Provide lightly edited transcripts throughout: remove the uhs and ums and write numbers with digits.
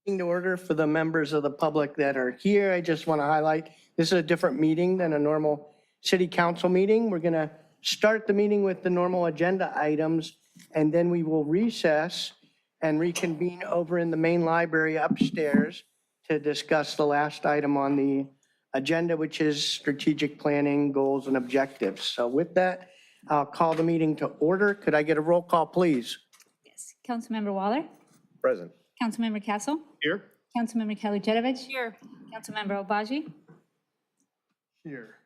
To order for the members of the public that are here, I just want to highlight, this is a different meeting than a normal city council meeting. We're going to start the meeting with the normal agenda items, and then we will recess and reconvene over in the main library upstairs to discuss the last item on the agenda, which is strategic planning, goals, and objectives. So with that, I'll call the meeting to order. Could I get a roll call, please? Yes. Councilmember Waller, Present. Councilmember Castle, Here. Councilmember Kalucevic. Here. Councilmember Obaji, Here.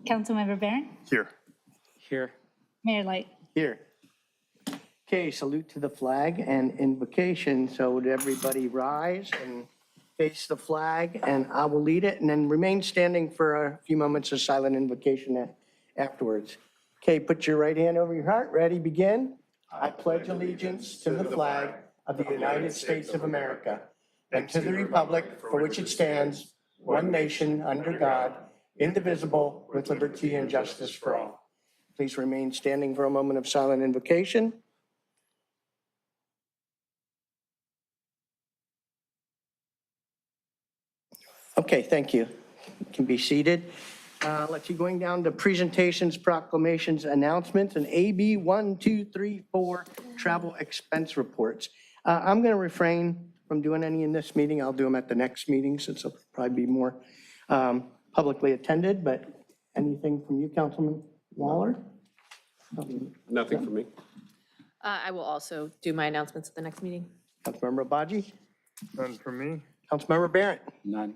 Councilmember Barron, Here. Here. Mayor Light. Here. Okay, salute to the flag and invocation. So would everybody rise and face the flag, and I will lead it, and then remain standing for a few moments of silent invocation afterwards. Okay, put your right hand over your heart. Ready, begin. I pledge allegiance to the flag of the United States of America and to the republic for which it stands, one nation, under God, indivisible, with liberty and justice for all. Please remain standing for a moment of silent invocation. Okay, thank you. You can be seated. Let's see, going down to presentations, proclamations, announcements, and AB 1, 2, 3, 4 travel expense reports. I'm going to refrain from doing any in this meeting. I'll do them at the next meeting since it'll probably be more publicly attended, but anything from you, Councilman Waller? Nothing for me. I will also do my announcements at the next meeting. Councilmember Obaji? None for me. Councilmember Barrett? None.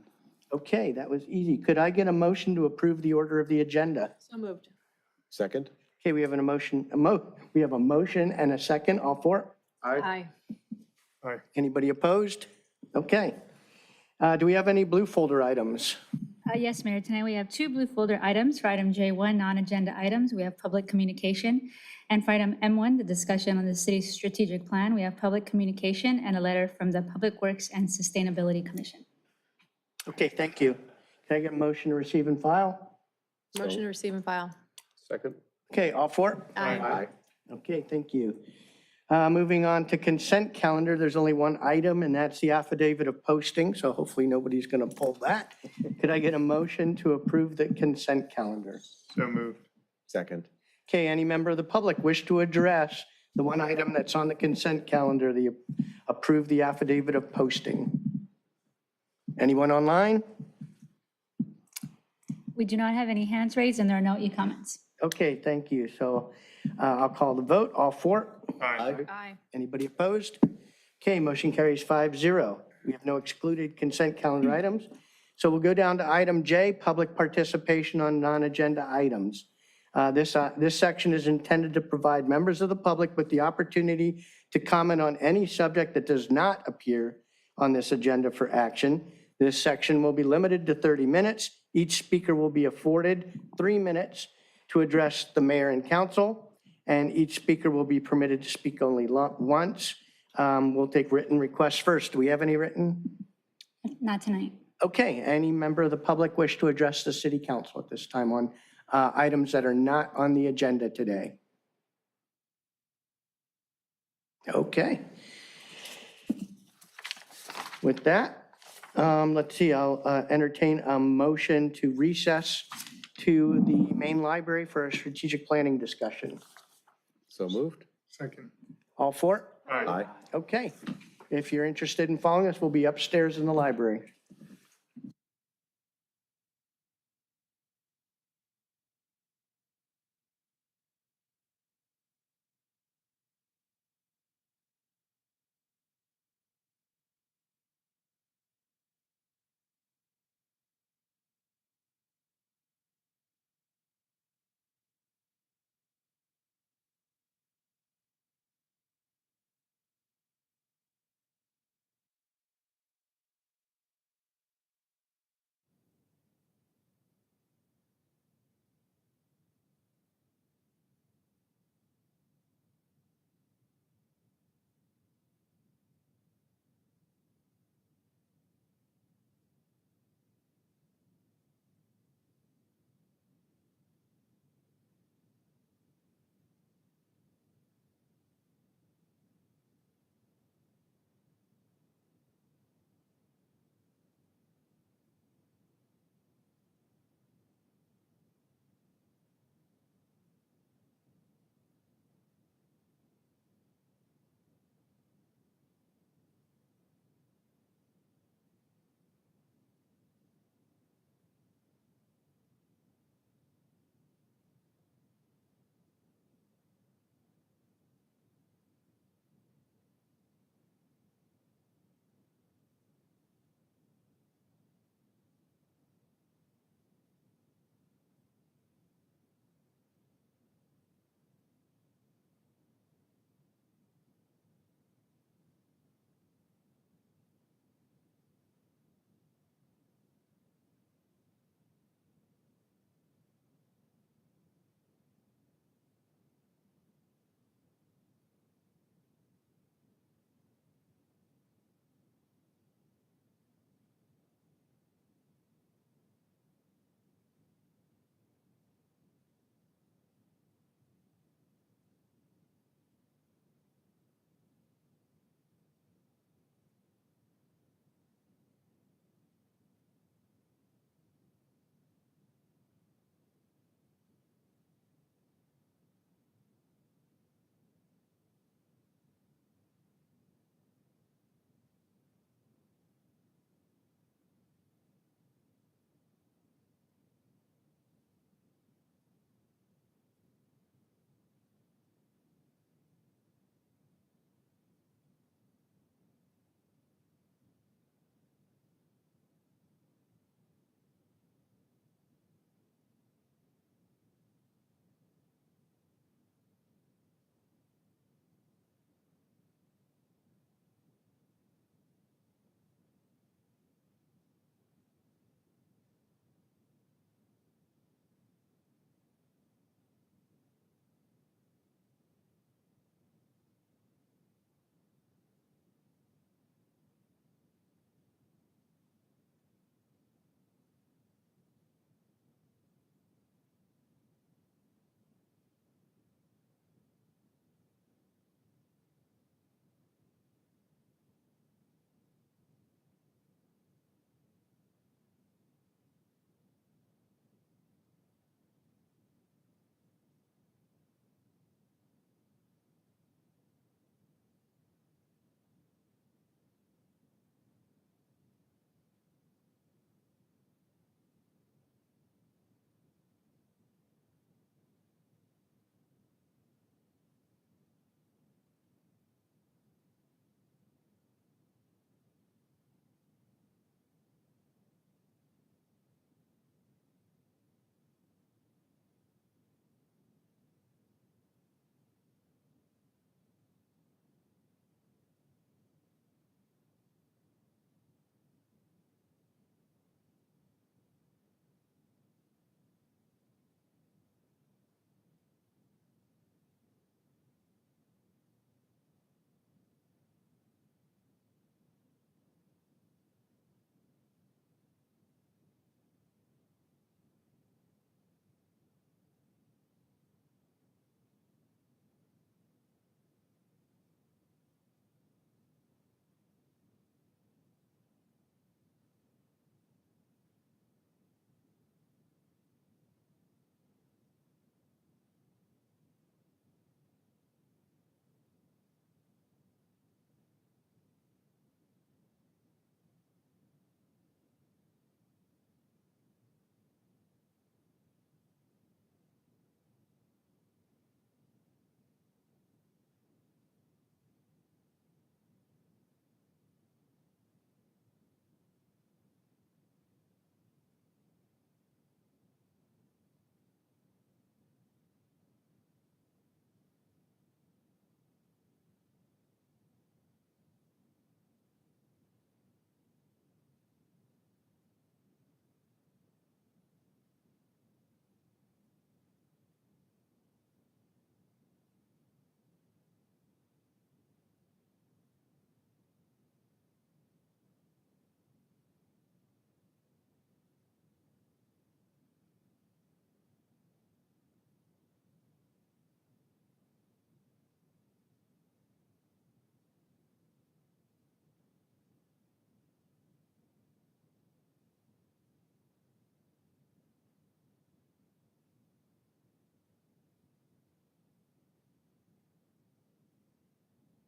Okay, that was easy. Could I get a motion to approve the order of the agenda? So moved. Second. Okay, we have an emotion, we have a motion and a second, all four. Aye. Aye. Anybody opposed? Okay. Do we have any blue folder items? Yes, Mayor, tonight we have two blue folder items. For item J1, non-agenda items, we have public communication. And for item M1, the discussion on the city's strategic plan, we have public communication and a letter from the Public Works and Sustainability Commission. Okay, thank you. Can I get a motion to receive and file? Motion to receive and file. Second. Okay, all four? Aye. Okay, thank you. Moving on to consent calendar, there's only one item, and that's the affidavit of posting, so hopefully nobody's going to pull that. Could I get a motion to approve the consent calendar? So moved. Second. Okay, any member of the public wish to address the one item that's on the consent calendar, the approve the affidavit of posting? Anyone online? We do not have any hands raised and there are no e-comments. Okay, thank you. So I'll call the vote. All four? Aye. Aye. Anybody opposed? Okay, motion carries 5-0. We have no excluded consent calendar items. So we'll go down to item J, public participation on non-agenda items. This section is intended to provide members of the public with the opportunity to comment on any subject that does not appear on this agenda for action. This section will be limited to 30 minutes. Each speaker will be afforded 3 minutes to address the mayor and council, and each speaker will be permitted to speak only once. We'll take written requests first. Do we have any written? Not tonight. Okay, any member of the public wish to address the city council at this time on items that are not on the agenda today? Okay. With that, let's see, I'll entertain a motion to recess to the main library for a strategic planning discussion. So moved. Second. All four? Aye. Okay. If you're interested in following us, we'll be upstairs in the library.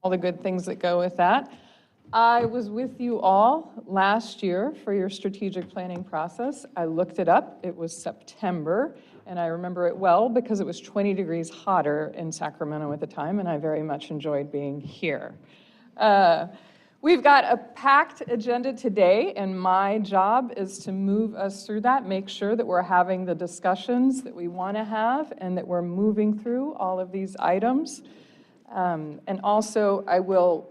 all the good things that go with that. I was with you all last year for your strategic planning process. I looked it up. It was September, and I remember it well because it was 20 degrees hotter in Sacramento at the time, and I very much enjoyed being here. We've got a packed agenda today, and my job is to move us through that, make sure that we're having the discussions that we want to have, and that we're moving through all of these items. And also, I will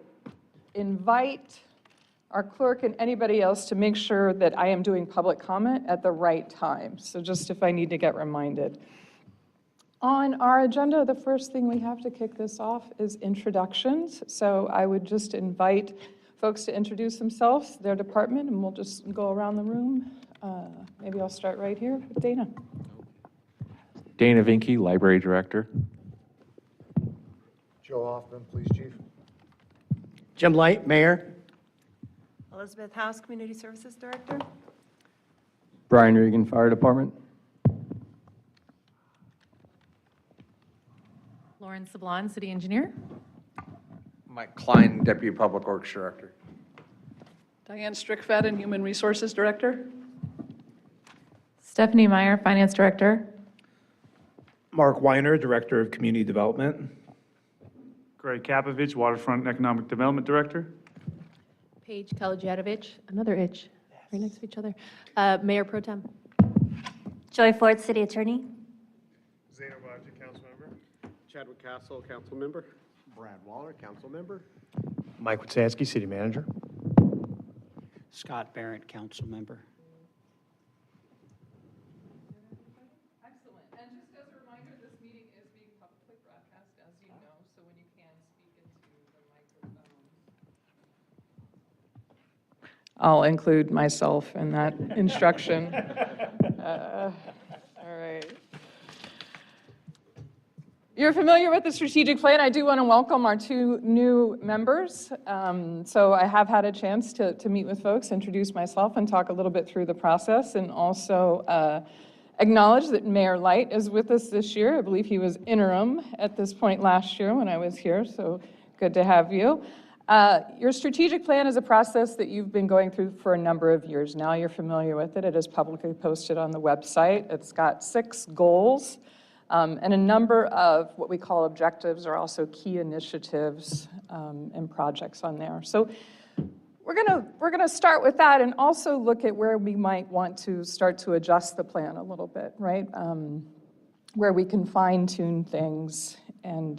invite our clerk and anybody else to make sure that I am doing public comment at the right time. So just if I need to get reminded. On our agenda, the first thing we have to kick this off is introductions. So I would just invite folks to introduce themselves, their department, and we'll just go around the room. Maybe I'll start right here with Dana. Dana Vinke, Library Director. Joe Hoffman, Police Chief. Jim Light, Mayor. Elizabeth House, Community Services Director. Brian Regan, Fire Department. Lauren Sablon, City Engineer. Mike Klein, Deputy Public Works Director. Diane Strickfed, Human Resources Director. Stephanie Meyer, Finance Director. Mark Weiner, Director of Community Development. Greg Kapovich, Waterfront and Economic Development Director. Paige Kalajadovich, another itch, right next to each other. Mayor Pro Tem. Joy Ford, City Attorney. Zeno Baji, Council Member. Chadwick Castle, council member. Brad Waller, council member. Mike Witsansky, City Manager. Scott Barrett, council member. Excellent. And just as a reminder, this meeting is being publicly broadcast, as you know, so when you can speak into the microphone. I'll include myself in that instruction. All right. You're familiar with the strategic plan. I do want to welcome our two new members. So I have had a chance to meet with folks, introduce myself, and talk a little bit through the process, and also acknowledge that Mayor Light is with us this year. I believe he was interim at this point last year when I was here, so good to have you. Your strategic plan is a process that you've been going through for a number of years now. You're familiar with it. It is publicly posted on the website. It's got 6 goals. And a number of what we call objectives are also key initiatives and projects on there. So we're gonna start with that and also look at where we might want to start to adjust the plan a little bit, right? Where we can fine-tune things and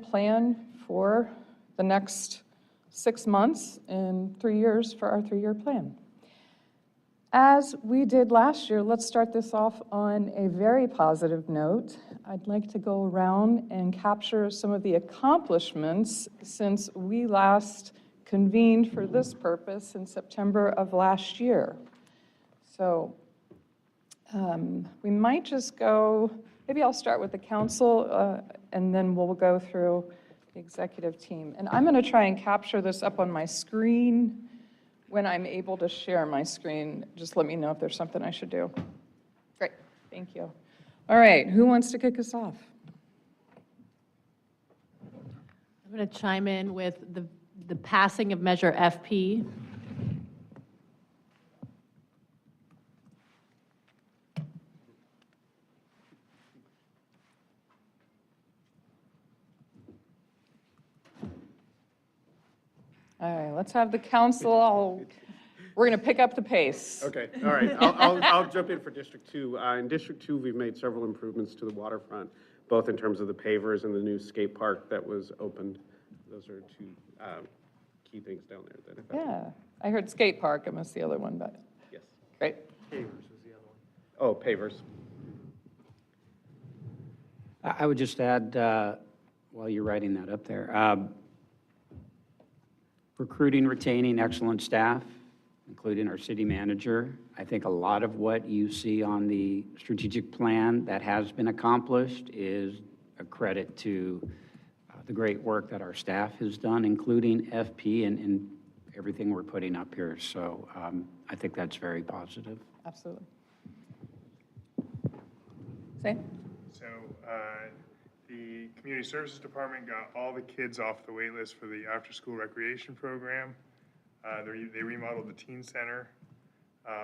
plan for the next 6 months and 3 years for our 3-year plan. As we did last year, let's start this off on a very positive note. I'd like to go around and capture some of the accomplishments since we last convened for this purpose in September of last year. So we might just go, maybe I'll start with the council and then we'll go through the executive team. And I'm going to try and capture this up on my screen. When I'm able to share my screen, just let me know if there's something I should do. Great, thank you. All right, who wants to kick us off? I'm going to chime in with the passing of Measure FP. All right, let's have the council. We're going to pick up the pace. Okay, all right. I'll jump in for District 2. In District 2, we've made several improvements to the waterfront, both in terms of the pavers and the new skate park that was opened. Those are 2 key things down there. Yeah, I heard skate park. I missed the other one, but Yes. great. Pavers was the other one. Oh, pavers. I would just add, while you're writing that up there, recruiting, retaining excellent staff, including our city manager. I think a lot of what you see on the strategic plan that has been accomplished is a credit to the great work that our staff has done, including FP and everything we're putting up here. So I think that's very positive. Absolutely. Same? So The Community Services Department got all the kids off the wait list for the after-school recreation program. They remodeled the teen center.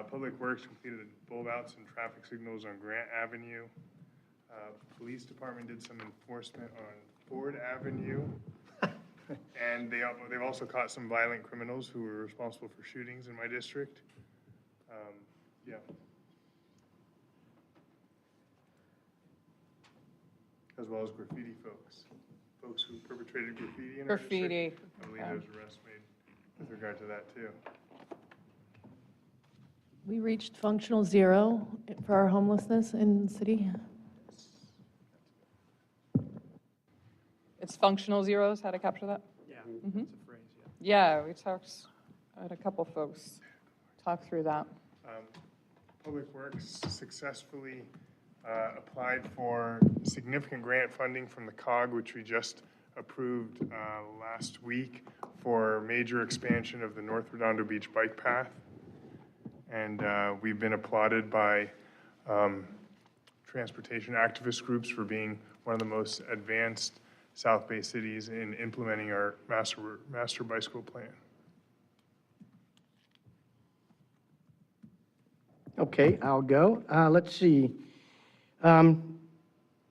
Public Works completed the bulb outs and traffic signals on Grant Avenue. Police Department did some enforcement on Ford Avenue. And they've also caught some violent criminals who were responsible for shootings in my district. Yeah. As well as graffiti folks who perpetrated graffiti in our district. Graffiti. I believe there's arrests made with regard to that too. We reached functional zero for our homelessness in the city. It's functional zeros, how to capture that? Yeah, Mhm. that's a phrase, yeah. Yeah, we talked, I had a couple folks talk through that. Public Works successfully applied for significant grant funding from the COG, which we just approved last week for major expansion of the North Redondo Beach bike path. And we've been applauded by transportation activist groups for being one of the most advanced South Bay cities in implementing our master bicycle plan. Okay, I'll go. Let's see.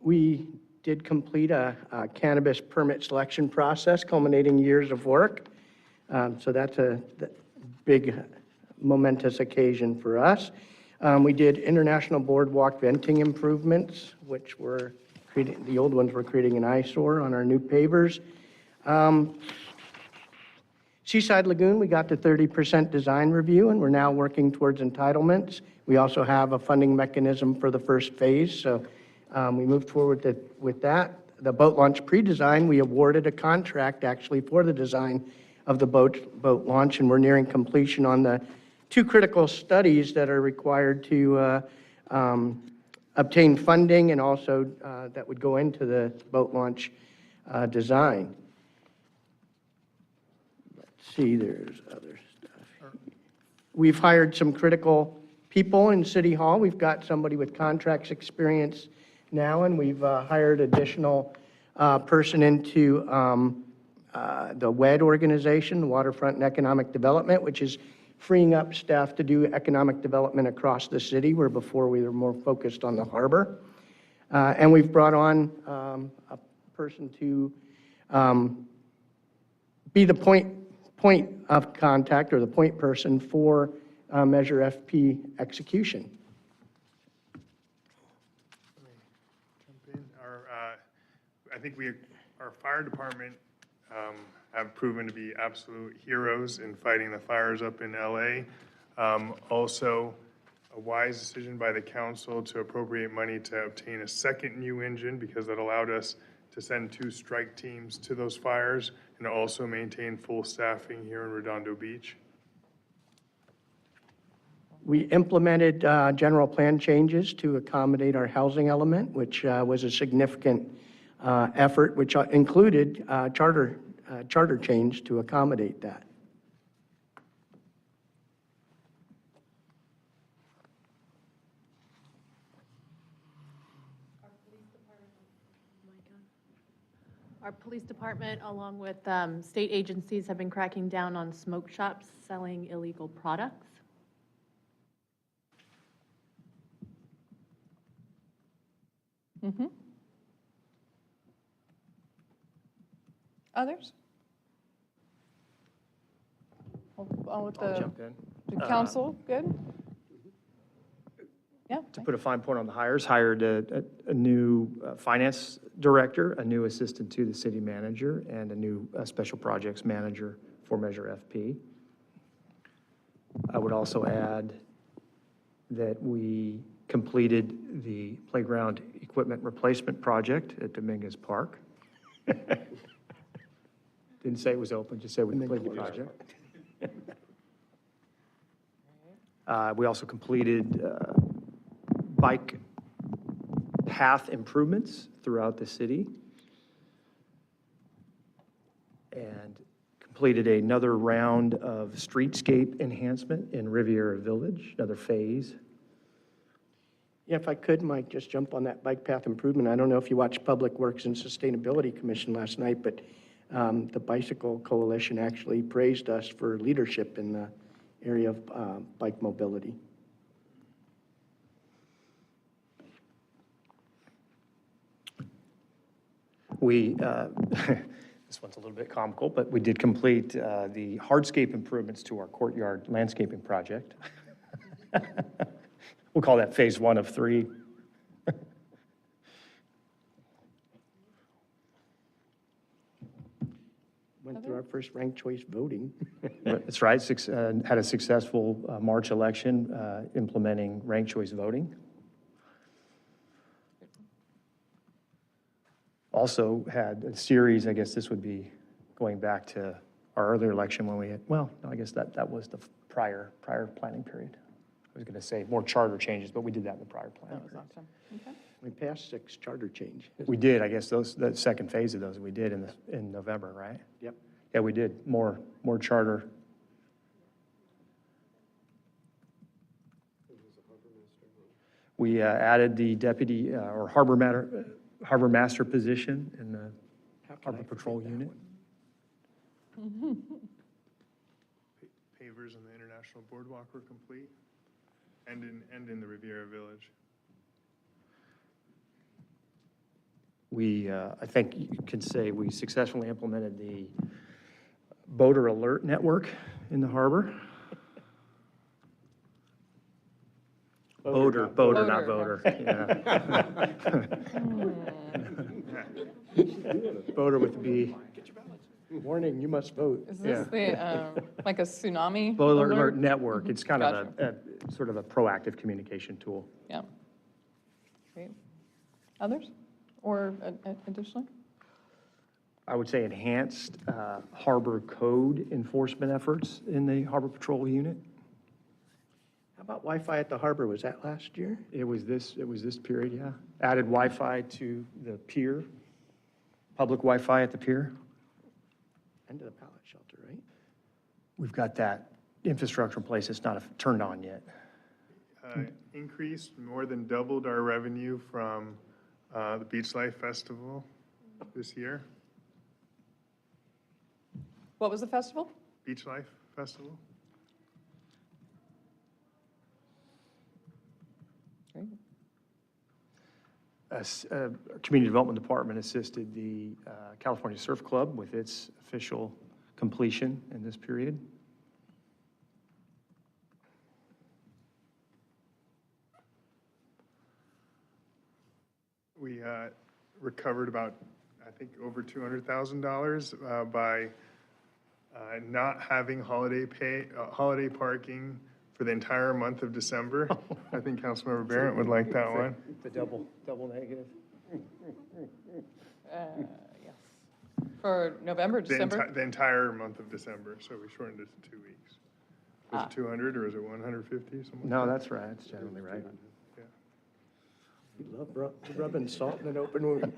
We did complete a cannabis permit selection process culminating years of work. So that's a big momentous occasion for us. We did international boardwalk venting improvements, which were creating, the old ones were creating an eyesore on our new pavers. Seaside Lagoon, we got to 30% design review, and we're now working towards entitlements. We also have a funding mechanism for the first phase, so we moved forward with that. The boat launch pre-design, we awarded a contract actually for the design of the boat launch, and we're nearing completion on the 2 critical studies that are required to obtain funding and also that would go into the boat launch design. Let's see, there's other stuff. We've hired some critical people in City Hall. We've got somebody with contracts experience now, and we've hired additional person into the WED organization, the Waterfront and Economic Development, which is freeing up staff to do economic development across the city, where before we were more focused on the harbor. And we've brought on a person to be the point of contact or the point person for Measure FP execution. Jump in. I think our fire department have proven to be absolute heroes in fighting the fires up in LA. Also, a wise decision by the council to appropriate money to obtain a second new engine, because that allowed us to send 2 strike teams to those fires and also maintain full staffing here in Redondo Beach. We implemented general plan changes to accommodate our housing element, which was a significant effort, which included charter change to accommodate that. Our police department, along with state agencies, have been cracking down on smoke shops selling illegal products. Mm-hmm. Others? All with I'll the jump in. the council, good? Yeah. To put a fine point on the hires, hired a new finance director, a new assistant to the city manager, and a new special projects manager for Measure FP. I would also add that we completed the playground equipment replacement project at Dominguez Park. Didn't say it was open, just said we completed the project. We also completed bike path improvements throughout the city, and completed another round of streetscape enhancement in Riviera Village, another phase. Yeah, if I could, Mike, just jump on that bike path improvement. I don't know if you watched Public Works and Sustainability Commission last night, but the Bicycle Coalition actually praised us for leadership in the area of bike mobility. We, this one's a little bit comical, but we did complete the hardscape improvements to our courtyard landscaping project. We'll call that phase 1 of 3. Went through our first ranked choice voting. That's right, had a successful March election implementing ranked choice voting. Also had a series, I guess this would be going back to our earlier election when we had, well, no, I guess that was the prior planning period. I was going to say more charter changes, but we did that in the prior planning That was period. awesome. Okay. We passed 6 charter change. We did, I guess that second phase of those we did in November, right? Yep. Yeah, we did, more charter. We added the deputy or harbor master position in the How can harbor I patrol forget that unit. one? Pavers in the International Boardwalk were complete, and in the Riviera Village. We, I think you could say we successfully implemented the boater alert network in the harbor. Boater, not voter. Yeah. Boater with a B. Warning, you must vote. Is this the, like a tsunami Boater alert alert? network. It's kind of Gotcha. a sort of a proactive communication tool. Yeah. Great. Others? Or additionally? I would say enhanced harbor code enforcement efforts in the harbor patrol unit. How about Wi-Fi at the harbor? Was that last year? It was this period, yeah. Added Wi-Fi to the pier, public Wi-Fi at the pier. And to the pallet shelter, right? We've got that infrastructure in place. It's not turned on yet. Increased, more than doubled our revenue from the Beach Life Festival this year. What was the festival? Beach Life Festival. Great. Community Development Department assisted the California Surf Club with its official completion in this period. We recovered about, I think, over $200,000 by not having holiday parking for the entire month of December. I think Councilmember Barrett would like that one. The double negative. Yes. For November, December? The entire month of December, so we shortened it to 2 weeks. Was it 200 or is it 150? Something No, like that? that's right. That's generally right. Yeah. You love rubbing salt in an open wound.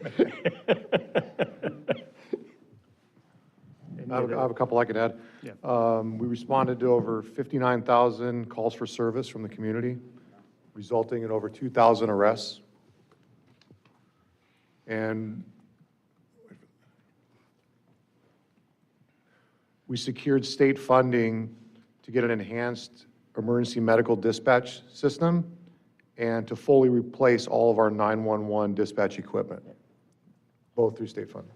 I have a couple I could add. Yeah. We responded to over 59,000 calls for service from the community, resulting in over 2,000 arrests. And we secured state funding to get an enhanced emergency medical dispatch system and to fully replace all of our 911 dispatch equipment, both through state funding.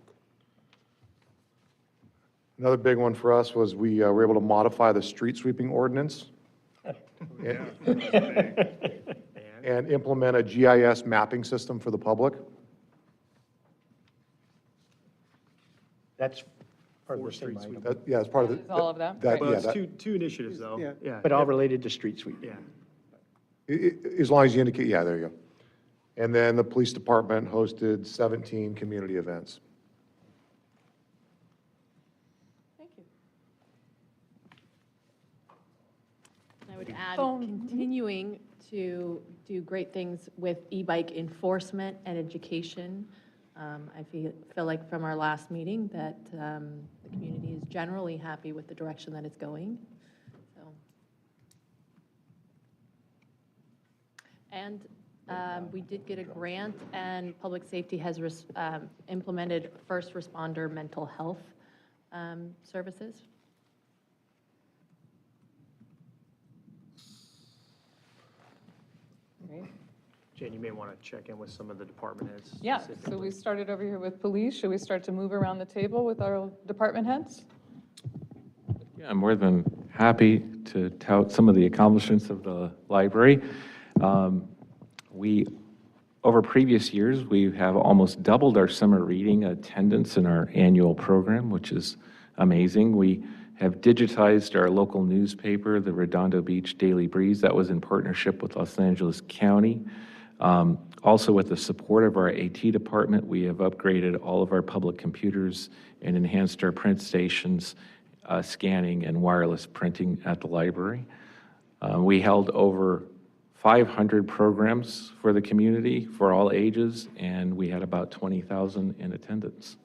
Another big one for us was we were able to modify the street sweeping ordinance and implement a GIS mapping system for the public. That's part of the same item. Yeah, it's part of the. Is all of that? Well, Yeah, it's two initiatives, though. Yeah. But all related to street sweep. Yeah. as long as you indicate, yeah, there you go. And then the police department hosted 17 community events. Thank you. I would add, So- continuing to do great things with e-bike enforcement and education. I feel like from our last meeting that the community is generally happy with the direction that it's going. So, and We did get a grant, and Public Safety has implemented first responder mental health services. Great. Jane, you may want to check in with some of the department heads. Yeah, so we started over here with police. Should we start to move around the table with our department heads? Yeah, I'm more than happy to tout some of the accomplishments of the library. Over previous years, we have almost doubled our summer reading attendance in our annual program, which is amazing. We have digitized our local newspaper, the Redondo Beach Daily Breeze. That was in partnership with Los Angeles County. Also, with the support of our AT department, we have upgraded all of our public computers and enhanced our print stations, scanning and wireless printing at the library. We held over 500 programs for the community for all ages, and we had about 20,000 in attendance.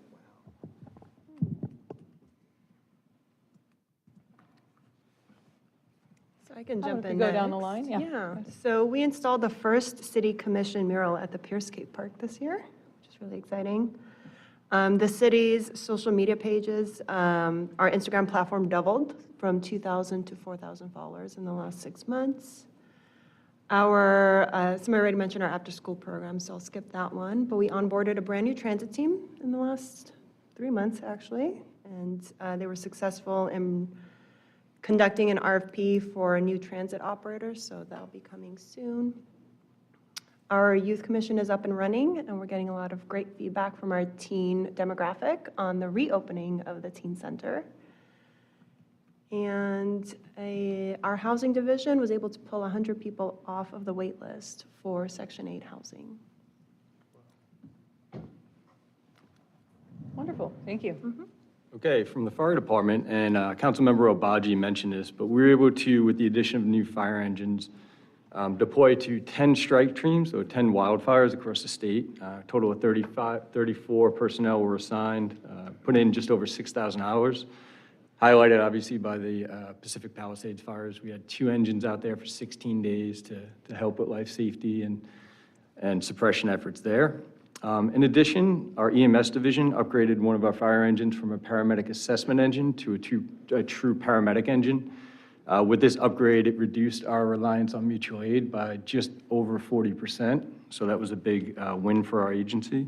So I can Oh, jump if in you go down the next. line, yeah. Yeah, so we installed the first city commission mural at the Pier Skate Park this year, which is really exciting. The city's social media pages, our Instagram platform doubled from 2,000 to 4,000 followers in the last 6 months. Somebody already mentioned our after-school program, so I'll skip that one. But we onboarded a brand-new transit team in the last 3 months, actually. And they were successful in conducting an RFP for a new transit operator, so that'll be coming soon. Our youth commission is up and running, and we're getting a lot of great feedback from our teen demographic on the reopening of the teen center. And our housing division was able to pull 100 people off of the wait list for Section 8 housing. Wonderful, thank you. Okay, from the fire department, and Councilmember Obaji mentioned this, but we were able to, with the addition of new fire engines, deploy to 10 strike teams, so 10 wildfires across the state. A total of 34 personnel were assigned, put in just over 6,000 hours. Highlighted, obviously, by the Pacific Palisades fires. We had 2 engines out there for 16 days to help with life safety and suppression efforts there. In addition, our EMS division upgraded one of our fire engines from a paramedic assessment engine to a true paramedic engine. With this upgrade, it reduced our reliance on mutual aid by just over 40%, so that was a big win for our agency.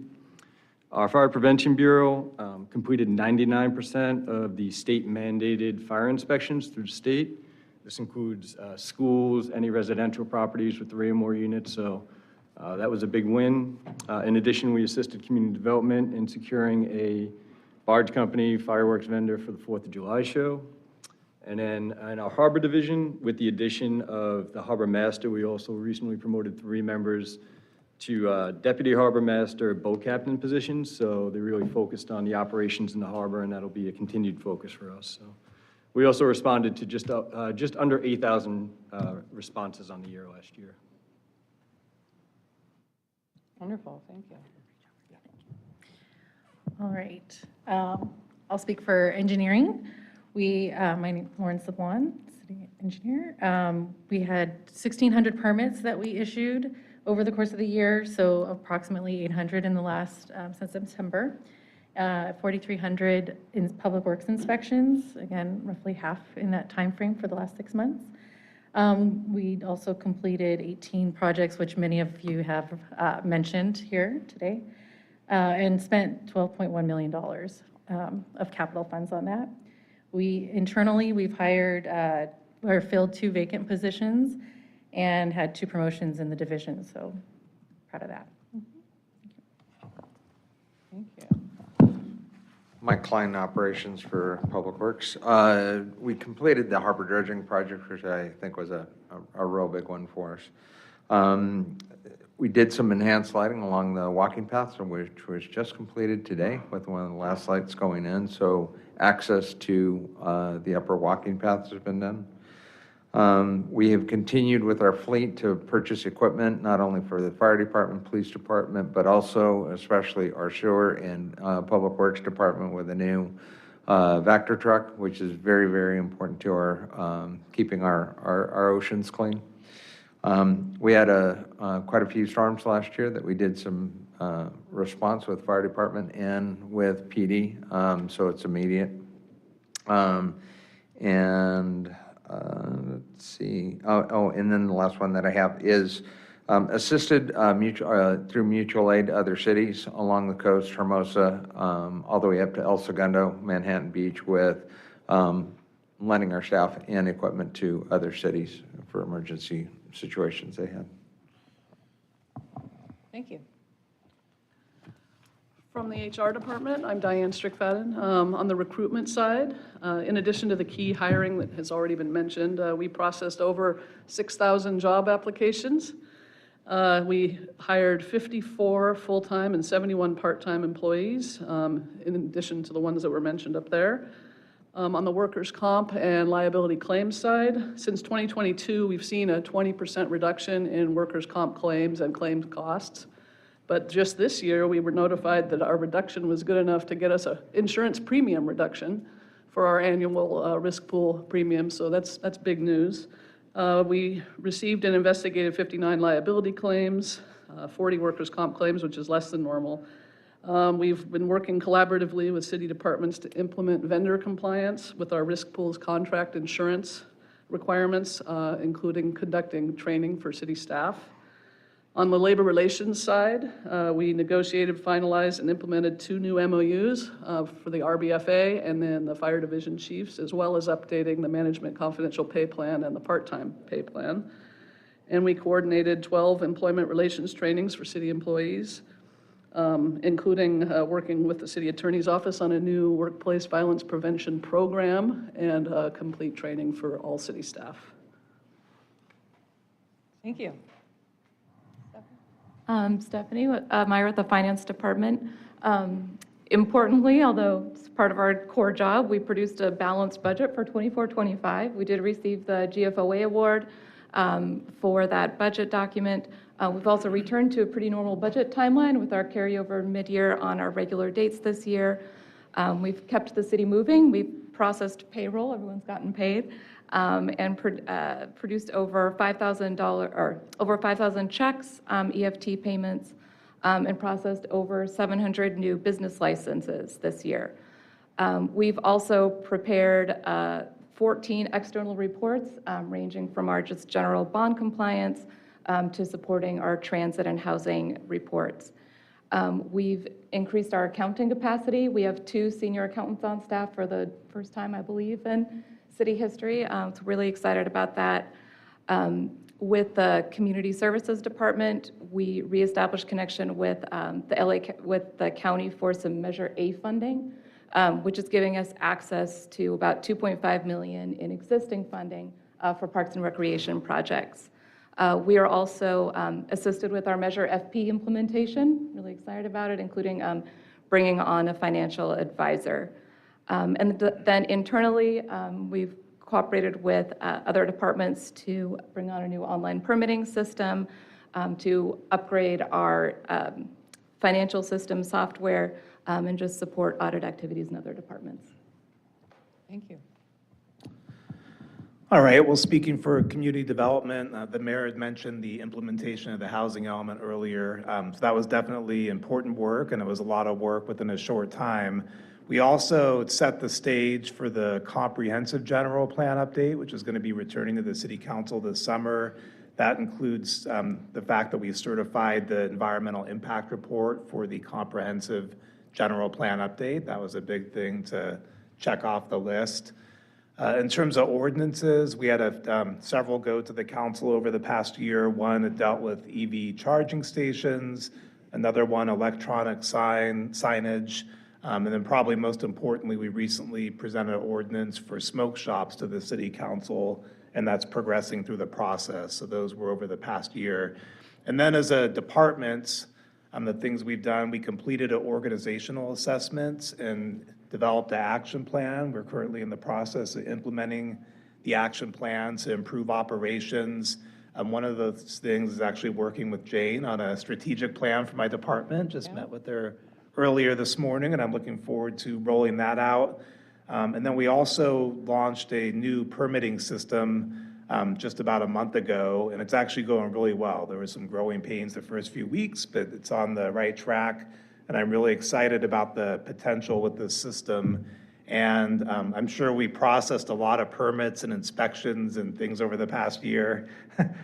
Our Fire Prevention Bureau completed 99% of the state-mandated fire inspections through the state. This includes schools, any residential properties with 3 or more units, so that was a big win. In addition, we assisted community development in securing a barge company fireworks vendor for the 4th of July show. And then in our harbor division, with the addition of the harbor master, we also recently promoted 3 members to deputy harbor master, boat captain positions. So they really focused on the operations in the harbor, and that'll be a continued focus for us. So we also responded to just under 8,000 responses on the year last year. Wonderful, thank you. All right. I'll speak for engineering. My name is Lauren Sablon, city engineer. We had 1,600 permits that we issued over the course of the year, so approximately 800 in the last, since September. 4,300 in public works inspections, again, roughly half in that time frame for the last 6 months. We also completed 18 projects, which many of you have mentioned here today, and spent $12.1 million of capital funds on that. Internally, we've hired or filled 2 vacant positions and had 2 promotions in the division, so proud of that. Thank you. Mike Klein, Operations for Public Works. We completed the harbor dredging project, which I think was a real big one for us. We did some enhanced lighting along the walking paths, which was just completed today with one of the last lights going in. So access to the upper walking paths has been done. We have continued with our fleet to purchase equipment, not only for the fire department, police department, but also especially our sewer and public works department with a new Vector truck, which is very, very important to our keeping our oceans clean. We had quite a few storms last year that we did some response with fire department and with PD, so it's immediate. Let's see, and then the last one that I have is assisted through mutual aid to other cities along the coast, Hermosa, all the way up to El Segundo, Manhattan Beach, with lending our staff and equipment to other cities for emergency situations they had. Thank you. From the HR department, I'm Diane Strickfaden. On the recruitment side, in addition to the key hiring that has already been mentioned, we processed over 6,000 job applications. We hired 54 full-time and 71 part-time employees, in addition to the ones that were mentioned up there. On the workers' comp and liability claims side, since 2022, we've seen a 20% reduction in workers' comp claims and claims costs. But just this year, we were notified that our reduction was good enough to get us an insurance premium reduction for our annual risk pool premium, so that's big news. We received and investigated 59 liability claims, 40 workers' comp claims, which is less than normal. We've been working collaboratively with city departments to implement vendor compliance with our risk pools contract insurance requirements, including conducting training for city staff. On the labor relations side, we negotiated, finalized, and implemented 2 new MOUs for the RBFA and then the fire division chiefs, as well as updating the management confidential pay plan and the part-time pay plan. And we coordinated 12 employment relations trainings for city employees, including working with the city attorney's office on a new workplace violence prevention program and complete training for all city staff. Thank you. Stephanie Meyer with the Finance Department. Importantly, although it's part of our core job, we produced a balanced budget for 24-25. We did receive the GFOA award for that budget document. We've also returned to a pretty normal budget timeline with our carryover mid-year on our regular dates this year. We've kept the city moving. We've processed payroll. Everyone's gotten paid. And produced over $5,000 checks, EFT payments, and processed over 700 new business licenses this year. We've also prepared 14 external reports, ranging from our just general bond compliance to supporting our transit and housing reports. We've increased our accounting capacity. We have 2 senior accountants on staff for the first time, I believe, in city history. So really excited about that. With the Community Services Department, we reestablished connection with the county for some Measure A funding, which is giving us access to about $2.5 million in existing funding for parks and recreation projects. We are also assisted with our Measure FP implementation, really excited about it, including bringing on a financial advisor. And then internally, we've cooperated with other departments to bring on a new online permitting system, to upgrade our financial system software, and just support audit activities in other departments. Thank you. All right, well, speaking for community development, the mayor had mentioned the implementation of the housing element earlier. So that was definitely important work, and it was a lot of work within a short time. We also set the stage for the comprehensive general plan update, which is going to be returning to the city council this summer. That includes the fact that we certified the environmental impact report for the comprehensive general plan update. That was a big thing to check off the list. In terms of ordinances, we had several go to the council over the past year. One that dealt with EV charging stations, another one electronic signage, and then probably most importantly, we recently presented an ordinance for smoke shops to the city council, and that's progressing through the process. So those were over the past year. And then as a department, the things we've done, we completed an organizational assessment and developed an action plan. We're currently in the process of implementing the action plan to improve operations. One of those things is actually working with Jane on a strategic plan for my department. Just met with her earlier this morning, and I'm looking forward to rolling that out. And then we also launched a new permitting system just about a month ago, and it's actually going really well. There was some growing pains the first few weeks, but it's on the right track, and I'm really excited about the potential with this system. And I'm sure we processed a lot of permits and inspections and things over the past year.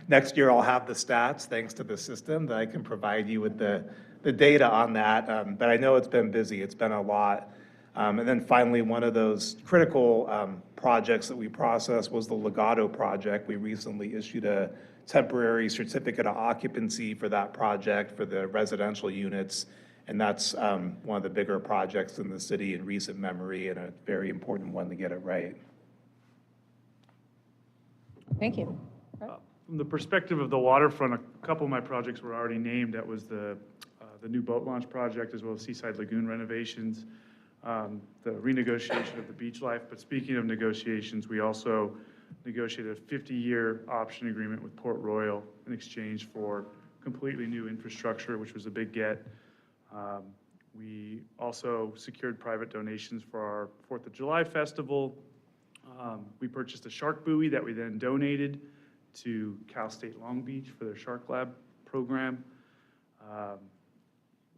Next year, I'll have the stats, thanks to the system, that I can provide you with the data on that. But I know it's been busy. It's been a lot. And then finally, one of those critical projects that we processed was the Legato project. We recently issued a temporary certificate of occupancy for that project for the residential units. And that's one of the bigger projects in the city in recent memory, and a very important one to get it right. Thank you. From the perspective of the waterfront, a couple of my projects were already named. That was the new boat launch project, as well as Seaside Lagoon renovations, the renegotiation of the beach life. But speaking of negotiations, we also negotiated a 50-year option agreement with Port Royal in exchange for completely new infrastructure, which was a big get. We also secured private donations for our 4th of July festival. We purchased a shark buoy that we then donated to Cal State Long Beach for their Shark Lab program.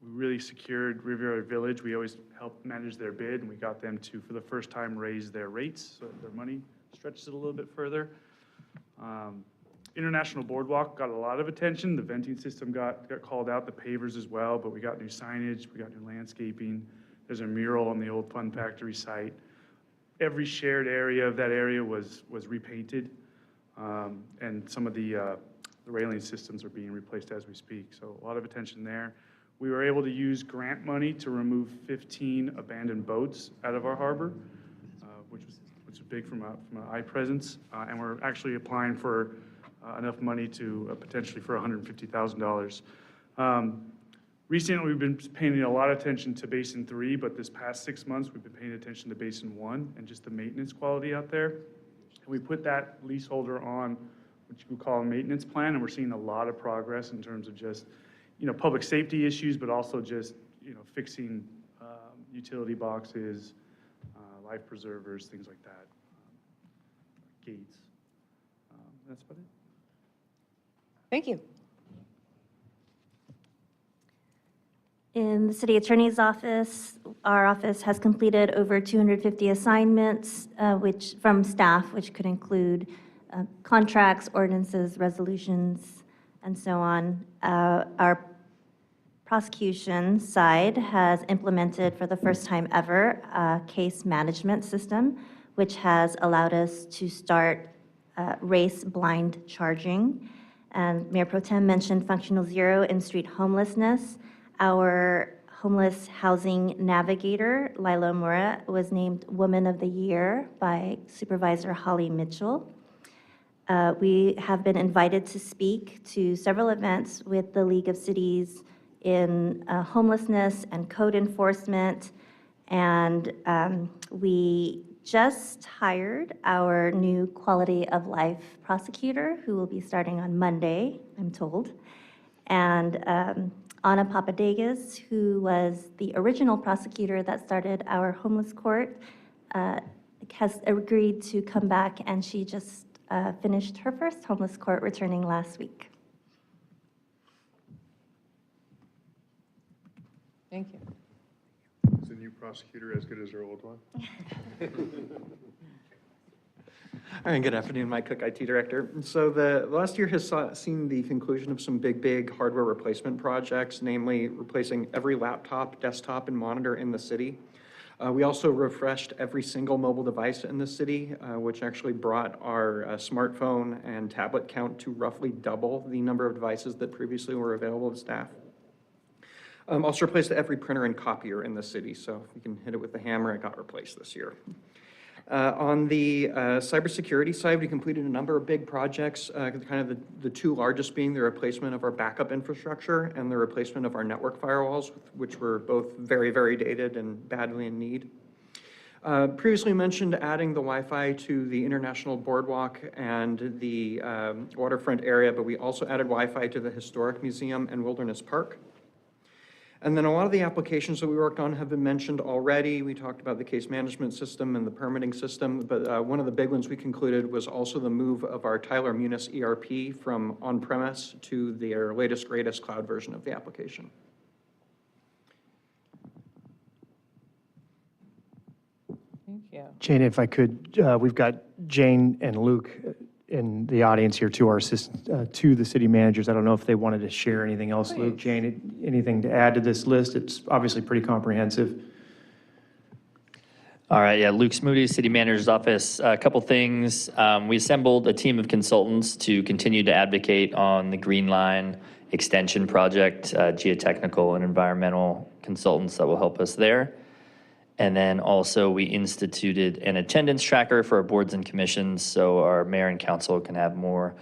We really secured Riviera Village. We always helped manage their bid, and we got them to, for the first time, raise their rates so that their money stretches it a little bit further. International Boardwalk got a lot of attention. The venting system got called out, the pavers as well, but we got new signage, we got new landscaping. There's a mural on the old Fun Factory site. Every shared area of that area was repainted, and some of the railing systems are being replaced as we speak, so a lot of attention there. We were able to use grant money to remove 15 abandoned boats out of our harbor, which was big from an eye presence, and we're actually applying for enough money to potentially for $150,000. Recently, we've been paying a lot of attention to Basin 3, but this past 6 months, we've been paying attention to Basin 1 and just the maintenance quality out there. And we put that leaseholder on what you could call a maintenance plan, and we're seeing a lot of progress in terms of just, public safety issues, but also just, fixing utility boxes, life preservers, things like that, gates. That's about it. Thank you. In the city attorney's office, our office has completed over 250 assignments from staff, which could include contracts, ordinances, resolutions, and so on. Our prosecution side has implemented for the first time ever a case management system, which has allowed us to start race-blind charging. And Mayor Pro Tem mentioned Functional Zero in street homelessness. Our homeless housing navigator, Lila Mura, was named Woman of the Year by Supervisor Holly Mitchell. We have been invited to speak to several events with the League of Cities in homelessness and code enforcement. And we just hired our new quality of life prosecutor, who will be starting on Monday, I'm told. And Ana Papadegas, who was the original prosecutor that started our homeless court, has agreed to come back, and she just finished her first homeless court, returning last week. Thank you. Is the new prosecutor as good as her old one? Hi, good afternoon, Mike Cook, IT Director. So the last year has seen the conclusion of some big hardware replacement projects, namely replacing every laptop, desktop, and monitor in the city. We also refreshed every single mobile device in the city, which actually brought our smartphone and tablet count to roughly double the number of devices that previously were available to staff. Also replaced every printer and copier in the city, so if you can hit it with the hammer, it got replaced this year. On the cybersecurity side, we completed a number of big projects, kind of the two largest being the replacement of our backup infrastructure and the replacement of our network firewalls, which were both very dated and badly in need. Previously mentioned adding the Wi-Fi to the International Boardwalk and the waterfront area, but we also added Wi-Fi to the Historic Museum and Wilderness Park. And then a lot of the applications that we worked on have been mentioned already. We talked about the case management system and the permitting system, but one of the big ones we concluded was also the move of our Tyler Munis ERP from on-premise to their latest, greatest cloud version of the application. Thank you. Jane, if I could, we've got Jane and Luke in the audience here to our assistant, to the city managers. I don't know if they wanted to share anything else. Luke, Jane, anything to add to this list? It's obviously pretty comprehensive. All right, yeah, Luke Smoody, City Manager's Office. A couple things. We assembled a team of consultants to continue to advocate on the Green Line extension project, geotechnical and environmental consultants that will help us there. And then also we instituted an attendance tracker for our boards and commissions so our mayor and council can have more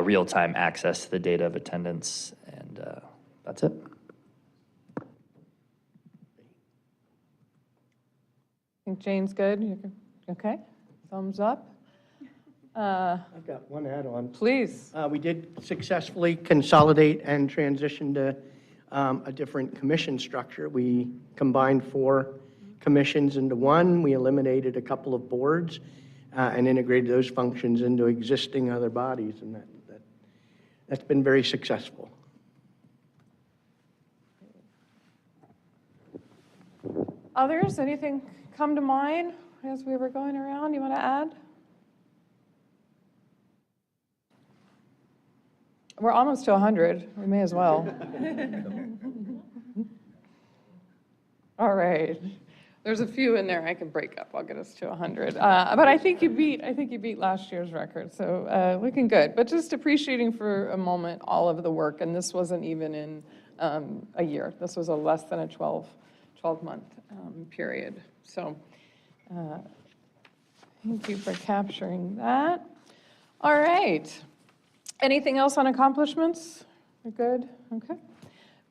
real-time access to the data of attendance. And that's it. I think Jane's good. You're good? Okay, thumbs up. I've got one add-on. Please. We did successfully consolidate and transition to a different commission structure. We combined 4 commissions into one. We eliminated a couple of boards and integrated those functions into existing other bodies, and that's been very successful. Others, anything come to mind as we were going around you want to add? We're almost to 100. We may as well. All right. There's a few in there I can break up. I'll get us to 100. But I think you beat last year's record, so looking good. But just appreciating for a moment all of the work, and this wasn't even in a year. This was a less than a 12-month period. So thank you for capturing that. All right. Anything else on accomplishments? We're good? Okay.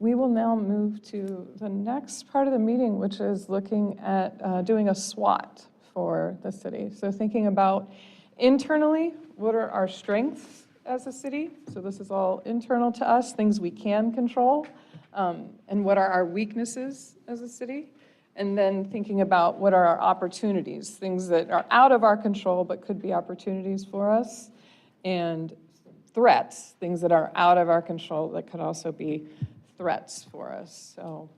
We will now move to the next part of the meeting, which is looking at doing a SWOT for the city. So thinking about internally, what are our strengths as a city? So this is all internal to us, things we can control, and what are our weaknesses as a city? And then thinking about what are our opportunities, things that are out of our control but could be opportunities for us, and threats, things that are out of our control that could also be threats for us. So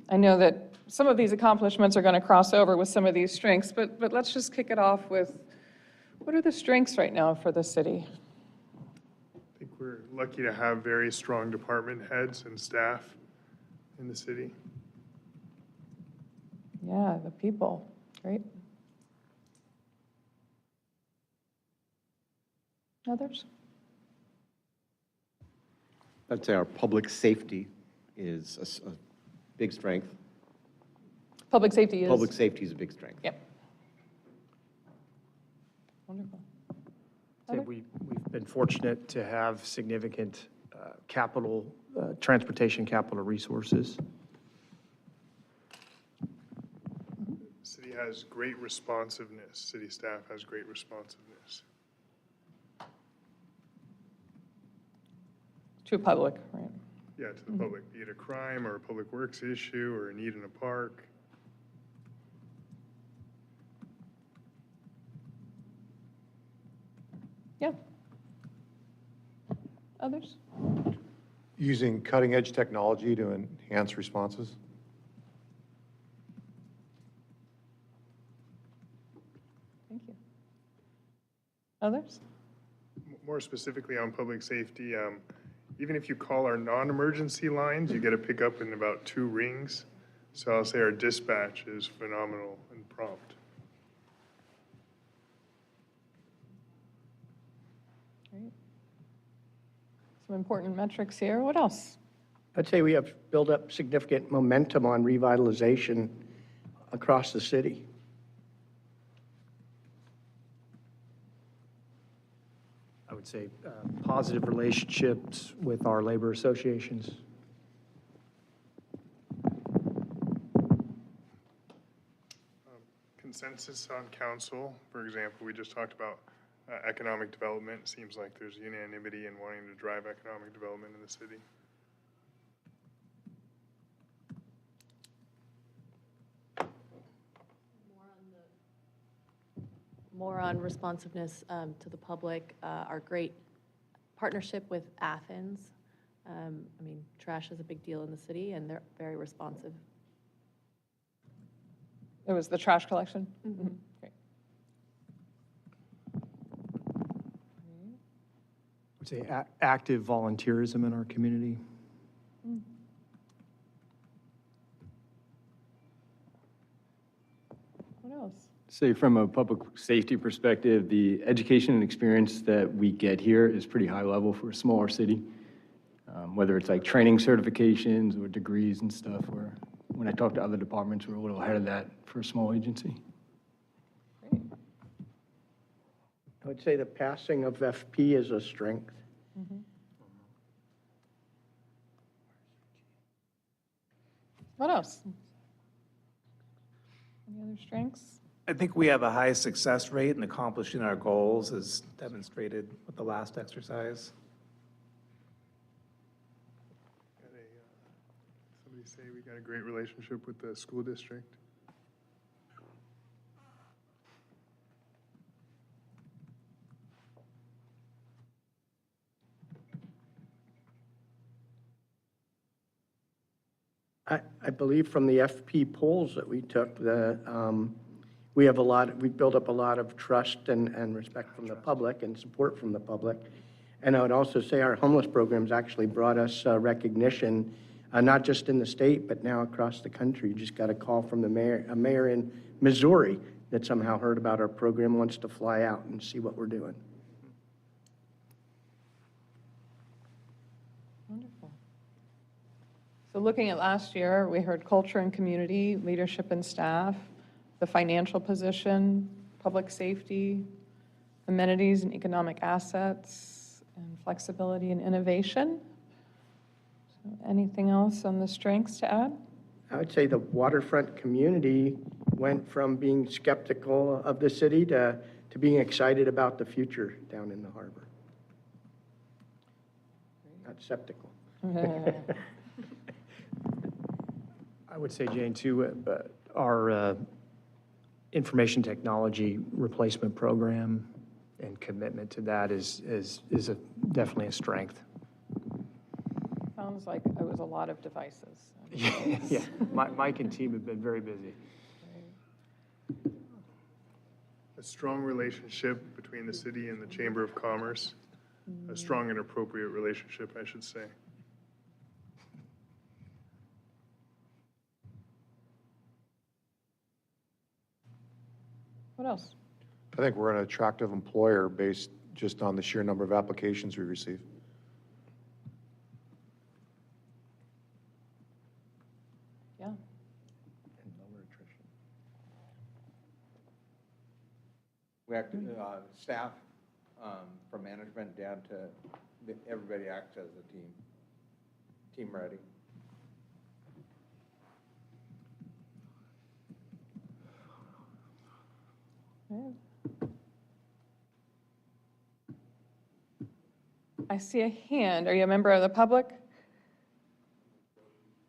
I know that some of these accomplishments are going to cross over with some of these strengths, but let's just kick it off with, what are the strengths right now for the city? I think we're lucky to have very strong department heads and staff in the city. Yeah, the people, great. Others? I'd say our public safety is a big strength. Public safety is? Public safety is a big strength. Yep. Wonderful. We've been fortunate to have significant capital, transportation capital resources. City has great responsiveness. City staff has great responsiveness. To public, right? Yeah, to the public, be it a crime or a public works issue or a need in a park. Yeah. Others? Using cutting-edge technology to enhance responses. Thank you. Others? More specifically on public safety, even if you call our non-emergency lines, you get a pickup in about 2 rings. So I'll say our dispatch is phenomenal and prompt. Great. Some important metrics here. What else? I'd say we have built up significant momentum on revitalization across the city. I would say positive relationships with our labor associations. Consensus on council, for example, we just talked about economic development. Seems like there's unanimity in wanting to drive economic development in the city. more on responsiveness to the public, our great partnership with Athens. I mean, trash is a big deal in the city, and they're very responsive. It was the trash collection? Mhm. Great. I would say active volunteerism in our community. What else? Say from a public safety perspective, the education and experience that we get here is pretty high level for a smaller city. Whether it's like training certifications or degrees and stuff, where when I talk to other departments, we're a little ahead of that for a small agency. Great. I would say the passing of FP is a strength. What else? Any other strengths? I think we have a high success rate in accomplishing our goals, as demonstrated with the last exercise. Somebody say we got a great relationship with the school district. I believe from the FP polls that we took, we have we've built up a lot of trust and respect from the public and support from the public. And I would also say our homeless programs actually brought us recognition, not just in the state, but now across the country. Just got a call from a mayor in Missouri that somehow heard about our program, wants to fly out and see what we're doing. Wonderful. So looking at last year, we heard culture and community, leadership and staff, the financial position, public safety, amenities and economic assets, and flexibility and innovation. So anything else on the strengths to add? I would say the waterfront community went from being skeptical of the city to being excited about the future down in the harbor. Not skeptical. I would say, Jane, too, our information technology replacement program and commitment to that is definitely a strength. Sounds like it was a lot of devices. Yeah, Mike and team have been very busy. A strong relationship between the city and the Chamber of Commerce. A strong and appropriate relationship, I should say. What else? I think we're an attractive employer based just on the sheer number of applications we receive. Yeah. And lower attrition. We act, staff, from management down to, everybody acts as a team, team ready. I see a hand. Are you a member of the public?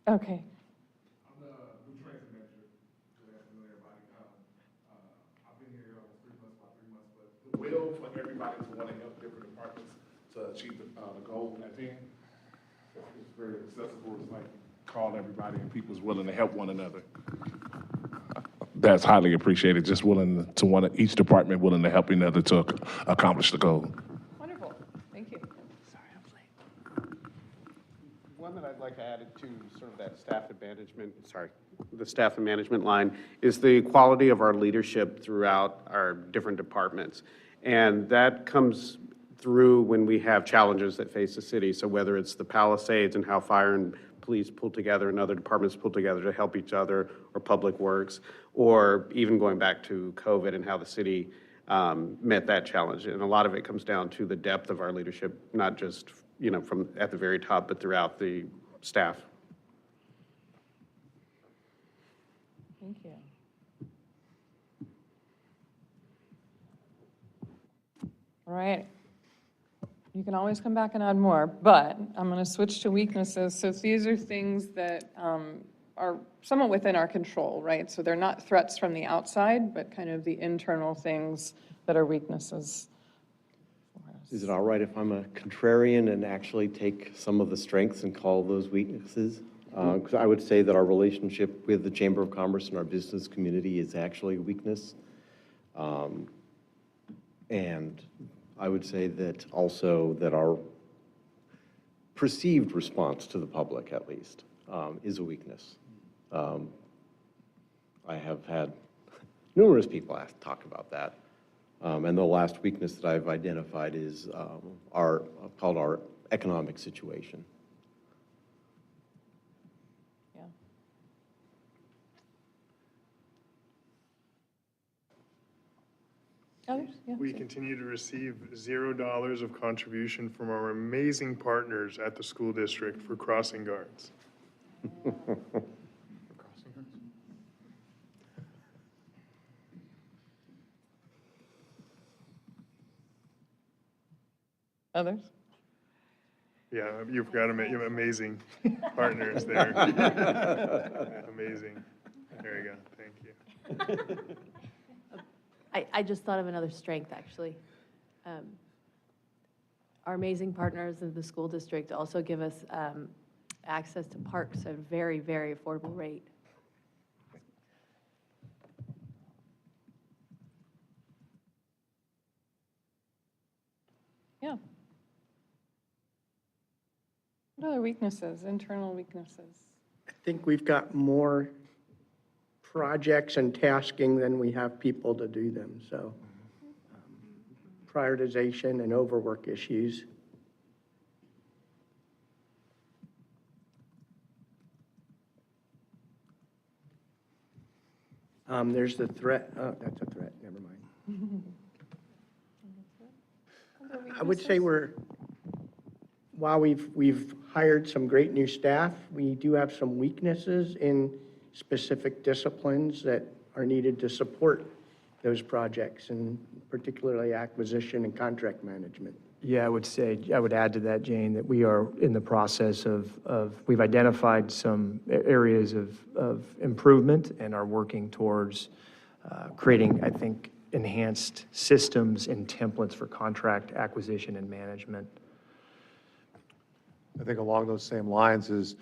Okay. I'm the new transit manager. Good afternoon, everybody. I've been here almost 3 months, about 3 months, but the will for everybody to want to help different departments to achieve the goal at hand. It's very accessible. It's like call everybody and people's willing to help one another. That's highly appreciated. Just willing to each department willing to help another to accomplish the goal. Wonderful. Thank you. One that I'd like to add to sort of that staff and management, the staff and management line, is the quality of our leadership throughout our different departments. And that comes through when we have challenges that face the city. So whether it's the Palisades and how fire and police pull together and other departments pull together to help each other, or public works, or even going back to COVID and how the city met that challenge. And a lot of it comes down to the depth of our leadership, not just from at the very top, but throughout the staff. Thank you. All right. You can always come back and add more, but I'm going to switch to weaknesses. So these are things that are somewhat within our control, right? So they're not threats from the outside, but kind of the internal things that are weaknesses. Is it all right if I'm a contrarian and actually take some of the strengths and call those weaknesses? Because I would say that our relationship with the Chamber of Commerce and our business community is actually a weakness. And I would say that also that our perceived response to the public, at least, is a weakness. I have had numerous people talk about that. And the last weakness that I've identified is called our economic situation. Yeah. Others? Yeah. We continue to receive $0 of contribution from our amazing partners at the school district for crossing guards. Others? Yeah, you've got amazing partners there. Amazing. There you go, thank you. I just thought of another strength, actually. Our amazing partners in the school district also give us access to parks at a very, very affordable rate. Yeah. What other weaknesses, internal weaknesses? I think we've got more projects and tasking than we have people to do them, so prioritization and overwork issues. There's the threat, oh, that's a threat, never mind. I would say while we've hired some great new staff, we do have some weaknesses in specific disciplines that are needed to support those projects, and particularly acquisition and contract management. Yeah, I would add to that, Jane, that we are in the process we've identified some areas of improvement and are working towards creating, I think, enhanced systems and templates for contract acquisition and management. I think along those same lines is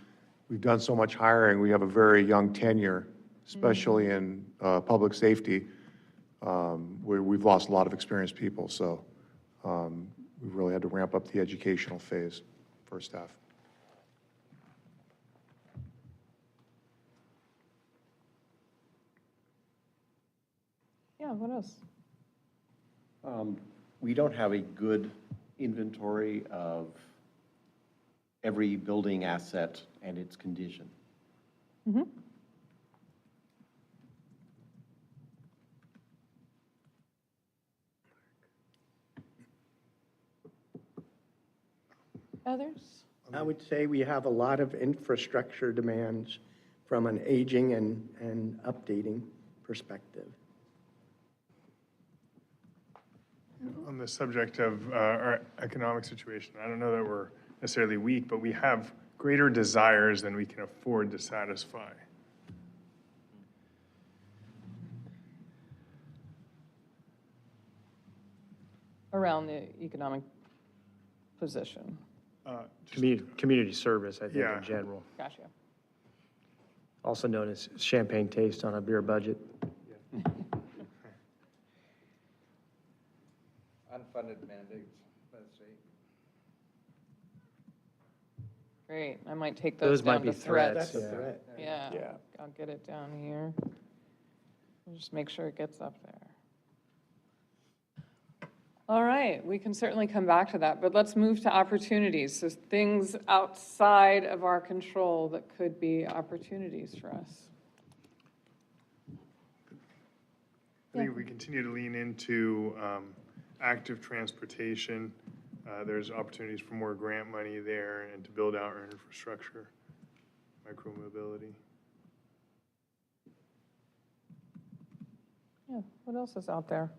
we've done so much hiring, we have a very young tenure, especially in public safety, where we've lost a lot of experienced people. So we've really had to ramp up the educational phase for our staff. Yeah, what else? We don't have a good inventory of every building asset and its condition. Mm-hmm. Others? I would say we have a lot of infrastructure demands from an aging and updating perspective. On the subject of our economic situation, I don't know that we're necessarily weak, but we have greater desires than we can afford to satisfy. Around the economic position. Community service, I think, Yeah. in general. Gotcha. Also known as champagne taste on a beer budget. Unfunded mandates, let's see. Great, I might take those might down be to threats. threats. That's a threat. Yeah, I'll get it down here. I'll just make sure it gets up there. All right, we can certainly come back to that, but let's move to opportunities. So things outside of our control that could be opportunities for us. I think if we continue to lean into active transportation, there's opportunities for more grant money there and to build out our infrastructure, micromobility. Yeah, what else is out there?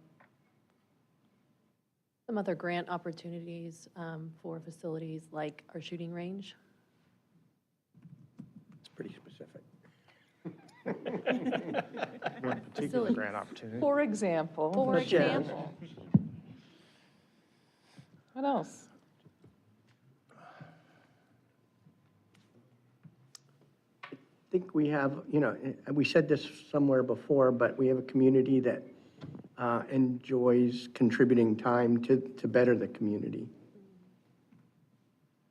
Some other grant opportunities for facilities like our shooting range. It's pretty specific. One particular Facilities. grant opportunity. For example. For Such as- example, What else? I think we have, we said this somewhere before, but we have a community that enjoys contributing time to better the community.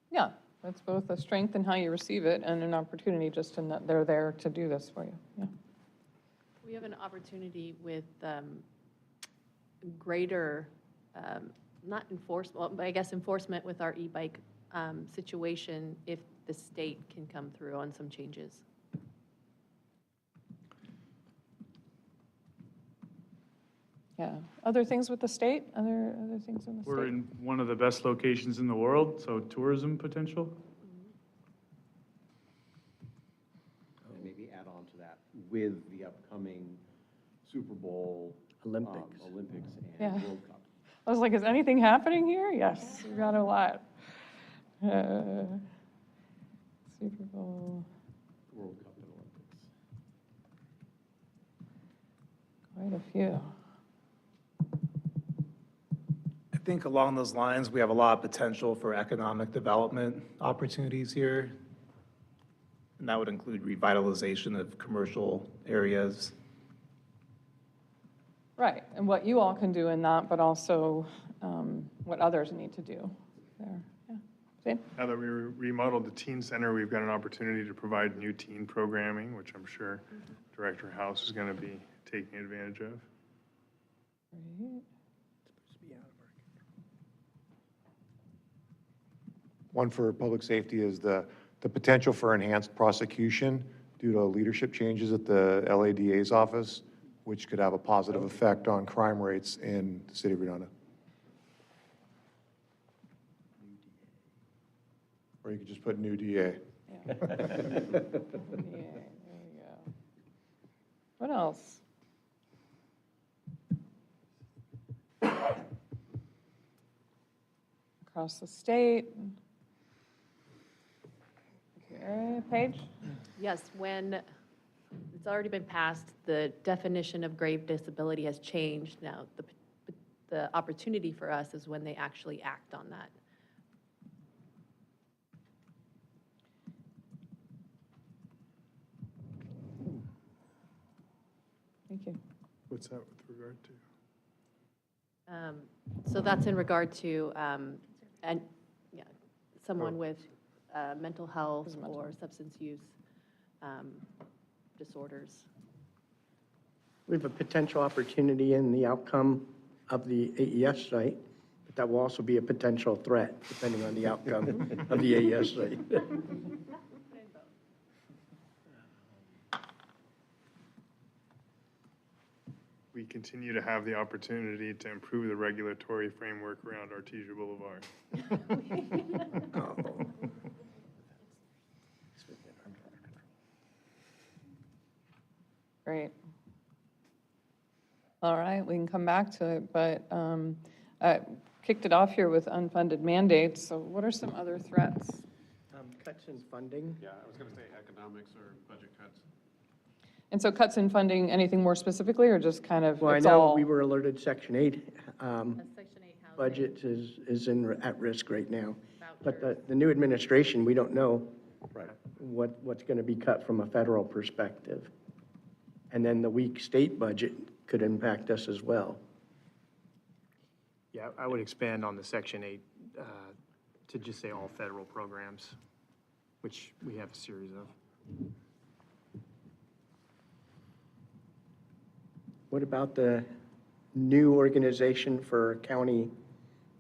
Yeah, that's both a strength in how you receive it and an opportunity just to, they're there to do this for you, yeah. we have an opportunity with greater, not enforcement, but I guess enforcement with our e-bike situation if the state can come through on some changes. Yeah. Other things with the state? Other things in the state? We're in one of the best locations in the world, so tourism potential. And maybe add on to that with the upcoming Super Bowl. Olympics. Olympics and Yeah. World Cup. I was like, is anything happening here? Yes, we got a lot. Super Bowl, World Cup and Olympics. quite a few. I think along those lines, we have a lot of potential for economic development opportunities here. And that would include revitalization of commercial areas. Right, and what you all can do in that, but also what others need to do there. Yeah. Zane? Now that we remodeled the teen center, we've got an opportunity to provide new teen programming, which I'm sure Director House is going to be taking advantage of. Great. One for public safety is the potential for enhanced prosecution due to leadership changes at the LADA's office, which could have a positive effect on crime rates in the city of Redondo. Or you could just put new DA. Yeah, there you go. What else? Across the state. Okay, Paige? Yes, when it's already been passed, the definition of grave disability has changed. Now, the opportunity for us is when they actually act on that. Thank you. What's that with regard to? So that's in regard to, someone with mental health or substance use disorders. We have a potential opportunity in the outcome of the AES site, but that will also be a potential threat, depending on the outcome of the AES site. We continue to have the opportunity to improve the regulatory framework around Artesia Boulevard. Great. All right, we can come back to it, but kicked it off here with unfunded mandates, so what are some other threats? Cuts in funding. Yeah, I was going to say economics or budget cuts. And so cuts in funding, anything more specifically, or just kind of, Well, I it's know all? we were alerted Section 8 Section 8 housing. budget is at risk right now. But the new administration, we don't know what's going to be cut from a federal perspective. And then the weak state budget could impact us as well. Yeah, I would expand on the Section 8 to just say all federal programs, which we have a series of. What about the new organization for county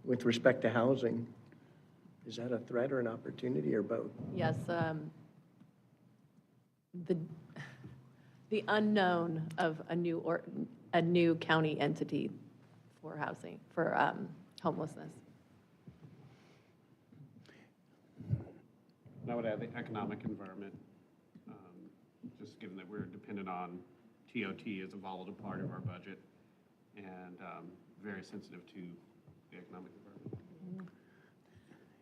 with respect to housing? Is that a threat or an opportunity or both? Yes, the unknown of a new county entity for housing, for homelessness. And I would add the economic environment, just given that we're dependent on TOT as a volatile part of our budget and very sensitive to the economic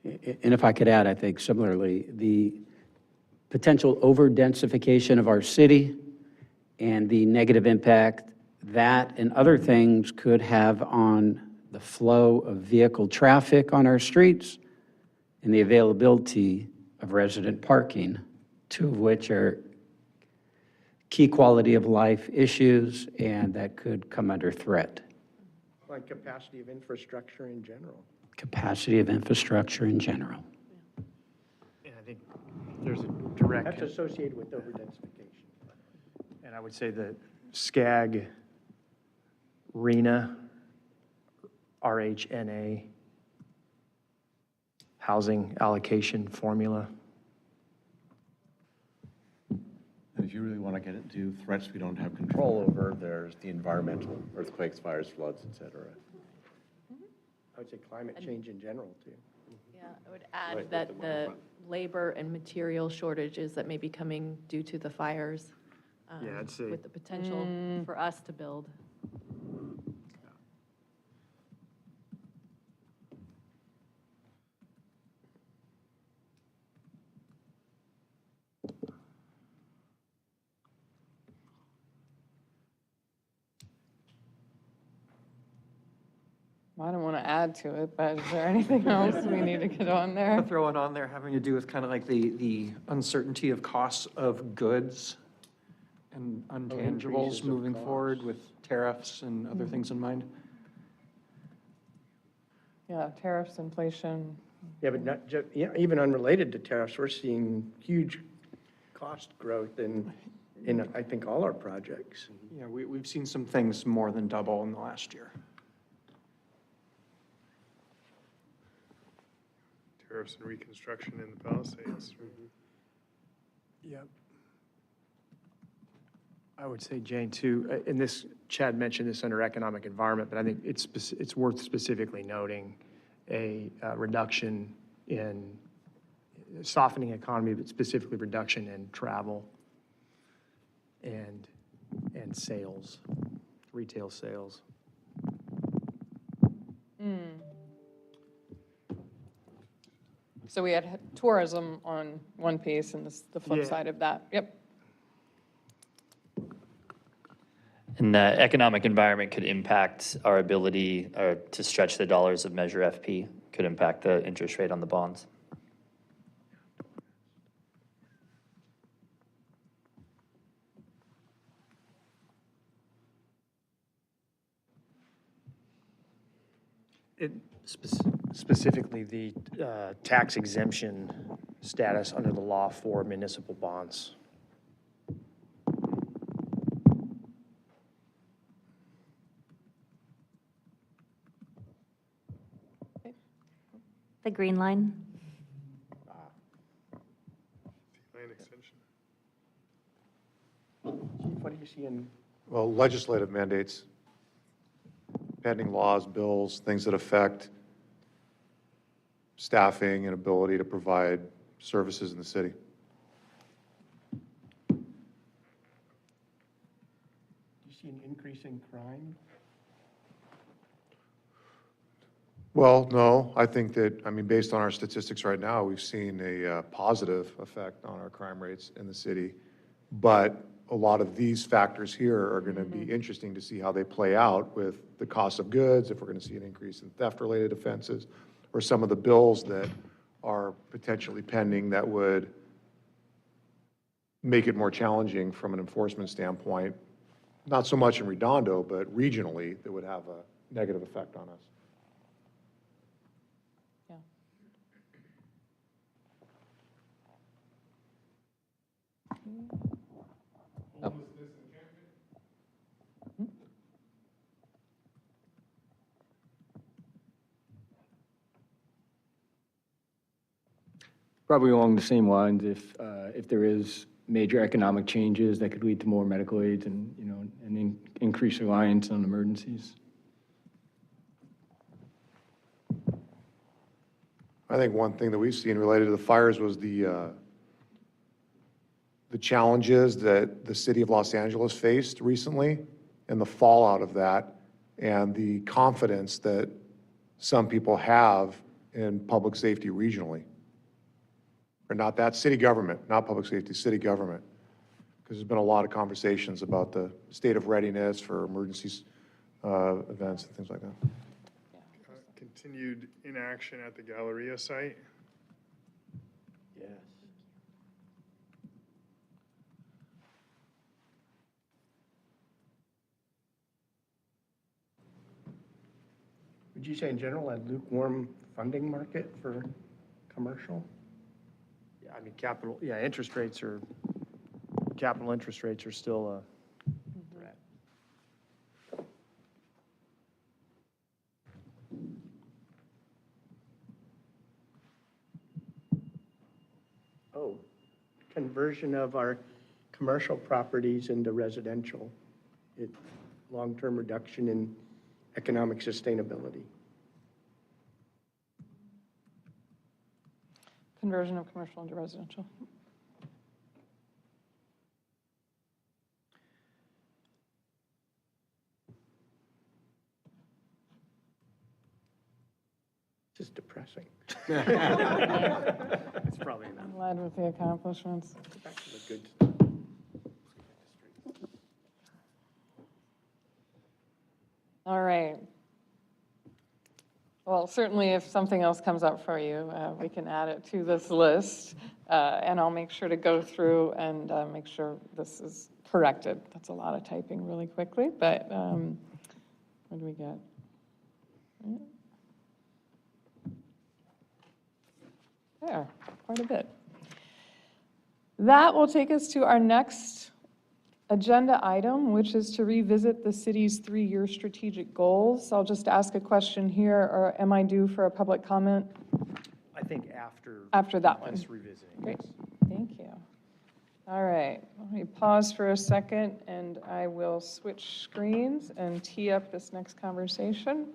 environment. And if I could add, I think similarly, the potential over-densification of our city and the negative impact that and other things could have on the flow of vehicle traffic on our streets and the availability of resident parking, two of which are key quality of life issues and that could come under threat. On capacity of infrastructure in general. Capacity of infrastructure in general. And I think there's a direct. That's associated with overdensification. And I would say the SCAG, RHNA, RHNA, housing allocation formula. And if you really want to get into threats we don't have control over, there's the environmental, earthquakes, fires, floods, et cetera. I would say climate change in general, too. Yeah, I would add that the labor and material shortages that may be coming due to the fires, Yeah, I'd say. with the potential for us to build. I don't want to add to it, but is there anything else we need to get on there? I'll throw it on there having to do with kind of like the uncertainty of costs of goods and increases intangibles of moving costs. forward with tariffs and other things in mind. Yeah, tariffs, inflation. Yeah, but not just, yeah, even unrelated to tariffs, we're seeing huge cost growth in I think, all our projects. Yeah, we've seen some things more than double in the last year. Tariffs and reconstruction in the Palisades. Yep. I would say, Jane, too, and this, Chad mentioned this under economic environment, but I think it's worth specifically noting a reduction in softening economy, but specifically reduction in travel and sales, retail sales. So we had tourism on one piece and the flip Yeah. side of that. Yep. And the economic environment could impact our ability to stretch the dollars of Measure FP, could impact the interest rate on the bonds. Specifically, the tax exemption status under the law for municipal bonds. The green line. Land extension. Chief, what do you see in? Well, legislative mandates, pending laws, bills, things that affect staffing and ability to provide services in the city. Do you see an increase in crime? Well, no, I think that, I mean, based on our statistics right now, we've seen a positive effect on our crime rates in the city. But a lot of these factors here are going to be interesting to see how they play out with the cost of goods, if we're going to see an increase in theft-related offenses, or some of the bills that are potentially pending that would make it more challenging from an enforcement standpoint, not so much in Redondo, but regionally, that would have a negative effect on us. Probably along the same lines, if there is major economic changes that could lead to more medical aids and, you know, an increased reliance on emergencies. I think one thing that we've seen related to the fires was the challenges that the city of Los Angeles faced recently and the fallout of that and the confidence that some people have in public safety regionally. Or not that, city government, not public safety, city government. because there's been a lot of conversations about the state of readiness for emergencies, events and things like that. Continued inaction at the Galleria site. Yes. Would you say in general a lukewarm funding market for commercial? Yeah, I mean, capital interest rates are still a threat. Oh, conversion of our commercial properties into residential, long-term reduction in economic sustainability. Conversion of commercial into residential. This is depressing. It's probably not. Led with the accomplishments. Back to the good. All right. Well, certainly if something else comes up for you, we can add it to this list. And I'll make sure to go through and make sure this is corrected. That's a lot of typing really quickly, but what do we get? There, quite a bit. That will take us to our next agenda item, which is to revisit the city's 3-year strategic goals. I'll just ask a question here, or am I due for a public comment? I think after. After that one. Just revisiting. Great, thank you. All right, let me pause for a second, and I will switch screens and tee up this next conversation.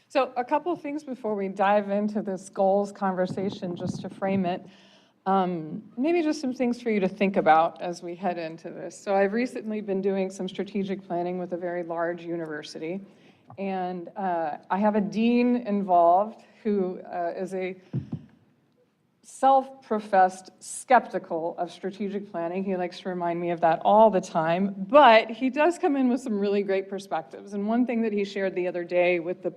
So a couple of things before we dive into this goals conversation, just to frame it. Maybe just some things for you to think about as we head into this. So I've recently been doing some strategic planning with a very large university. And I have a dean involved who is a self-professed skeptical of strategic planning. He likes to remind me of that all the time. But he does come in with some really great perspectives. And one thing that he shared the other day with the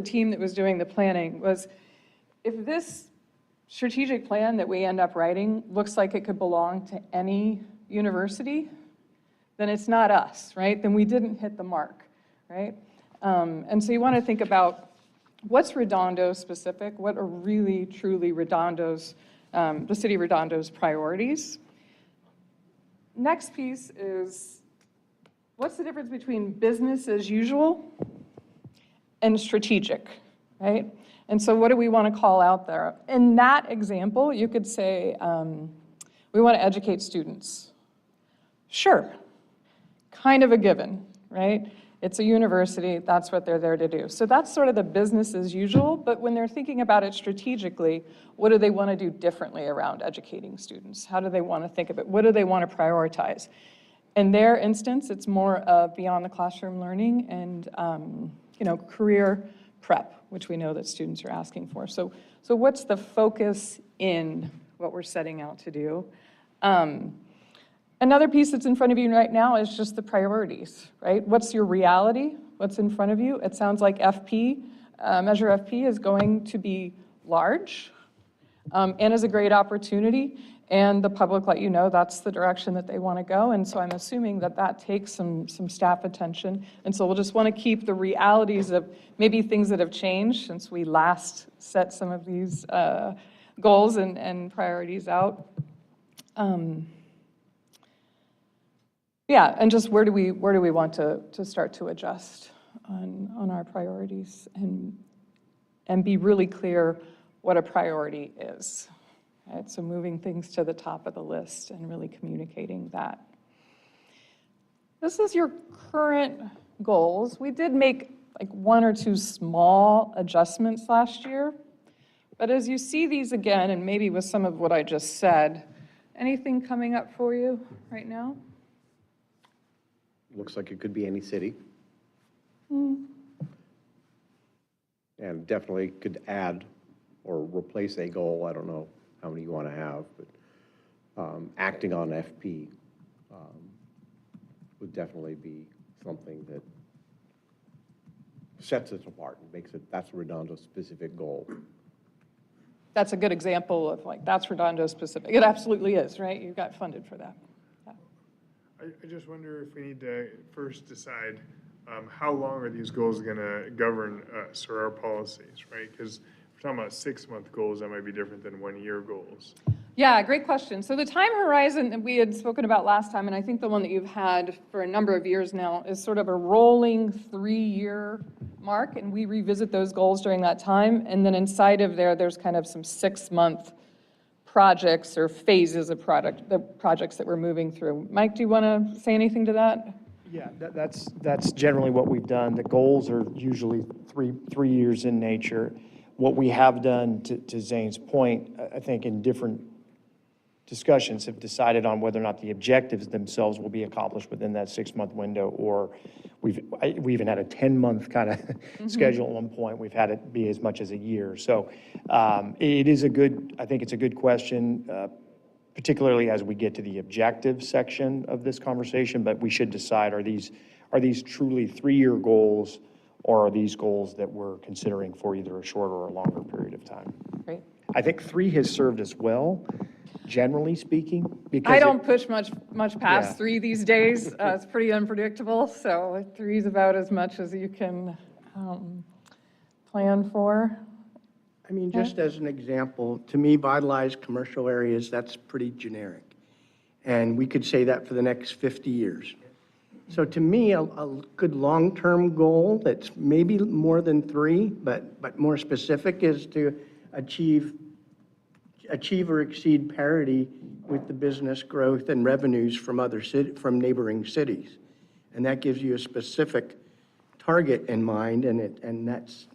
team that was doing the planning was, if this strategic plan that we end up writing looks like it could belong to any university, then it's not us, right? Then we didn't hit the mark, right? And so you want to think about what's Redondo specific, what are really, truly Redondo's, the city of Redondo's priorities. Next piece is, what's the difference between business as usual and strategic, right? And so what do we want to call out there? In that example, you could say, we want to educate students. Sure, kind of a given, right? It's a university, that's what they're there to do. So that's sort of the business as usual, but when they're thinking about it strategically, what do they want to do differently around educating students? How do they want to think of it? What do they want to prioritize? In their instance, it's more beyond the classroom learning and career prep, which we know that students are asking for. So what's the focus in what we're setting out to do? Another piece that's in front of you right now is just the priorities, right? What's your reality? What's in front of you? It sounds like FP, Measure FP is going to be large and is a great opportunity. And the public let you know that's the direction that they want to go. And so I'm assuming that that takes some staff attention. And so we'll just want to keep the realities of maybe things that have changed since we last set some of these goals and priorities out. Yeah, and just where do we want to start to adjust on our priorities? And and be really clear what a priority is. Right? So moving things to the top of the list and really communicating that. This is your current goals. We did make like 1 or 2 small adjustments last year, but as you see these again, and maybe with some of what I just said, anything coming up for you right now? Looks like it could be any city, Hmm. and definitely could add or replace a goal. I don't know how many you want to have, but acting on FP would definitely be something that sets it apart and makes it, that's a Redondo specific goal. That's a good example of like, that's Redondo specific. It absolutely is, right? You got funded for that. I just wonder if we need to first decide how long are these goals going to govern us or our policies, right? Because if we're talking about 6-month goals, that might be different than 1-year goals. Yeah, great question. So the time horizon that we had spoken about last time, and I think the one that you've had for a number of years now, is sort of a rolling 3-year mark, and we revisit those goals during that time. And then inside of there, there's kind of some 6-month projects or phases of the projects that we're moving through. Mike, do you want to say anything to that? Yeah, that's generally what we've done. The goals are usually three years in nature. What we have done, to Zane's point, I think in different discussions have decided on whether or not the objectives themselves will be accomplished within that 6-month window, or we even had a 10-month kind of schedule at one point. We've had it be as much as a year. So it is I think it's a good question, particularly as we get to the objective section of this conversation, but we should decide, are these truly 3-year goals, or are these goals that we're considering for either a shorter or a longer period of time? Great. I think 3 has served us well, generally speaking, because I don't push much past Yeah. 3 these days. It's pretty unpredictable, so 3 is about as much as you can plan for. I mean, just as an example, to me, vitalized commercial areas, that's pretty generic. And we could say that for the next 50 years. So to me, a good long-term goal that's maybe more than 3, but more specific, is to achieve or exceed parity with the business growth and revenues from from neighboring cities. And that gives you a specific target in mind, and that's,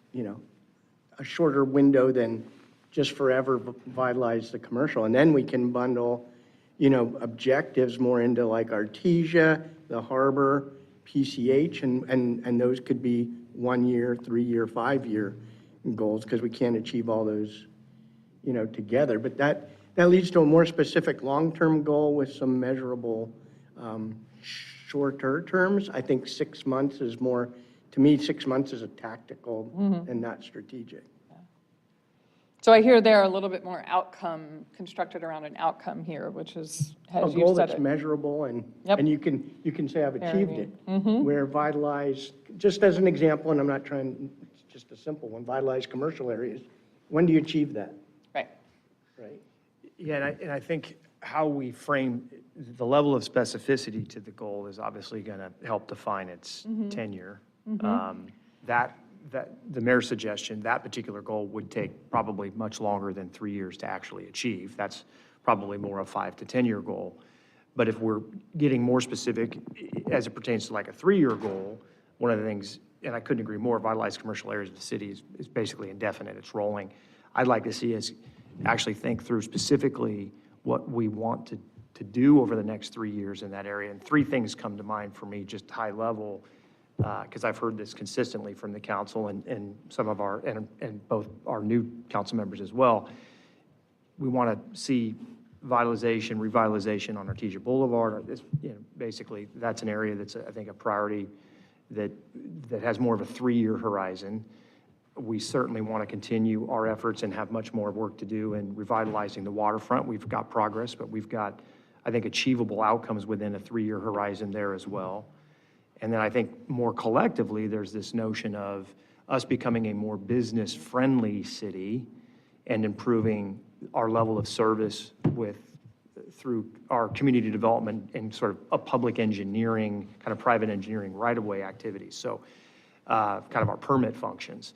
a shorter window than just forever vitalize the commercial. And then we can bundle, objectives more into like Artesia, the harbor, PCH, and those could be 1-year, 3-year, 5-year goals, because we can't achieve all those together. But that leads to a more specific long-term goal with some measurable shorter terms. I think 6 months is more, to me, 6 months is a tactical and not strategic. So I hear there a little bit more outcome, constructed around an outcome here, which is, A as you goal said that's it. measurable and you can say I've Very achieved good. it. Where vitalize, just as an example, and I'm not trying, it's just a simple one, vitalize commercial areas. When do you achieve that? Right. Right? Yeah, and I think how we frame the level of specificity to the goal is obviously going to help define its tenure. That the mayor's suggestion, that particular goal would take probably much longer than 3 years to actually achieve. That's probably more a 5 to 10-year goal. But if we're getting more specific as it pertains to like a 3-year goal, one of the things, and I couldn't agree more, vitalized commercial areas of the city is basically indefinite. It's rolling. I'd like to see us actually think through specifically what we want to do over the next 3 years in that area. And 3 things come to mind for me, just high level, because I've heard this consistently from the council and some of and both our new council members as well. We want to see vitalization, revitalization on Artesia Boulevard. Basically, that's an area that's, I think, a priority that has more of a 3-year horizon. We certainly want to continue our efforts and have much more work to do in revitalizing the waterfront. We've got progress, but we've got, I think, achievable outcomes within a 3-year horizon there as well. And then I think more collectively, there's this notion of us becoming a more business-friendly city and improving our level of service through our community development and sort of a public engineering, kind of private engineering right-of-way activities. So kind of our permit functions.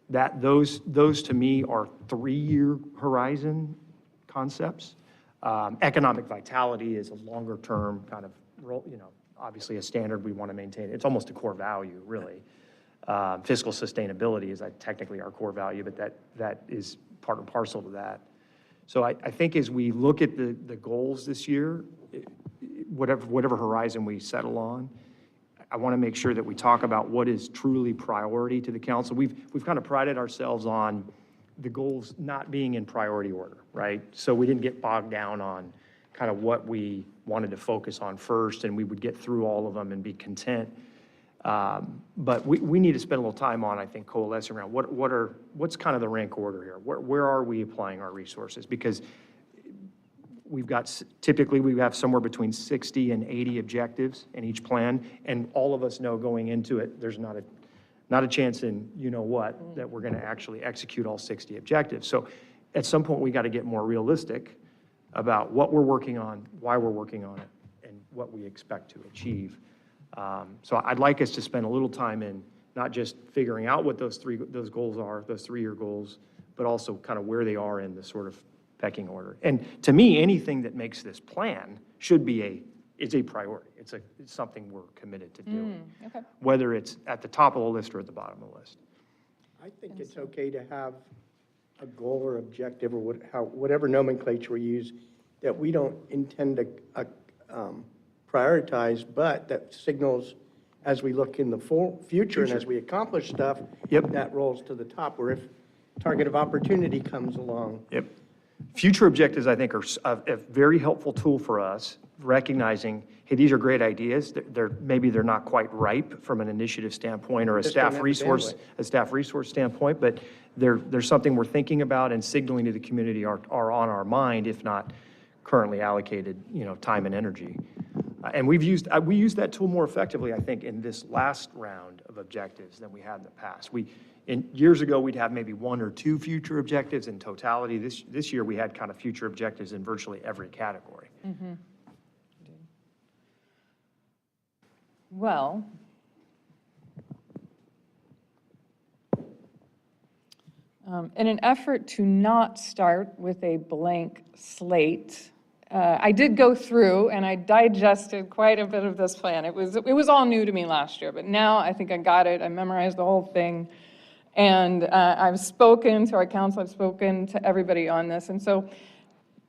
those to me are 3-year horizon concepts. Economic vitality is a longer-term kind of role, obviously a standard we want to maintain. It's almost a core value, really. Fiscal sustainability is technically our core value, but that is part and parcel to that. So I think as we look at the goals this year, whatever horizon we settle on, I want to make sure that we talk about what is truly priority to the council. We've kind of prided ourselves on the goals not being in priority order, right? So we didn't get bogged down on kind of what we wanted to focus on first, and we would get through all of them and be content. But we need to spend a little time on, I think, coalescing around what's kind of the rank order here? Where are we applying our resources? Because typically we have somewhere between 60 and 80 objectives in each plan, and all of us know going into it, there's not a chance in you-know-what that we're going to actually execute all 60 objectives. So at some point, we got to get more realistic about what we're working on, why we're working on it, and what we expect to achieve. So I'd like us to spend a little time in not just figuring out what those goals are, those 3-year goals, but also kind of where they are in the sort of pecking order. And to me, anything that makes this plan should be it's a priority. It's something we're committed to doing, Okay. whether it's at the top of the list or at the bottom of the list. I think it's okay to have a goal or objective or whatever nomenclature we use that we don't intend to prioritize, but that signals as we look in the future and as we accomplish stuff, that rolls to the top, where if target of opportunity comes along. Yep. Future objectives, I think, are a very helpful tool for us, recognizing, hey, these are great ideas. Maybe they're not quite ripe from an initiative standpoint or a staff resource standpoint, but there's something we're thinking about and signaling to the community are on our mind, if not currently allocated, time and energy. And we used that tool more effectively, I think, in this last round of objectives than we had in the past. Years ago, we'd have maybe 1 or 2 future objectives in totality. This year, we had kind of future objectives in virtually every category. Mm-hmm. Well, in an effort to not start with a blank slate, I did go through and I digested quite a bit of this plan. It was all new to me last year, but now I think I got it. I memorized the whole thing. And I've spoken to our council, I've spoken to everybody on this. And so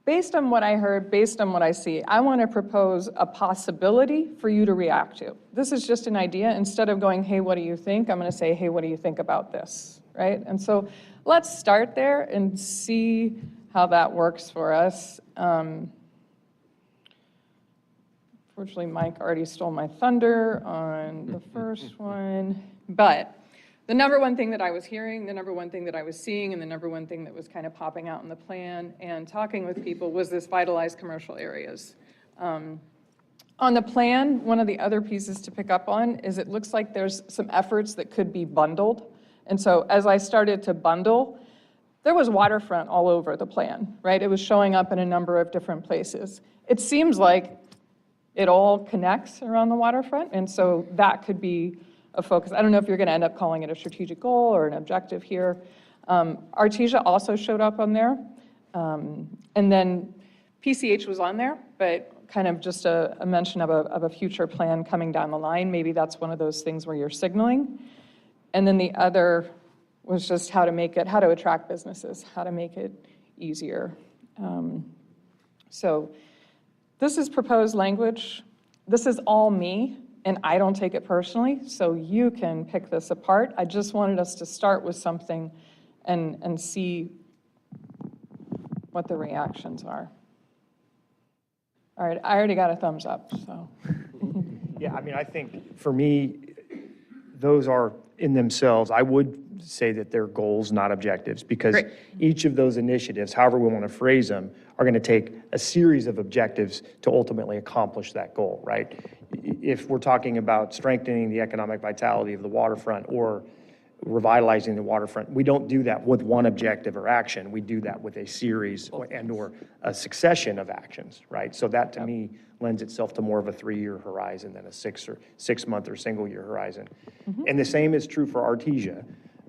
based on what I heard, based on what I see, I want to propose a possibility for you to react to. This is just an idea. Instead of going, hey, what do you think? I'm going to say, hey, what do you think about this, right? And so let's start there and see how that works for us. Unfortunately, Mike already stole my thunder on the first one, but the number one thing that I was hearing, the number one thing that I was seeing, and the number one thing that was kind of popping out in the plan and talking with people was this vitalized commercial areas. On the plan, one of the other pieces to pick up on is it looks like there's some efforts that could be bundled. And so as I started to bundle, there was waterfront all over the plan, right? It was showing up in a number of different places. It seems like it all connects around the waterfront, and so that could be a focus. I don't know if you're going to end up calling it a strategic goal or an objective here. Artesia also showed up on there. And then PCH was on there, but kind of just a mention of a future plan coming down the line. Maybe that's one of those things where you're signaling. And then the other was just how to attract businesses, how to make it easier. So this is proposed language. This is all me. And I don't take it personally, so you can pick this apart. I just wanted us to start with something and see what the reactions are. All right, I already got a thumbs up, so. Yeah, I mean, I think for me, those are in themselves, I would say that they're goals, not objectives, because Great. Each of those initiatives, however we want to phrase them, are going to take a series of objectives to ultimately accomplish that goal, right? If we're talking about strengthening the economic vitality of the waterfront or revitalizing the waterfront, we don't do that with one objective or action. We do that with a series or a succession of actions, right? So that, to me, lends itself to more of a 3-year horizon than a 6-month or single-year horizon. And the same is true for Artesia.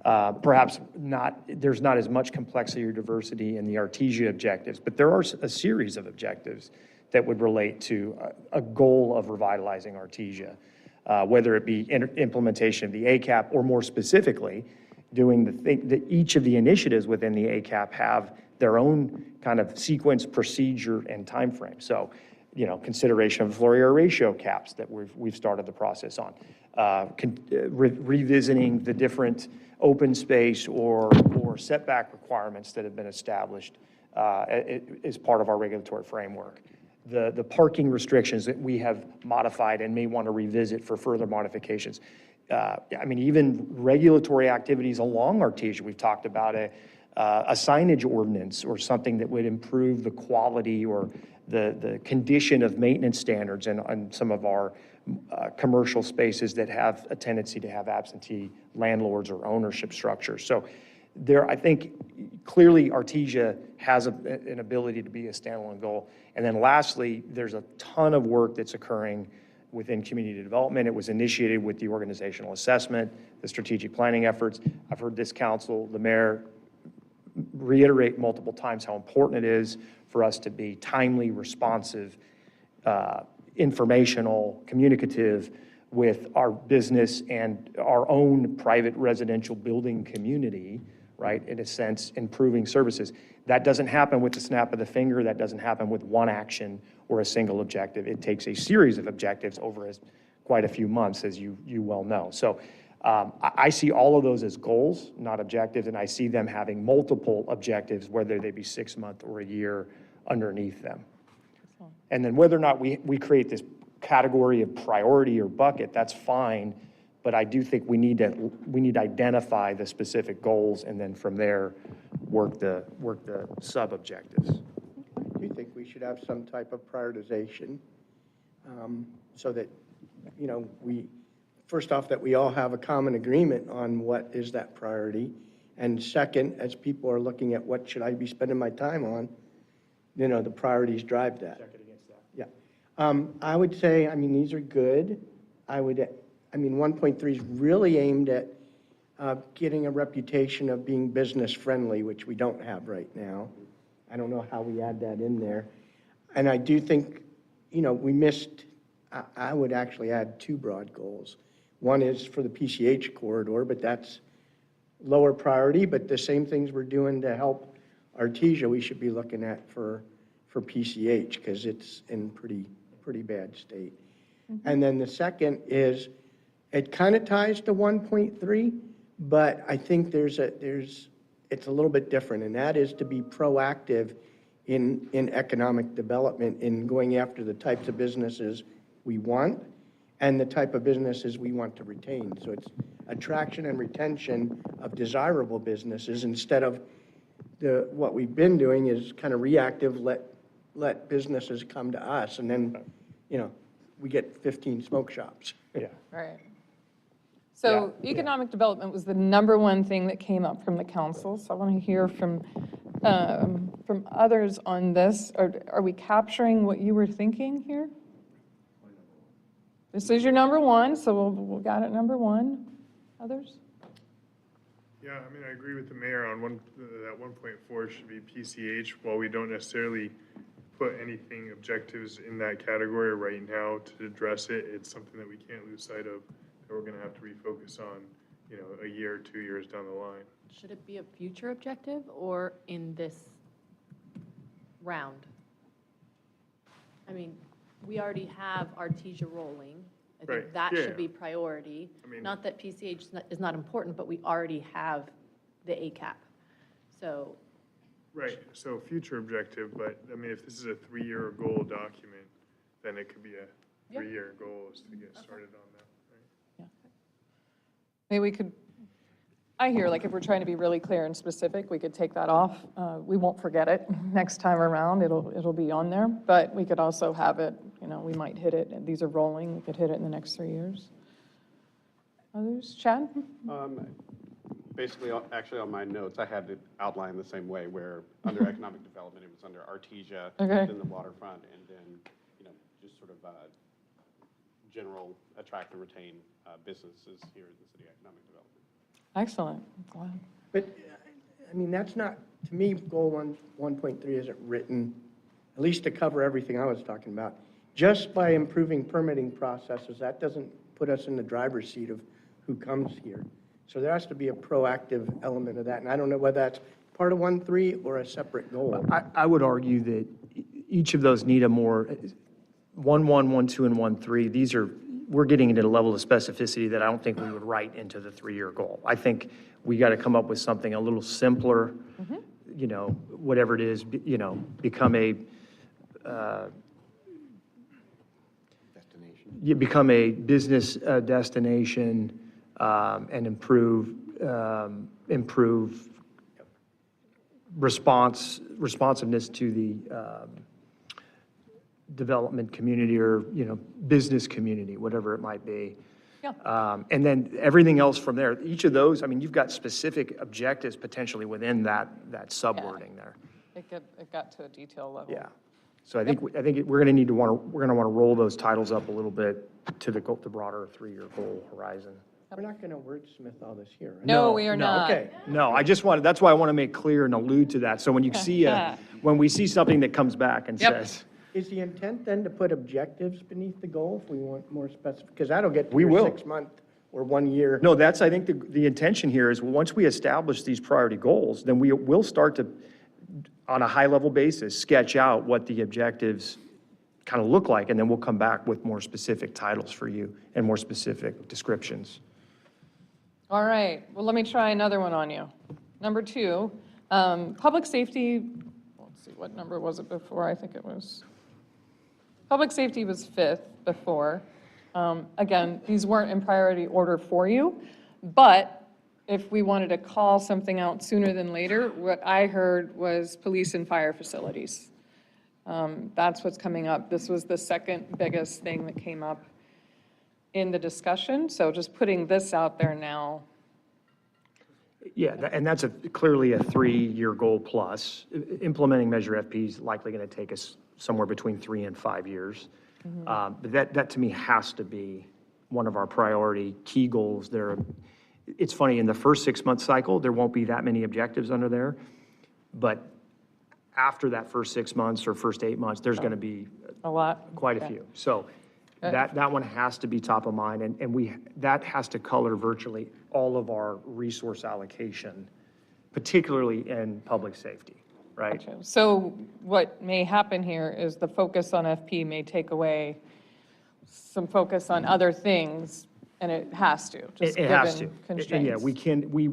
Perhaps not, there's not as much complexity or diversity in the Artesia objectives, but there are a series of objectives that would relate to a goal of revitalizing Artesia, whether it be implementation of the ACAP or more specifically, doing the thing that each of the initiatives within the ACAP have their own kind of sequence, procedure, and timeframe. So, consideration of floor area ratio caps that we've started the process on, revisiting the different open space or setback requirements that have been established as part of our regulatory framework. The parking restrictions that we have modified and may want to revisit for further modifications. Even regulatory activities along Artesia, we've talked about a signage ordinance or something that would improve the quality or the condition of maintenance standards on some of our commercial spaces that have a tendency to have absentee landlords or ownership structures. So I think clearly Artesia has an ability to be a standalone goal. And then lastly, there's a ton of work that's occurring within community development. It was initiated with the organizational assessment, the strategic planning efforts. I've heard this council, the mayor, reiterate multiple times how important it is for us to be timely, responsive, informational, communicative with our business and our own private residential building community, right? In a sense, improving services. That doesn't happen with the snap of the finger. That doesn't happen with one action or a single objective. It takes a series of objectives over quite a few months, as you well know. So I see all of those as goals, not objectives, and I see them having multiple objectives, whether they be 6 months or a year underneath them. And then whether or not we create this category of priority or bucket, that's fine, but I do think we need to identify the specific goals and then from there work the sub-objectives. I do think we should have some type of prioritization so that, first off, that we all have a common agreement on what is that priority. And second, as people are looking at what should I be spending my time on, the priorities drive that. Check it against that. Yeah. I would say, these are good. 1.3 is really aimed at getting a reputation of being business friendly, which we don't have right now. I don't know how we add that in there. And I do think, we missed, I would actually add 2 broad goals. One is for the PCH corridor, but that's lower priority, but the same things we're doing to help Artesia, we should be looking at for PCH because it's in pretty bad state. Mm-hmm. And then the second is, it kind of ties to 1.3, but I think it's a little bit different, and that is to be proactive in economic development, in going after the types of businesses we want and the type of businesses we want to retain. So it's attraction and retention of desirable businesses instead of what we've been doing is kind of reactive, let businesses come to us, and then, we get 15 smoke shops. Yeah. Right. So economic development was the #1 thing that came up from the council. So I want to hear from others on this. Are we capturing what you were thinking here? This is your #1, so we'll got it #1. Others? Yeah, I agree with the mayor on that 1.4 should be PCH. While we don't necessarily put anything objectives in that category right now to address it, it's something that we can't lose sight of, that we're going to have to refocus on, a year or 2 years down the line. Should it be a future objective or in this round? We already have Artesia rolling. I think Right. that Yeah. should be priority. Not that PCH is not important, but we already have the ACAP. So. Right, so future objective, but if this is a 3-year goal document, then it could be a 3-year goal is to get started on that, right? Maybe we could, I hear, if we're trying to be really clear and specific, we could take that off. We won't forget it next time around. It'll be on there, but we could also have it, we might hit it, and these are rolling, we could hit it in the next 3 years. Others? Chad? Basically, actually on my notes, I had it outlined the same way, where under economic development, it was under Artesia, then the waterfront, and then, just sort of general attract and retain businesses here in the city economic development. Excellent. Glad. But, I mean, that's not, to me, goal 1.3 isn't written, at least to cover everything I was talking about. Just by improving permitting processes, that doesn't put us in the driver's seat of who comes here. So there has to be a proactive element of that, and I don't know whether that's part of 1.3 or a separate goal. I would argue that each of those need a more, 1.1, 1.2, and 1.3, these are, we're getting into a level of specificity that I don't think we would write into the 3-year goal. I think we got to come up with something a little simpler, you know, whatever it is, you know, become a, you become a business destination and improve responsiveness to the development community or, you know, business community, whatever it might be. Yeah. And then everything else from there, each of those, I mean, you've got specific objectives potentially within that subwording there. It got to a detail level. Yeah. So I think we're going to need to want to roll those titles up a little bit to the broader 3-year goal horizon. We're not going to wordsmith all this here, right? No, we are not. Okay. No, I just wanted, that's why I want to make clear and allude to that. So when you see when we see something that comes back and says, Is the intent then to put objectives beneath the goal if we want more specific? Because that'll get to We your will. 6-month or 1 year. no, that's, I think the intention here is once we establish these priority goals, then we will start to, on a high level basis, sketch out what the objectives kind of look like, and then we'll come back with more specific titles for you and more specific descriptions. All right, well, let me try another one on you. Number 2, public safety, let's see, what number was it before? I think it was, public safety was 5th before. Again, these weren't in priority order for you, but if we wanted to call something out sooner than later, what I heard was police and fire facilities. That's what's coming up. This was the second biggest thing that came up in the discussion, so just putting this out there now. Yeah, and that's clearly a 3-year goal plus. Implementing Measure FP is likely going to take us somewhere between 3 and 5 years. But that to me has to be one of our priority key goals there. It's funny, in the first 6-month cycle, there won't be that many objectives under there, but after that first 6 months or first 8 months, there's going to be a lot, quite a few. So that one has to be top of mind, and that has to color virtually all of our resource allocation, particularly in public safety, right? Gotcha. So what may happen here is the focus on FP may take away some focus on other things, and it has to, just It has to. given constraints. Yeah, we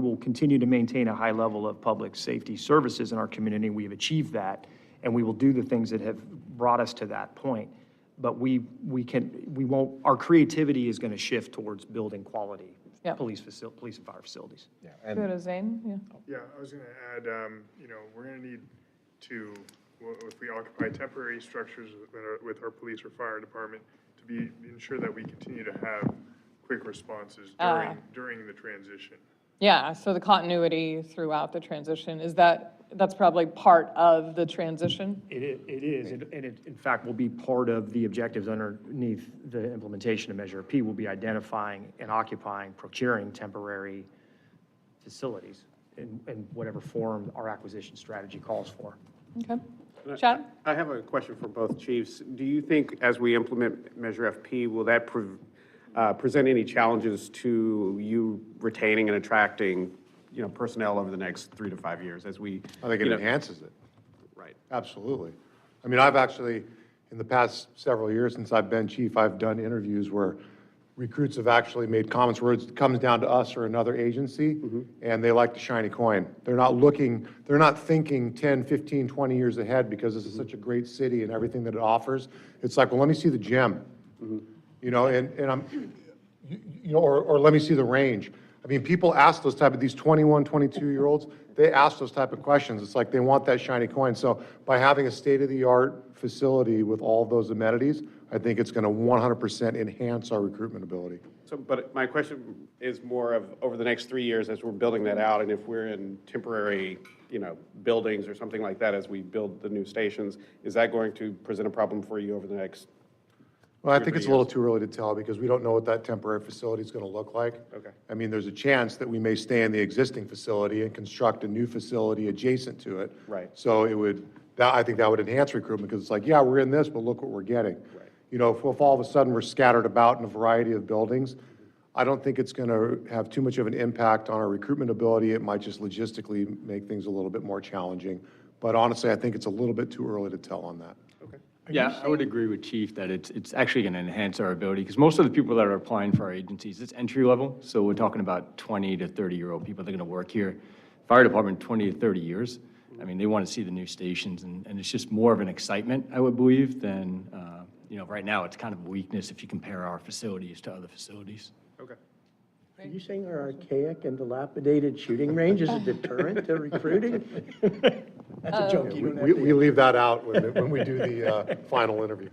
will continue to maintain a high level of public safety services in our community. We've achieved that, and we will do the things that have brought us to that point. But we won't, our creativity is going to shift towards building quality police and fire facilities. Go to Zane, yeah. Yeah, I was going to add, you know, we're going to need to, if we occupy temporary structures with our police or fire department, to ensure that we continue to have quick responses during the transition. Yeah, so the continuity throughout the transition, that's probably part of the transition? It is, and it, in fact, will be part of the objectives underneath the implementation of Measure P, will be identifying and occupying, procuring temporary facilities in whatever form our acquisition strategy calls for. Okay. Chad? I have a question for both chiefs. Do you think as we implement Measure FP, will that present any challenges to you retaining and attracting, you know, personnel over the next 3 to 5 years as we? I think it enhances it. Right. Absolutely. I mean, I've actually, in the past several years since I've been chief, I've done interviews where recruits have actually made comments where it comes down to us or another agency, and they like the shiny coin. They're not thinking 10, 15, 20 years ahead because this is such a great city and everything that it offers. It's like, well, let me see the gem, you know, and I'm, you know, or let me see the range. I mean, people ask those type of, these 21, 22-year-olds, they ask those type of questions. It's like they want that shiny coin. So by having a state-of-the-art facility with all those amenities, I think it's going to 100% enhance our recruitment ability. So, but my question is more of over the next 3 years as we're building that out, and if we're in temporary, you know, buildings or something like that as we build the new stations, is that going to present a problem for you over the next Well, I think it's a little too early to tell because we don't know what that temporary facility is going to look like. Okay. I mean, there's a chance that we may stay in the existing facility and construct a new facility adjacent to it. Right. So it would, I think that would enhance recruitment because it's like, yeah, we're in this, but look what we're getting. Right. You know, if all of a sudden we're scattered about in a variety of buildings, I don't think it's going to have too much of an impact on our recruitment ability. It might just logistically make things a little bit more challenging. But honestly, I think it's a little bit too early to tell on that. Okay. Yeah, I would agree with Chief that it's actually going to enhance our ability, because most of the people that are applying for our agencies, it's entry level, so we're talking about 20 to 30-year-old people that are going to work here. Fire department, 20 to 30 years. I mean, they want to see the new stations, and it's just more of an excitement, I would believe, than, right now, it's kind of a weakness if you compare our facilities to other facilities. Okay. Are you saying our archaic and dilapidated shooting range is a deterrent to recruiting? That's a joke. You don't have We leave that out when we do the final interview.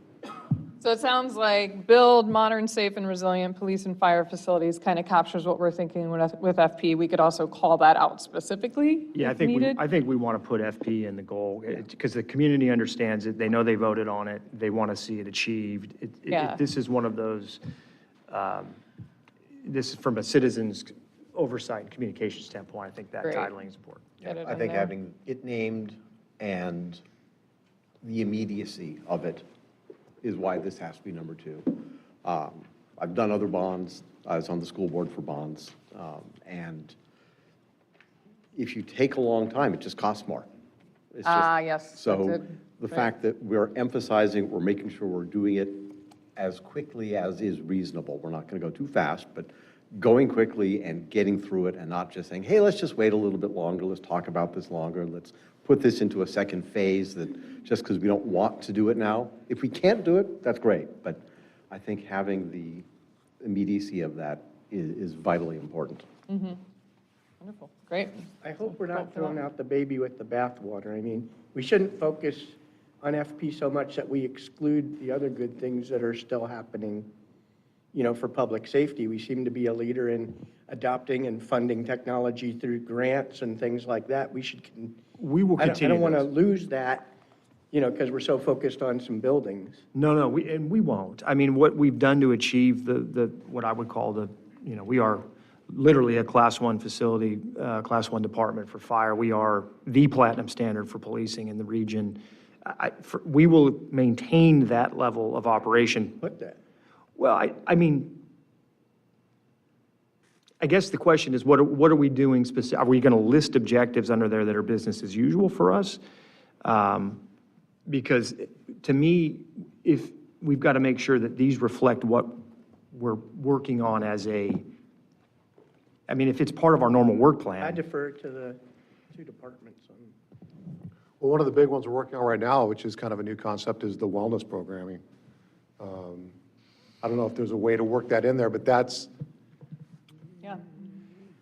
So it sounds like build modern, safe, and resilient police and fire facilities kind of captures what we're thinking with FP. We could also call that out specifically Yeah, if needed. I think we want to put FP in the goal, because the community understands it, they know they voted on it, they want to see it achieved. Yeah. This is one of those, this is from a citizen's oversight and communication standpoint, I think that Great. titling is important. Get it I in think there. having it named and the immediacy of it is why this has to be number 2. I've done other bonds. I was on the school board for bonds. And if you take a long time, it just costs more. It's just- Yes. that's So it. the Right. fact that we're emphasizing, we're making sure we're doing it as quickly as is reasonable. We're not going to go too fast, but going quickly and getting through it and not just saying, hey, let's just wait a little bit longer, let's talk about this longer, let's put this into a second phase that just because we don't want to do it now. If we can't do it, that's great, but I think having the immediacy of that is vitally important. Wonderful. Great. I hope we're not throwing out the baby with the bathwater. I mean, we shouldn't focus on FP so much that we exclude the other good things that are still happening, for public safety. We seem to be a leader in adopting and funding technology through grants and things like that. We will continue I don't want to those. lose that, because we're so focused on some buildings. No, we won't. I mean, what we've done to achieve what I would call we are literally a Class 1 facility, Class 1 department for fire. We are the platinum standard for policing in the region. We will maintain that level of operation. What that? Well, I mean, I guess the question is, what are we doing specific? Are we going to list objectives under there that are business as usual for us? Because to me, if we've got to make sure that these reflect what we're working on if it's part of our normal work plan. I defer to the two departments on. Well, one of the big ones we're working on right now, which is kind of a new concept, is the wellness programming. I don't know if there's a way to work that in there, but that's, Yeah.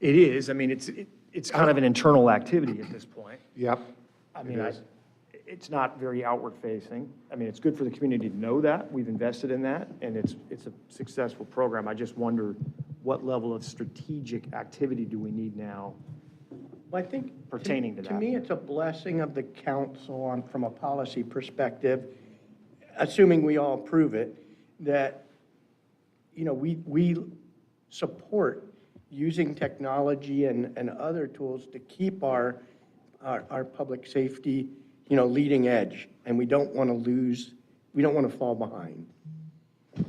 It is. I mean, it's kind of an internal activity at this point. yep. I mean, It is. it's not very outward facing. I mean, it's good for the community to know that. We've invested in that, and it's a successful program. I just wonder what level of strategic activity do we need now Well, I think pertaining to to that? me, it's a blessing of the council from a policy perspective, assuming we all approve it, that, we support using technology and other tools to keep our public safety, leading edge. And we don't want to fall behind.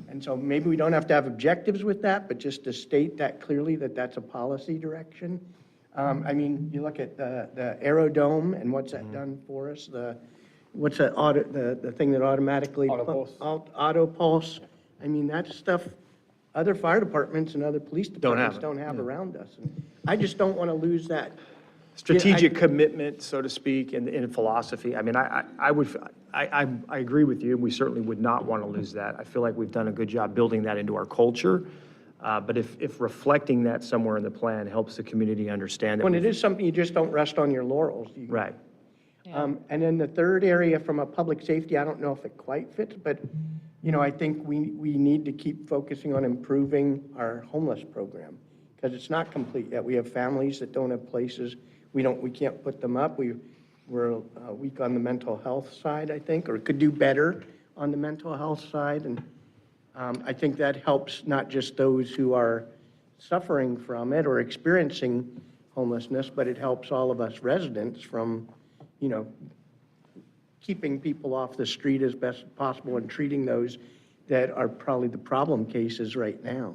And so maybe we don't have to have objectives with that, but just to state that clearly that that's a policy direction. I mean, you look at the Aerodome and what's that done for us? What's that the thing that automatically? Auto pulse. I mean, that stuff, other fire departments and other police departments it. don't have around us. And I just don't want to lose that. Strategic commitment, so to speak, in philosophy. I mean, I agree with you. We certainly would not want to lose that. I feel like we've done a good job building that into our culture. But if reflecting that somewhere in the plan helps the community understand that. When it is something, you just don't rest on your laurels. Right. And then the third area from a public safety, I don't know if it quite fits, but, I think we need to keep focusing on improving our homeless program because it's not complete yet. We have families that don't have places. We can't put them up. We're weak on the mental health side, I think, or could do better on the mental health side. And I think that helps not just those who are suffering from it or experiencing homelessness, but it helps all of us residents from, keeping people off the street as best possible and treating those that are probably the problem cases right now.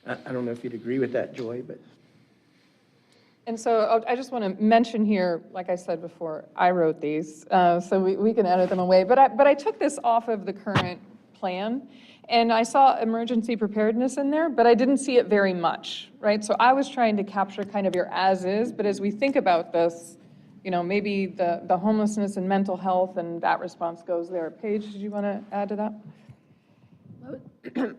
I don't know if you'd agree with that, Joy, but. And so I just want to mention here, like I said before, I wrote these, so we can edit them away. But I took this off of the current plan, and I saw emergency preparedness in there, but I didn't see it very much, right? So I was trying to capture kind of your as-is, but as we think about this, maybe the homelessness and mental health and that response goes there. Paige, did you want to add to that?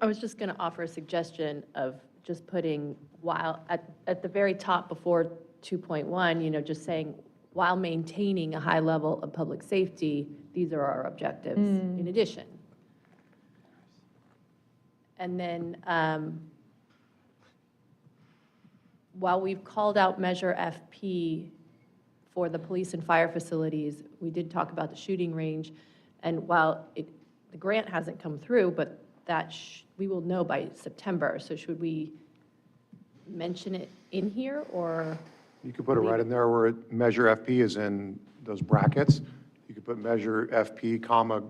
I was just going to offer a suggestion of just putting while at the very top before 2.1, just saying while maintaining a high level of public safety, these are our objectives in addition. And then while we've called out Measure FP for the police and fire facilities, we did talk about the shooting range. And while the grant hasn't come through, but that we will know by September. So should we mention it in here, or? You could put it right in there where Measure FP is in those brackets. You could put Measure FP, comma,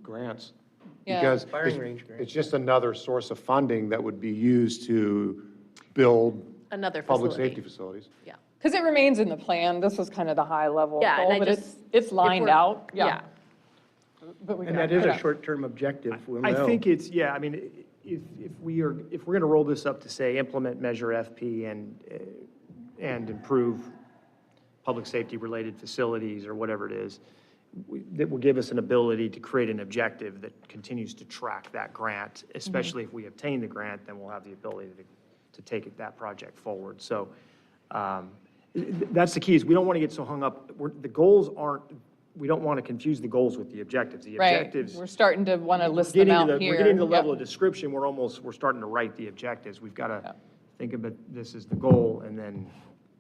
grants. Yeah. Because Firing range grant. it's just another source of funding that would be used to build Another public facility. safety facilities. Yeah. Because it remains in the plan. This was kind of the high level Yeah, and goal, I but just- it's lined we're- out. yeah. But we And can that is put a it- short-term objective, we'll know. I think it's, yeah, I mean, if we're going to roll this up to say, implement Measure FP and improve public safety-related facilities or whatever it is, that will give us an ability to create an objective that continues to track that grant, especially if we obtain the grant, then we'll have the ability to take that project forward. So that's the key, is we don't want to get so hung up, the goals aren't, we don't want to confuse the goals with the objectives. The Right. objectives. We're starting to want to list them out here. We're getting to the level Yep. of description, we're starting to write the objectives. We've got to think of it, this is the goal, and then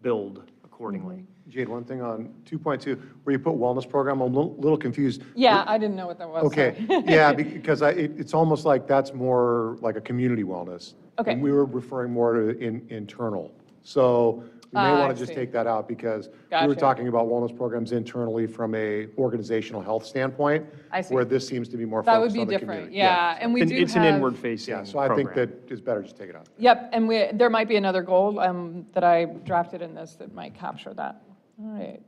build accordingly. Jade, one thing on 2.2, where you put wellness program, I'm a little confused. Yeah, I didn't know what that was. Okay, sorry. yeah, because it's almost like that's more like a community wellness. Okay. And we were referring more to internal. So we may I want to just see. take that out because we Gotcha. were talking about wellness programs internally from a organizational health standpoint. I see. Where this seems to be more That would focused be on the different, community. yeah, and we do have. It's an inward-facing Yeah, so I think program. that it's better just take it out. Yep, and there might be another goal that I drafted in this that might capture that. All right.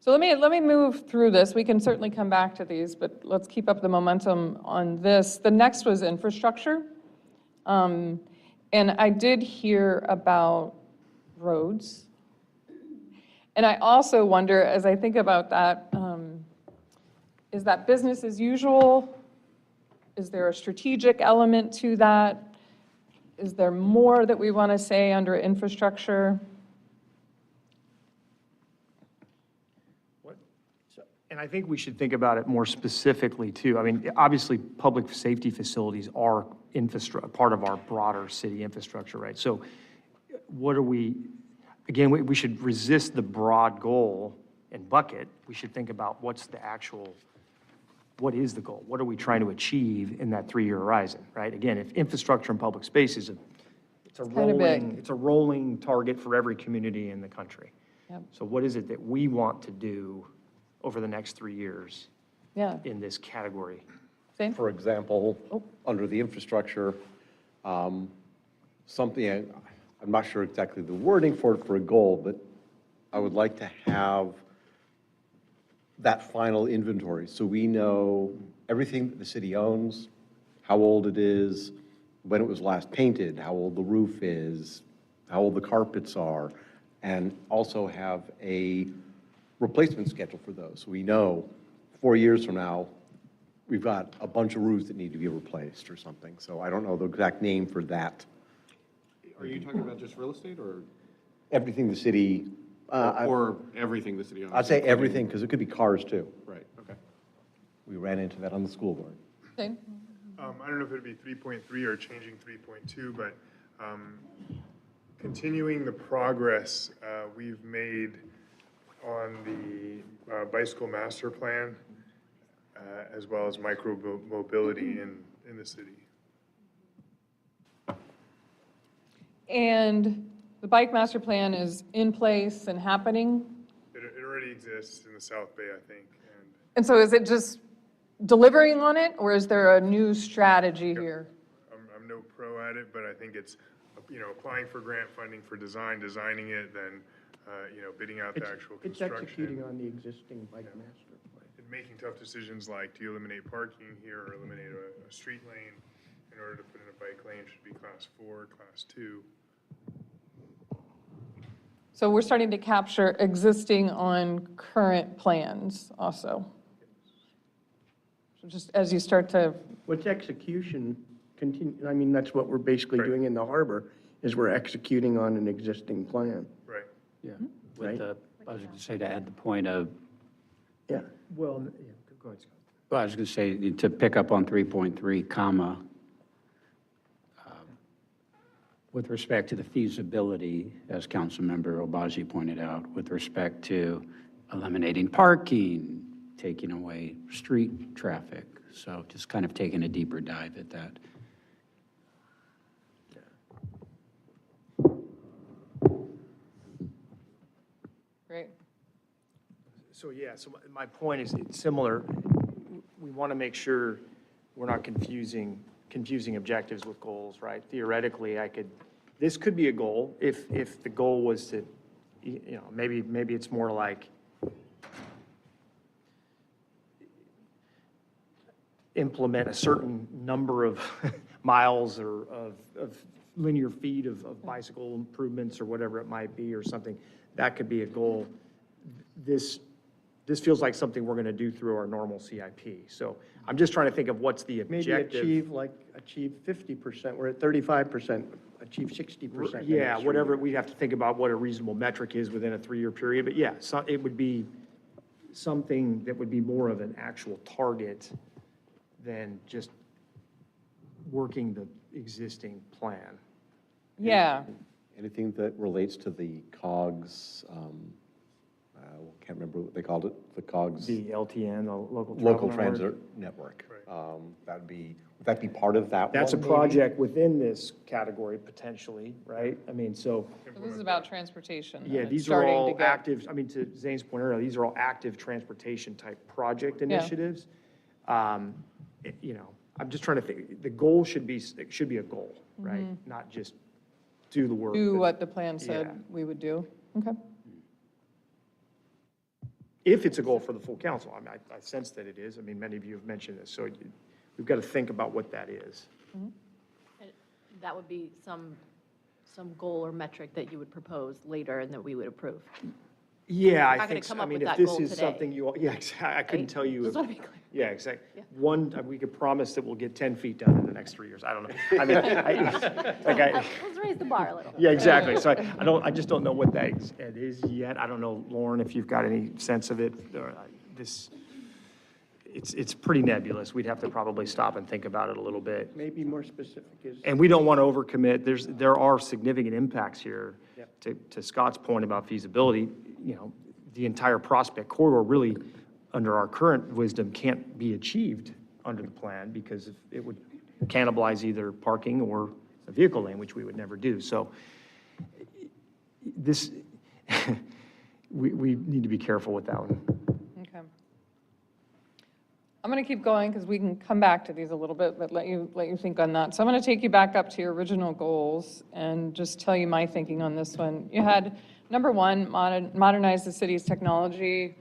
So let me move through this. We can certainly come back to these, but let's keep up the momentum on this. The next was infrastructure. And I did hear about roads. And I also wonder, as I think about that, is that business as usual? Is there a strategic element to that? Is there more that we want to say under infrastructure? And I think we should think about it more specifically, too. I mean, obviously, public safety facilities are part of our broader city infrastructure, right? So what are again, we should resist the broad goal and bucket. We should think about what is the goal? What are we trying to achieve in that 3-year horizon, right? Again, if infrastructure and public space is it's a rolling target for every community in the country. Yep. So what is it that we want to do over the next 3 years Yeah. in this category? Zane? For example, under the infrastructure, something, I'm not sure exactly the wording for it for a goal, but I would like to have that final inventory, so we know everything that the city owns, how old it is, when it was last painted, how old the roof is, how old the carpets are, and also have a replacement schedule for those. So we know 4 years from now, we've got a bunch of roofs that need to be replaced or something. So I don't know the exact name for that. Are you talking about just real estate or? Everything the city. Or everything the city owns? I'd say including- everything, because it could be cars too. Right, okay. We ran into that on the school board. Zane? I don't know if it'd be 3.3 or changing 3.2, but continuing the progress we've made on the bicycle master plan, as well as micro mobility in in the city. And the bike master plan is in place and happening? It already exists in the South Bay, I think, And so is it just delivering on it, or is there a new strategy here? I'm no pro at it, but I think it's, applying for grant funding for designing it, then, bidding out the actual It's construction. executing on the existing bike master plan. And making tough decisions like, do you eliminate parking here or eliminate a street lane in order to put in a bike lane, should be class 4, class 2. So we're starting to capture existing on current plans also. So just as you start to, What's execution, that's what we're basically doing in the harbor, is we're executing on an existing plan. Right. Yeah. Right. With the, I was going to say to add the point of, Yeah. Well, yeah, go ahead, Scott. well, I was going to say to pick up on 3.3, comma, with respect to the feasibility, as Councilmember Obaji pointed out, with respect to eliminating parking, taking away street traffic. So just kind of taking a deeper dive at that. great. So, yeah, so my point is, it's similar. We want to make sure we're not confusing objectives with goals, right? Theoretically, this could be a goal if the goal was to, maybe it's more like implement a certain number of miles or of linear feet of bicycle improvements or whatever it might be, or something. That could be a goal. This feels like something we're going to do through our normal CIP. So I'm just trying to think of what's the Maybe objective. achieve 50%, we're at 35%, achieve 60%. Yeah, whatever, we'd have to think about what a reasonable metric is within a 3-year period. But yeah, so it would be something that would be more of an actual target than just working the existing plan. Yeah. Anything that relates to the COGS, can't remember what they called it, the COGS. The LTN, the local Local transit transit network. Would that be part of that one? That's a maybe? project within this category potentially, right? I mean, so, This is about transportation. yeah, and it's these are starting to all get- active, to Zane's point earlier, these are all active transportation type project initiatives. I'm just trying to think, the goal should be a goal, right? Not just do the work. Do that- what the plan said Yeah. we would do. Okay. If it's a goal for the full council, I sense that it is. Many of you have mentioned this, so we've got to think about what that is. That would be some goal or metric that you would propose later and that we would approve. Yeah, I Not gonna think, come so. up with If that this goal is today. something you, all yeah, I couldn't tell you. Just want to be clear. Yeah, exactly. Yeah. We could promise that we'll get 10 feet done in the next 3 years. I don't know. Let's raise the bar a little. Yeah, exactly. So I just don't know what that is yet. I don't know, Lauren, if you've got any sense of it. It's pretty nebulous. We'd have to probably stop and think about it a little bit. Maybe more specific is. And we don't want to overcommit. There are significant impacts here. To Scott's point about feasibility, the entire Prospect corridor really, under our current wisdom, can't be achieved under the plan because it would cannibalize either parking or a vehicle lane, which we would never do. So this, we need to be careful with that one. Okay. I'm going to keep going because we can come back to these a little bit, but let you think on that. So I'm going to take you back up to your original goals and just tell you my thinking on this one. You had, number one, modernize the city's technology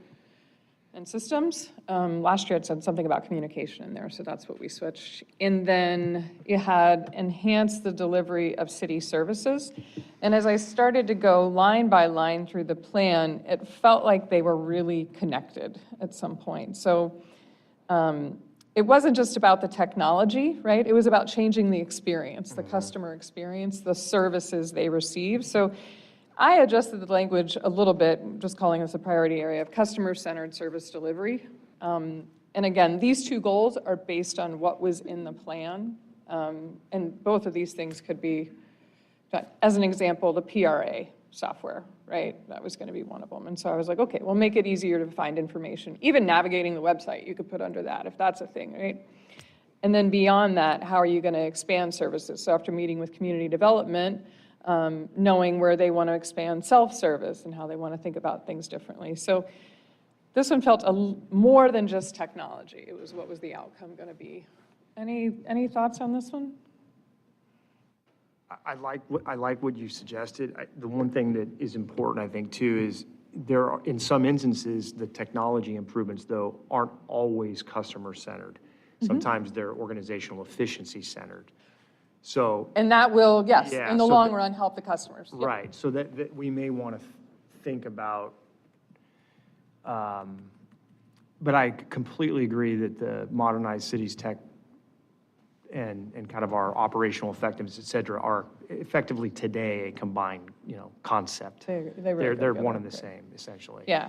and systems. Last year it said something about communication in there, so that's what we switched. And then you had enhance the delivery of city services. And as I started to go line by line through the plan, it felt like they were really connected at some point. So it wasn't just about the technology, right? It was about changing the experience, the customer experience, the services they receive. So I adjusted the language a little bit, just calling this a priority area of customer-centered service delivery. And again, these two goals are based on what was in the plan. And both of these things could be, as an example, the PRA software, right? That was going to be one of them. And so I was like, okay, we'll make it easier to find information. Even navigating the website, you could put under that if that's a thing, right? And then beyond that, how are you going to expand services? So after meeting with community development, knowing where they want to expand self-service and how they want to think about things differently. So this one felt more than just technology. It was what was the outcome going to be. Any thoughts on this one? I like what you suggested. The one thing that is important, I think, too, is there are, in some instances, the technology improvements, though, aren't always customer-centered. Sometimes they're organizational efficiency-centered. So. And that will, yes, Yeah, in the so long run, help the customers. Yep. Right, so that we may want to think about, but I completely agree that the modernized cities tech and kind of our operational effectiveness, et cetera, are effectively today a combined, concept. They really They're go one together. and the same, essentially. Yeah.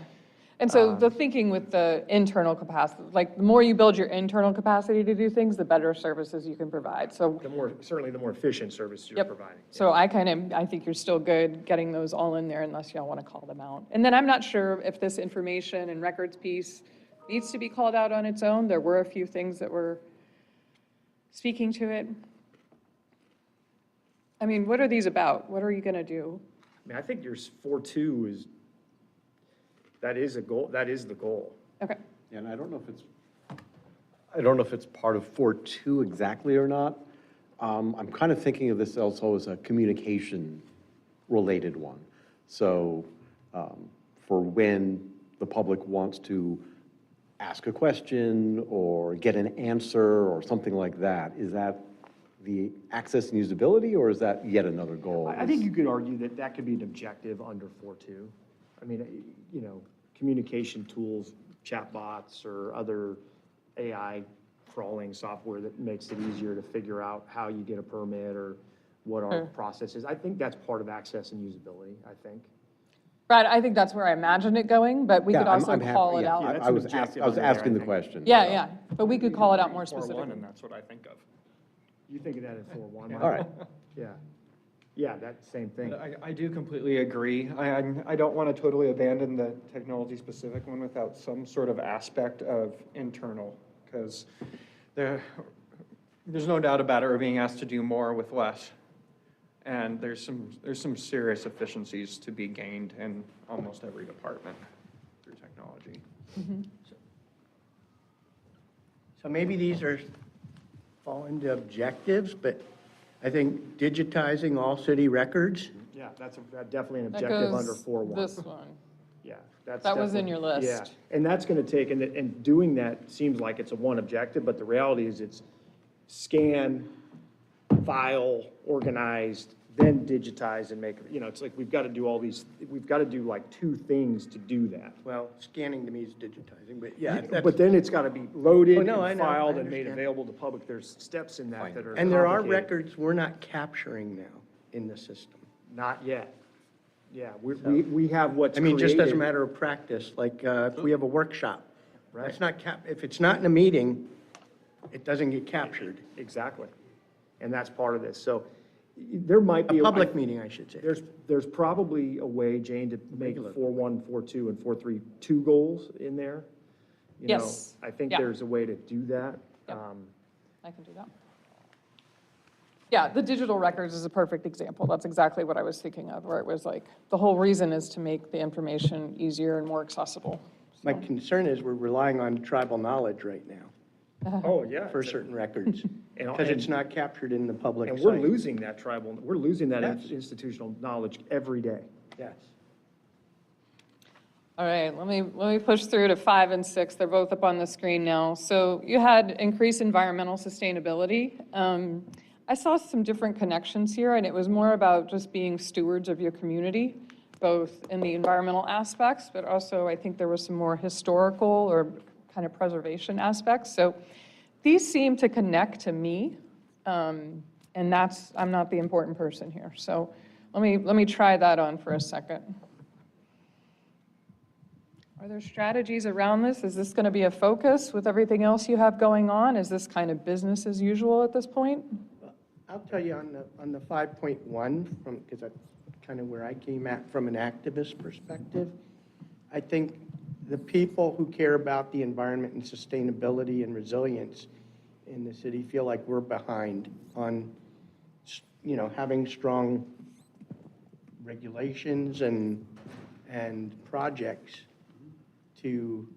And so the thinking with the internal capacity, like the more you build your internal capacity to do things, the better services you can provide. So Certainly the more efficient service you're Yep. providing. So I think you're still good getting those all in there unless y'all want to call them out. And then I'm not sure if this information and records piece needs to be called out on its own. There were a few things that were speaking to it. I mean, what are these about? What are you going to do? I mean, I think your 4.2 that is a goal, that is the goal. Okay. And I don't know if it's part of 4.2 exactly or not. I'm kind of thinking of this also as a communication-related one. So for when the public wants to ask a question or get an answer or something like that, is that the access and usability, or is that yet another goal? I think you could argue that that could be an objective under 4.2. I mean, communication tools, chatbots, or other AI crawling software that makes it easier to figure out how you get a permit or what our process is. I think that's part of access and usability, I think. Right, I think that's where I imagined it going, but we could also I'm happy- call it yeah, out. I was asking the question. Yeah, but we could call it out more specifically. And that's what I think of. You think of that in 4.1? All right. Yeah, that same thing. I do completely agree. I don't want to totally abandon the technology-specific one without some sort of aspect of internal, because there's no doubt about it, we're being asked to do more with less. And there's some serious efficiencies to be gained in almost every department through technology. So maybe these fall into objectives, but I think digitizing all city records. Yeah, that's definitely an That objective goes under 4.1. this one. Yeah, that's That was in definitely- your Yeah, list. and that's going to take, and doing that seems like it's a one objective, but the reality is it's scan, file, organized, then digitize and make, it's like we've got to do all these, we've got to do like two things to do that. Well, scanning to me is digitizing, but yeah. But then it's got to be loaded Oh, no, I and know, I filed and made understand. available to public. There's steps in that that are And there are complicated. records we're not capturing now in the system. Not yet. Yeah, we have what's I mean, just as a created. matter of practice, like if we have a workshop, Right. it's not if it's not in a meeting, it doesn't get captured. Exactly. And that's part of this. So there might be. A public meeting, I should say. There's probably a way, Jane, to make 4.1, 4.2, and 4.3 two goals in there. You know, Yes. I think Yeah. there's a way to do that. Yep. I can do that. Yeah, the digital records is a perfect example. That's exactly what I was thinking of, where it was like, the whole reason is to make the information easier and more accessible. My concern is we're relying on tribal knowledge right now Oh, yeah. for certain records, And- because it's not captured in the public And site. we're losing that we're losing that Yes. institutional knowledge every day. Yes. All right, let me push through to 5 and 6. They're both up on the screen now. So you had increased environmental sustainability. I saw some different connections here, and it was more about just being stewards of your community, both in the environmental aspects, but also I think there was some more historical or kind of preservation aspects. So these seem to connect to me, and I'm not the important person here. So let me try that on for a second. Are there strategies around this? Is this going to be a focus with everything else you have going on? Is this kind of business as usual at this point? I'll tell you on the 5.1, because that's kind of where I came at from an activist perspective. I think the people who care about the environment and sustainability and resilience in the city feel like we're behind on, having strong regulations and projects to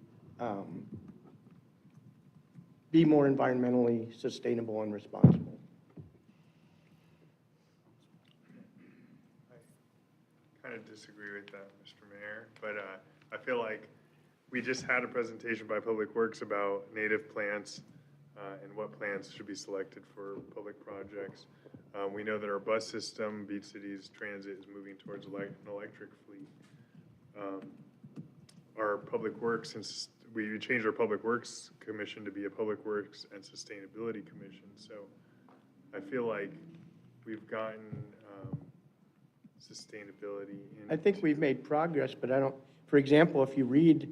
be more environmentally sustainable and responsible. Kind of disagree with that, Mr. Mayor, but I feel like we just had a presentation by Public Works about native plants and what plants should be selected for public projects. We know that our bus system, Beach Cities Transit, is moving towards an electric fleet. Our Public Works, since we changed our Public Works Commission to be a Public Works and Sustainability Commission, so I feel like we've gotten sustainability in. I think we've made progress, but I don't, for example, if you read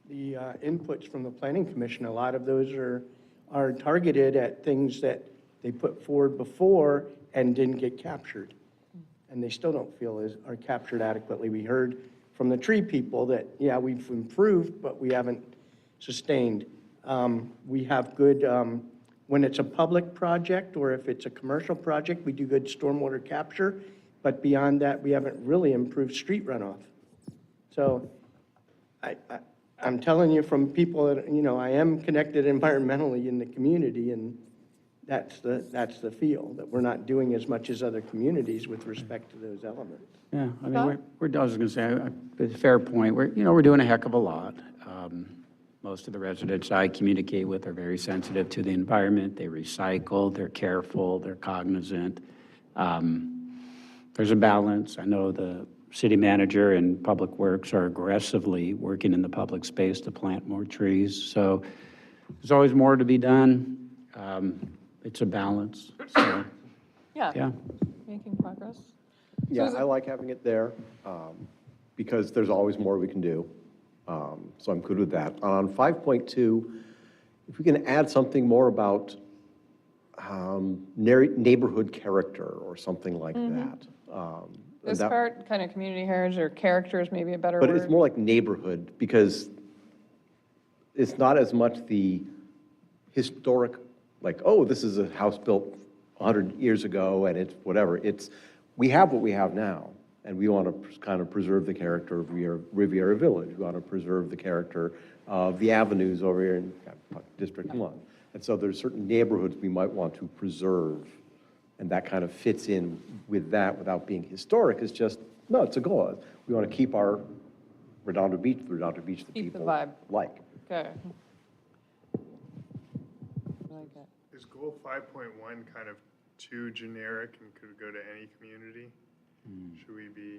the inputs from the Planning Commission, a lot of those are targeted at things that they put forward before and didn't get captured. And they still don't feel are captured adequately. We heard from the tree people that, yeah, we've improved, but we haven't sustained. We have good, when it's a public project or if it's a commercial project, we do good stormwater capture. But beyond that, we haven't really improved street runoff. So I'm telling you from people that, I am connected environmentally in the community, and that's the feel, that we're not doing as much as other communities with respect to those elements. Yeah, I mean, I was going to say, it's a fair point. We're doing a heck of a lot. Most of the residents I communicate with are very sensitive to the environment. They recycle, they're careful, they're cognizant. There's a balance. I know the city manager and Public Works are aggressively working in the public space to plant more trees. So there's always more to be done. It's a balance. So, Yeah, making progress. Yeah, I like having it there because there's always more we can do. So I'm good with that. On 5.2, if we can add something more about neighborhood character or something like that. This part, kind of community heritage or character is maybe a better But word. it's more like neighborhood because it's not as much the historic, like, oh, this is a house built 100 years ago and it's whatever. We have what we have now, and we want to kind of preserve the character of Riviera Village. We want to preserve the character of the avenues over here in District 1. And so there's certain neighborhoods we might want to preserve, and that kind of fits in with that without being historic. It's just, no, it's a goal. We want to keep our Redondo Beach that Keep the people vibe. like. Okay. I like it. Is goal 5.1 kind of too generic and could go to any community? Should we be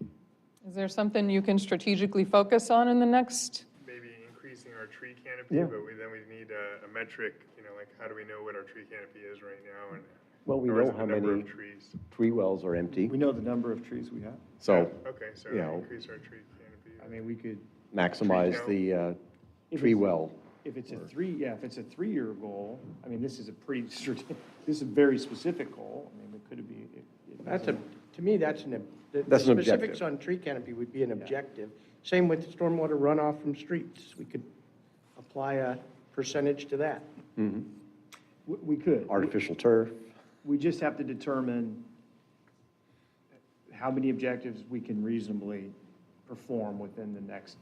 Is there something you can strategically focus on in the next? maybe increasing our tree canopy, Yeah. but then we need a metric, like how do we know what our tree canopy is right now? And Well, we or is know it how the number many of trees? tree wells are empty, We know the number of trees we have. so, Okay, so you know, increase our tree canopy. I mean, we could, maximize the tree well. if it's a 3-year goal, I mean, this is a pretty, this is a very specific goal. I mean, it could be. To me, the That's an specifics objective. on tree canopy would be an objective. Same with stormwater runoff from streets. We could apply a percentage to that. We could. Artificial turf. We just have to determine how many objectives we can reasonably perform within the next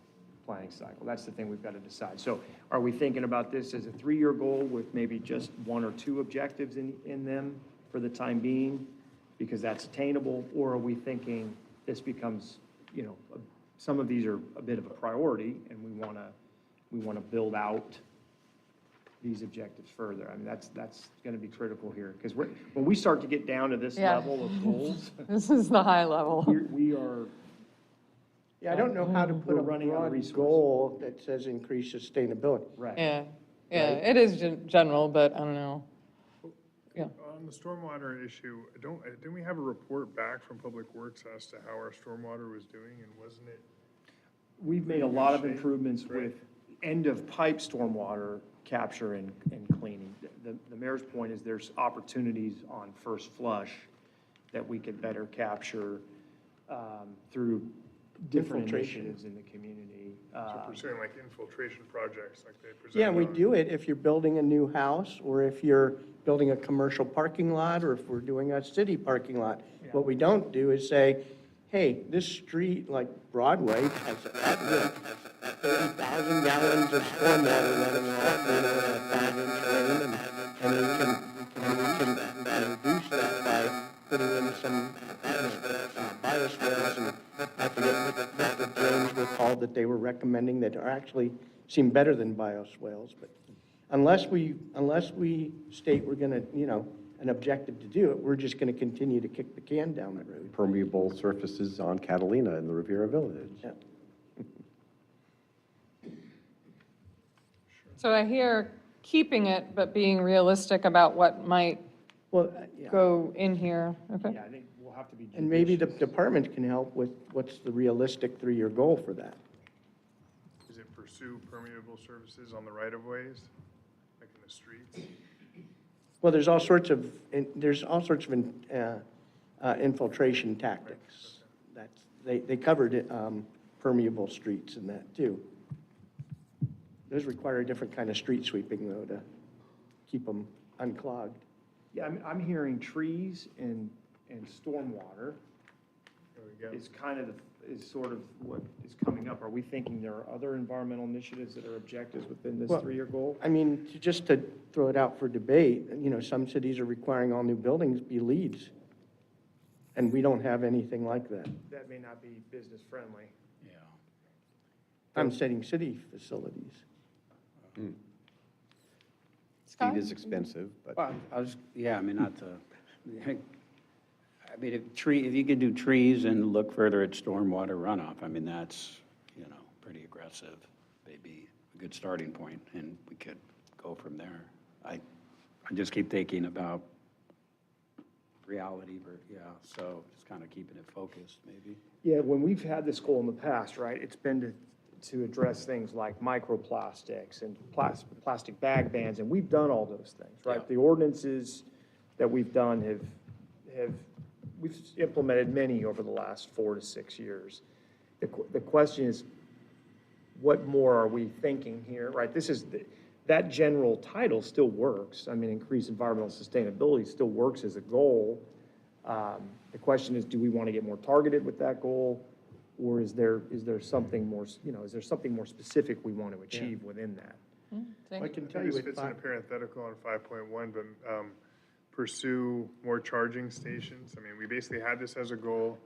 planning cycle. That's the thing we've got to decide. So are we thinking about this as a 3-year goal with maybe just 1 or 2 objectives in them for the time being, because that's attainable? Or are we thinking this becomes, some of these are a bit of a priority and we want to build out these objectives further? I mean, that's going to be critical here, because when we start to get down to this Yeah. level of goals, This is the high level. we are, Yeah, I don't know how to put We're a running out of broad resources. goal that says increase sustainability. right. Yeah, it is general, but I don't know. Yeah. On the stormwater issue, didn't we have a report back from Public Works as to how our stormwater was doing, and wasn't it? We've made a lot of improvements with end-of-pipe stormwater capture and cleaning. The mayor's point is there's opportunities on first flush that we could better capture through different Infiltration. initiatives in the community. So pursuing like infiltration projects like they presented. Yeah, we on- do it if you're building a new house, or if you're building a commercial parking lot, or if we're doing a city parking lot. What we don't do is say, hey, this street, like Broadway, has 30,000 gallons of stormwater running off, in a 5-inch rain, and we can reduce that by putting in some bioswales, and I forget what the drains were called that they were recommending that are actually seem better than bioswales, but unless we state we're gonna, an objective to do it, we're just gonna continue to kick the can down the road. Permeable surfaces on Catalina in the Riviera Village. Yeah. So I hear keeping it, but being realistic about what might Well, yeah. go in here, okay? Yeah, I think we'll have to be And maybe the judicious. department can help with what's the realistic 3-year goal for that. Is it pursue permeable surfaces on the right of ways, like in the streets? Well, there's all sorts of infiltration tactics. They covered permeable streets and that too. Those require a different kind of street sweeping though to keep them unclogged. Yeah, I'm hearing trees and stormwater There we go. is is sort of what is coming up. Are we thinking there are other environmental initiatives that are objectives within this Well, 3-year goal? I mean, just to throw it out for debate, some cities are requiring all new buildings be LEEDs. And we don't have anything like that. That may not be business friendly. Yeah. I'm saying city facilities. Scott? It is expensive, but. Well, I mean, not to, I mean, if you could do trees and look further at stormwater runoff, I mean, that's, pretty aggressive, maybe a good starting point, and we could go from there. I just keep thinking about reality, so just kind of keeping it focused, maybe. Yeah, when we've had this goal in the past, right, it's been to address things like microplastics and plastic bag bans, and we've done all those things, right? Yeah. The ordinances that we've done we've implemented many over the last 4 to 6 years. The question is, what more are we thinking here, right? That general title still works. I mean, increase environmental sustainability still works as a goal. The question is, do we want to get more targeted with that goal? Or is there something more, is there something more specific we want to achieve within that? I can tell I you think this with fits in a parenthetical on 5.1, but pursue more charging stations. I mean, we basically had this as a goal.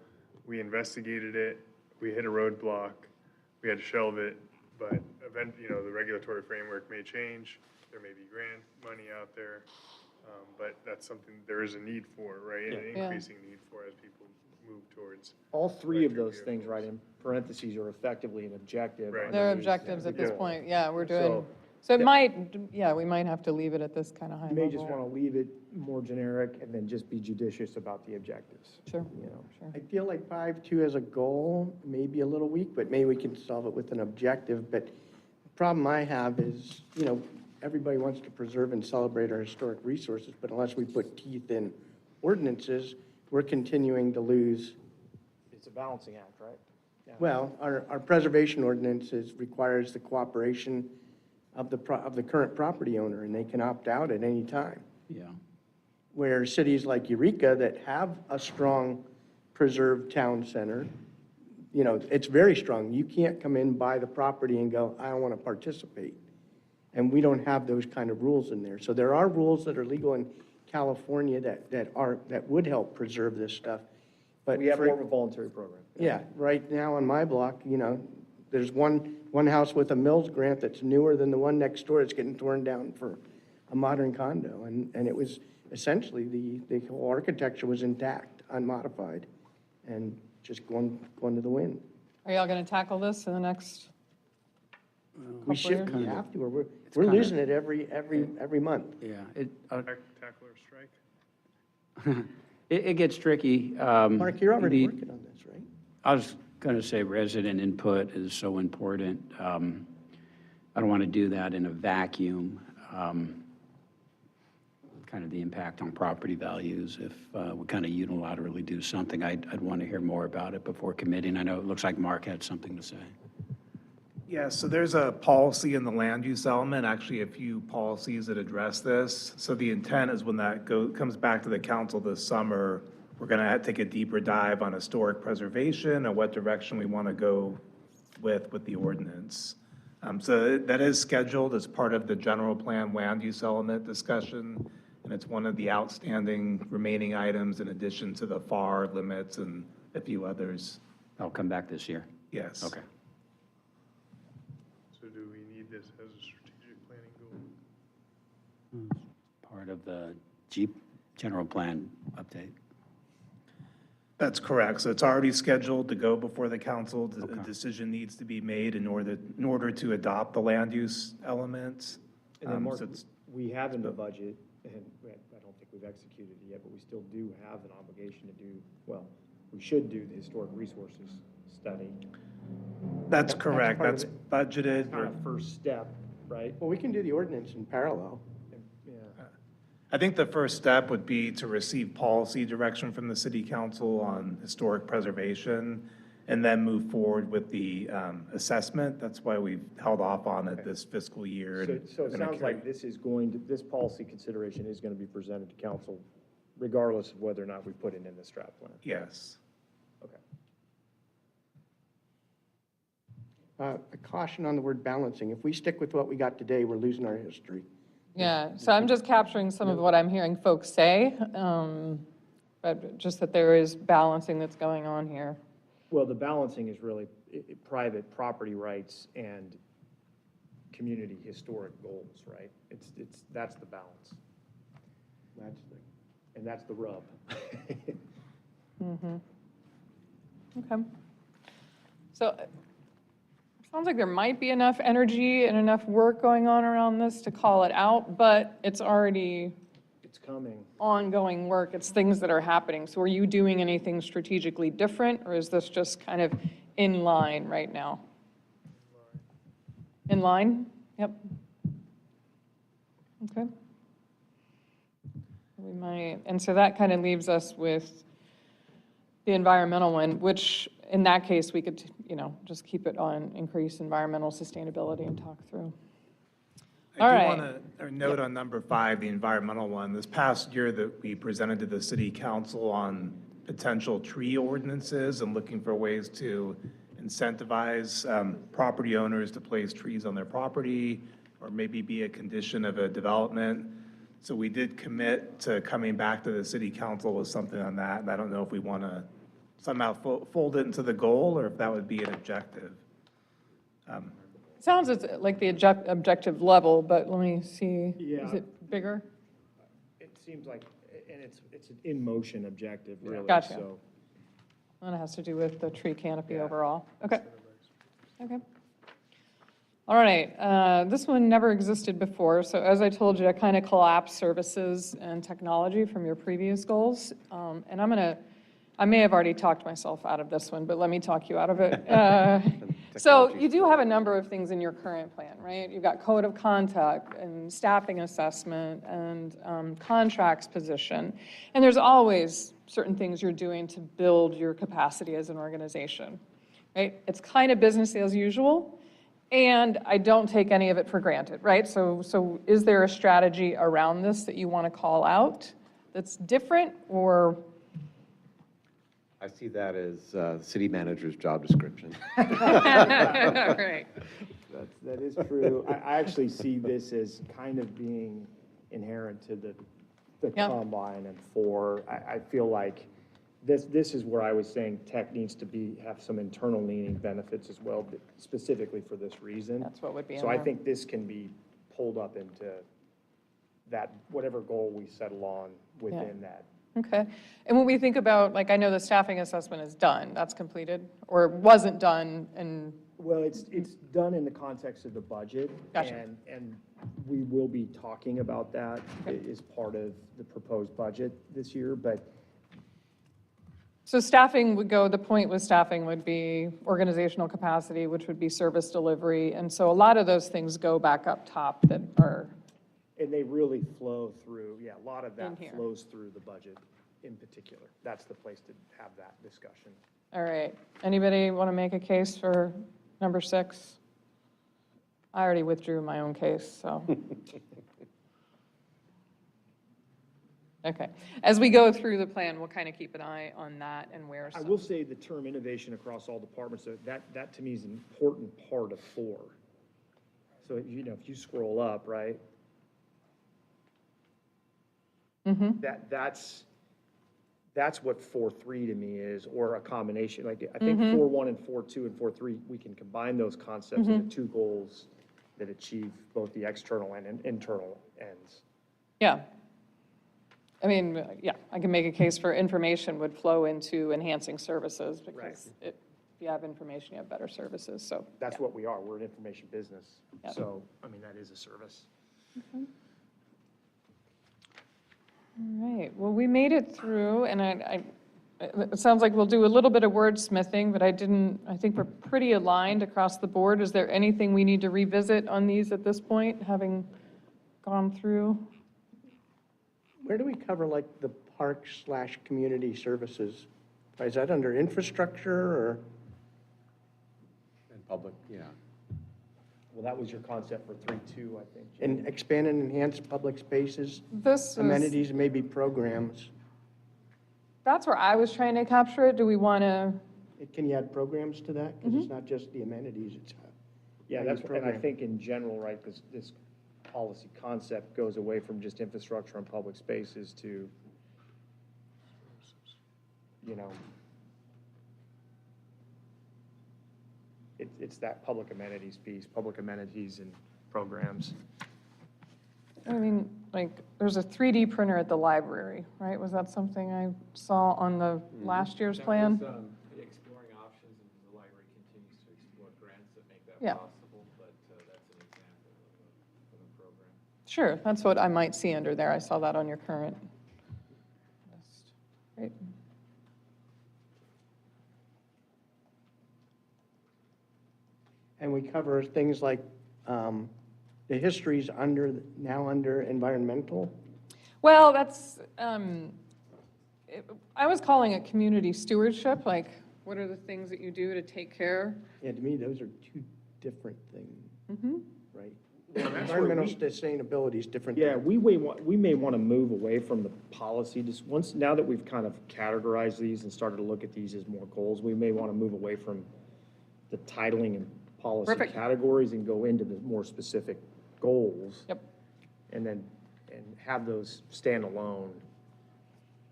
We investigated it. We hit a roadblock. We had to shelve it. But the regulatory framework may change. There may be grant money out there. But that's something there is a need for, right? An Yeah. increasing need for as people move towards. All 3 of electric those things, vehicles. right, in parentheses are effectively an objective. Right. They're underneath objectives at this goal. point, yeah, we're doing, So- so it might, we might have to leave it at this kind of high You may just level. want to leave it more generic and then just be judicious about the objectives. Sure, Sure. I feel like 5.2 as a goal may be a little weak, but maybe we can solve it with an objective. But the problem I have is, everybody wants to preserve and celebrate our historic resources, but unless we put teeth in ordinances, we're continuing to lose. It's a balancing act, right? Yeah. Well, our preservation ordinances requires the cooperation of the current property owner, and they can opt out at any time. Yeah. Where cities like Eureka that have a strong preserved town center, it's very strong. You can't come in, buy the property and go, I don't want to participate. And we don't have those kind of rules in there. So there are rules that are legal in California that would help preserve this stuff. But We have for- more of a voluntary program. Yeah, right now on my block, there's one house with a Mills grant that's newer than the one next door. It's getting torn down for a modern condo. And it was essentially, the whole architecture was intact, unmodified, and just going to the wind. Are y'all going to tackle this in the next? We should, years? we have to, or we're kinda- losing it every month. Yeah, Tackle or strike? it gets tricky. Mark, you're already The- working on this, right? I was going to say resident input is so important. I don't want to do that in a vacuum. Kind kind of the impact on property values. If we kind of unilaterally do something, I'd want to hear more about it before committing. I know it looks like Mark had something to say. Yeah, so there's a policy in the land use element, actually a few policies that address this. So the intent is when that comes back to the council this summer, we're going to take a deeper dive on historic preservation and what direction we want to go with the ordinance. So that is scheduled as part of the general plan land use element discussion, and it's one of the outstanding remaining items in addition to the FAR limits and a few others. I'll come back this year. Yes. Okay. So do we need this as a strategic planning goal? Part of the Jeep general plan update. That's correct. So it's already scheduled to go before the council. A decision needs to be made in order to adopt the land use elements. And then, Mark, So it's- we have in the budget, and I don't think we've executed it yet, but we still do have an obligation to do, well, we should do the historic resources study. That's correct. part of That's it. budgeted. Kind of first step, right? Well, we can do the ordinance in parallel. Yeah. I think the first step would be to receive policy direction from the city council on historic preservation and then move forward with the assessment. That's why we've held off on it this fiscal year. So it sounds like this policy consideration is going to be presented to council regardless of whether or not we put it in the strat plan. Yes. Okay. A caution on the word balancing. If we stick with what we got today, we're losing our history. Yeah, so I'm just capturing some of what I'm hearing folks say, but just that there is balancing that's going on here. Well, the balancing is really private property rights and community historic goals, right? That's the balance. That's the rub. Okay. So sounds like there might be enough energy and enough work going on around this to call it out, but it's already It's coming. ongoing work. It's things that are happening. So are you doing anything strategically different, or is this just kind of in line right now? In line? Yep. Okay. We might, and so that kind of leaves us with the environmental one, which in that case, we could, just keep it on increase environmental sustainability and talk through. All I right. do want to note on number 5, the environmental one. This past year that we presented to the city council on potential tree ordinances and looking for ways to incentivize property owners to place trees on their property or maybe be a condition of a development. So we did commit to coming back to the city council with something on that. And I don't know if we want to somehow fold it into the goal or if that would be an objective. Sounds like the objective level, but let me see. Yeah. Is it bigger? It seems like, and it's an in-motion objective, really. Gotcha. So That has to do with the tree canopy overall. Okay. Okay. All right, this one never existed before, so as I told you, I kind of collapsed services and technology from your previous goals. And I may have already talked myself out of this one, but let me talk you out of it. So you do have a number of things in your current plan, right? You've got code of conduct and staffing assessment and contracts position. And there's always certain things you're doing to build your capacity as an organization, right? It's kind of business as usual. And I don't take any of it for granted, right? So is there a strategy around this that you want to call out that's different, or? I see that as the city manager's job description. Right. that is true. I actually see this as kind of being inherent to the Yeah. combine and I feel like this is where I was saying tech needs to have some internal leaning benefits as well, but specifically for this reason. That's what would be in So I there. think this can be pulled up into that, whatever goal we settle on within that. Okay. And when we think about, I know the staffing assessment is done, that's completed, or wasn't done, and, Well, it's done in the context of the budget. Gotcha. And we will be talking about that as part of the proposed budget this year, but so staffing would go, the point with staffing would be organizational capacity, which would be service delivery, and so a lot of those things go back up top that are And they really flow through, yeah, a lot of In that here. flows through the budget in particular. That's the place to have that discussion. All right. Anybody want to make a case for number 6? I already withdrew my own case, so. Okay. As we go through the plan, we'll kind of keep an eye on that and where I some. will say the term innovation across all departments, that to me is an important part of 4. So, if you scroll up, right? That's what 4.3 to me is, or a combination. Like, I think 4.1 and 4.2 and 4.3, we can combine those concepts into 2 goals that achieve both the external and internal ends. Yeah. I mean, yeah, I can make a case for information would flow into enhancing services because if you have information, you have better services, so. That's what we are. We're an information business. Yep. So, I mean, that is a service. All right, well, we made it through, and it sounds like we'll do a little bit of wordsmithing, but I think we're pretty aligned across the board. Is there anything we need to revisit on these at this point, having gone through? Where do we cover like the park/community services? Is that under infrastructure or? And public, yeah. Well, that was your concept for 3.2, I think. And expand and enhance public spaces, This is, amenities, maybe programs. that's where I was trying to capture it. Do we want to? Can you add programs to that? Because it's not just the amenities, it's. Yeah, Maybe and I program. think in general, right, this policy concept goes away from just infrastructure and public spaces to, it's that public amenities piece, public amenities and programs. I mean, like, there's a 3D printer at the library, right? Was that something I saw on the last year's plan? Exploring options, and the library continues to explore grants that make that Yeah. possible, but that's an example of a program. Sure, that's what I might see under there. I saw that on your current list. Great. And we cover things like the history's now under environmental. Well, that's, I was calling it community stewardship, like, what are the things that you do to take care? Yeah, to me, those are 2 different things, right? Well, that's where Environmental we- sustainability is different. Yeah, we may want to move away from the policy, just now that we've kind of categorized these and started to look at these as more goals, we may want to move away from the titling and policy Perfect. categories and go into the more specific goals. Yep. And have those stand alone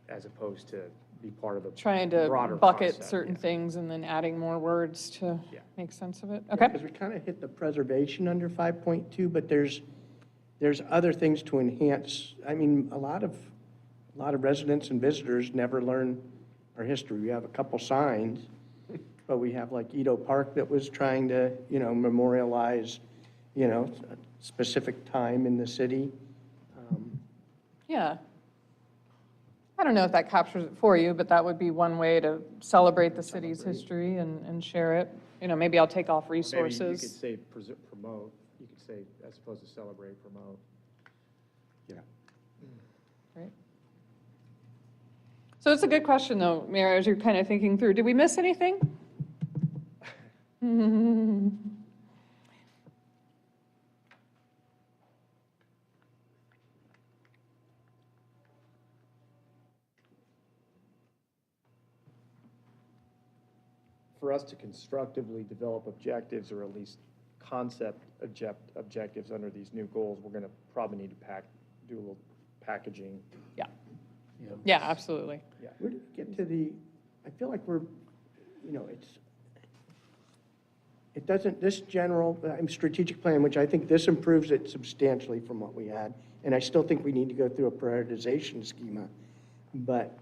as opposed to be part of a Trying to broader bucket concept, certain yeah. things and then adding more words to Yeah. make sense of it. Okay. Because we kind of hit the preservation under 5.2, but there's other things to enhance. I mean, a lot of residents and visitors never learn our history. We have a couple signs, but we have like Edo Park that was trying to, memorialize, a specific time in the city. Yeah. I don't know if that captures it for you, but that would be one way to celebrate the city's history and share it. Maybe I'll take off Maybe you could resources. say promote, you could say, as opposed to celebrate, promote. Yeah. Right. So it's a good question, though, Mayor, as you're kind of thinking through. Did we miss anything? For us to constructively develop objectives, or at least concept objectives under these new goals, we're going to probably need to do a little packaging. Yeah. Yeah, absolutely. Where did we get to I feel like we're, it doesn't, this general strategic plan, which I think this improves it substantially from what we had, and I still think we need to go through a prioritization schema, but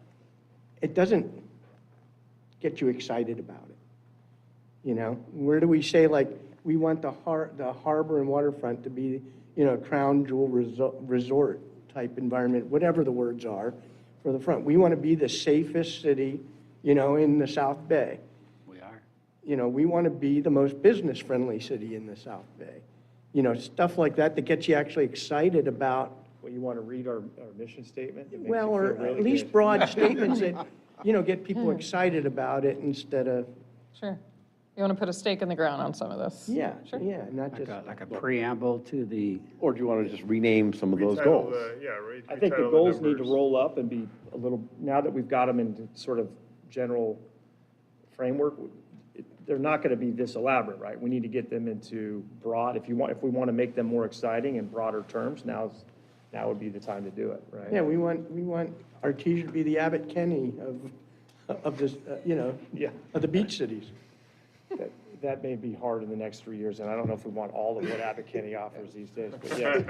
it doesn't get you excited about it. Where do we say, like, we want the harbor and waterfront to be, crown jewel resort type environment, whatever the words are for the front. We want to be the safest city, in the South Bay. We are. We want to be the most business-friendly city in the South Bay. stuff like that that gets you actually excited about, Well, you want to read our mission statement? It makes well, you or feel really at least good. broad statements that, get people excited about it instead of, Sure. You want to put a stake in the ground on some of this? yeah, Sure. yeah, not just. Like a preamble to the, Or do you want to just rename some of those Retitle goals? I think the goals need to roll up and be a little, now that we've got them into sort of general framework, they're not going to be this elaborate, right? We need to get them into broad, if we want to make them more exciting in broader terms, now would be the time to do it, right? Yeah, we want Artesia to be the Abbott Kinney of this, Yeah. of the beach cities. That may be hard in the next 3 years, and I don't know if we want all of what Abbott Kinney offers these days, but yeah.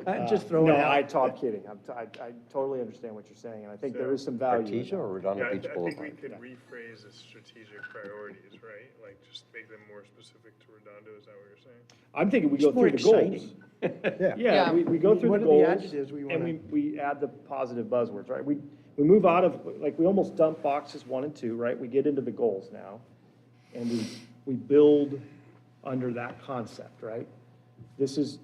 I'm just throwing it No, out. I talk kidding. I totally understand what you're saying, and I think there is some value in Artesia that. or Redondo Yeah, Beach I think we Boulevard? could rephrase the strategic priorities, right? Like, just make them more specific to Redondo, is that what you're saying? I'm thinking we It's go more through the goals. exciting. Yeah, we go through What the are the goals, adjectives we and wanna- we add the positive buzzwords, right? We move out of, like, we almost dump boxes 1 and 2, right? We get into the goals now, and we build under that concept, right? This is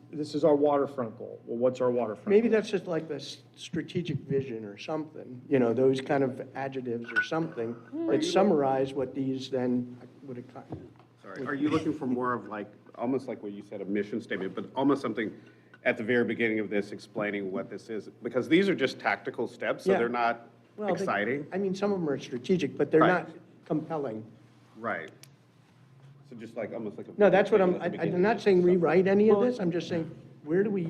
our waterfront goal. Well, what's our waterfront? Maybe goal? that's just like the strategic vision or something, those kind of adjectives or something that summarize what these then would accomplish. Sorry, are you looking for more of like, almost like what you said, a mission statement, but almost something at the very beginning of this explaining what this is? Because these are just tactical steps, so Yeah. they're not Well, they- exciting. I mean, some of them are strategic, but they're Right. not compelling. Right. So just like, almost like a. No, that's what at the I'm beginning. not saying rewrite any of this, I'm just saying, where do we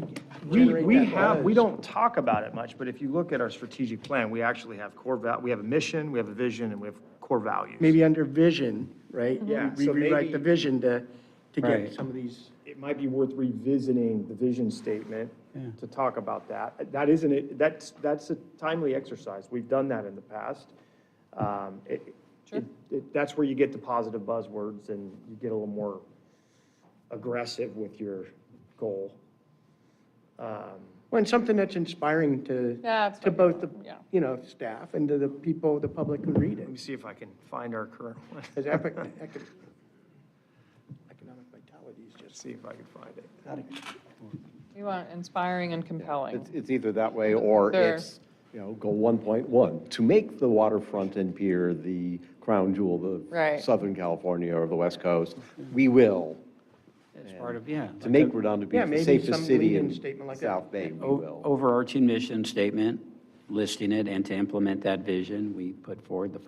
We generate that we buzz? don't talk about it much, but if you look at our strategic plan, we actually have we have a mission, we have a vision, and we have core values. Maybe under vision, right? Yeah, We so rewrite maybe- the vision to Right. get some of these. It might be worth revisiting the vision statement to talk about that. That isn't it, that's a timely exercise. We've done that in the past. That's where you get the positive buzzwords and you get a little more aggressive with your goal. Well, and something that's inspiring to both the, staff and to the people, the public who read it. Let me see if I can find our current one. Because economic vitality is just. See if I can find it. You want inspiring and compelling. It's either that way or There. it's, goal 1.1, to make the waterfront and pier the crown jewel of Right. Southern California or the West Coast. We will. as part of, yeah. To make Redondo Beach Yeah, the maybe safest some city lead-in in statement like that. South Bay, we will. Overarching mission statement, listing it, and to implement that vision, we put forward the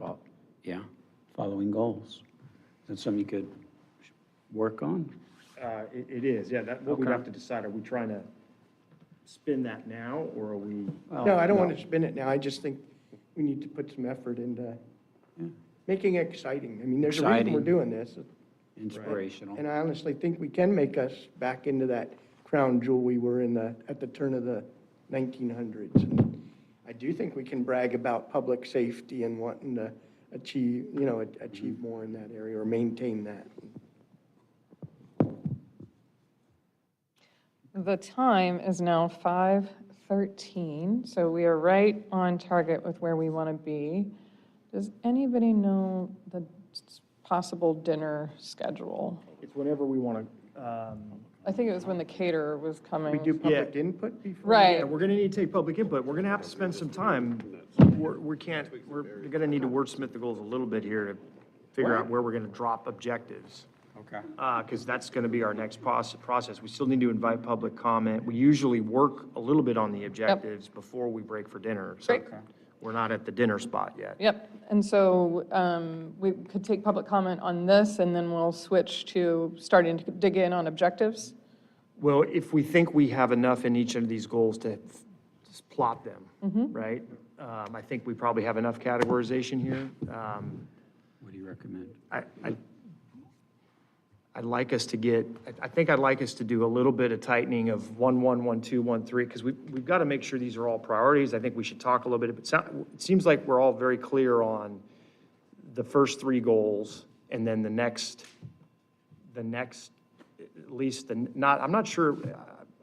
following goals. That's something you could work on? It is, yeah, what we Okay. have to decide, are we trying to spin that now, or are we? No, I don't want to spin it now. I just think we need to put some effort into making it exciting. I mean, there's a reason Exciting. we're doing this. Inspirational. And I honestly think we can make us back into that crown jewel we were in at the turn of the 1900s. And I do think we can brag about public safety and wanting to achieve more in that area or maintain that. The time is now 5:13, so we are right on target with where we want to be. Does anybody know the possible dinner schedule? It's whenever we want to. I think it was when the caterer was coming. We do public input before? Right. Yeah, we're going to need to take public input. We're going to have to spend some time. We're going to need to wordsmith the goals a little bit here to figure out where we're going to drop objectives. Okay. Because that's going to be our next process. We still need to invite public comment. We usually work a little bit on the objectives before we break for dinner. So Great. we're not at the dinner spot yet. Yep, and so we could take public comment on this, and then we'll switch to starting to dig in on objectives. Well, if we think we have enough in each of these goals to just plot them, right? I think we probably have enough categorization here. What do you recommend? I'd like us to I'd like us to do a little bit of tightening of 1.1, 1.2, 1.3, because we've got to make sure these are all priorities. I think we should talk a little bit, it seems like we're all very clear on the first 3 goals, and then the next, at least, I'm not sure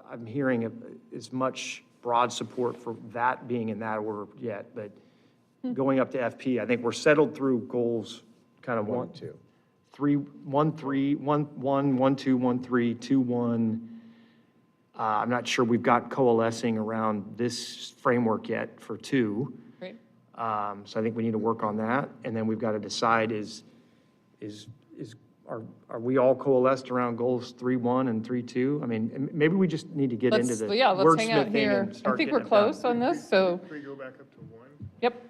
I'm hearing as much broad support for that being in that order yet, but going up to FP, I think we're settled through goals kind of 1, 2, 1, 3, 1, 1, 1, 2, 1, 3, 2, 1, I'm not sure we've got coalescing around this framework yet for 2. Great. So I think we need to work on that. And then we've got to decide are we all coalesced around goals 3.1 and 3.2? I mean, maybe we just need to get into the Yeah, let's hang out wordsmithing here. and I start think getting we're it done. close on this, so, Can we go back up to 1? yep.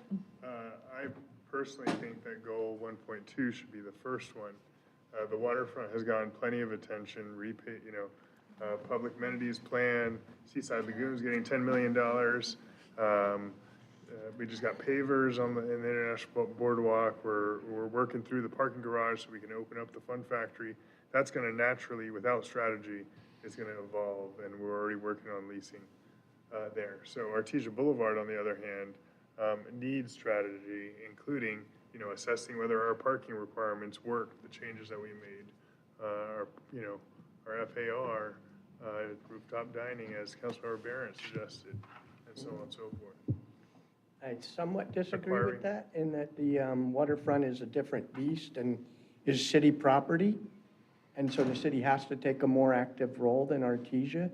I personally think that goal 1.2 should be the first one. The waterfront has gotten plenty of attention, public amenities plan, Seaside Lagoon's getting $10 million. We just got pavers in the International Boardwalk. We're working through the parking garage so we can open up the fun factory. That's gonna naturally, without strategy, it's gonna evolve, and we're already working on leasing there. So Artesia Boulevard, on the other hand, needs strategy, including, assessing whether our parking requirements work, the changes that we made, our FAR, rooftop dining, as Councilmember Barron suggested, and so on and so forth. I somewhat disagree with that, in that the waterfront is a different beast and is city property. And so the city has to take a more active role than Artesia.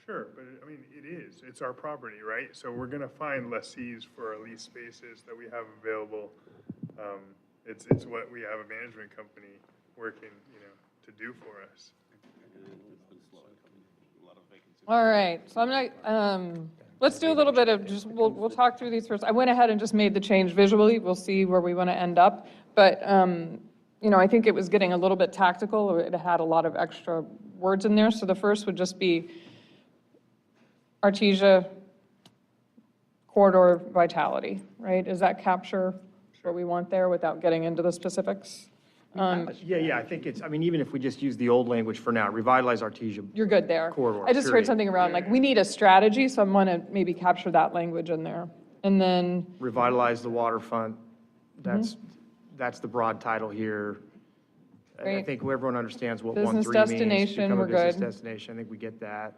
Sure, but I mean, it is. It's our property, right? So we're gonna find lessees for our lease spaces that we have available. It's what we have a management company working, to do for us. All right, so I'm not, let's do a little bit of just, we'll talk through these first. I went ahead and just made the change visually. We'll see where we want to end up. But, I think it was getting a little bit tactical. It had a lot of extra words in there. So the first would just be Artesia corridor vitality, right? Does that capture what we want there without getting into the specifics? Yeah, I think even if we just use the old language for now, revitalize Artesia. You're good there. Corridor, I just heard period. something around, like, we need a strategy, so I want to maybe capture that language in there. And then, Revitalize the waterfront. That's the broad title here. I Great. think everyone understands what Business 1.3 means. destination, Become a we're business good. destination. I think we get that.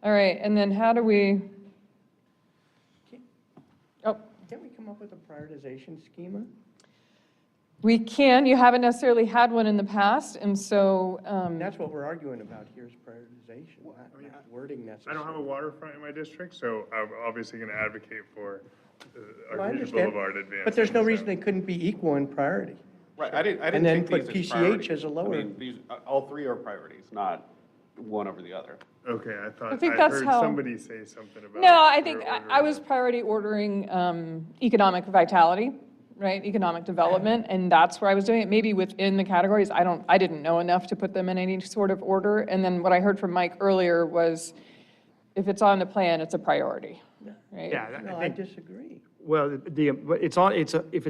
all right, and then how do we, Can't we come up with a prioritization schema? we can, you haven't necessarily had one in the past, and so, That's what we're arguing about here is prioritization, not wording I necessarily. don't have a waterfront in my district, so I'm obviously gonna advocate for Well, I Artesia understand, Boulevard advancing. but there's no so. reason they couldn't be equal in priority. Right, I didn't And then take put these as PCH priorities. as a lower. I mean, these, all 3 are priorities, not one over the other. Okay, I thought, I think I that's heard how- somebody say something about. no, I think, we're I was priority ordering economic vitality, right, economic development, and that's where I was doing it, maybe within the categories, I didn't know enough to put them in any sort of order, and then what I heard from Mike earlier was, if it's on the plan, it's a priority, right? Yeah, No, I disagree. Well, if it's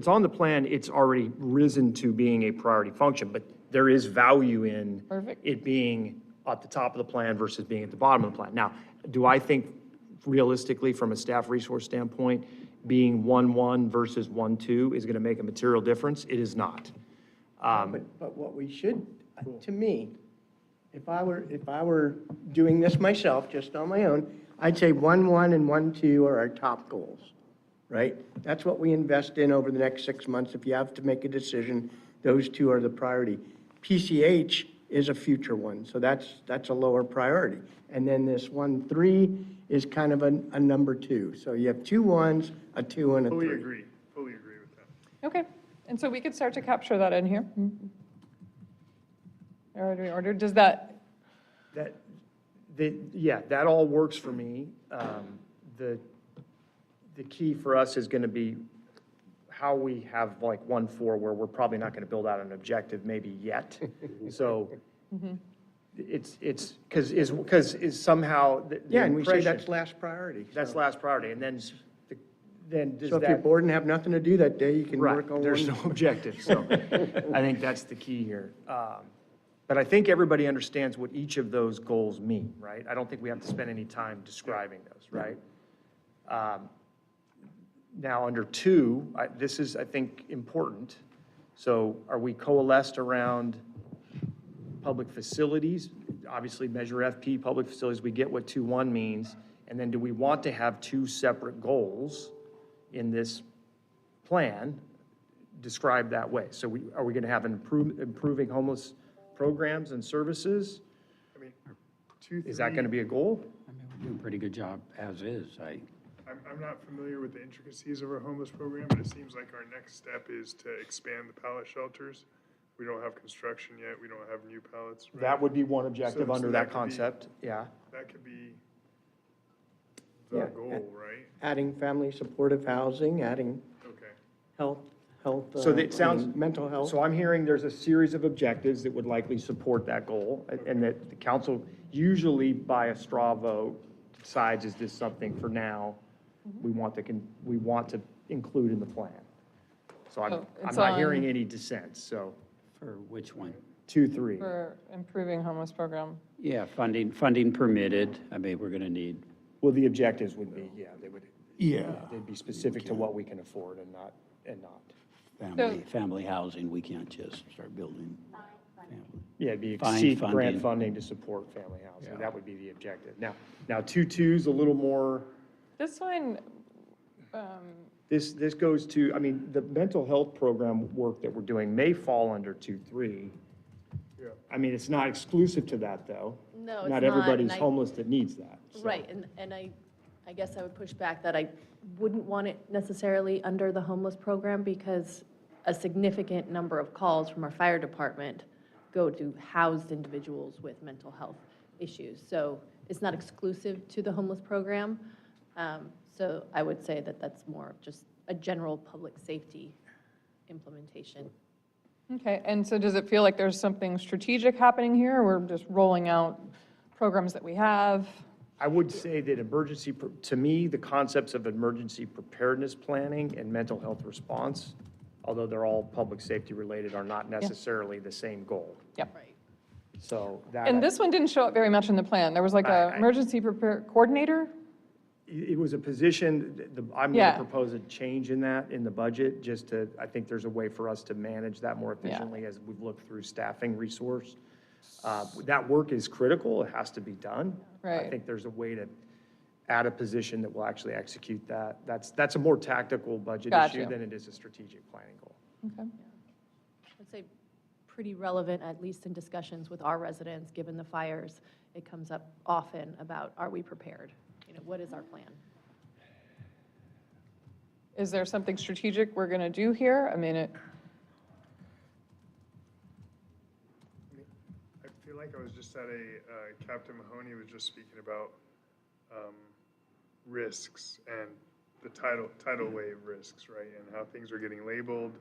on the plan, it's already risen to being a priority function, but there is value in Perfect. it being at the top of the plan versus being at the bottom of the plan. Now, do I think realistically, from a staff resource standpoint, being 1.1 versus 1.2 is going to make a material difference? It is not. But what we should, to me, if I were doing this myself, just on my own, I'd say 1.1 and 1.2 are our top goals, right? That's what we invest in over the next 6 months. If you have to make a decision, those 2 are the priority. PCH is a future one, so that's a lower priority. And then this 1.3 is kind of a number 2. So you have 2 1s, a 2, and a 3. Fully agree with that. Okay, and so we could start to capture that in here. Order, does that, Yeah, that all works for me. The key for us is going to be how we have like 1.4, where we're probably not going to build out an objective maybe yet. So it's, because is somehow the Yeah, and we say impression- that's last priority. That's last priority, and then does So if you're that, bored and have nothing to do that day, you can right, work on there's one. no objective, so I think that's the key here. But I think everybody understands what each of those goals mean, right? I don't think we have to spend any time describing those, right? Now, under 2, this is, I think, important. So are we coalesced around public facilities? Obviously, measure FP, public facilities, we get what 2.1 means. And then do we want to have 2 separate goals in this plan described that way? So are we going to have improving homeless programs and services? I mean, 2, 3. Is that going to be a goal? doing a pretty good job as is. I'm not familiar with the intricacies of our homeless program, but it seems like our next step is to expand the pallet shelters. We don't have construction yet, we don't have new pallets. right? That would be one objective So under that that could be- concept, yeah. That could be the Yeah. goal, right? Adding family supportive housing, adding Okay. health, So that sounds. mental health. So I'm hearing there's a series of objectives that would likely support that goal, and that the council usually by a straw vote decides, is this something for now we want to include in the plan? So I'm it's not on- hearing any dissent, so For which one? 2, 3. For improving homeless program. Yeah, funding permitted. I mean, we're going to need, Well, the objectives would be, yeah, they would. Yeah. They'd be specific to what we can afford and not. family housing. We can't just start building family. Yeah, it'd be Find seek funding. grant funding to support family housing. Yeah. That would be the objective. Now 2.2's a little more, This one, this goes to, I mean, the mental health program work that we're doing may fall under 2.3. Yeah. I mean, it's not exclusive to that, though. No, it's Not not, everybody's and I- homeless that needs that. so. Right, and I guess I would push back that I wouldn't want it necessarily under the homeless program because a significant number of calls from our fire department go to housed individuals with mental health issues. So it's not exclusive to the homeless program. So I would say that that's more of just a general public safety implementation. okay, and so does it feel like there's something strategic happening here, or we're just rolling out programs that we have? I would say that to me, the concepts of emergency preparedness planning and mental health response, although they're all public safety related, are not necessarily the same goal. Yep. Right. So that. And this one didn't show up very much in the plan. There was like a emergency prepare coordinator? It was a position, I'm going Yeah. to propose a change in that in the budget, just to, I think there's a way for us to manage that more efficiently as we've looked through staffing resource. That work is critical, it has to be done. I Right. think there's a way to add a position that will actually execute that. That's a more tactical budget issue Gotcha. than it is a strategic planning goal. Okay. I'd say pretty relevant, at least in discussions with our residents, given the fires. It comes up often about, are we prepared? You know, what is our plan? Is there something strategic we're going to do here? I mean, I feel like I was just at Captain Mahoney was just speaking about risks and the tidal wave risks, right? And how things are getting labeled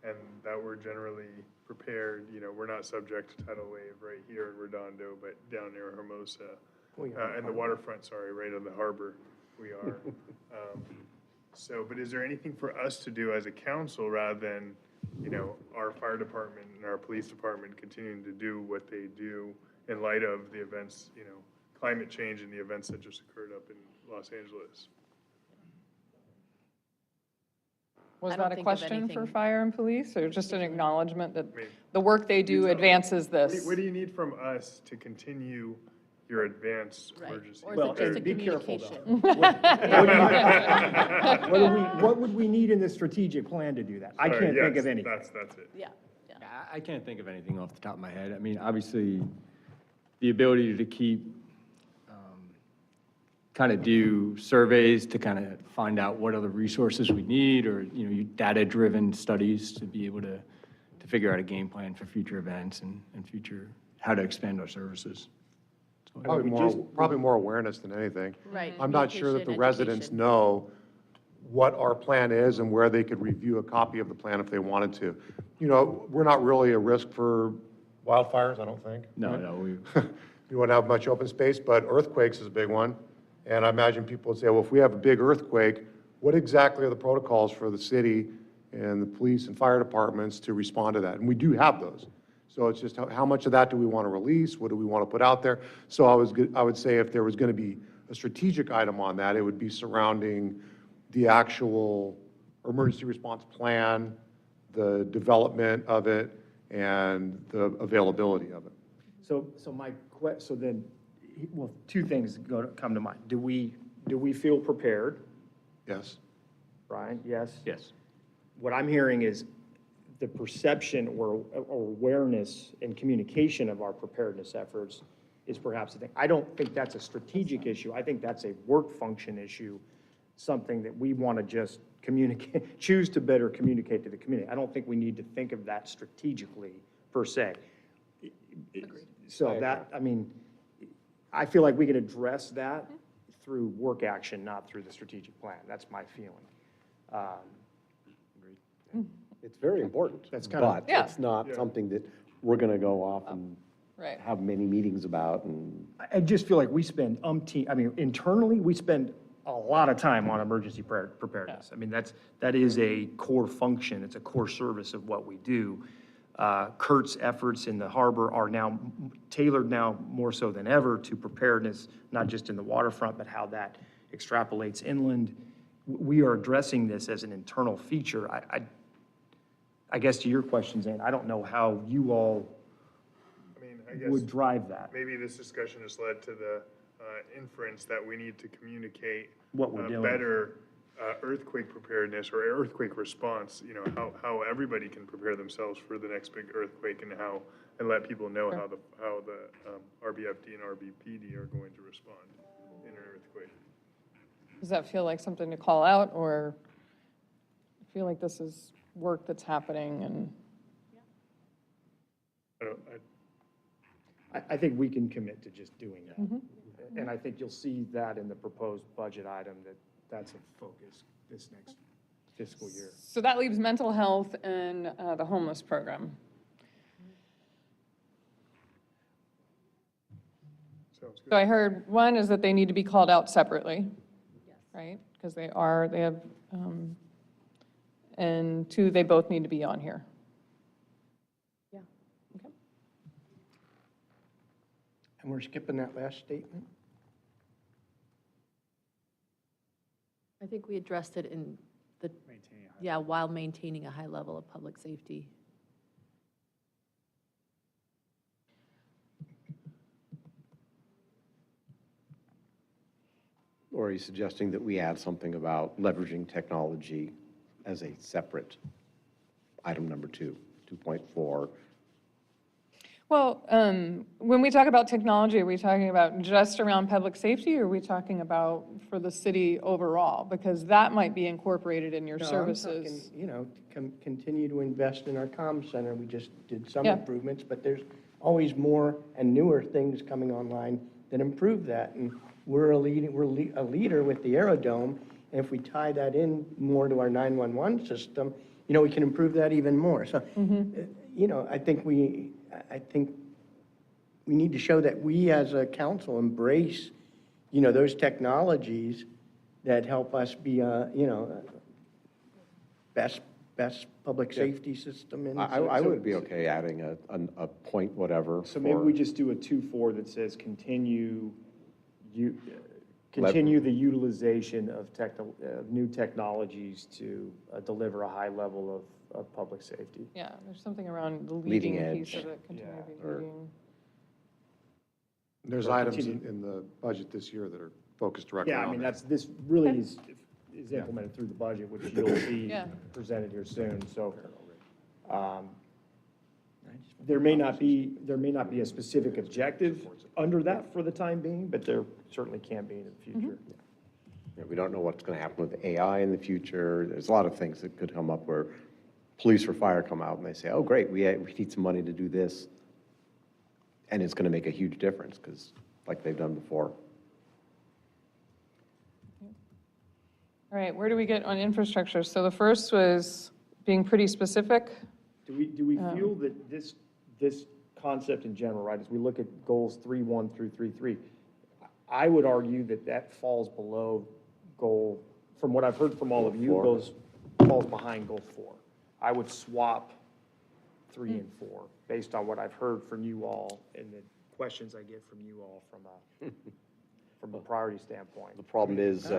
and that we're generally prepared. You know, we're not subject to tidal wave right here in Redondo, but down near Hermosa. And the waterfront, sorry, right on the harbor, we are. But is there anything for us to do as a council rather than, you know, our fire department and our police department continuing to do what they do in light of the events, you know, climate change and the events that just occurred up in Los Angeles? was I don't that a think of question for anything. fire and police, or just an acknowledgement that the work they do advances this? What do you need from us to continue your advanced Right. emergency? Or is it just a be careful, though. communication? What would we need in the strategic plan to do that? I can't think of anything. That's it. Yeah. I can't think of anything off the top of my head. I mean, obviously, the ability to keep, kind of do surveys to kind of find out what other resources we need, or, you know, data-driven studies to be able to figure out a game plan for future events and future, how to expand our services. Probably more awareness than anything. Right, I'm not sure that the communication, residents education. know what our plan is and where they could review a copy of the plan if they wanted to. You know, we're not really a risk for wildfires, I don't think. No, no, we, You wouldn't have much open space, but earthquakes is a big one. And I imagine people would say, well, if we have a big earthquake, what exactly are the protocols for the city and the police and fire departments to respond to that? And we do have those. So it's just how much of that do we want to release? What do we want to put out there? So I would say if there was going to be a strategic item on that, it would be surrounding the actual emergency response plan, the development of it, and the availability of it. So then, well, two things come to mind. Do we feel prepared? Yes. Brian, yes? yes. What I'm hearing is the perception or awareness and communication of our preparedness efforts is perhaps the thing. I don't think that's a strategic issue. I think that's a work function issue, something that we want to just communicate, choose to better communicate to the community. I don't think we need to think of that strategically per se. So that, I mean, I feel like we can address that through work action, not through the strategic plan. That's my feeling. It's very important, That's kind of- but Yeah. it's not something that we're going to go off and Right. have many meetings about and. I just feel like we spend internally, we spend a lot of time on emergency preparedness. I mean, that is a core function. It's a core service of what we do. Kurt's efforts in the harbor are now tailored now more so than ever to preparedness, not just in the waterfront, but how that extrapolates inland. We are addressing this as an internal feature. I guess to your question, Zane, I don't know how you all I guess would drive that. maybe this discussion has led to the inference that we need to communicate What we're doing. better earthquake preparedness or earthquake response, you know, how everybody can prepare themselves for the next big earthquake and let people know how the RBFD and RBPD are going to respond in an earthquake. Does that feel like something to call out, or feel like this is work that's happening and? I think we can commit to just doing that. And I think you'll see that in the proposed budget item, that's a focus this next fiscal year. So that leaves mental health and the homeless program. Sounds good. So I heard one is that they need to be called out separately, right? Because they have, and two, they both need to be on here. Yeah. Okay. And we're skipping that last statement? I think we addressed it in the, while maintaining a high level of public safety. Or are you suggesting that we add something about leveraging technology as a separate item number 2.4? Well, when we talk about technology, are we talking about just around public safety, or are we talking about for the city overall? Because that might be incorporated in your No, I'm services. talking, continue to invest in our comm center. We just did some Yeah. improvements, but there's always more and newer things coming online that improve that. And we're a leader with the Aerodome. And if we tie that in more to our 911 system, we can improve that even more. So, I think we need to show that we as a council embrace, those technologies that help us be, best public safety system in. I would be okay adding a point whatever. So maybe we just do a 2.4 that says continue the utilization of new technologies to deliver a high level of public safety. Yeah, there's something around the Leading leading piece edge. of it, continue to be Or- leading. There's items in the budget this year that are focused directly Yeah, on that. this really is implemented through the budget, which you'll see Yeah. presented here soon, so. There may not be a specific objective under that for the time being, but there certainly can be in the future. Yeah, we don't know what's going to happen with AI in the future. There's a lot of things that could come up where police or fire come out and they say, oh, great, we need some money to do this. And it's going to make a huge difference because like they've done before. All right, where do we get on infrastructure? So the first was being pretty specific. Do we feel that this concept in general, right, as we look at goals 3.1 through 3.3, I would argue that falls below goal, from what I've heard from all of you, falls behind goal 4. I would swap 3 and 4 based on what I've heard from you all and the questions I get from you all from a priority standpoint. The problem is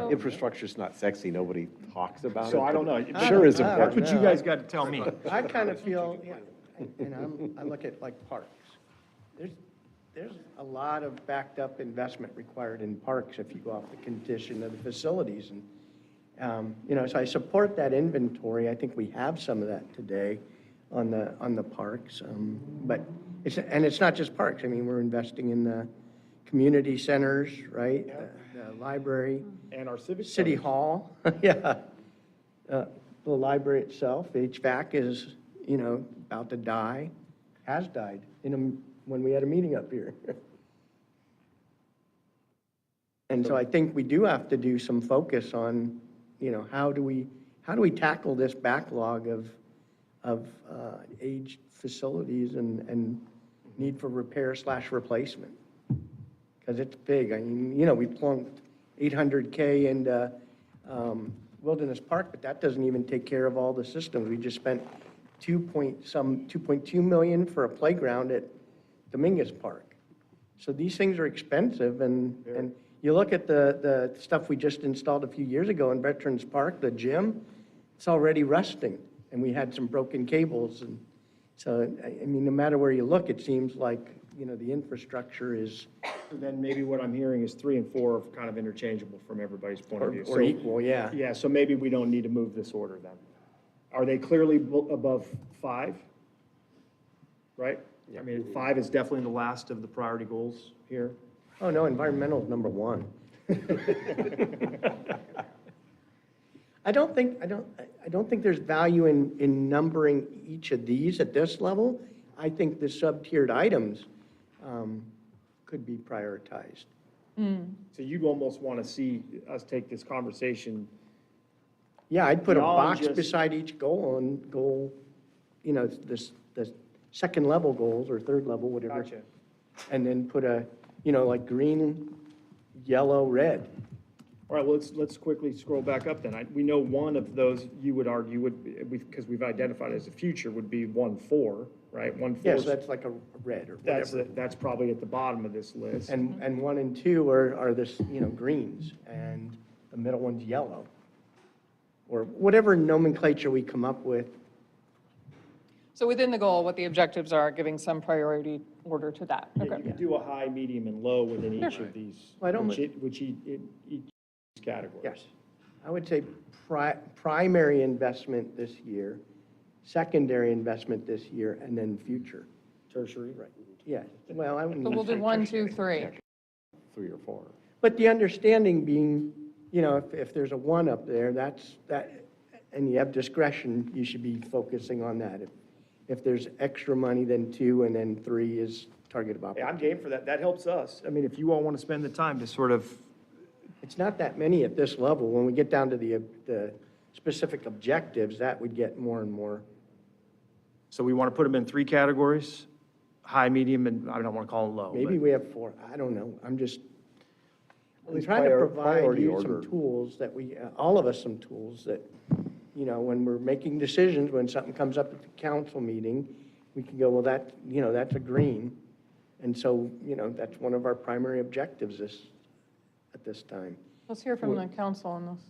infrastructure's not sexy. Nobody talks about it. So I don't know. It sure is That's important. what you guys got to tell me. I kind of feel, and I look at like parks. There's a lot of backed up investment required in parks if you go off the condition of the facilities. And, so I support that inventory. I think we have some of that today. on the parks. But it's not just parks. I mean, we're investing in the community centers, right? The library. And our civic City centers. Hall, yeah. The library itself, HVAC is, about to die, has died when we had a meeting up here. And so I think we do have to do some focus on, how do we tackle this backlog of aged facilities and need for repair/replacement? Because it's big. I mean, we plunked 800K into Wilderness Park, but that doesn't even take care of all the systems. We just spent 2.2 million for a playground at Dominguez Park. So these things are expensive, and you look at the stuff we just installed a few years ago in Veterans Park, the gym, it's already rusting, and we had some broken cables. And so, I mean, no matter where you look, it seems like, the infrastructure is. Then maybe what I'm hearing is 3 and 4 are kind of interchangeable from everybody's point of view. Or equal, yeah. Yeah, so maybe we don't need to move this order then. Are they clearly above 5? Right? I mean, 5 is definitely the last of the priority goals here. Oh, no, environmental is number 1. I don't think there's value in numbering each of these at this level. I think the sub-tiered items could be prioritized. So you'd almost want to see us take this conversation. Yeah, I'd put a Beyond box just- beside each goal and the second level goals or third level, whatever. Gotcha. And then put like green, yellow, red. All right, well, let's quickly scroll back up then. We know one of those, you would argue, because we've identified as a future, would be 1-4, right? 1-4. Yes, that's like a red or whatever. That's probably at the bottom of this list. And 1 and 2 are this, greens, and the middle one's yellow. Or whatever nomenclature we come up with. So within the goal, what the objectives are, giving some priority order to that. Yeah, Okay. you could do a high, medium, and low within each Sure. of these, Well, I don't- which each categories. Yes. I would say primary investment this year, secondary investment this year, and then future. Tertiary. Right. Yeah, well, I wouldn't. So we'll do 1, 2, 3. 3 or 4. But the understanding being, if there's a 1 up there, and you have discretion, you should be focusing on that. If there's extra money, then 2, and then 3 is target of Yeah, opportunity. I'm game for that. That helps us. I mean, if you all want to spend the time to sort of, It's not that many at this level. When we get down to the specific objectives, that would get more and more. so we want to put them in 3 categories, high, medium, and I don't want to call them low. Maybe but- we have 4, I don't know. I'm least trying to provide priority you some order. tools that all of us some tools that, when we're making decisions, when something comes up at the council meeting, we can go, well, that's a green. And so, that's one of our primary objectives at this time. Let's hear from the council on this.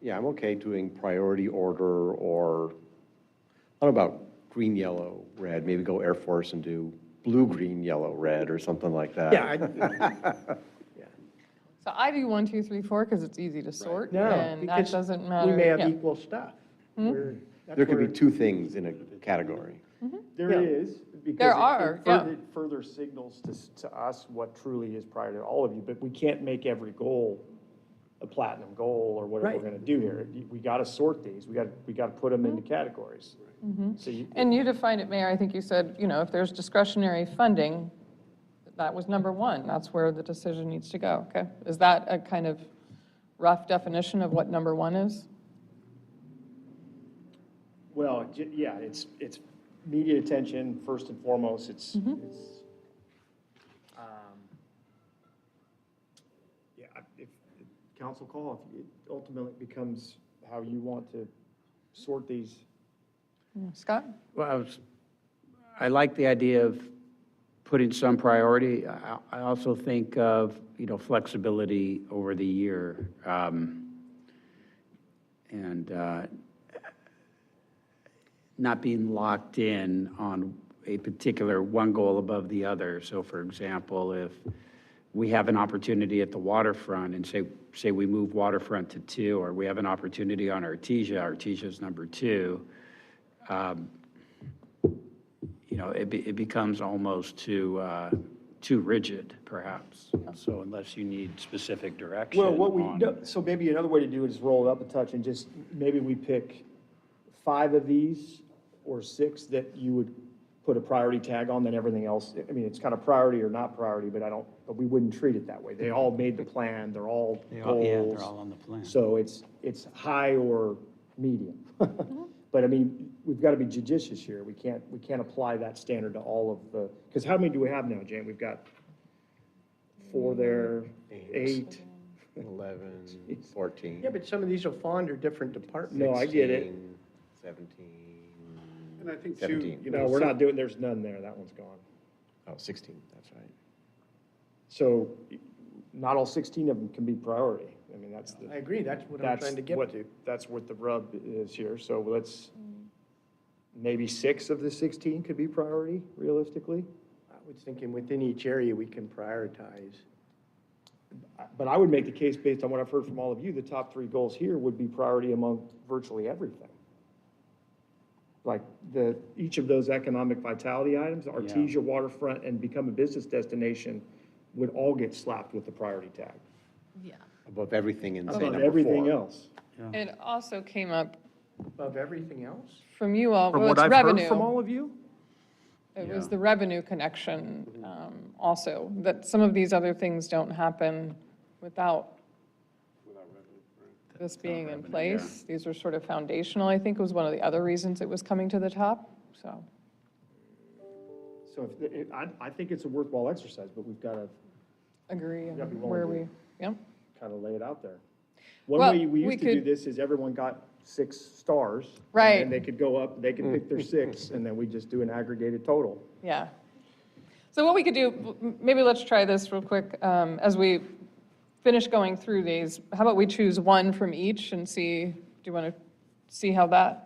Yeah, I'm okay doing priority order or, I don't know about green, yellow, red, maybe go Air Force and do blue, green, yellow, red, or something like that. So I do 1, 2, 3, 4 because it's easy to sort, No, and that because doesn't matter. we may have Yeah. equal stuff. Hmm? There could be 2 things in a category. There Yeah. is, because There it are, yeah. further signals to us what truly is prior to all of you, but we can't make every goal a platinum goal or whatever we're Right. going to do here. We got to sort these. We got to put them into categories. So And you defined it, Mayor, I think you said, if there's discretionary funding, that was number 1. That's where the decision needs to go, okay? Is that a kind of rough definition of what number 1 is? Well, yeah, it's immediate attention first and foremost. If council call, if it ultimately becomes how you want to sort these. Scott? Well, I like the idea of putting some priority. I also think of, flexibility over the year. And not being locked in on a particular one goal above the other. So for example, if we have an opportunity at the waterfront and say we move waterfront to 2, or we have an opportunity on Artesia, Artesia's number 2, it becomes almost too rigid, perhaps. So unless you need specific direction Well, what we, on. so maybe another way to do it is roll it up a touch and just, maybe we pick 5 of these or 6 that you would put a priority tag on, then everything else, I mean, it's kind of priority or not priority, but we wouldn't treat it that way. They all made the plan, they're all goals. Yeah, they're all on the plan. So it's high or medium. But I mean, we've got to be judicious here. We can't apply that standard to all of the, because how many do we have now, Jane? We've got 4 there, 8. 11, 14. Yeah, but some of these will fall under different departments. No, I get it. 17. And I think 17. too, No, we're not doing, there's none there. That one's gone. Oh, 16, that's right. So not all 16 of them can be priority. I mean, that's the. I agree, that's what I'm trying to get to. That's what the rub is here. So let's, maybe 6 of the 16 could be priority realistically. I was thinking within each area, we can prioritize. But I would make the case based on what I've heard from all of you, the top 3 goals here would be priority among virtually everything. Like each of those economic vitality items, Artesia, waterfront, and become a business destination would all get slapped with the priority tag. Yeah. Above everything in, say, Above number everything 4. else. It also came up Above everything else? from you all, From well, what it's I've revenue. heard from all of you? It was the revenue connection also, that some of these other things don't happen without this being in place. These are sort of foundational, I think was one of the other reasons it was coming to the top, so. So I think it's a worthwhile exercise, but we've got to Agree, gotta be willing where to- we, yeah. kind of lay it out there. One Well, way we we used to do could- this is everyone got 6 stars. Right. And they could go up, they could pick their 6, and then we just do an aggregated total. Yeah. So what we could do, maybe let's try this real quick, as we finish going through these, how about we choose 1 from each and see, do you want to see how that?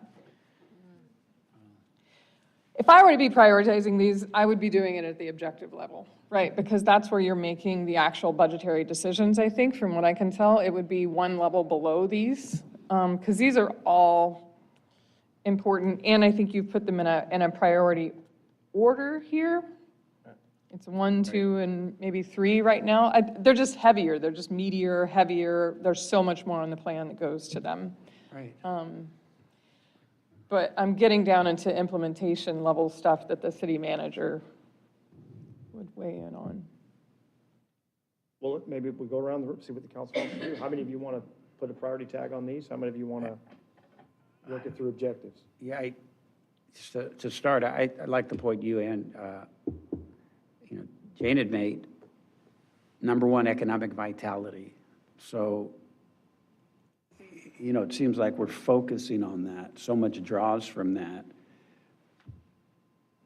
If I were to be prioritizing these, I would be doing it at the objective level, right? Because that's where you're making the actual budgetary decisions, I think, from what I can tell. It would be 1 level below these, because these are all important, and I think you've put them in a priority order here. It's 1, 2, and maybe 3 right now. They're just heavier, they're just meatier, heavier. There's so much more on the plan that goes to them. Right. But I'm getting down into implementation level stuff that the city manager would weigh in on. Well, maybe if we go around the room, see what the council wants to do. How many of you want to put a priority tag on these? How many of you want to work it through objectives? Yeah, just to start, I like the point you and, Jane had made. Number 1, economic vitality. So, it seems like we're focusing on that. So much draws from that.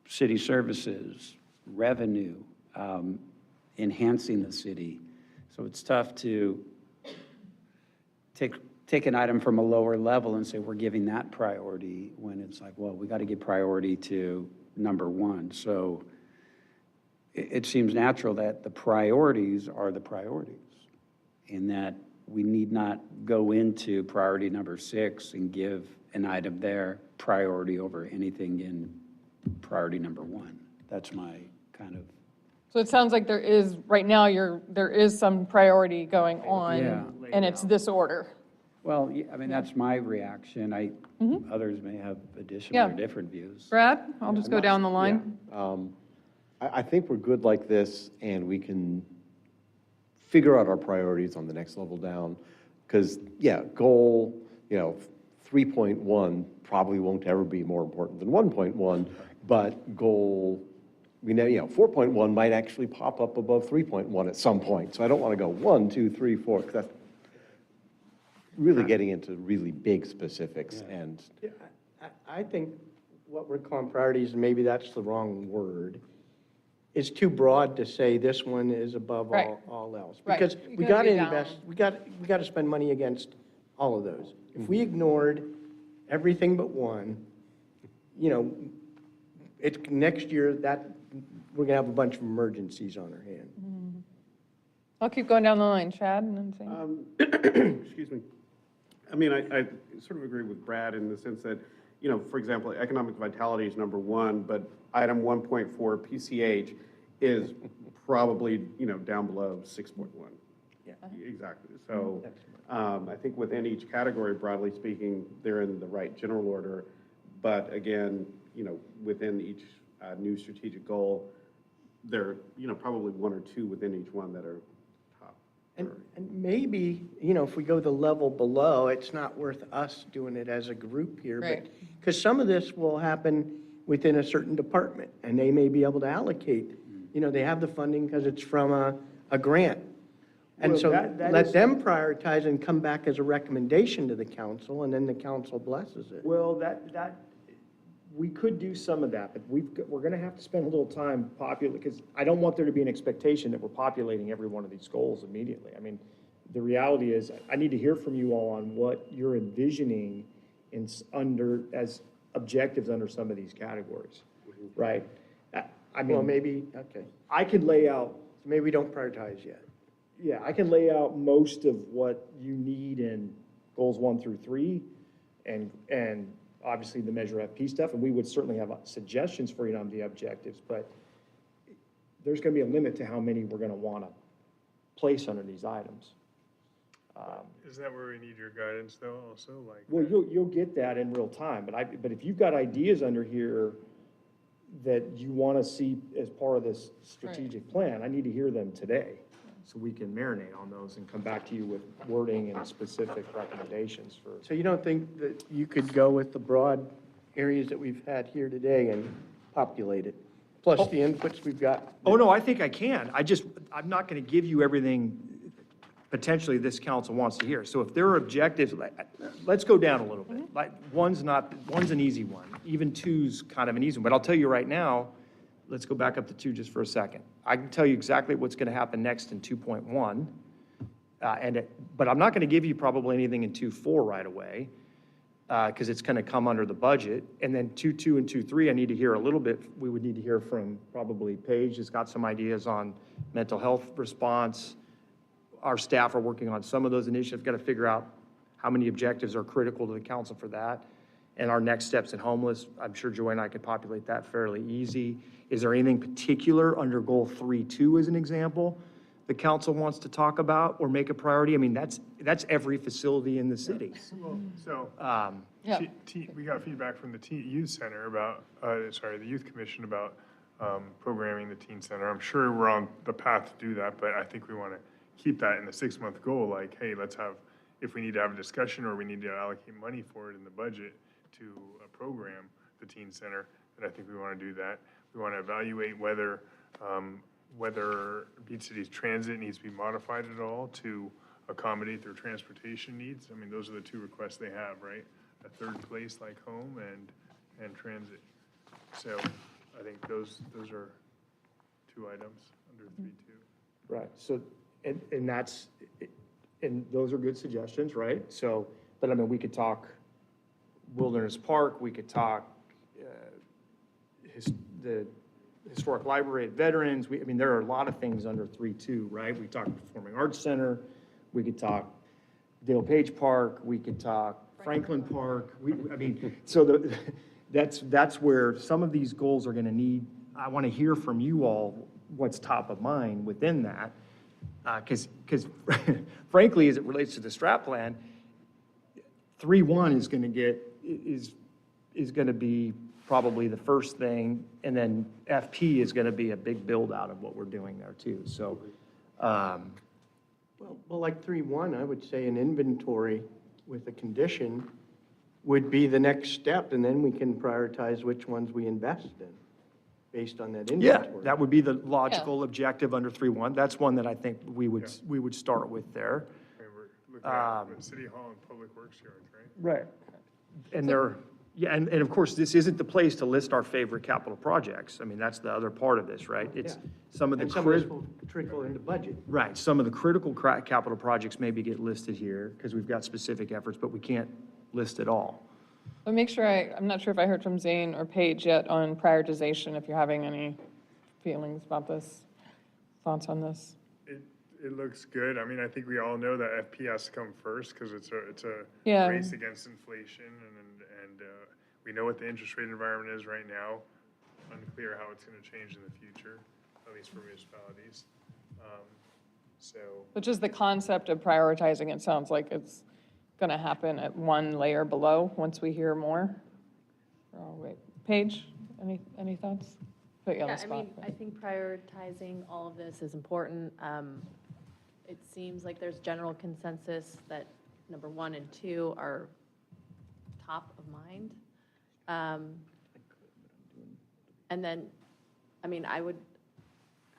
City services, revenue, enhancing the city. So it's tough to take an item from a lower level and say we're giving that priority when it's like, well, we got to give priority to number 1. So it seems natural that the priorities are the priorities, and that we need not go into priority number 6 and give an item there priority over anything in priority number 1. That's my kind of. So it sounds like there is, right now, there is some priority going on, Yeah. and it's this order. Well, I mean, that's my reaction. Others may have additional Yeah. or different views. Brad, I'll just go down the line. I think we're good like this, and we can figure out our priorities on the next level down. Because, goal, 3.1 probably won't ever be more important than 1.1, but goal, 4.1 might actually pop up above 3.1 at some point. So I don't want to go 1, 2, 3, 4, because that's really getting into really big specifics. And Yeah, I think what we're calling priorities, and maybe that's the wrong word, it's too broad to say this one is above Right. all else. Right. Because You we gotta got to be down. invest, we got to spend money against all of those. If we ignored everything but 1, next year, we're going to have a bunch of emergencies on our hand. I'll keep going down the line. Chad, and then Zane. Excuse me. I mean, I sort of agree with Brad in the sense that you know, for example, economic vitality is number one, but item 1.4 PCH is probably, you know, down below 6.1. Yeah. Exactly. So I think within each category, broadly speaking, they're in the right general order. But again, you know, within each new strategic goal, there are, you know, probably one or two within each one that are top. And maybe, you know, if we go the level below, it's not worth us doing it as a group here. Right. Because some of this will happen within a certain department, and they may be able to allocate. You know, they have the funding because it's from a grant. And Well, so that let is- them prioritize and come back as a recommendation to the council, and then the council blesses it. Well, we could do some of that, but we're gonna have to spend a little time because I don't want there to be an expectation that we're populating every one of these goals immediately. I mean, the reality is, I need to hear from you all on what you're envisioning as objectives under some of these categories, right? I mean. Well, maybe, okay. I could lay out. Maybe we don't prioritize yet. Yeah, I can lay out most of what you need in goals 1 through 3 and obviously the Measure FP stuff, and we would certainly have suggestions for you on the objectives, but there's gonna be a limit to how many we're gonna wanna place under these items. Is that where we need your guidance though, also, like? Well, you'll get that in real time, but if you've got ideas under here that you wanna see as part of this strategic plan, I need to hear them today, so we can marinate on those and come back to you with wording and specific recommendations for. So you don't think that you could go with the broad areas that we've had here today and populate it, plus the inputs we've got? Oh, no, I think I can. I'm not going to give you everything potentially this council wants to hear. So if there are objectives, let's go down a little bit. Like, one's an easy one. Even 2's kind of an easy one. But I'll tell you right now, let's go back up to 2 just for a second. I can tell you exactly what's going to happen next in 2.1. But I'm not going to give you probably anything in 2.4 right away, because it's going to come under the budget. And then 2.2 and 2.3, I need to hear a little bit. We would need to hear from probably Paige, has got some ideas on mental health response. Our staff are working on some of those initiatives, got to figure out how many objectives are critical to the council for that. And our next steps in homeless, I'm sure Joy and I could populate that fairly easy. Is there anything particular under goal 3.2 as an example the council wants to talk about or make a priority? I mean, that's every facility in the city. Well, so, Yeah. we got feedback from the youth center about, the youth commission about programming the teen center. I'm sure we're on the path to do that, but I think we want to keep that in the 6-month goal, like, hey, let's have, if we need to have a discussion or we need to allocate money for it in the budget to program the teen center, then I think we want to do that. We want to evaluate whether Beach City's transit needs to be modified at all to accommodate their transportation needs. I mean, those are the 2 requests they have, right? A third place like home and transit. So I think those are 2 items under 3.2. Right, so, and those are good suggestions, right? So, but I mean, we could talk Wilderness Park, we could talk the Historic Library at Veterans. I mean, there are a lot of things under 3.2, right? We talk Performing Arts Center, we could talk Dale Page Park, we could talk Franklin Park. So that's where some of these goals are going to need, I want to hear from you all what's top of mind within that. Because frankly, as it relates to the strat plan, 3.1 is going to is going to be probably the first thing, and then FP is going to be a big build out of what we're doing there too. So, Well, like 3.1, I would say an inventory with a condition would be the next step, and then we can prioritize which ones we invest in based on that yeah, inventory. that would be the logical objective under 3.1. That's one that I think we would start with there. Okay, we're looking at City Hall and Public Works yards, right? Right. And and of course, this isn't the place to list our favorite capital projects. I mean, that's the other part of this, right? It's some of the. And some of this will trickle into budget. Right, some of the critical capital projects maybe get listed here because we've got specific efforts, but we can't list it all. But make sure I'm not sure if I heard from Zane or Paige yet on prioritization, if you're having any feelings about this, thoughts on this. It looks good. I mean, I think we all know that FP has to come first because it's a Yeah. race against inflation, and We know what the interest rate environment is right now, unclear how it's going to change in the future, at least for municipalities. So, But just the concept of prioritizing, it sounds like it's going to happen at one layer below once we hear more. Oh, wait, Paige, any thoughts? Put you on the Yeah, I spot. mean, I think prioritizing all of this is important. It seems like there's general consensus that number 1 and 2 are top of mind. And then, I mean, I would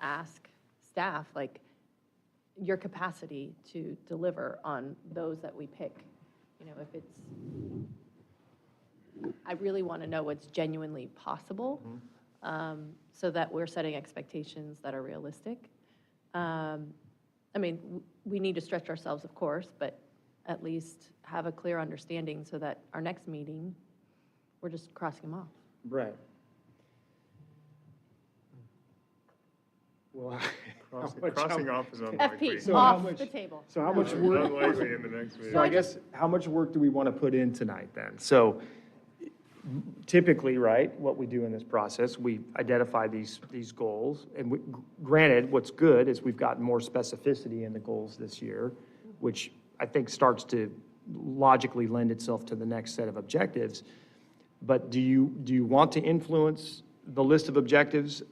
ask staff, like, your capacity to deliver on those that we pick. You know, if it's, I really want to know what's genuinely possible, so that we're setting expectations that are realistic. I mean, we need to stretch ourselves, of course, but at least have a clear understanding so that our next meeting, we're just crossing them off. Right. Well, crossing off is unlikely. FP, So how off much- the table. So how much work? Unlikely in the next meeting. So I guess, how much work do we want to put in tonight then? So typically, right, what we do in this process, we identify these goals. And granted, what's good is we've gotten more specificity in the goals this year, which I think starts to logically lend itself to the next set of objectives. But do you want to influence the list of objectives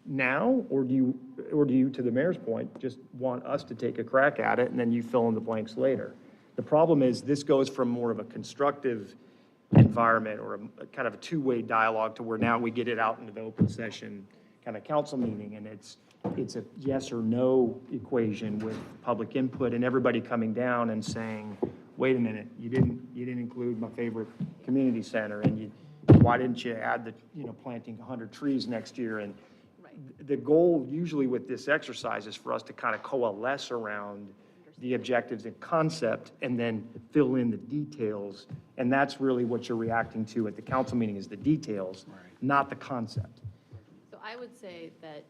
now, or do you, to the mayor's point, just want us to take a crack at it and then you fill in the blanks later? The problem is this goes from more of a constructive environment or a kind of a two-way dialogue to where now we get it out into the open session kind of council meeting, and it's a yes or no equation with public input and everybody coming down and saying, wait a minute, you didn't include my favorite community center, and why didn't you add the, planting 100 trees next year? And the goal usually with this exercise is for us to kind of coalesce around the objectives and concept and then fill in the details. And that's really what you're reacting to at the council meeting is the details, not the concept. So I would say that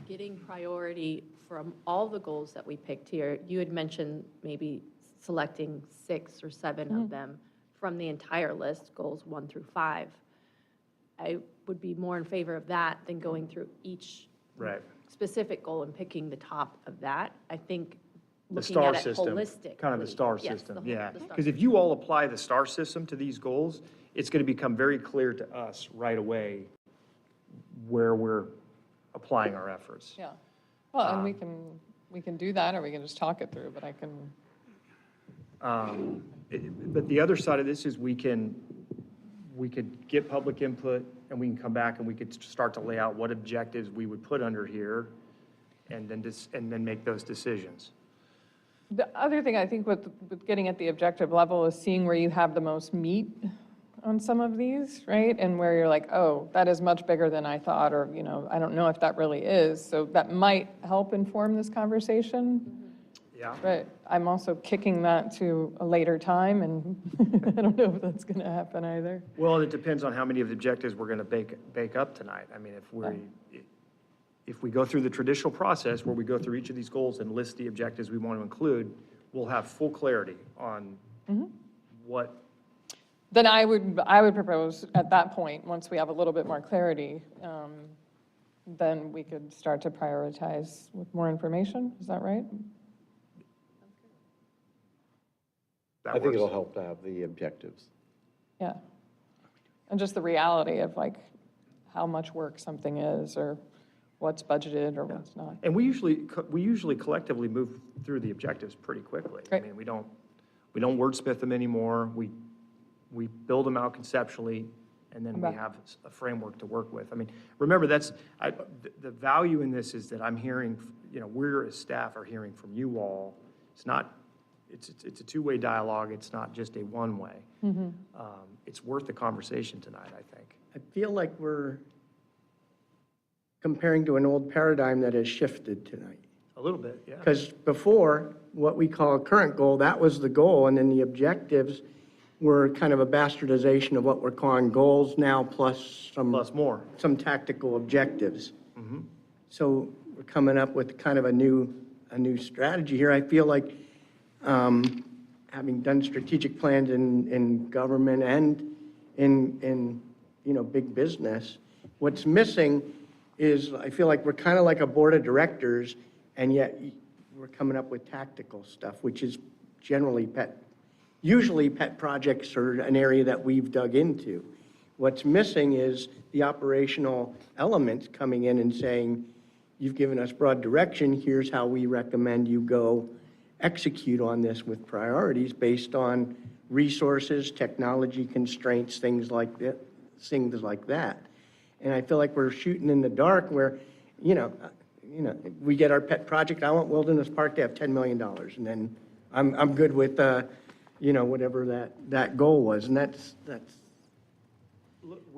getting priority from all the goals that we picked here, you had mentioned maybe selecting 6 or 7 of them from the entire list, goals 1 through 5. I would be more in favor of that than going through each specific goal and picking the top of that. I think The looking star at it system, holistically. kind of the star Yes, system, the whole- yeah. the star Because if you all apply the star system to these goals, it's going to become very clear to us right away where we're applying our efforts. Yeah. Well, and we can do that, or we can just talk it through, but I can. But the other side of this is we could get public input and we can come back and we could start to lay out what objectives we would put under here and then make those decisions. The other thing I think with getting at the objective level is seeing where you have the most meat on some of these, right? And where you're like, oh, that is much bigger than I thought, or, I don't know if that really is. So that might help inform this conversation. Yeah. But I'm also kicking that to a later time, and I don't know if that's going to happen either. Well, it depends on how many of the objectives we're going to bake up tonight. I mean, if we go through the traditional process where we go through each of these goals and list the objectives we want to include, we'll have full clarity on what. Then I would propose at that point, once we have a little bit more clarity, then we could start to prioritize with more information. Is that right? I think it'll help to have the objectives. Yeah. And just the reality of like how much work something is, or what's budgeted or what's not. And we usually collectively move through the objectives pretty quickly. I mean, we don't wordsmith them anymore. We build them out conceptually, and then we have a framework to work with. I mean, remember, the value in this is that I'm hearing, we're as staff are hearing from you all. It's a two-way dialogue. It's not just a one-way. It's worth the conversation tonight, I think. I feel like we're comparing to an old paradigm that has shifted tonight. A little bit, yeah. Because before, what we call a current goal, that was the goal, and then the objectives were kind of a bastardization of what we're calling goals now, plus more. Some tactical objectives. So we're coming up with kind of a new strategy here. I feel like having done strategic plans in government and in, big business, what's missing is, I feel like we're kind of like a board of directors, and yet we're coming up with tactical stuff, which is generally usually pet projects are an area that we've dug into. What's missing is the operational elements coming in and saying, you've given us broad direction, here's how we recommend you go execute on this with priorities based on resources, technology constraints, things like that. And I feel like we're shooting in the dark where, we get our pet project, I want Wilderness Park to have $10 million, and then I'm good with, whatever that goal was, and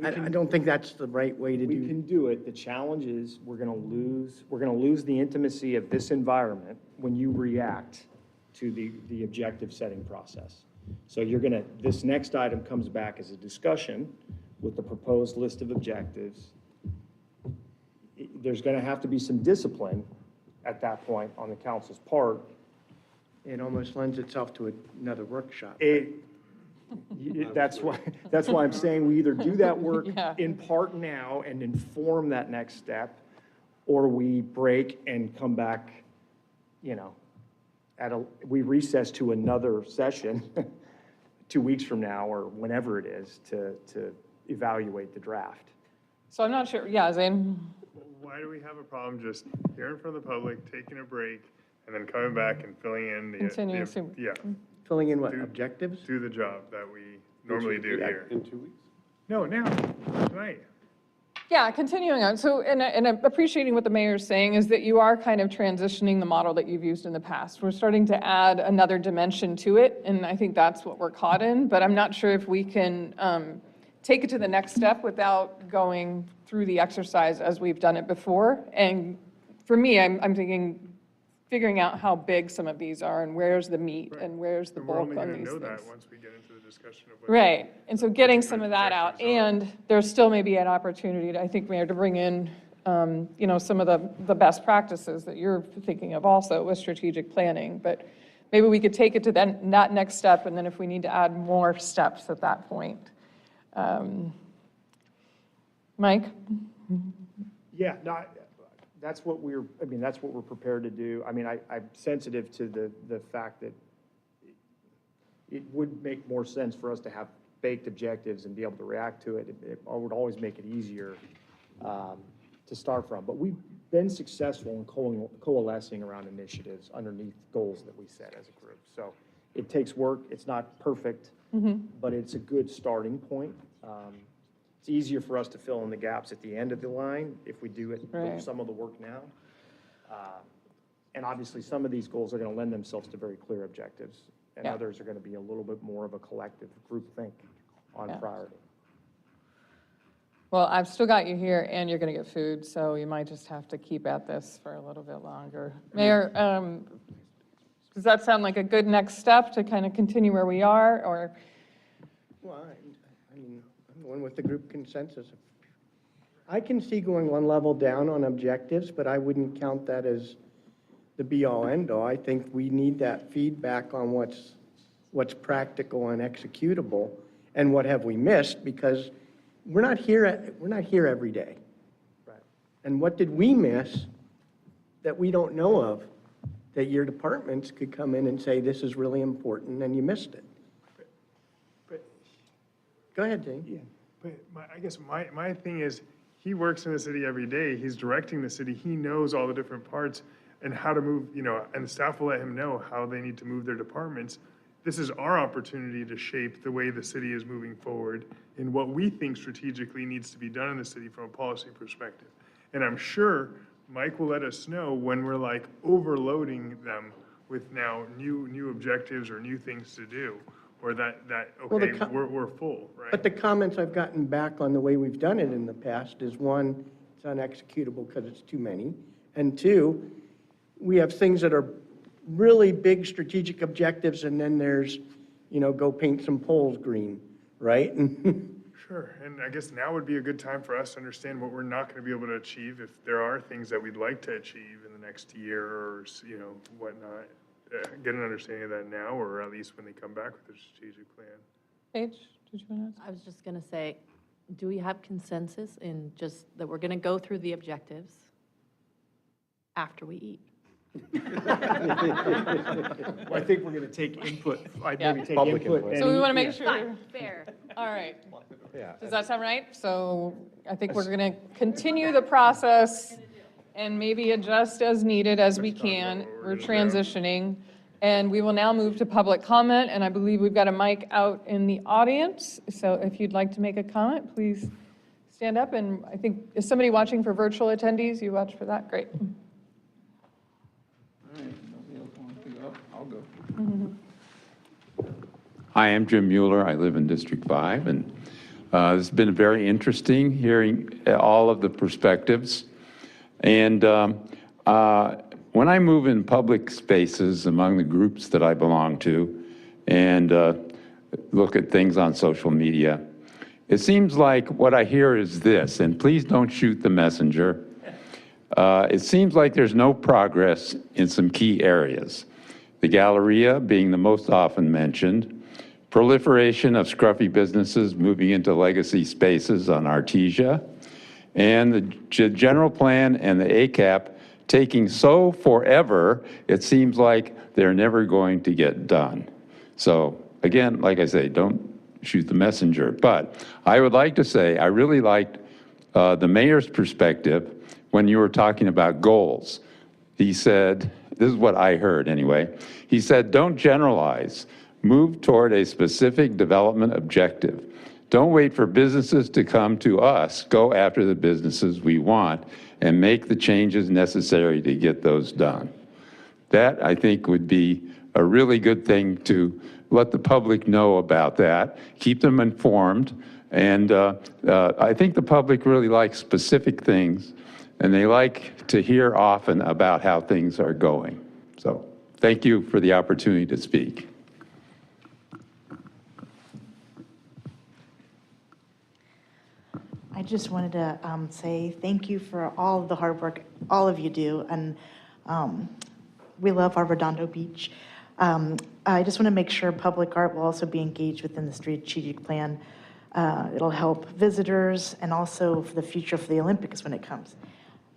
I don't think that's the right way to We do. can do it. The challenge is we're going to lose the intimacy of this environment when you react to the objective setting process. So this next item comes back as a discussion with the proposed list of objectives. There's going to have to be some discipline at that point on the council's part. It almost lends itself to another workshop. That's why I'm saying we either do that work Yeah. in part now and inform that next step, or we break and come back, we recess to another session 2 weeks from now or whenever it is to evaluate the draft. So I'm not sure, yeah, Zane? Why do we have a problem just hearing from the public, taking a break, and then coming back and filling in Continuing to- yeah, Filling in what, objectives? do the job that we normally do here? In 2 weeks? No, now, tonight. Yeah, continuing on. So, and I'm appreciating what the mayor's saying is that you are kind of transitioning the model that you've used in the past. We're starting to add another dimension to it, and I think that's what we're caught in. But I'm not sure if we can take it to the next step without going through the exercise as we've done it before. And for me, I'm thinking, figuring out how big some of these are and where's the meat and where's the And we're bulk only on going to these know things. that once we get into the discussion of what. Right, and so getting some of that out, and there's still maybe an opportunity, I think, Mayor, to bring in, some of the best practices that you're thinking of also with strategic planning, but maybe we could take it to that next step, and then if we need to add more steps at that point. Mike? Yeah, no, that's what we're prepared to do. I mean, I'm sensitive to the fact that it would make more sense for us to have baked objectives and be able to react to it. It would always make it easier to start from. But we've been successful in coalescing around initiatives underneath goals that we set as a group. So it takes work. It's not perfect, but it's a good starting point. It's easier for us to fill in the gaps at the end of the line if we do some of the work now. And obviously, some of these goals are going to lend themselves to very clear objectives, and others are going to be a little bit more of a collective group think on priority. Well, I've still got you here, and you're going to get food, so you might just have to keep at this for a little bit longer. Mayor, does that sound like a good next step to kind of continue where we are, or? Well, I mean, I'm going with the group consensus. I can see going one level down on objectives, but I wouldn't count that as the be-all, end-all. I think we need that feedback on what's practical and executable, and what have we missed, because we're not here every day. Right. And what did we miss that we don't know of, that your departments could come in and say, this is really important, and you missed it? But Go ahead, Dane. yeah, but I guess my thing is, he works in the city every day. He's directing the city. He knows all the different parts and how to move, and the staff will let him know how they need to move their departments. This is our opportunity to shape the way the city is moving forward and what we think strategically needs to be done in the city from a policy perspective. And I'm sure Mike will let us know when we're like overloading them with now new objectives or new things to do, or that okay, we're full, right? But the comments I've gotten back on the way we've done it in the past is, one, it's unexecutable because it's too many, and two, we have things that are really big strategic objectives, and then there's, go paint some poles green, right? Sure, and I guess now would be a good time for us to understand what we're not going to be able to achieve, if there are things that we'd like to achieve in the next year or, whatnot. get an understanding of that now, or at least when they come back with their strategic plan. Paige, did you want to? I was just going to say, do we have consensus in just that we're going to go through the objectives after we eat? Well, I think we're going to take input. I'd Yeah. maybe take Public input. input. So we and- want to make yeah. sure. Fine, fair. All right. Yeah. Does that sound right? So I think we're going to continue the process and maybe adjust as needed as we can. We're transitioning. And we will now move to public comment, and I believe we've got a mic out in the audience. So if you'd like to make a comment, please stand up. And I think, is somebody watching for virtual attendees? You watch for that? Great. I'll go. Hi, I'm Jim Mueller. I live in District 5, and it's been very interesting hearing all of the perspectives. And when I move in public spaces among the groups that I belong to and look at things on social media, it seems like what I hear is this, and please don't shoot the messenger. It seems like there's no progress in some key areas. The Galleria being the most often mentioned, proliferation of scruffy businesses moving into legacy spaces on Artesia, and the general plan and the ACAP taking so forever, it seems like they're never going to get done. So again, like I say, don't shoot the messenger. But I would like to say, I really liked the mayor's perspective when you were talking about goals. He said, this is what I heard anyway, he said, don't generalize, move toward a specific development objective. Don't wait for businesses to come to us, go after the businesses we want and make the changes necessary to get those done. That, I think, would be a really good thing to let the public know about that, keep them informed, and I think the public really likes specific things, and they like to hear often about how things are going. So thank you for the opportunity to speak. I just wanted to say thank you for all of the hard work all of you do, and we love our Redondo Beach. I just want to make sure public art will also be engaged within the strategic plan. It'll help visitors and also for the future for the Olympics when it comes.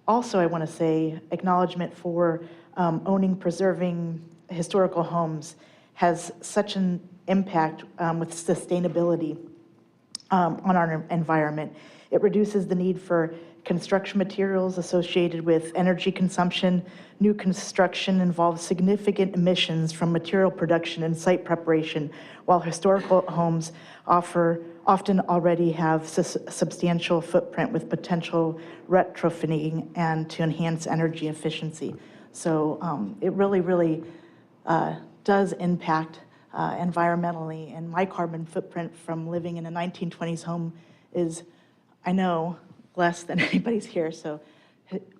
Also, I want to say acknowledgement for owning, preserving historical homes has such an impact with sustainability on our environment. It reduces the need for construction materials associated with energy consumption. New construction involves significant emissions from material production and site preparation, while historical homes often already have substantial footprint with potential retrofitting and to enhance energy efficiency. So it really does impact environmentally, and my carbon footprint from living in a 1920s home is, I know, less than anybody's here. So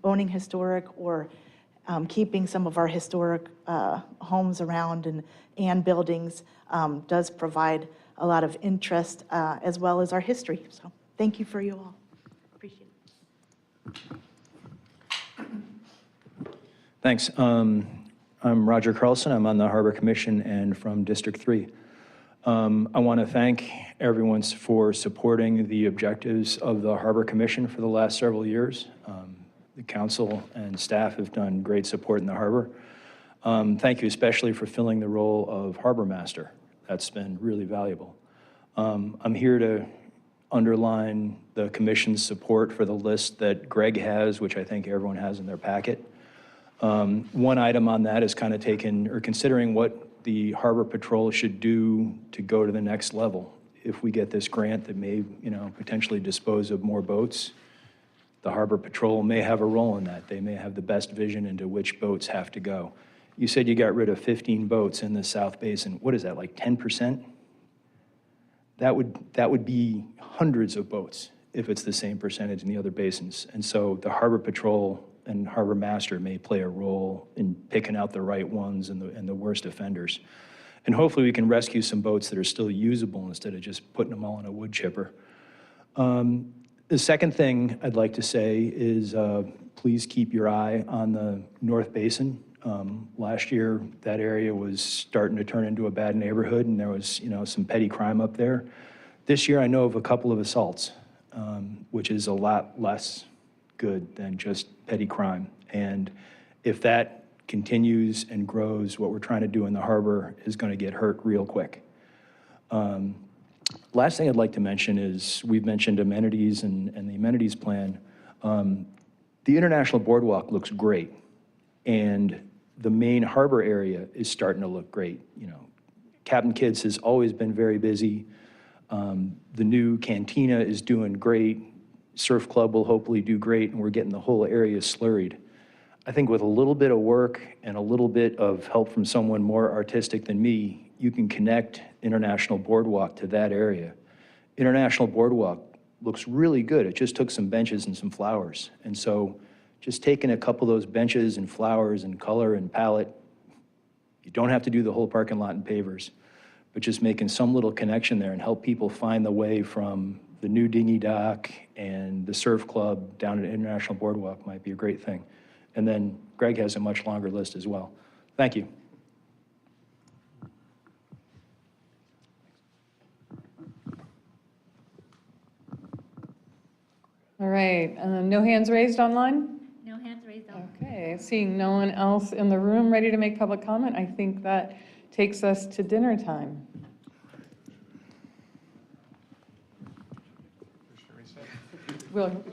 owning historic or keeping some of our historic homes around and buildings does provide a lot of interest as well as our history. So thank you for you all. Appreciate it. Thanks. I'm Roger Carlson. I'm on the Harbor Commission and from District 3. I want to thank everyone for supporting the objectives of the Harbor Commission for the last several years. The council and staff have done great support in the harbor. Thank you especially for filling the role of Harbor Master. That's been really valuable. I'm here to underline the commission's support for the list that Greg has, which I think everyone has in their packet. One item on that is kind of considering what the Harbor Patrol should do to go to the next level. If we get this grant that may, potentially dispose of more boats, the Harbor Patrol may have a role in that. They may have the best vision into which boats have to go. You said you got rid of 15 boats in the South Basin. What is that, like 10%? That would be hundreds of boats if it's the same percentage in the other basins. And so the Harbor Patrol and Harbor Master may play a role in picking out the right ones and the worst offenders. And hopefully we can rescue some boats that are still usable instead of just putting them all in a wood chipper. The second thing I'd like to say is please keep your eye on the North Basin. Last year, that area was starting to turn into a bad neighborhood, and there was, some petty crime up there. This year, I know of a couple of assaults, which is a lot less good than just petty crime. And if that continues and grows, what we're trying to do in the harbor is going to get hurt real quick. Last thing I'd like to mention is, we've mentioned amenities and the amenities plan. The International Boardwalk looks great, and the main harbor area is starting to look great. Captain Kidd's has always been very busy. The new cantina is doing great. Surf Club will hopefully do great, and we're getting the whole area slurried. I think with a little bit of work and a little bit of help from someone more artistic than me, you can connect International Boardwalk to that area. International Boardwalk looks really good. It just took some benches and some flowers. And so just taking a couple of those benches and flowers and color and palette, you don't have to do the whole parking lot and pavers, but just making some little connection there and help people find the way from the new dinghy dock and the surf club down at International Boardwalk might be a great thing. And then Greg has a much longer list as well. Thank you. All right, no hands raised online? No hands raised on. Okay, seeing no one else in the room ready to make public comment, I think that takes us to dinner time. Well,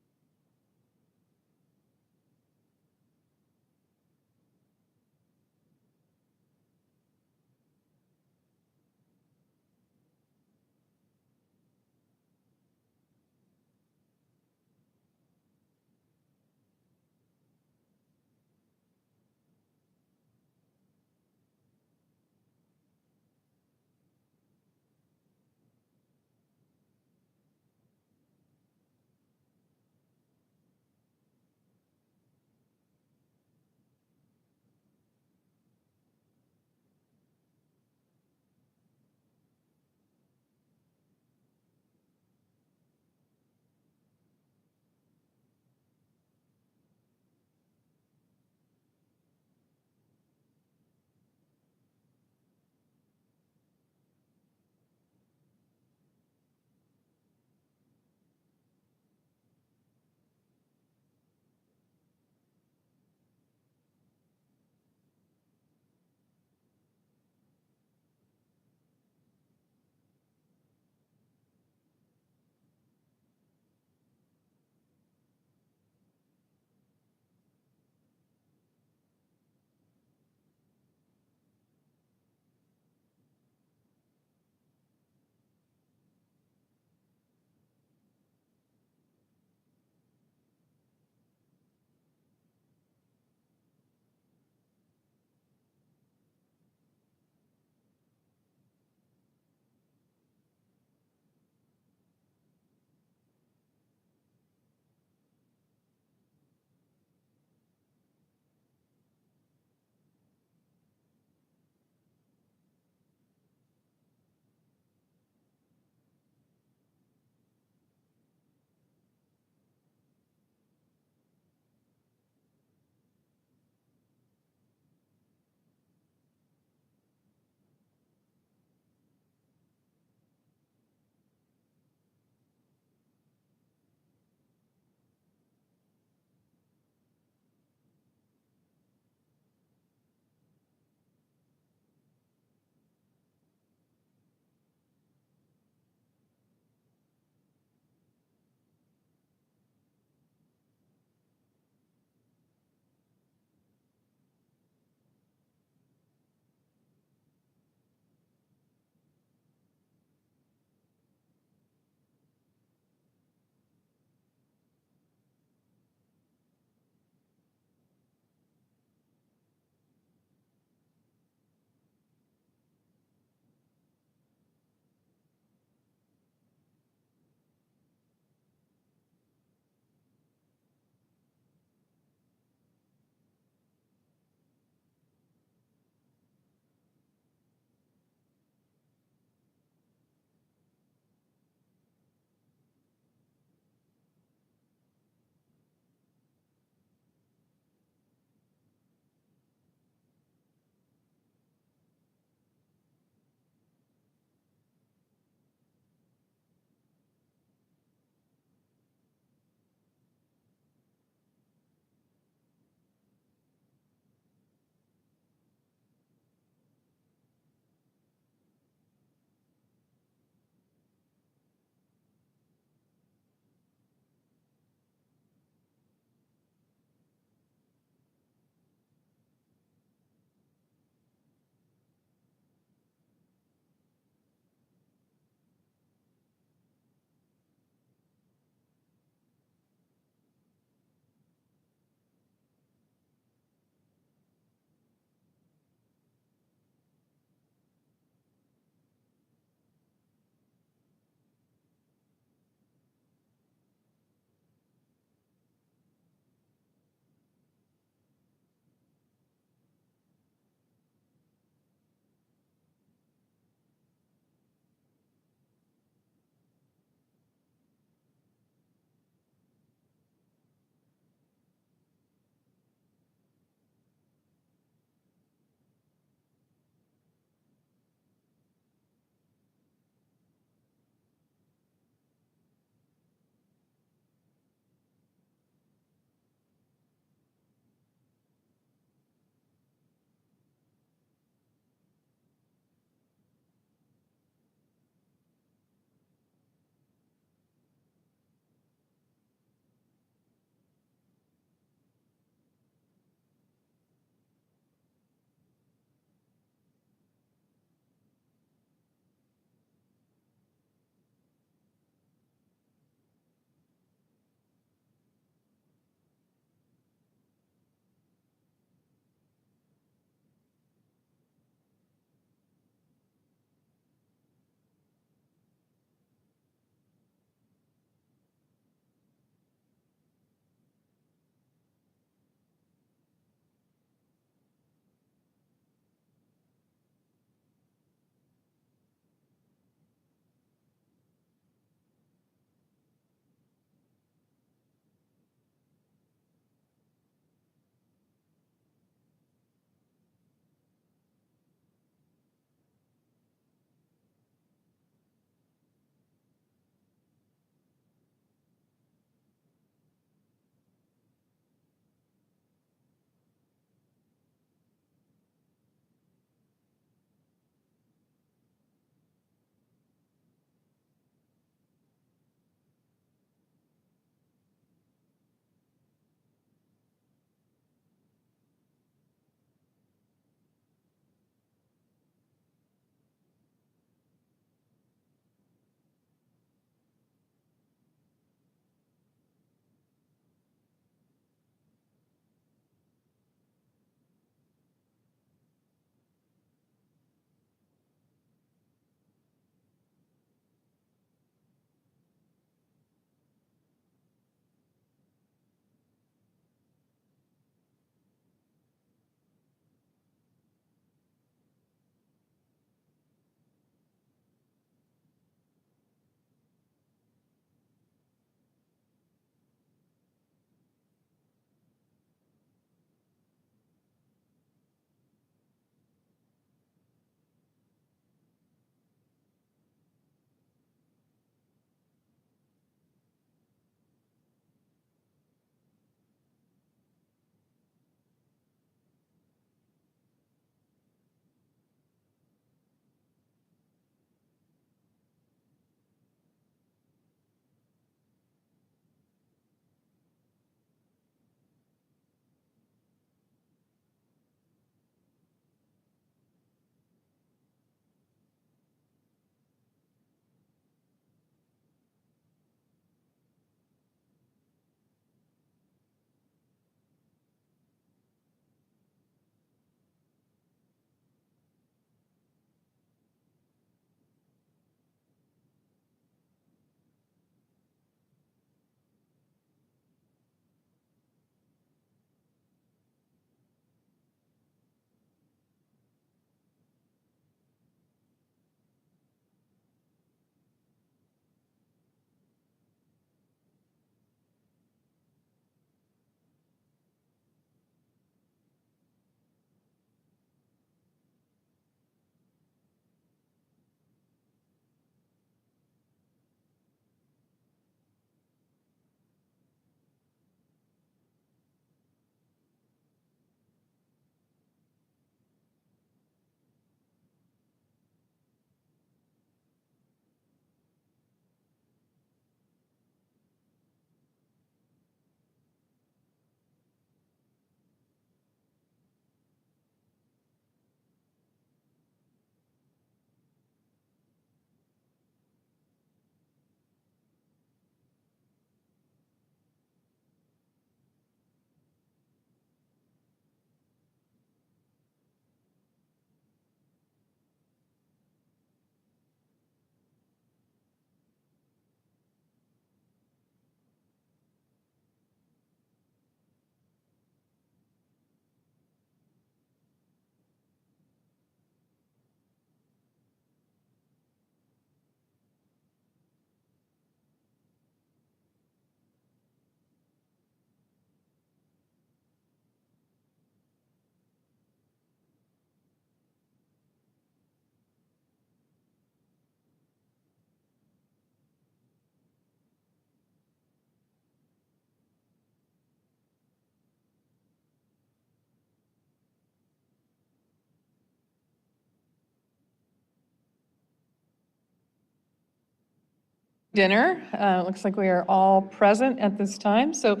dinner. Looks like we are all present at this time. So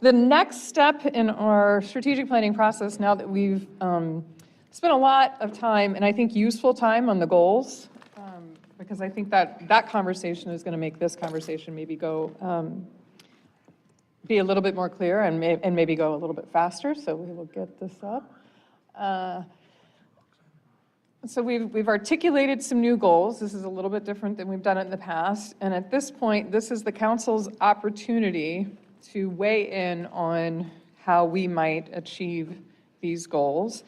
the next step in our strategic planning process, now that we've spent a lot of time, and I think useful time, on the goals, because I think that conversation is going to make this conversation maybe go, be a little bit more clear and maybe go a little bit faster. So we will get this up. So we've articulated some new goals. This is a little bit different than we've done it in the past. And at this point, this is the council's opportunity to weigh in on how we might achieve these goals.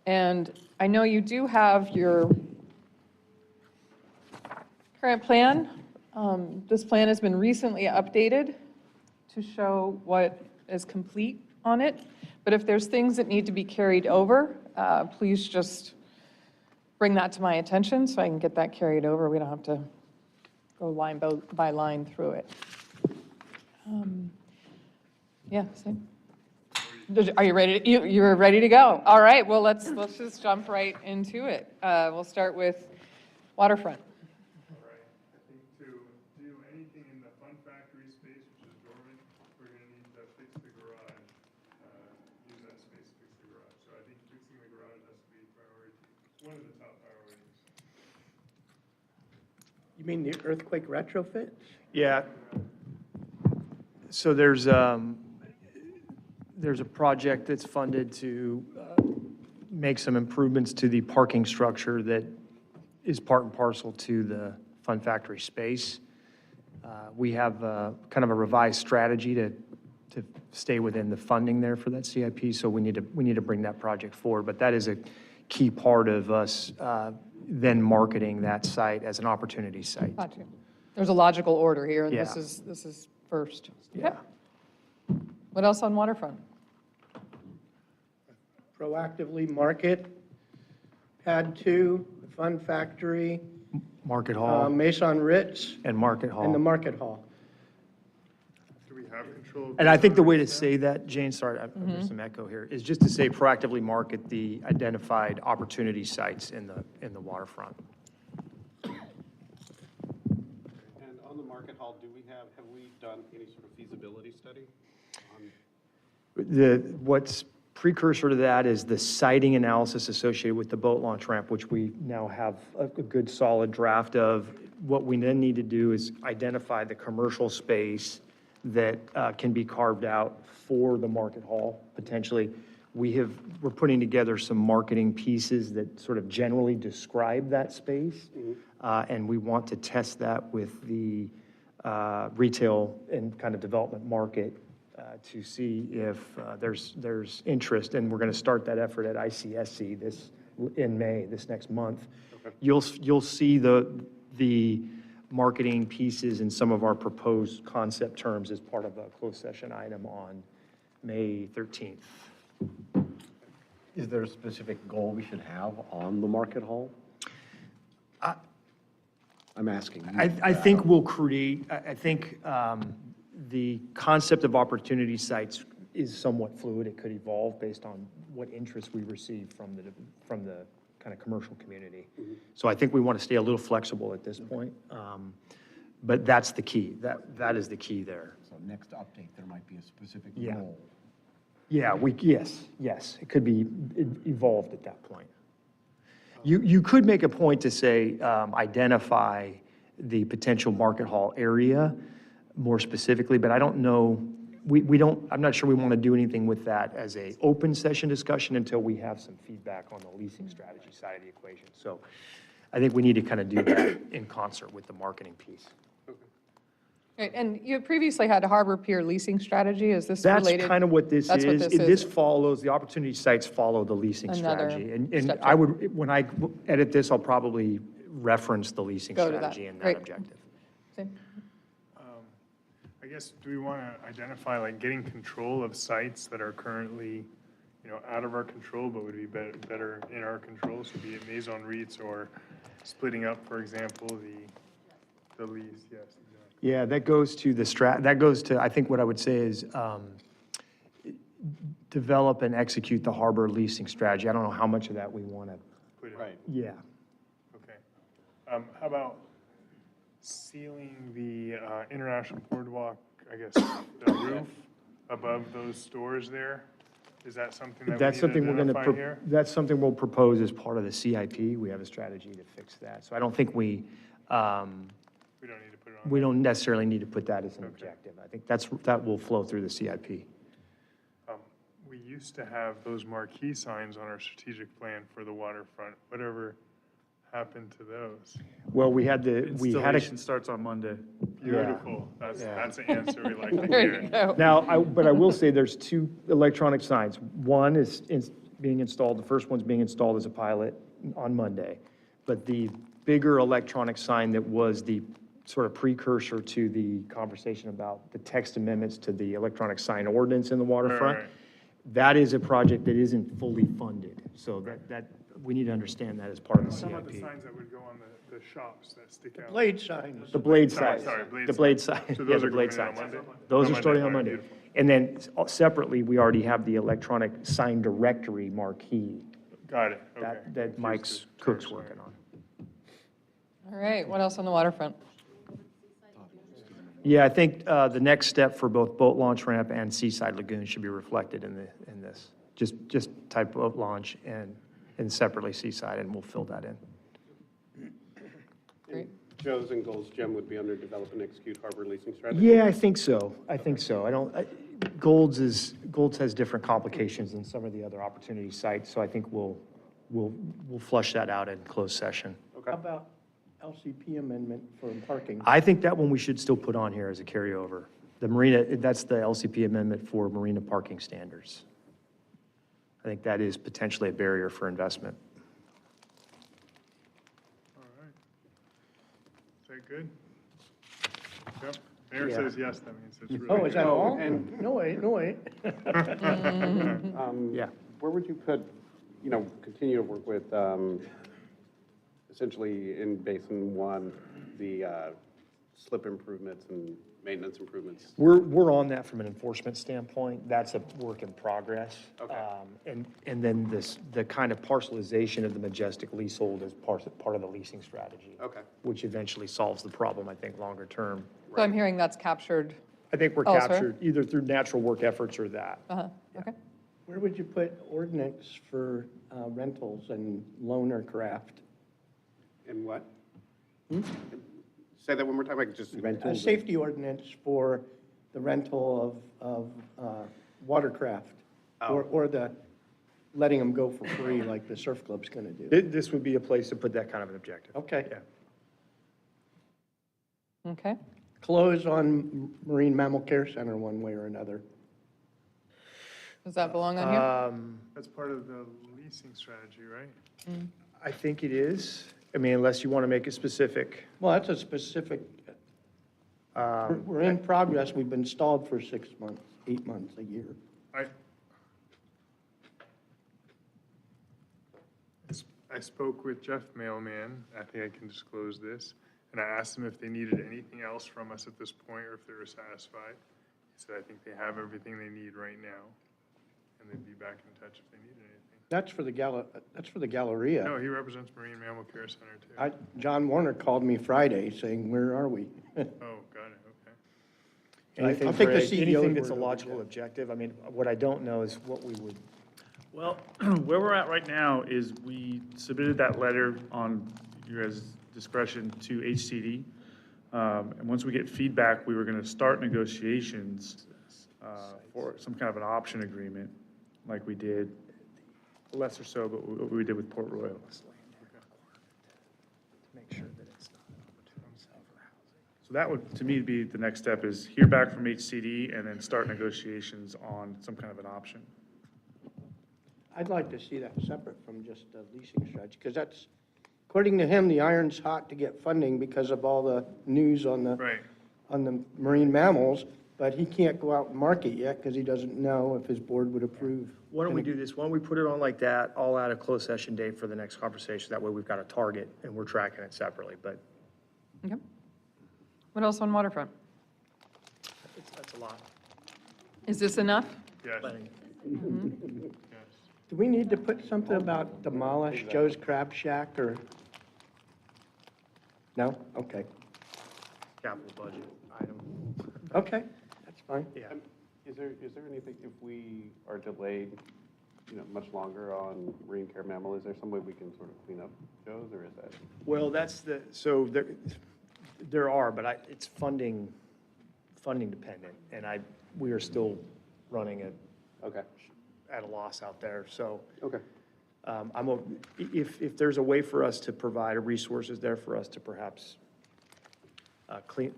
And I know you do have your current plan. This plan has been recently updated to show what is complete on it. But if there's things that need to be carried over, please just bring that to my attention so I can get that carried over. We don't have to go line by line through it. Yeah, same. Are you ready? You're ready to go. All right, well, let's just jump right into it. We'll start with waterfront. All right, I think to do anything in the fun factory space, which is dormant, we're gonna need to fix the garage, use that space to fix the garage. So I think fixing the garage has to be priority, one of the top priorities. You mean the earthquake retrofit? Yeah. So there's a project that's funded to make some improvements to the parking structure that is part and parcel to the Fun Factory space. We have kind of a revised strategy to stay within the funding there for that CIP, so we need to bring that project forward. But that is a key part of us then marketing that site as an opportunity site. Gotcha. There's a logical order here, and Yeah. this is first. Yeah. Okay. What else on waterfront? Proactively market, Pad 2, Fun Factory, Market Hall Mason Ritz, and Market Hall. and the Market Hall. Do we have control of? And I think the way to say that, Jane, sorry, there's some echo here, is just to say proactively market the identified opportunity sites in the waterfront. And on the Market Hall, have we done any sort of feasibility study? What's precursor to that is the siting analysis associated with the boat launch ramp, which we now have a good solid draft of. What we then need to do is identify the commercial space that can be carved out for the Market Hall, potentially. We're putting together some marketing pieces that sort of generally describe that space. And we want to test that with the retail and kind of development market to see if there's interest. And we're going to start that effort at ICSC in May, this next month. Okay. You'll see the marketing pieces and some of our proposed concept terms as part of a closed session item on May 13th. Is there a specific goal we should have on the Market Hall? I'm asking. I think we'll create, I think the concept of opportunity sites is somewhat fluid. It could evolve based on what interest we receive from the kind of commercial community. So I think we want to stay a little flexible at this point. But that's the key. That is the key there. So next update, there might be a specific Yeah. goal. Yeah, yes, it could be evolved at that point. You could make a point to say, identify the potential Market Hall area more specifically, but I don't know, I'm not sure we want to do anything with that as a open session discussion until we have some feedback on the leasing strategy side of the equation. So I think we need to kind of do that in concert with the marketing piece. Right, and you previously had a harbor pier leasing strategy. Is this That's related? kind of what this That's what is. this is. This follows, the opportunity sites follow the leasing Another strategy. And step I two. would, when I edit this, I'll probably reference the leasing Go to that. strategy and that Great. objective. Same. I guess, do we want to identify, like, getting control of sites that are currently, out of our control, but would be better in our control? So be it Maison Reeds or splitting up, for example, the lease, yes, exactly. Yeah, that goes to I think what I would say is, develop and execute the harbor leasing strategy. I don't know how much of that we want to, Put it- Right. yeah. Okay. How about sealing the the International Boardwalk, I guess, the roof above those stores there? Is that something that we That's need something to we're going identify here? that's something we'll propose as part of the CIP. We have a strategy to fix that. So I don't think We don't need to put it on. we don't necessarily need to put that as an objective. I think that will flow through the CIP. We used to have those marquee signs on our strategic plan for the waterfront. Whatever happened to those? Well, we had Installation starts on Monday. Beautiful. That's the answer we like to There hear. you go. Now, but I will say there's two electronic signs. One is being installed, the first one's being installed as a pilot on Monday. But the bigger electronic sign that was the sort of precursor to the conversation about the text amendments to the electronic sign ordinance in the waterfront, Right. that is a project that isn't fully funded. So that we need to understand that as part of the Some of the CIP. signs that would go on the shops that stick out. Blade signs. The blade Sorry, signs. sorry, blade The blade signs. signs. So Yeah, those the are blade going in on signs. Monday? Those On are starting Monday. on Monday. All right, beautiful. And then separately, we already have the electronic sign directory marquee Got it, okay. that Mike's Cook's working on. All right, what else on the waterfront? Yeah, I think the next step for both boat launch ramp and Seaside Lagoon should be reflected in this. Just type boat launch and separately Seaside, and we'll fill that in. Great. Joe's and goals, Jim, would be under develop and execute harbor leasing strategy? Yeah, I think so. Golds has different complications than some of the other opportunity sites, so I think we'll flush that out in closed session. How about LCP amendment for parking? I think that one we should still put on here as a carryover. The marina, that's the LCP amendment for marina parking standards. I think that is potentially a barrier for investment. All right. Is that good? Yep. Mayor Yeah. says yes, that means it's really Oh, is that good. all? and- No, wait. Where would you put, continue to work with, essentially in Basin 1, the slip improvements and maintenance improvements? We're on that from an enforcement standpoint. That's a work in progress. Okay. And then the kind of parcelization of the Majestic leasehold is part of the leasing strategy. Okay. Which eventually solves the problem, I think, longer term. So I'm hearing that's captured. I think we're Elsewhere? captured either through natural work efforts or that. Okay. Where would you put ordinance for rentals and loaner craft? And what? Say that one more time, I could just. A safety ordinance for the rental of watercraft, or the letting them go for free like the surf club's going to do. This would be a place to put that kind of an objective. Okay. Yeah. Okay. Close on Marine Mammal Care Center one way or another. Does that belong on here? That's part of the leasing strategy, right? I think it is. I mean, unless you want to make it specific. Well, that's a specific, we're in progress. We've been stalled for 6 months, 8 months, a year. I spoke with Jeff Mailman, I think I can disclose this, and I asked them if they needed anything else from us at this point or if they were satisfied. He said, I think they have everything they need right now, and they'd be back in touch if they needed anything. That's for the Galleria. No, he represents Marine Mammal Care Center too. John Warner called me Friday saying, where are we? Oh, got it, okay. Anything I'll take the for CEO's anything that's a word over logical objective. I mean, what I don't know is what we would. Well, where we're at right now is we submitted that letter on your guys' discretion to HCD. And once we get feedback, we were going to start negotiations for some kind of an option agreement like we did, less or so, but what we did with Port Royal. So that would, to me, be the next step is hear back from HCD and then start negotiations on some kind of an option. I'd like to see that separate from just the leasing strategy, because that's, according to him, the iron's hot to get funding because of all the news on the marine mammals, but he can't go out and market yet because he doesn't know if his board would approve. Why don't we do this? Why don't we put it on like that, all out a closed session date for the next conversation? That way we've got a target and we're tracking it separately, but Okay. What else on waterfront? that's a lot. Is this enough? Yes. Do we need to put something about demolish Joe's Crab Shack or? No? Okay. capital budget item. Okay, that's fine. Yeah. Is there anything, if we are delayed, much longer on marine care mammal, is there some way we can sort of clean up those, or is that? Well, so there are, but it's funding dependent, and we are still running it at a loss out there, so. Okay. If there's a way for us to provide resources there for us to perhaps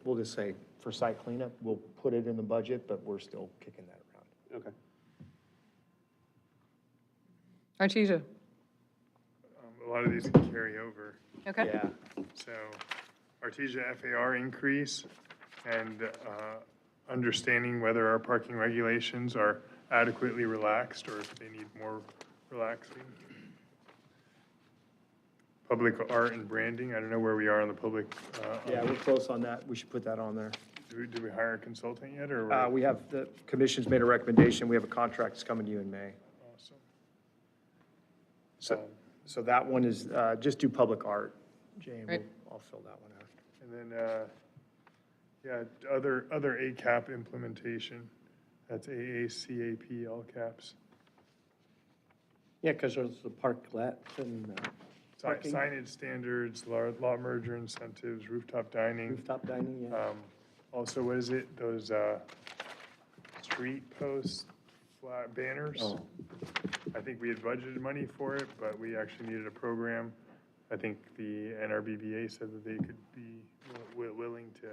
we'll just say for site cleanup, we'll put it in the budget, but we're still kicking that around. Okay. Artesia? A lot of these can carry over. Okay. Yeah. So Artesia FAR increase and understanding whether our parking regulations are adequately relaxed or if they need more relaxing. Public art and branding, I don't know where we are on the public. Yeah, we're close on that. We should put that on there. Do we hire a consultant yet, or? We have, the commission's made a recommendation. We have a contract that's coming to you in May. Awesome. So that one is, just do public art, Jane. Right. I'll fill that one out. And then, yeah, other ACAP implementation. That's AACAP, all caps. Yeah, because there's the parklet and parking. Signage standards, law merger incentives, rooftop dining. Rooftop dining, yeah. Also, what is it, those street post flat banners? Oh. I think we had budgeted money for it, but we actually needed a program. I think the NRBBA said that they could be willing to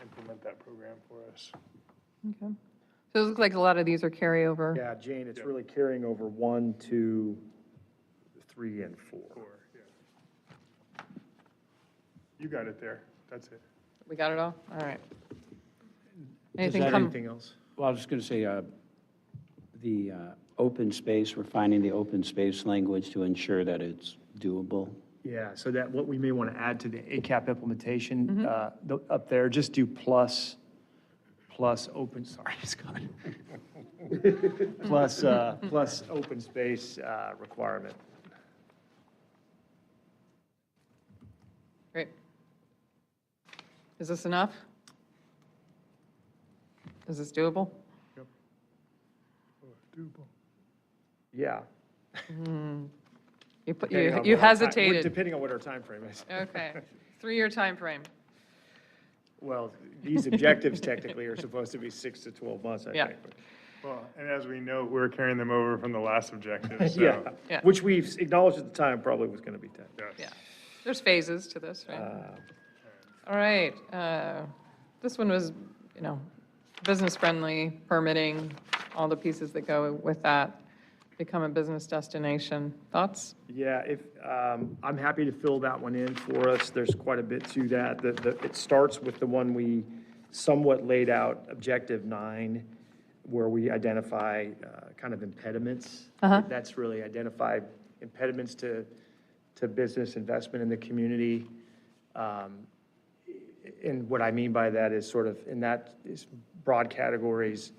implement that program for us. Okay. So it looks like a lot of these are carryover. Yeah, Jane, it's really carrying over 1, 2, 3, and 4. Yeah. You got it there. That's it. We got it all? All right. Is Anything that come? anything else? Well, I was just going to say, the open space, we're finding the open space language to ensure that it's doable. Yeah, so that what we may want to add to the ACAP implementation, up there, just do plus open, sorry, Scott. plus open space requirement. Great. Is this enough? Is this doable? Doable. Yeah. You Depending on you what our ti- hesitated. Depending on what our time frame is. Okay. 3-year time frame. Well, these objectives technically are supposed to be 6 to 12 months, I Yeah. think. but- Well, and as we know, we're carrying them over from the last objective, so. Yeah, Yeah. which we've acknowledged at the time probably was going to be 10. Yes. Yeah. There's phases to this, right? All right. This one was, business-friendly, permitting, all the pieces that go with that, become a business destination. Thoughts? Yeah, I'm happy to fill that one in for us. There's quite a bit to that. It starts with the one we somewhat laid out, Objective 9, where we identify kind of impediments. That's really identify impediments to business investment in the community. And what I mean by that is sort of, in that is broad categories,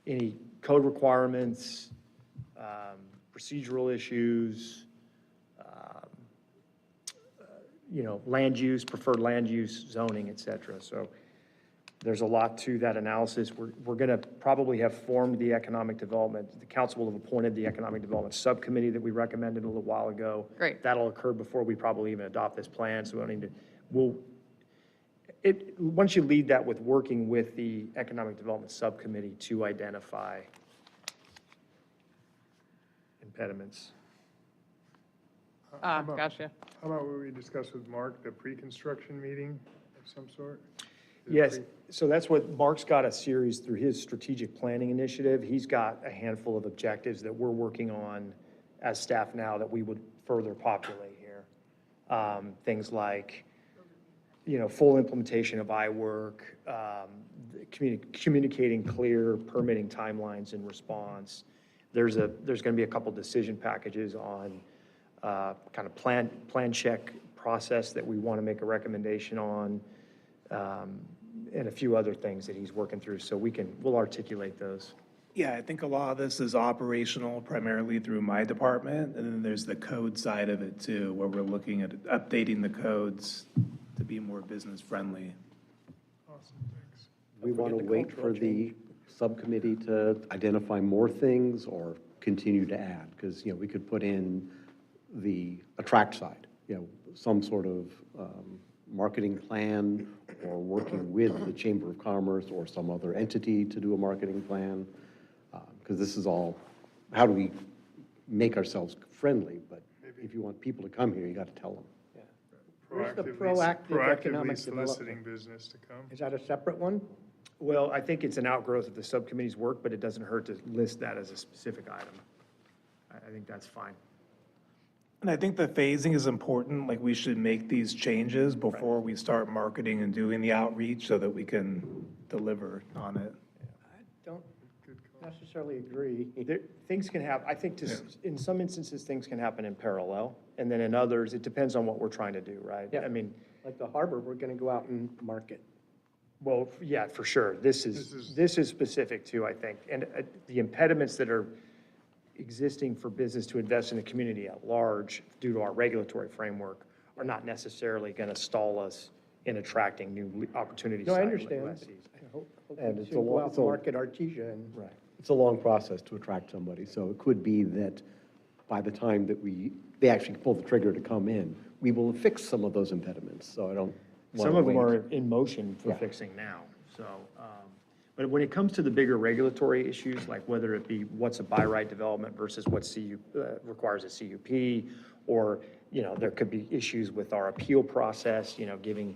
any code requirements, procedural issues, land use, preferred land use, zoning, et cetera. So there's a lot to that analysis. We're going to probably have formed the economic development. The council will have appointed the economic development subcommittee that we recommended a little while ago. Great. That'll occur before we probably even adopt this plan. So we don't need to, once you lead that with working with the economic development subcommittee to identify impediments. Gotcha. How about what we discussed with Mark, the pre-construction meeting of some sort? Yes, so that's what, Mark's got a series through his strategic planning initiative. He's got a handful of objectives that we're working on as staff now that we would further populate here. Things like, full implementation of iWork, communicating clear permitting timelines in response. There's going to be a couple decision packages on kind of plan check process that we want to make a recommendation on, and a few other things that he's working through. So we'll articulate those. Yeah, I think a lot of this is operational primarily through my department, and then there's the code side of it too, where we're looking at updating the codes to be more business friendly. We want to wait for the subcommittee to identify more things or continue to add, because, we could put in the attract side, some sort of marketing plan or working with the Chamber of Commerce or some other entity to do a marketing plan, because this is all, how do we make ourselves friendly? But if you want people to come here, you got to tell them. Where's the Proactively proactive economic soliciting development? business to come. Is that a separate one? Well, I think it's an outgrowth of the subcommittee's work, but it doesn't hurt to list that as a specific item. I think that's fine. And I think the phasing is important, like we should make these changes before we start marketing and doing the outreach so that we can deliver on it. I don't necessarily agree. Things can happen, I think in some instances, things can happen in parallel, and then in others, it depends on what we're trying to do, right? Yeah. I mean, Like the harbor, we're going to go out and market. well, yeah, for sure. This is specific too, I think. And the impediments that are existing for business to invest in the community at large due to our regulatory framework are not necessarily going to stall us in attracting new opportunities. No, I understand. I hope And we it's soon a go lot- out it's and a- market Artesia and. Right. It's a long process to attract somebody, so it could be that by the time that they actually pull the trigger to come in, we will have fixed some of those impediments, so I don't want Some to of them wait. are in motion for fixing now, so. But when it comes to the bigger regulatory issues, like whether it be what's a by right development versus what requires a CUP, or, there could be issues with our appeal process, giving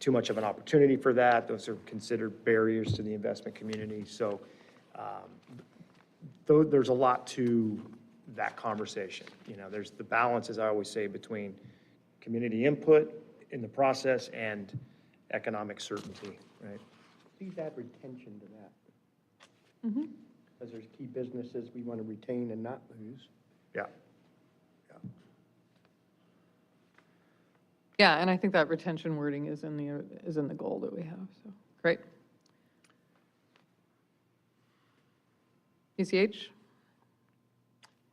too much of an opportunity for that. Those are considered barriers to the investment community. So there's a lot to that conversation. There's the balance, as I always say, between community input in the process and economic certainty, right? Please add retention to that. Because there's key businesses we want to retain and not lose. Yeah. Yeah, and I think that retention wording is in the goal that we have, so, great. PCH?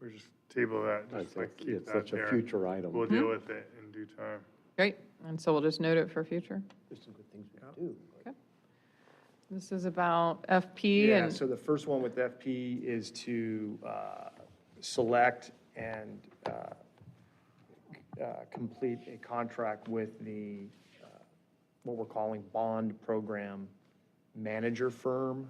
We're just table that, just It's like keep it's that such a there. future item. We'll deal with it in due time. Great, and so we'll just note it for future. There's some good things we do. This is about FP Yeah, and, so the first one with FP is to select and complete a contract with the, what we're calling bond program manager firm.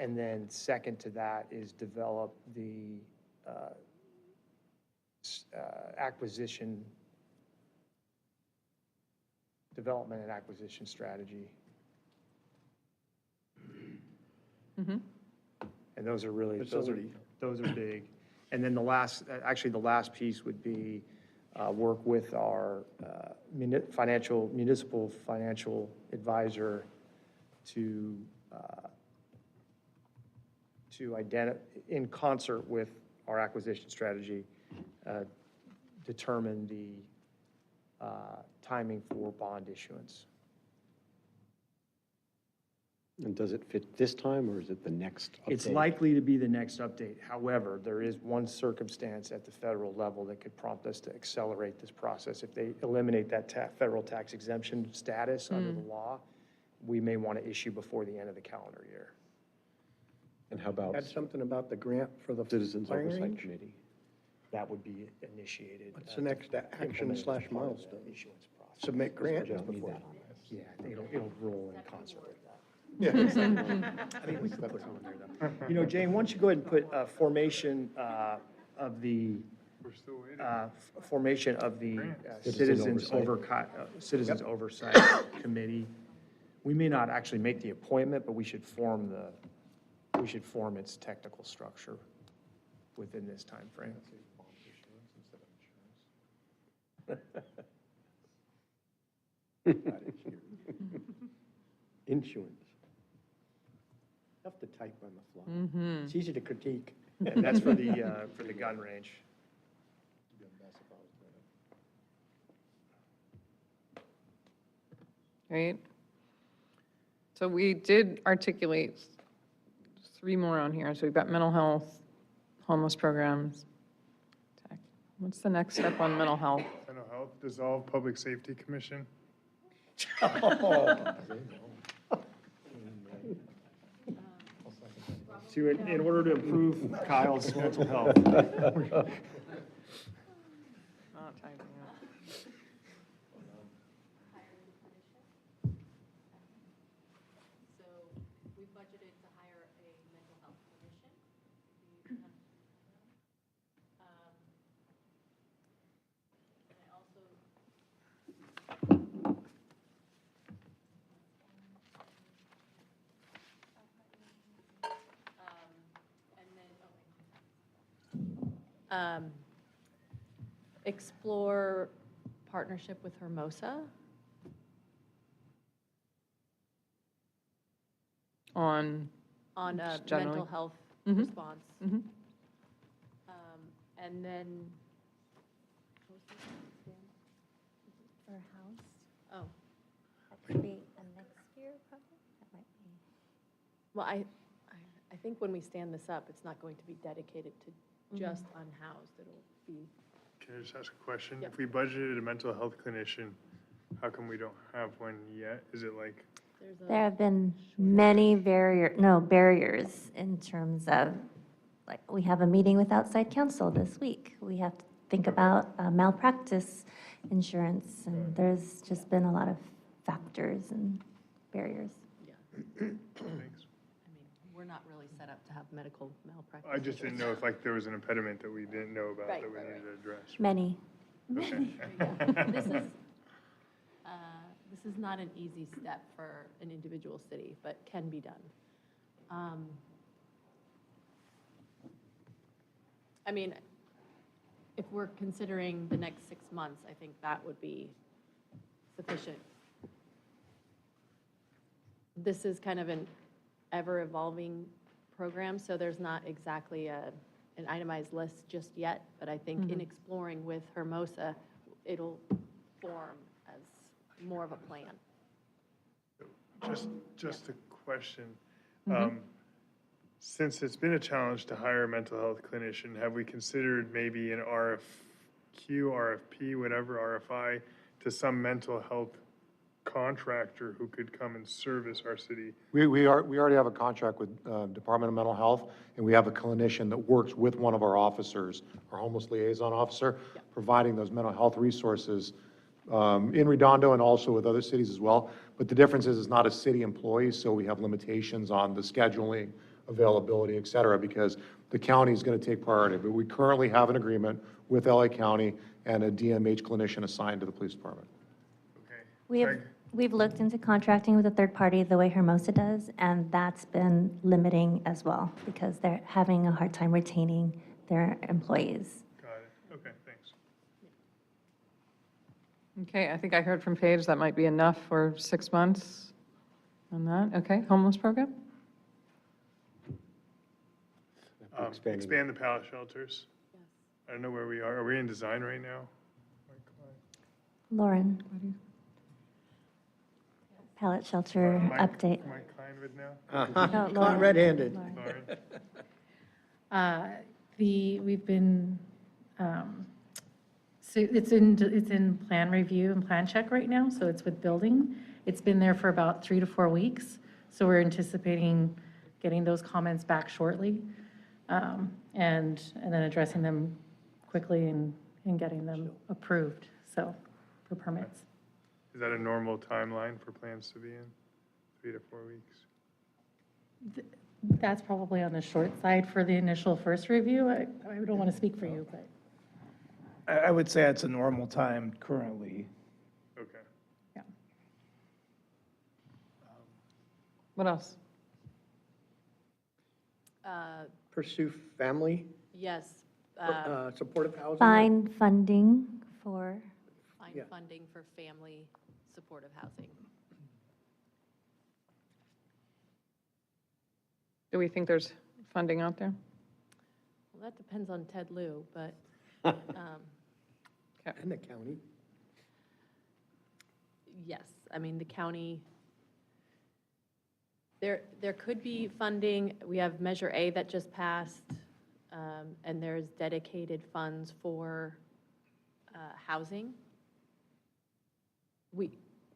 And then second to that is develop the development and acquisition strategy. And those are really, Facility. those are big. And then the last piece would be work with our municipal financial advisor to identify, in concert with our acquisition strategy, determine the timing for bond issuance. And does it fit this time, or is it the next update? It's likely to be the next update. However, there is one circumstance at the federal level that could prompt us to accelerate this process. If they eliminate that federal tax exemption status under the law, we may want to issue before the end of the calendar year. And how about Add something about the grant for the Citizens firing Oversight range? Committee? That would be initiated. What's the next action implemented as slash part of the milestone? Issuance process. Submit grant? Just need that on this. Yeah, it'll roll in concert with that. Yeah. I mean, we could put some in there, though. Jane, why don't you go ahead and put formation of the, We're still waiting. formation of the Citizen Citizens Oversight Committee. We may not actually make the appointment, but we should form its technical structure within this timeframe. Insurance. Tough to type on the fly. It's easy to critique. And that's for the gun range. right? So we did articulate 3 more on here. So we've got mental health, homeless programs. What's the next step on mental health? Mental health, dissolve Public Safety Commission. In order to improve Kyle's mental health. Not typing up. So we budgeted to hire a mental health clinician. And I also. And then, explore partnership with Hermosa. On On Just generally? mental health Mhm. response. Mhm. And then, For a house, oh, that could be a next year project? That might be. well, I think when we stand this up, it's not going to be dedicated to just unhoused. It'll be, Can I just ask a question? Yep. If we budgeted a mental health clinician, how come we don't have one yet? Is it like, there's There a, have been many barriers in terms of, like, we have a meeting with outside counsel this week. We have to think about malpractice insurance, and there's just been a lot of factors and barriers. thanks? I mean, we're not really set up to have medical malpractice. I just didn't know if like there was an impediment that we didn't know about Right, that we right, needed to address. Many. Okay. This is not an easy step for an individual city, but can be done. I mean, if we're considering the next 6 months, I think that would be sufficient. This is kind of an ever-evolving program, so there's not exactly an itemized list just yet, but I think in exploring with Hermosa, it'll form as more of a plan. Just a question. Since it's been a challenge to hire a mental health clinician, have we considered maybe an RFQ, RFP, whatever, RFI, to some mental health contractor who could come and service our city? We already have a contract with Department of Mental Health, and we have a clinician that works with one of our officers, our homeless liaison officer, providing those mental health resources in Redondo and also with other cities as well. But the difference is it's not a city employee, so we have limitations on the scheduling, availability, et cetera, because the county is going to take priority. But we currently have an agreement with LA County and a DMH clinician assigned to the police department. Okay. We've looked into contracting with a third party the way Hermosa does, and that's been limiting as well because they're having a hard time retaining their employees. Got it. Okay, thanks. Okay, I think I heard from Paige that might be enough for 6 months on that. Okay, homeless program? Expand the pallet shelters. I don't know where we are. Are we in design right now? Lauren? Pallet shelter update. Am I kind with now? No, Lauren. Red-handed. Lauren? We've been, so it's in plan review and plan check right now, so it's with building. It's been there for about 3 to 4 weeks, so we're anticipating getting those comments back shortly, and then addressing them quickly and getting them approved, so, for permits. Is that a normal timeline for plans to be in? 3 to 4 weeks? That's probably on the short side for the initial first review. I don't want to speak for you, but. I would say it's a normal time currently. Okay. What else? Pursue family, Yes. supportive housing. Find funding for, Find funding for family supportive housing. Do we think there's funding out there? Well, that depends on Ted Lieu, but And the county. yes, I mean, the county, there could be funding. We have Measure A that just passed, and there's dedicated funds for housing.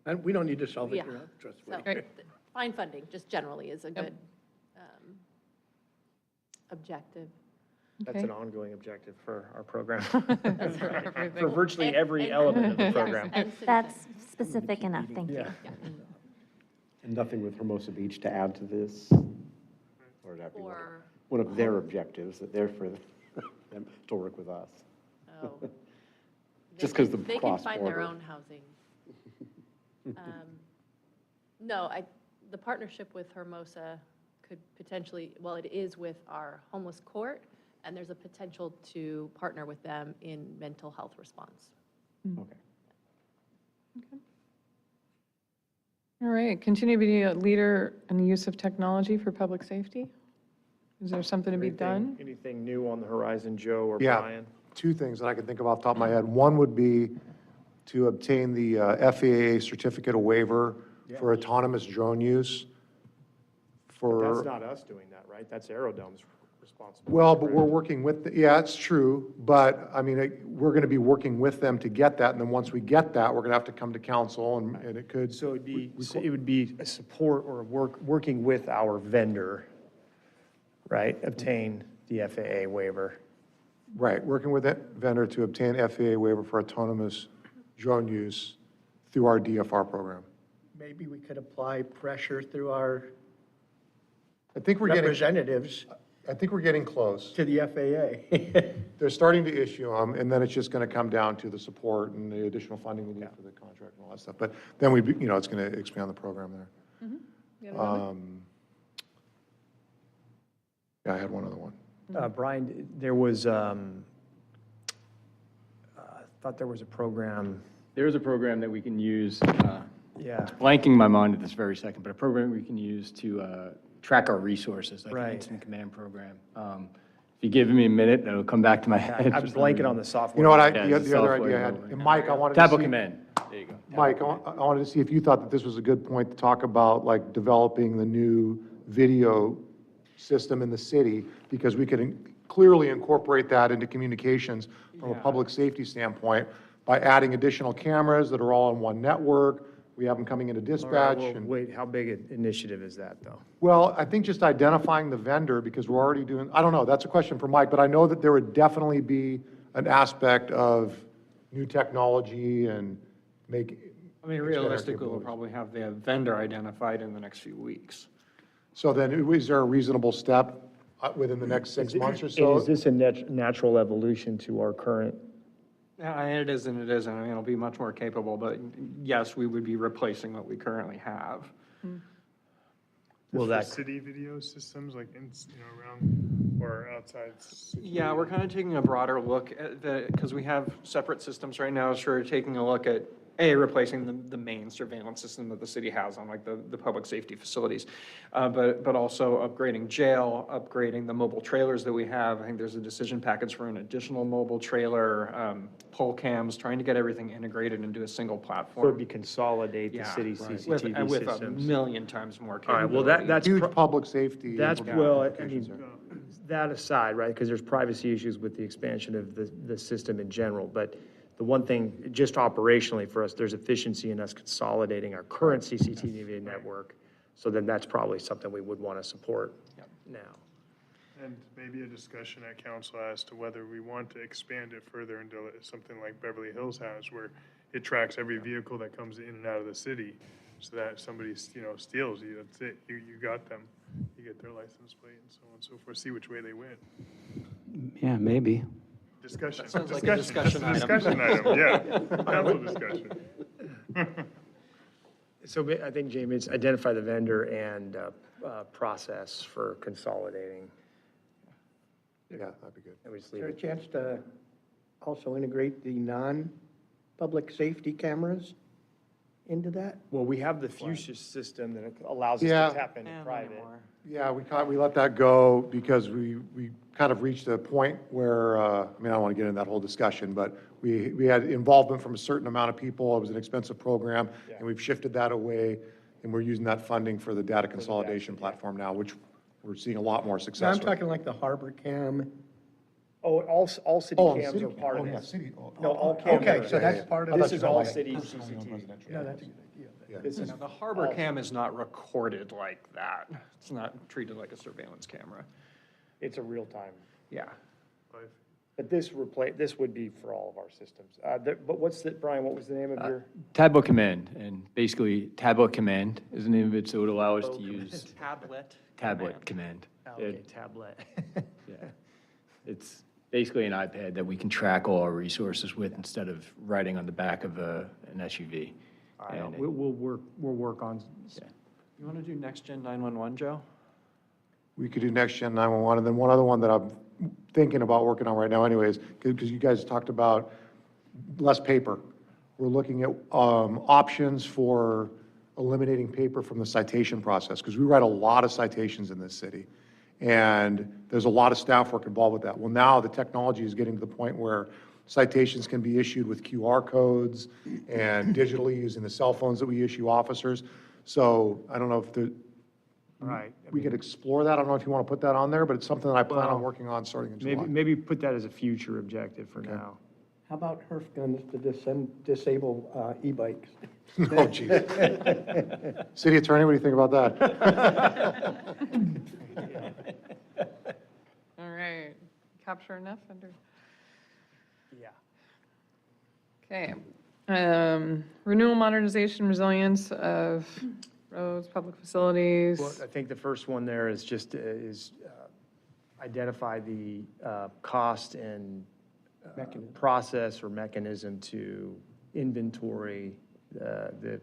And we don't need to solve it Yeah. here, trust me. So, find funding, just generally, is a good objective. That's Okay. an ongoing objective for our program. That's for everything. For virtually And- every and- element of the yes, program. and citizen. That's specific enough, thank you. And nothing with Hermosa Beach to add to this? Or would that be Or- one of their objectives, that they're for them to work with us? Oh. Just They 'cause can- the They can find their cross-border. own housing. No, the partnership with Hermosa could potentially, well, it is with our homeless court, and there's a potential to partner with them in mental health response. Okay. All right, continue to be a leader in the use of technology for public safety? Is there something to be done? Anything new on the horizon, Joe or Yeah, Brian? two things that I can think of off the top of my head. One would be to obtain the FAA certificate of waiver for autonomous drone use for. That's not us doing that, right? That's Aerodome's responsibility. Well, but we're working with, yeah, it's true, but I mean, we're going to be working with them to get that, and then once we get that, we're going to have to come to council, and it could. So it would be a support or working with our vendor, right? Obtain the FAA waiver. Right, working with that vendor to obtain FAA waiver for autonomous drone use through our DFR program. Maybe we could apply pressure through our I think we're getting, representatives I think we're getting close. to the FAA. They're starting to issue them, and then it's just going to come down to the support and the additional funding we need for the contract and all that stuff. But then it's going to expand the program there. You have another? Yeah, I had one other one. Brian, there was, I thought there was a program. There's a program that we can use, Yeah. blanking my mind at this very second, but a program we can use to track our resources, like an Right. incident command program. If you give me a minute, it'll come back to my head. I'm blanking on the software. You know what, Yeah, the it's other software idea I had, development. and Mike, I wanted to see. Tabo Command, there you go. Mike, I wanted to see if you thought that this was a good point to talk about, like, developing the new video system in the city, because we could clearly incorporate that into communications from a public safety standpoint by adding additional cameras that are all on one network. We have them coming into All right, dispatch. well, and- wait, how big an initiative is that, though? Well, I think just identifying the vendor, because we're already doing, I don't know, that's a question for Mike, but I know that there would definitely be an aspect of new technology and make. I mean, realistically, we'll probably have the vendor identified in the next few weeks. So then, is there a reasonable step within the next 6 months or so? Is this a natural evolution to our current? Yeah, it is and it isn't. I mean, it'll be much more capable, but yes, we would be replacing what we currently have. Will For that, city video systems, like, around or outside? Yeah, we're kind of taking a broader look at because we have separate systems right now, so we're taking a look at, replacing the main surveillance system that the city has on like the public safety facilities, but also upgrading jail, upgrading the mobile trailers that we have. I think there's a decision package for an additional mobile trailer, pole cams, trying to get everything integrated into a single platform. so it'd be consolidate the Yeah, city right. CCTV With a systems? million times more All right, capability. well, that's. Huge public safety. That's, implications well, I there. mean, that aside, right, because there's privacy issues with the expansion of the system in general, but the one thing, just operationally for us, there's efficiency in us consolidating our current CCTV network, so then that's probably something we would want to support now. And maybe a discussion at council as to whether we want to expand it further into something like Beverly Hills has, where it tracks every vehicle that comes in and out of the city, so that if somebody, steals you, that's it, you got them. You get their license plate and so on and so forth, see which way they went. Yeah, maybe. Discussion. That sounds like a discussion That's a item. discussion item, yeah. Council discussion. So I think, Jamie, it's identify the vendor and process for consolidating. Yeah, that'd be good. And we just Is leave there a it. chance to also integrate the non-public safety cameras into that? Well, we have the Fuchsia system that allows us Yeah. to tap into private. Yeah, we let that go because we kind of reached a point where, I don't want to get into that whole discussion, but we had involvement from a certain amount of people. It was an expensive program, and we've shifted that away, and we're using that funding for the data consolidation platform now, which we're seeing a lot more No, success I'm with. talking like the Harbor Cam Oh, all city Oh, cams city are part of cam. Oh, yeah, this. city. No, all cams. Okay, are- so that's part of This it. is I all thought city personally owned CCTV. residential. No, that's a good idea. Yeah. This is The harbor cam is not recorded like that. It's not treated like a surveillance camera. It's a real-time. Yeah. But this would be for all of our systems. But Brian, what was the name of your? Tableau Command, and basically Tableau Command is the name of it, so it would allow us to use Tablet Command. Okay, tablet. Yeah. It's basically an iPad that we can track all our resources with instead of riding on the back of an SUV. All right, And it- we'll work on. You want to do Next Gen 911, Joe? We could do Next Gen 911, and then one other one that I'm thinking about working on right now anyways, because you guys talked about less paper. We're looking at options for eliminating paper from the citation process, because we write a lot of citations in this city. And there's a lot of staff work involved with that. Well, now the technology is getting to the point where citations can be issued with QR codes and digitally using the cell phones that we issue officers. So I don't know if Right. we could explore that. I don't know if you want to put that on there, but it's something that I plan on Well, working on starting in July. Maybe put that as a future objective for now. How about Herf guns to disable e-bikes? Oh, geez. City Attorney, what do you think about that? All right. Capture enough under? Yeah. Okay. Renewal, modernization, resilience of roads, public facilities. Well, I think the first one there is just, identify the cost and process or mechanism to inventory the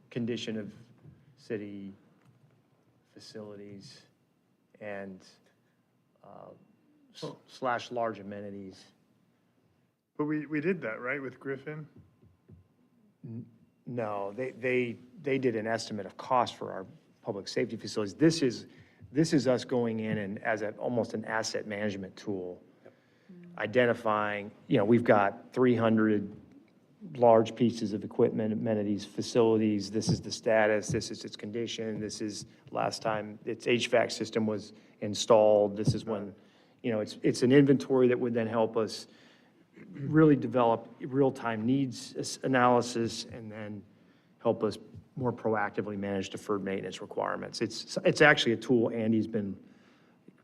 condition of city facilities and slash large amenities. But we did that, right, with Griffin? No, they did an estimate of cost for our public safety facilities. This is us going in and as almost an asset management tool, identifying, we've got 300 large pieces of equipment, amenities, facilities. This is the status, this is its condition, this is last time its HVAC system was installed, this is when, it's an inventory that would then help us really develop real-time needs analysis and then help us more proactively manage deferred maintenance requirements. It's actually a tool Andy's been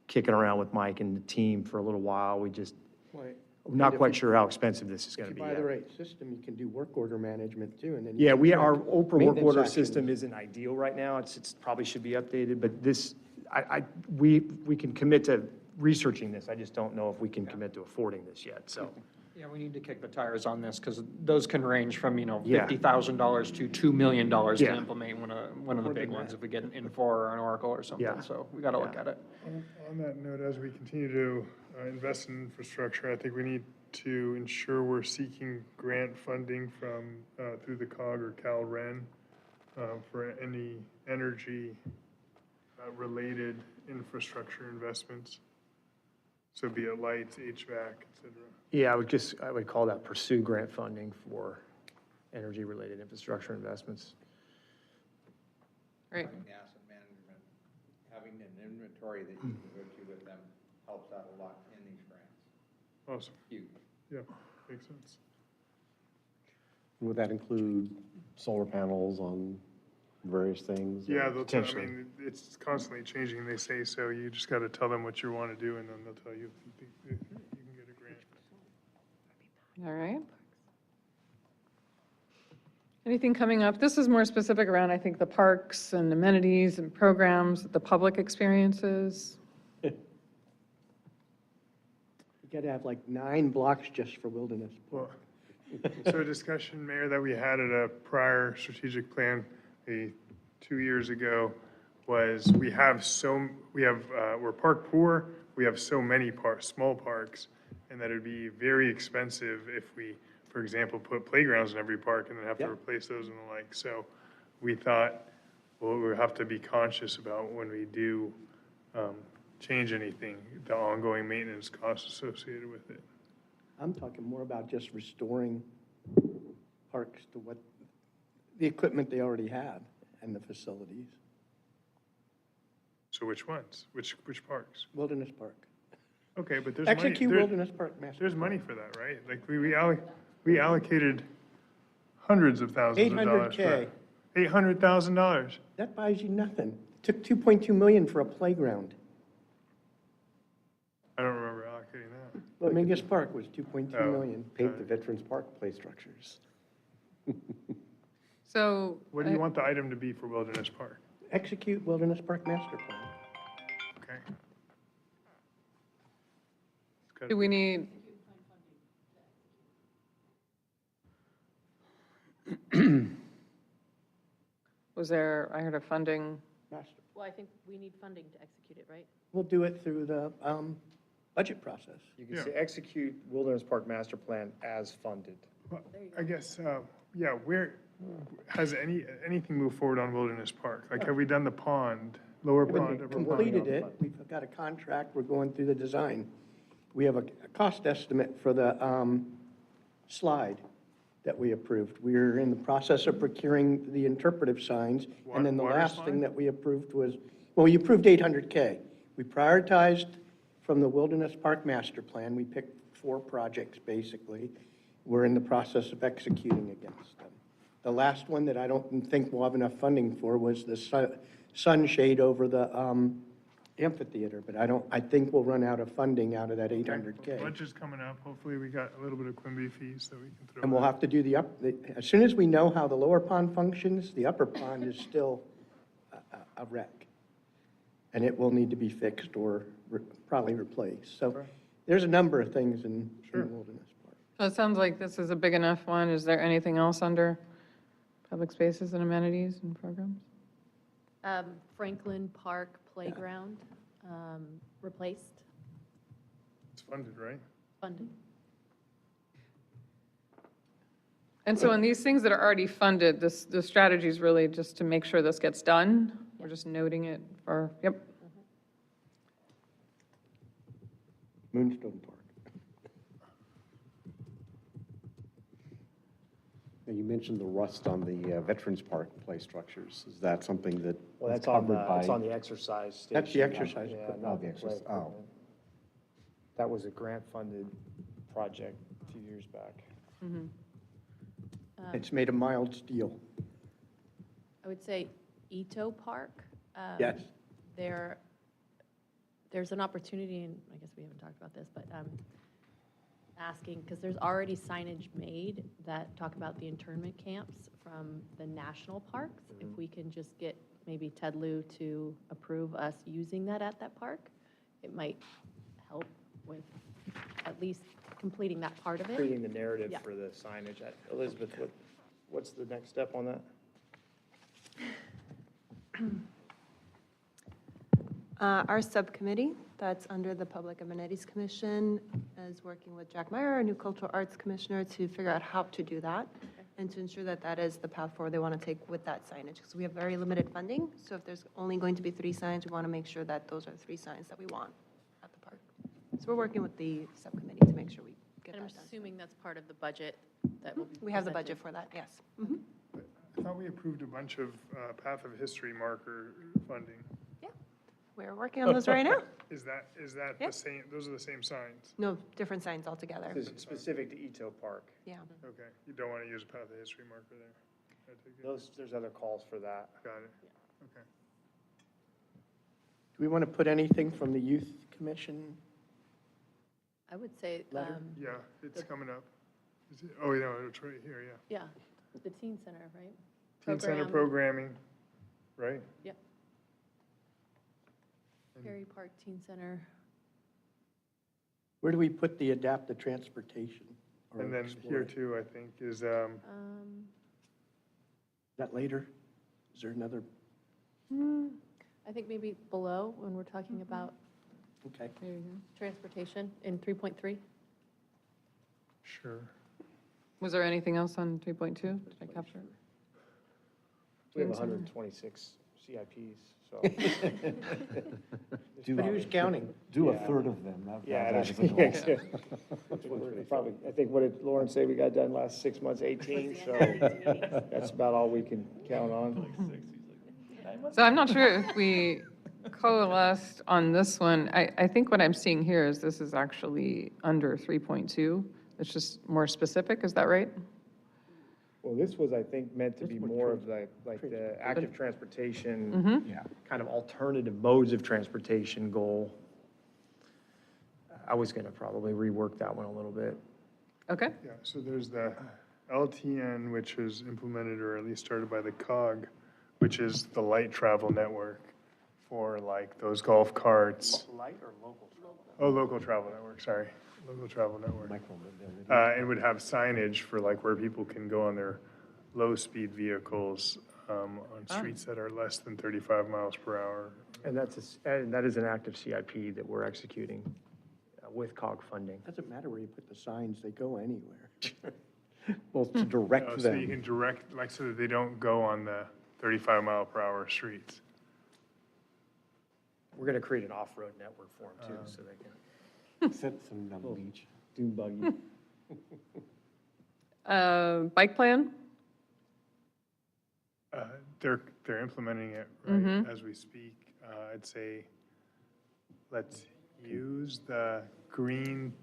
kicking around with Mike and the team for a little while. I'm not quite sure how expensive this is going to be If you buy the yet. right system, you can do work order management too, and then. Yeah, our Oprah work Maintenance order actions. system isn't ideal right now. It's probably should be updated, but we can commit to researching this. I just don't know if we can commit to affording this yet, so. Yeah, we need to kick the tires on this because those can range from, Yeah. $50,000 to $2 million to Yeah. implement one of the big ones if we get an Infor or an Oracle or something. Yeah. So we got to look at it. On that note, as we continue to invest in infrastructure, I think we need to ensure we're seeking grant funding from, through the COG or CalRen for any energy related infrastructure investments. So be it lights, HVAC, et cetera. Yeah, I would call that pursue grant funding for energy-related infrastructure investments. Great. Asset management, having an inventory that you can go to with them helps out a lot in these grants. Awesome. Huge. Yeah, makes sense. Would that include solar panels on various things? Yeah, they'll tell, it's constantly changing, they say, so you just got to tell them what you want to do, and then they'll tell you if you can get a grant. All right. Anything coming up? This is more specific around, I think, the parks and amenities and programs, the public experiences. You got to have like 9 blocks just for Wilderness Park. So a discussion, Mayor, that we had at a prior strategic plan 2 years ago was we're park poor, we have so many small parks, and that it'd be very expensive if we, for example, put playgrounds in every park and then have to replace those and the like. So we thought, well, we have to be conscious about when we do change anything, the ongoing maintenance costs associated with it. I'm talking more about just restoring parks to what, the equipment they already have and the facilities. So which ones? Which parks? Wilderness Park. Okay, but there's money. Execute Wilderness Park Master. There's money for that, right? Like, we allocated hundreds of thousands of dollars for $800K. it. $800,000. That buys you nothing. Took 2.2 million for a playground. I don't remember allocating that. Dominguez Park was 2.2 Oh. million. Paint the Veterans Park play structures. So. What do you want the item to be for Wilderness Park? Execute Wilderness Park Master Plan. Okay. Do we need? Was there, I heard a funding, Master. Well, I think we need funding to execute it, right? We'll do it through the budget process. You can say execute Wilderness Park Master Plan as funded. Well, I guess, yeah, where, has anything moved forward on Wilderness Park? Like, have we done the pond, lower pond? upper pond? Completed it. We've got a contract. We're going through the design. We have a cost estimate for the slide that we approved. We're in the process of procuring the interpretive signs. And then the Water last slide? thing that we approved was, well, you approved 800K. We prioritized from the Wilderness Park Master Plan. We picked 4 projects, basically. We're in the process of executing against them. The last one that I don't think we'll have enough funding for was the sunshade over the amphitheater, but I think we'll run out of funding out of that 800K. Budget's coming up. Hopefully, we got a little bit of Quimby fees that we can throw. And we'll in. have to do as soon as we know how the lower pond functions, the upper pond is still a wreck. And it will need to be fixed or probably replaced. So there's a number of things in Wilderness Park. so it sounds like this is a big enough one. Is there anything else under public spaces and amenities and programs? Franklin Park Playground, replaced, It's funded, right? funding. And so in these things that are already funded, the strategy is really just to make sure this gets done? We're just noting it for, yep. Moonstone Park. Now, you mentioned the rust on the Veterans Park play structures. Is that something that Well, is that's on covered by? it's on the exercise station. That's the exercise Yeah, equipment. not Oh, the play exercise- oh. equipment. That was a grant-funded project 2 years back. It's made of mild steel. I would say Ito Park. Yes. There's an opportunity, and I guess we haven't talked about this, but asking, because there's already signage made that talk about the internment camps from the national parks. If we can just get maybe Ted Lieu to approve us using that at that park, it might help with at least completing that part of it. Creating the narrative Yeah. for the signage. Elizabeth, what's the next step on that? Our subcommittee, that's under the Public Amenities Commission, is working with Jack Meyer, our new Cultural Arts Commissioner, to figure out how to do that and to ensure that that is the path forward they want to take with that signage, because we have very limited funding. So if there's only going to be 3 signs, we want to make sure that those are 3 signs that we want at the park. So we're working with the subcommittee to make sure we get And I'm that done. assuming that's part of the budget that will be We have the presented. budget for that, yes. I thought we approved a bunch of Path of History marker funding. We're working on those right now. Is that Yeah. the same, those are the same signs? No, different signs altogether. This is specific to Ito Park. Yeah. Okay, you don't want to use a Path of History marker there? I take it. There's other calls for that. Got it. Okay. Do we want to put anything from the Youth Commission? I would say, Letter? Yeah, it's coming up. Is it, oh, no, it's right here, yeah. yeah, the teen center, right? Teen Center Program. programming, right? Yep. Perry Park Teen Center. Where do we put the adapt the transportation? or And then explore here it? too, I think, is, Is that later? Is there another? I think maybe below, when we're talking about Okay. transportation in 3.3. sure. Was there anything else on 3.2? Did I capture it? We have 126 CIPs, so. But who's counting? Do a Yeah. third of them. Yeah, That's that's, the goal. we're probably, I think, what did Lauren say we got done last 6 months, 18, so that's about all we can count on. So I'm not sure if we, coalesced on this one. I think what I'm seeing here is this is actually under 3.2. It's just more specific, is that right? Well, this was, I think, meant to be more of the active transportation, Mm-hmm. kind of alternative modes of transportation goal. I was going to probably rework that one a little bit. Okay. Yeah, so there's the LTN, which was implemented or at least started by the COG, which is the light travel network for like those golf carts. Light or local? Oh, local travel network, sorry. Local travel network. And would have signage for like where people can go on their low-speed vehicles on streets that are less than 35 miles per hour. And that is an active CIP that we're executing with COG funding. Doesn't matter where you put the signs, they go anywhere. Well, to direct So you them. can direct, like, so that they don't go on the 35 mile per hour streets. We're going to create an off-road network for them too, so they can. Send some down the beach. Dune buggy. Bike plan? They're implementing it right as we speak. I'd say, let's use the green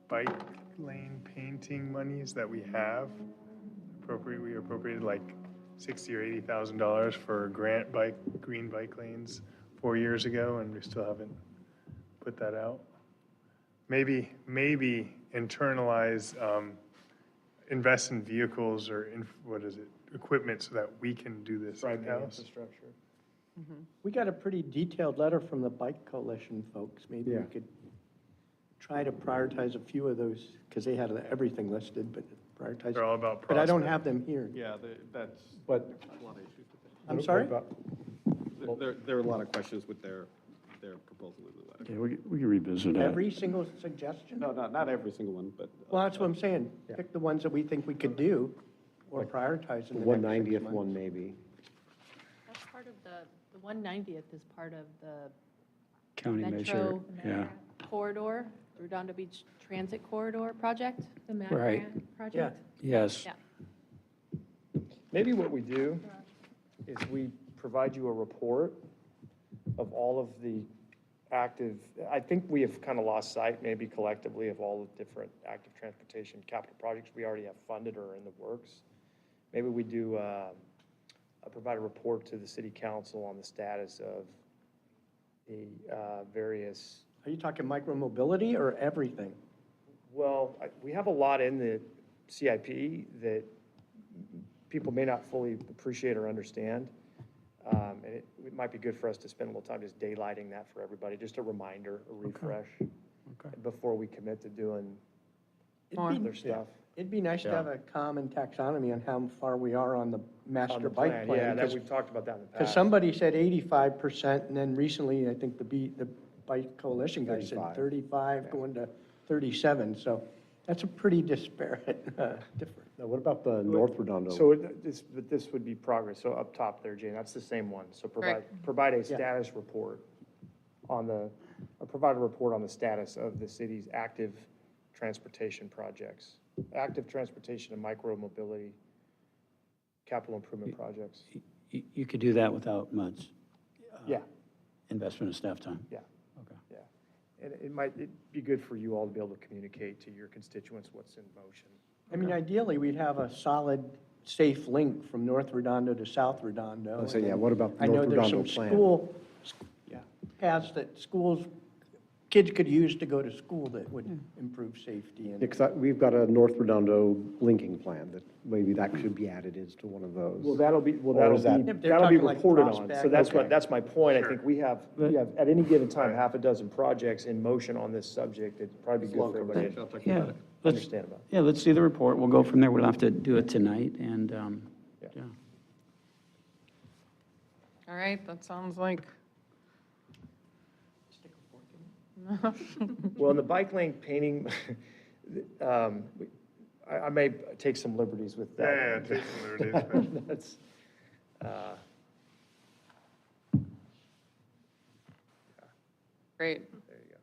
bike lane painting monies that we have. We appropriated like $60,000 or $80,000 for green bike lanes 4 years ago, and we still haven't put that out. Maybe internalize, invest in vehicles or equipment so that we can do this in-house. Infrastructure. We got a pretty detailed letter from the Bike Coalition folks. Maybe we Yeah. could try to prioritize a few of those, because they had everything listed, but prioritize. They're all about But I don't prospect. have them here. Yeah, that's, But a lot of issues with that. I'm sorry? There are a lot of questions with their proposal in the letter. Okay, we can revisit that. Every single suggestion? No, not every single one, but. Well, that's what I'm saying. Pick the ones that we think we could do or prioritize in the next 6 190th months. one, maybe. That's part of the 190th is part of the County measure, Metro yeah. corridor, Redondo Beach Transit Corridor project. The MAC Right. grant project? Yes. Yeah. maybe what we do is we provide you a report of all of the active, I think we have kind of lost sight, maybe collectively, of all the different active transportation capital projects we already have funded or are in the works. Maybe we do provide a report to the city council on the status of the various. Are you talking micromobility or everything? Well, we have a lot in the CIP that people may not fully appreciate or understand. And it might be good for us to spend a little time just daylighting that for everybody, just a reminder, a refresh, before we commit to doing other stuff. It'd be nice to Yeah. have a common taxonomy on how far we are on the On master the bike plan, plan. yeah, that 'cause- we've talked about that in the Because past. somebody said 85%, and then recently, I think the Bike Coalition guy said 35. 35, going to 37, so that's a pretty disparate difference. Now, what about the North Redondo? So this would be progress, so up top there, Jane, that's the same one. So provide a status report on provide a report on the status of the city's active transportation projects, active transportation and micro-mobility capital improvement projects. You could do that without much Yeah, investment of staff time. yeah. Okay. Yeah. And it'd be good for you all to be able to communicate to your constituents what's in motion. I mean, ideally, we'd have a solid, safe link from North Redondo to South Redondo. I'll say, yeah, what about the I know North there's Redondo some plan? paths that kids could use to go to school that would improve safety. And Because we've got a North Redondo linking plan that maybe that should be added as to one of those. Well, that'll be Or is that- They're that'll be talking like reported on. prospect. So that's Okay. that's my point. I think we have, at any given time, half a dozen projects in motion on this subject. It'd probably be good for everybody to Yeah, let's, understand about. yeah, let's see the report. We'll go from there. We'll have to do it tonight, and, yeah. All right, that sounds like. Well, in the bike lane painting, I may take some liberties with that. Yeah, take some liberties, but That's, Great. there you go.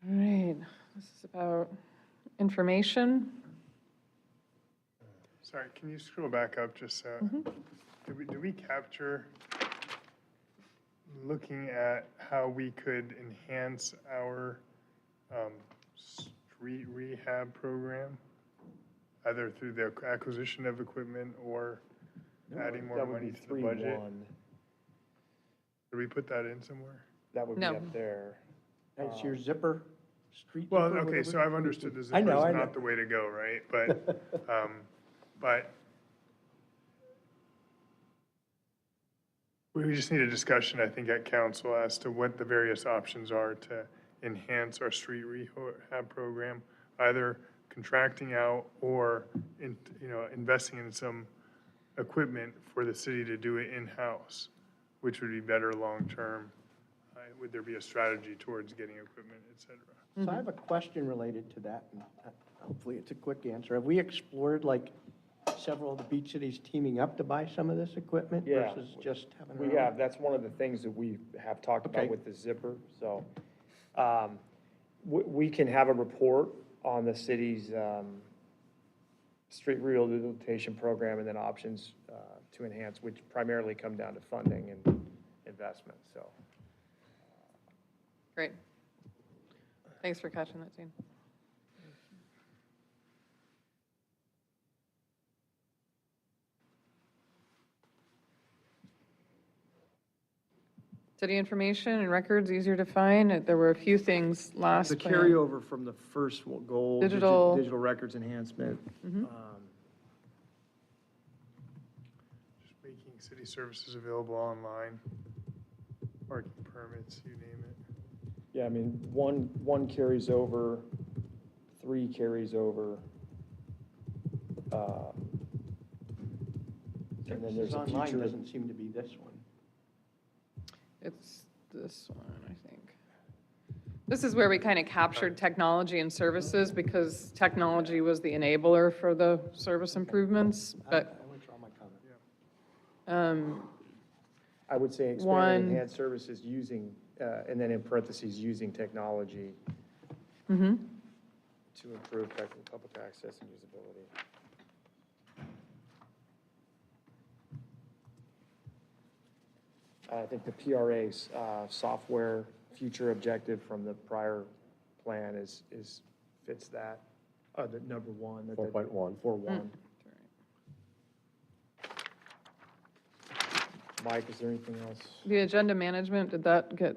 All right, this is about information. sorry, can you scroll back up just so? Did we capture looking at how we could enhance our street rehab program, either through the acquisition of equipment or adding more money to the budget. Did we put that in somewhere? That would be No. up there. That's your zipper, street Well, zipper, okay, whatever? so I've understood the I zipper know, is I know. not the way to go, right? But we just need a discussion, I think, at council as to what the various options are to enhance our street rehab program, either contracting out or, investing in some equipment for the city to do it in-house, which would be better long-term. Would there be a strategy towards getting equipment, et cetera? So I have a question related to that, and hopefully it's a quick answer. Have we explored, like, several of the beach cities teaming up to buy some of this equipment Yeah. versus just having We our own? have, that's one of the things that we have talked about Okay. with the zipper, so. We can have a report on the city's street rehabilitation program and then options to enhance, which primarily come down to funding and investment, so. Great. Thanks for catching that, Dean. City information and records easier to find. There were a few things last The plan. carryover from the first goal, Digital- digital records enhancement. Just making city services available online, parking permits, you name it. Yeah, I mean, one carries over, 3 carries over. And then there's a Online future. doesn't seem to be this one. It's this one, I think. This is where we kind of captured technology and services because technology was the enabler for the service improvements, but, I withdraw my comment. I would say expand One- and enhance services using, and then in parentheses, using technology mhm. to improve public access and usability. I think the PRA's software future objective from the prior plan fits that, the number 1. 4.1. 4.1. Mike, is there anything else? The agenda management, did that get,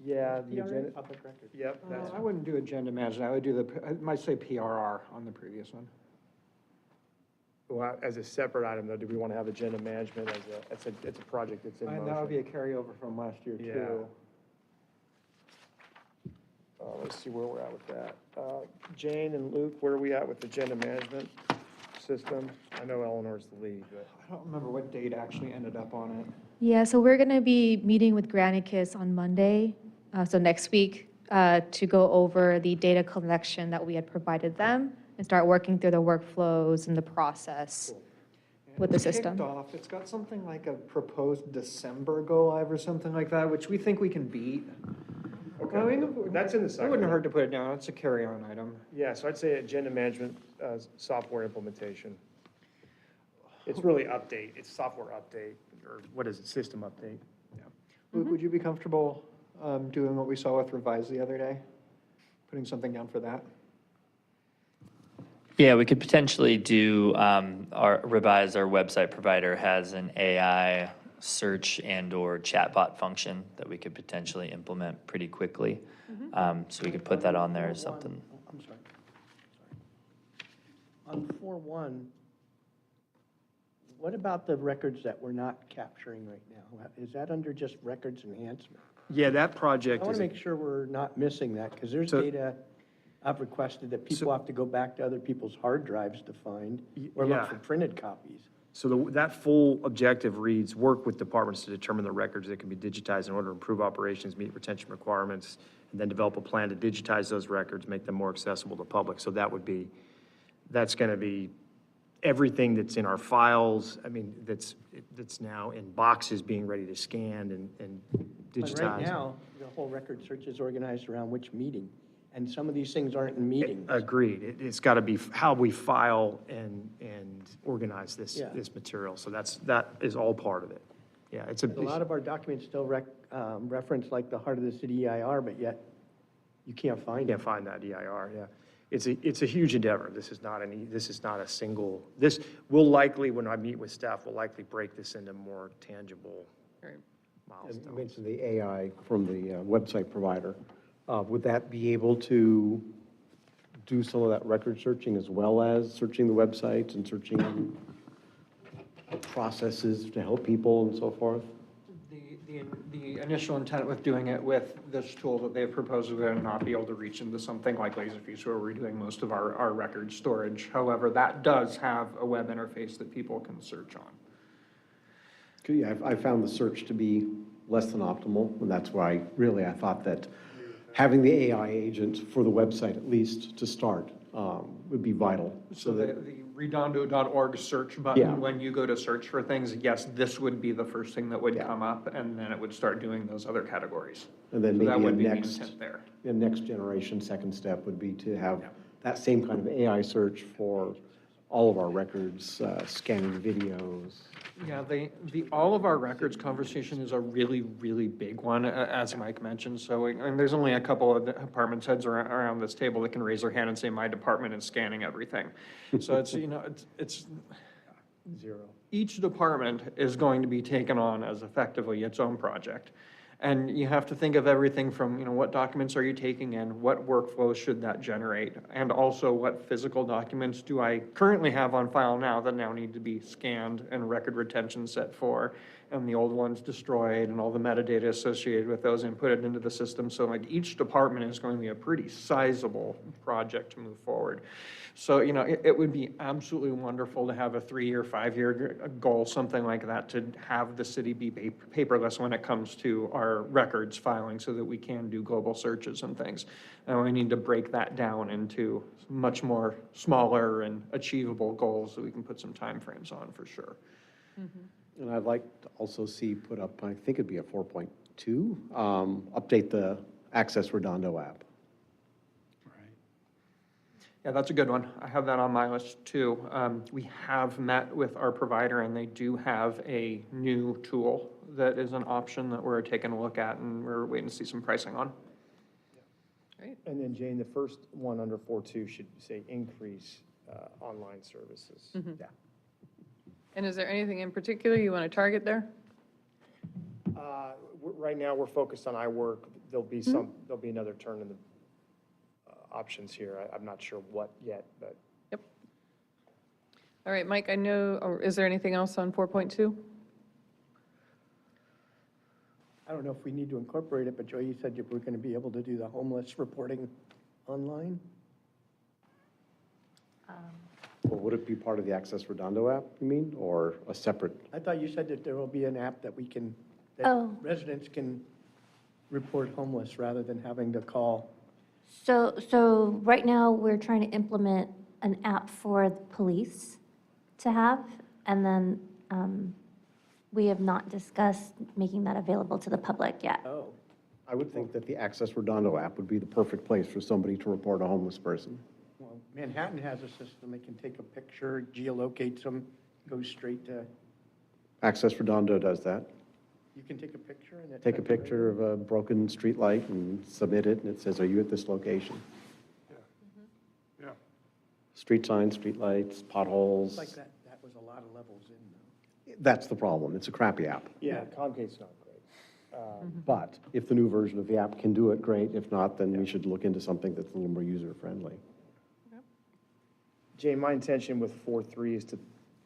Yeah, the PRA, agenda, public record. yep, that's, I wouldn't do agenda management, I would do I might say PRR on the previous one. well, as a separate item though, do we want to have agenda management as it's a project that's in motion? And that would be a carryover from last year Yeah. too. Let's see where we're at with that. Jane and Luke, where are we at with agenda management system? I know Eleanor's the lead, but. I don't remember what date actually ended up on it. Yeah, so we're going to be meeting with Granicus on Monday, so next week, to go over the data collection that we had provided them and start working through the workflows and the process with the It's system. kicked off. It's got something like a proposed December go live or something like that, which we think we can beat. Okay, I mean, that's in the It second. wouldn't hurt to put it down. It's a carry-on item. Yeah, so I'd say agenda management, software implementation. It's really update, it's software update, or what is it, system update? Luke, would you be comfortable doing what we saw with Revise the other day? Putting something down for that? Yeah, we could potentially do, Revise, our website provider, has an AI search and/or chatbot function that we could potentially implement pretty quickly. So we could put that on there as something. I'm sorry. On 4.1, what about the records that we're not capturing right now? Is that under just records enhancement? Yeah, that I project want is, to make sure we're not missing that, because there's So- data I've requested that people have to go back to other people's hard drives to find, or look yeah. for printed copies. so that full objective reads, work with departments to determine the records that can be digitized in order to improve operations, meet retention requirements, and then develop a plan to digitize those records, make them more accessible to public. So that's going to be everything that's in our files, I mean, that's now in boxes being ready to scan and digitize. But right now, the whole record search is organized around which meeting, and some of these things aren't in meetings. Agreed. It's got to be how we file and organize this, Yeah. this material. So that is all part of it. Yeah, A lot of our documents still reference like the Heart of the City EIR, but yet you can't find it. Can't find that EIR, yeah. It's a huge endeavor. This is not a single, we'll likely, when I meet with staff, we'll likely break this into more tangible Right. milestones. And you mentioned the AI from the website provider. Would that be able to do some of that record searching as well as searching the websites and searching processes to help people and so forth? The initial intent with doing it with this tool that they've proposed is going to not be able to reach into something like Laserfish where we're doing most of our record storage. However, that does have a web interface that people can search on. Yeah, I found the search to be less than optimal, and that's why really I thought that having the AI agent for the website at least to start would be vital. So the redondo.org search Yeah. button, when you go to search for things, yes, this would be the first thing that would come up, and then it would start doing those other categories. And then So that maybe would a be the next, intent there. a next generation, second step would be to have that same kind of AI search for all of our records, scanning videos. Yeah, all of our records conversation is a really, really big one, as Mike mentioned. So, and there's only a couple of department heads around this table that can raise their hand and say, my department is scanning everything. So it's, it's Zero. each department is going to be taken on as effectively its own project. And you have to think of everything from, what documents are you taking in? What workflows should that generate? And also, what physical documents do I currently have on file now that now need to be scanned and record retention set for? And the old ones destroyed and all the metadata associated with those inputted into the system. So like each department is going to be a pretty sizable project to move forward. So, it would be absolutely wonderful to have a 3-year, 5-year goal, something like that, to have the city be paperless when it comes to our records filing so that we can do global searches and things. And we need to break that down into much more smaller and achievable goals that we can put some timeframes on for sure. And I'd like to also see put up, I think it'd be a 4.2, update the Access Redondo app. Yeah, that's a good one. I have that on my list too. We have met with our provider and they do have a new tool that is an option that we're taking a look at and we're waiting to see some pricing on. And then Jane, the first one under 4.2 should say increase online services. Yeah. And is there anything in particular you want to target there? Right now, we're focused on iWork. There'll be another turn in the options here. I'm not sure what yet, but. Yep. All right, Mike, I know, or is there anything else on 4.2? I don't know if we need to incorporate it, but Joy, you said we're going to be able to do the homeless reporting online? Well, would it be part of the Access Redondo app, you mean, or a separate? I thought you said that there will be an app that Oh. residents can report homeless rather than having to call. So right now, we're trying to implement an app for the police to have, and then we have not discussed making that available to the public yet. Oh. I would think that the Access Redondo app would be the perfect place for somebody to report a homeless person. Well, Manhattan has a system. They can take a picture, geolocates them, goes straight to, Access Redondo does that. you can take a picture and it. Take a picture of a broken street light and submit it, and it says, are you at this location? Yeah. Street signs, street lights, potholes. Like that was a lot of levels in though. That's the problem. It's a crappy app. Yeah, Comcate's not great. But if the new version of the app can do it, great. If not, then we should look into something that's a little more user-friendly. Jane, my intention with 4.3 is to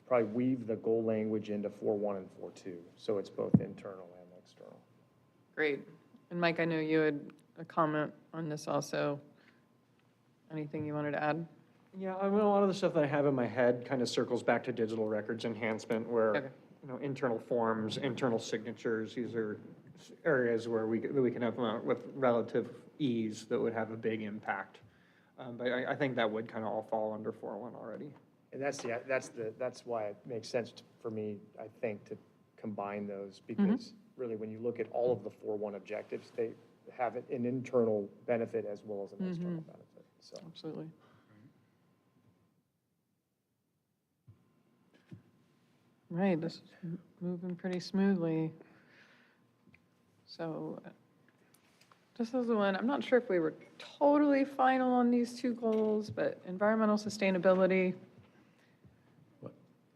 probably weave the goal language into 4.1 and 4.2, so it's both internal and external. Great. And Mike, I know you had a comment on this also. Anything you wanted to add? Yeah, I mean, a lot of the stuff that I have in my head kind of circles back to digital records enhancement where, Okay. internal forms, internal signatures, these are areas where we can implement with relative ease that would have a big impact. But I think that would kind of all fall under 4.1 already. And that's why it makes sense for me, I think, to combine those, because really, when you look at all of the 4.1 objectives, they have an internal benefit as well as an external benefit, so. Absolutely. Right, this is moving pretty smoothly. So this is the one, I'm not sure if we were totally final on these two goals, but environmental sustainability.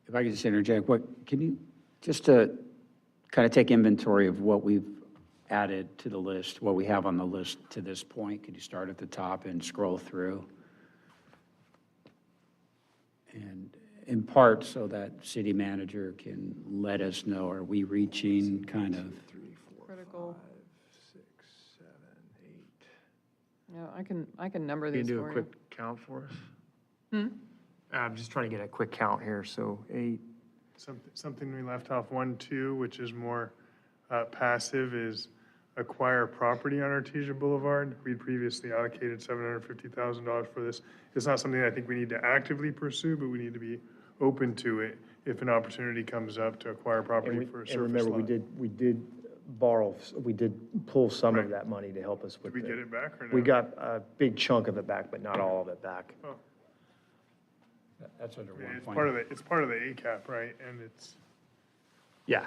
If I could just interject, can you, just to kind of take inventory of what we've added to the list, what we have on the list to this point, could you start at the top and scroll through? And in part so that city manager can let us know, are we reaching kind of? Critical. 6, 7, 8. Yeah, I can number You can these do for a you. quick count for us? Hmm? I'm just trying to get a quick count here, so 8. Something we left off, 1, 2, which is more passive, is acquire property on Artesia Boulevard. We'd previously allocated $750,000 for this. It's not something I think we need to actively pursue, but we need to be open to it if an opportunity comes up to acquire property for a surface lot. And remember, we did borrow, we did pull some of that money to help us with Did we the- get it back or no? We got a big chunk of it back, but not all of it back. Oh. That's under Yeah, one it's point. part of the ACAP, right? And it's. Yeah,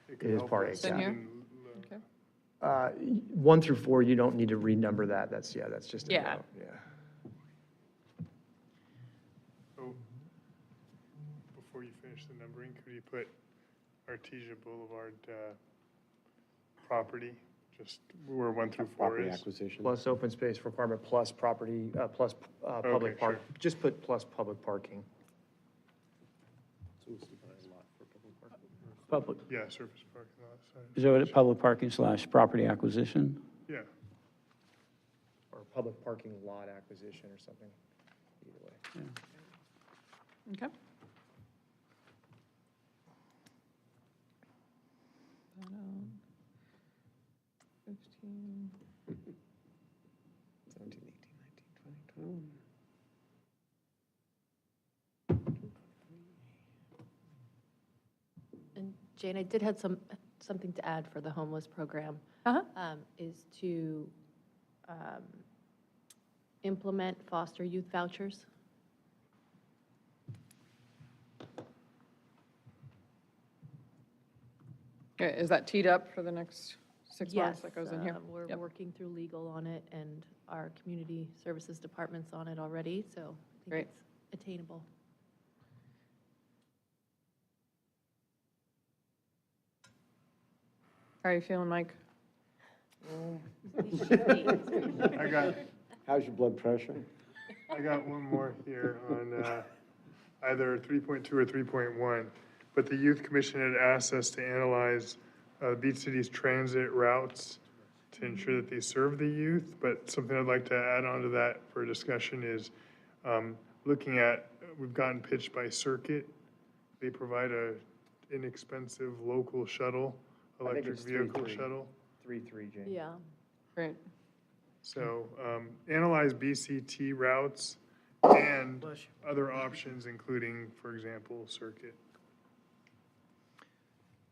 It it is help part of us it. in here? in, 1 through 4, you don't need to renumber that. That's just a Yeah. note, yeah. Oh, before you finish the numbering, could you put Artesia Boulevard property, just where 1 through 4 Property is? acquisition. Plus open space requirement, plus property, plus public Okay, park. sure. Just put plus public parking. Public, Yeah, surface parking lot. sorry. is it public parking / property acquisition? Yeah. Or public parking lot acquisition or something, either way. Okay. 15. 17, 18, 19, 20, 21. And Jane, I did have something to add for the homeless program. Is to implement foster youth vouchers. Okay, is that teed up for the next 6 months that Yes, goes in here? We're Yep. working through legal on it and our community services department's on it already, so I Great. think it's attainable. How are you feeling, Mike? I got, How's your blood pressure? I got one more here on either 3.2 or 3.1. But the Youth Commission had asked us to analyze Beach City's transit routes to ensure that they serve the youth. But something I'd like to add on to that for discussion is looking at, we've gotten pitched by Circuit. They provide a inexpensive local shuttle, I think electric it's vehicle 3.3. shuttle. 3.3, Jane. Yeah. Great. So analyze BCT routes and other options, including, for example, Circuit.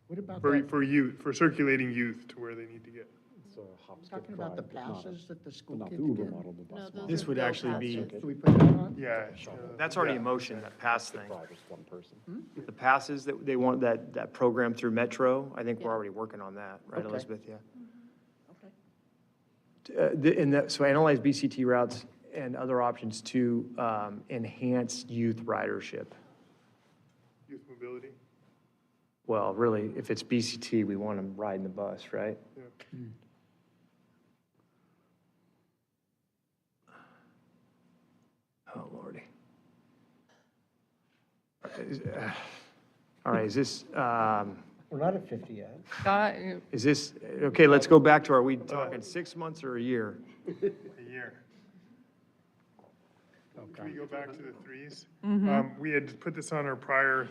What about For, that, for youth, for circulating youth to where they need to get. So hop, skip, talking about the drive, but not a- passes that the but school not the kids Uber get? model, the bus No, model. those This are would bill actually be- passes. Do we put that on? Yeah. That's already in motion, that pass thing. Drive is one person. The passes that they want, that program through Metro, I think we're Yeah. already working on that, right, Okay. Elizabeth? Yeah. Okay. And that, so analyze BCT routes and other options to enhance youth ridership. Youth mobility. Well, really, if it's BCT, we want them riding the bus, right? Yeah. Oh, Lordy. All right, is this, We're not at 50 yet. is this, okay, let's go back to, are we talking 6 months or a year? A year. Can we go back to the threes? Mm-hmm. We had put this on our prior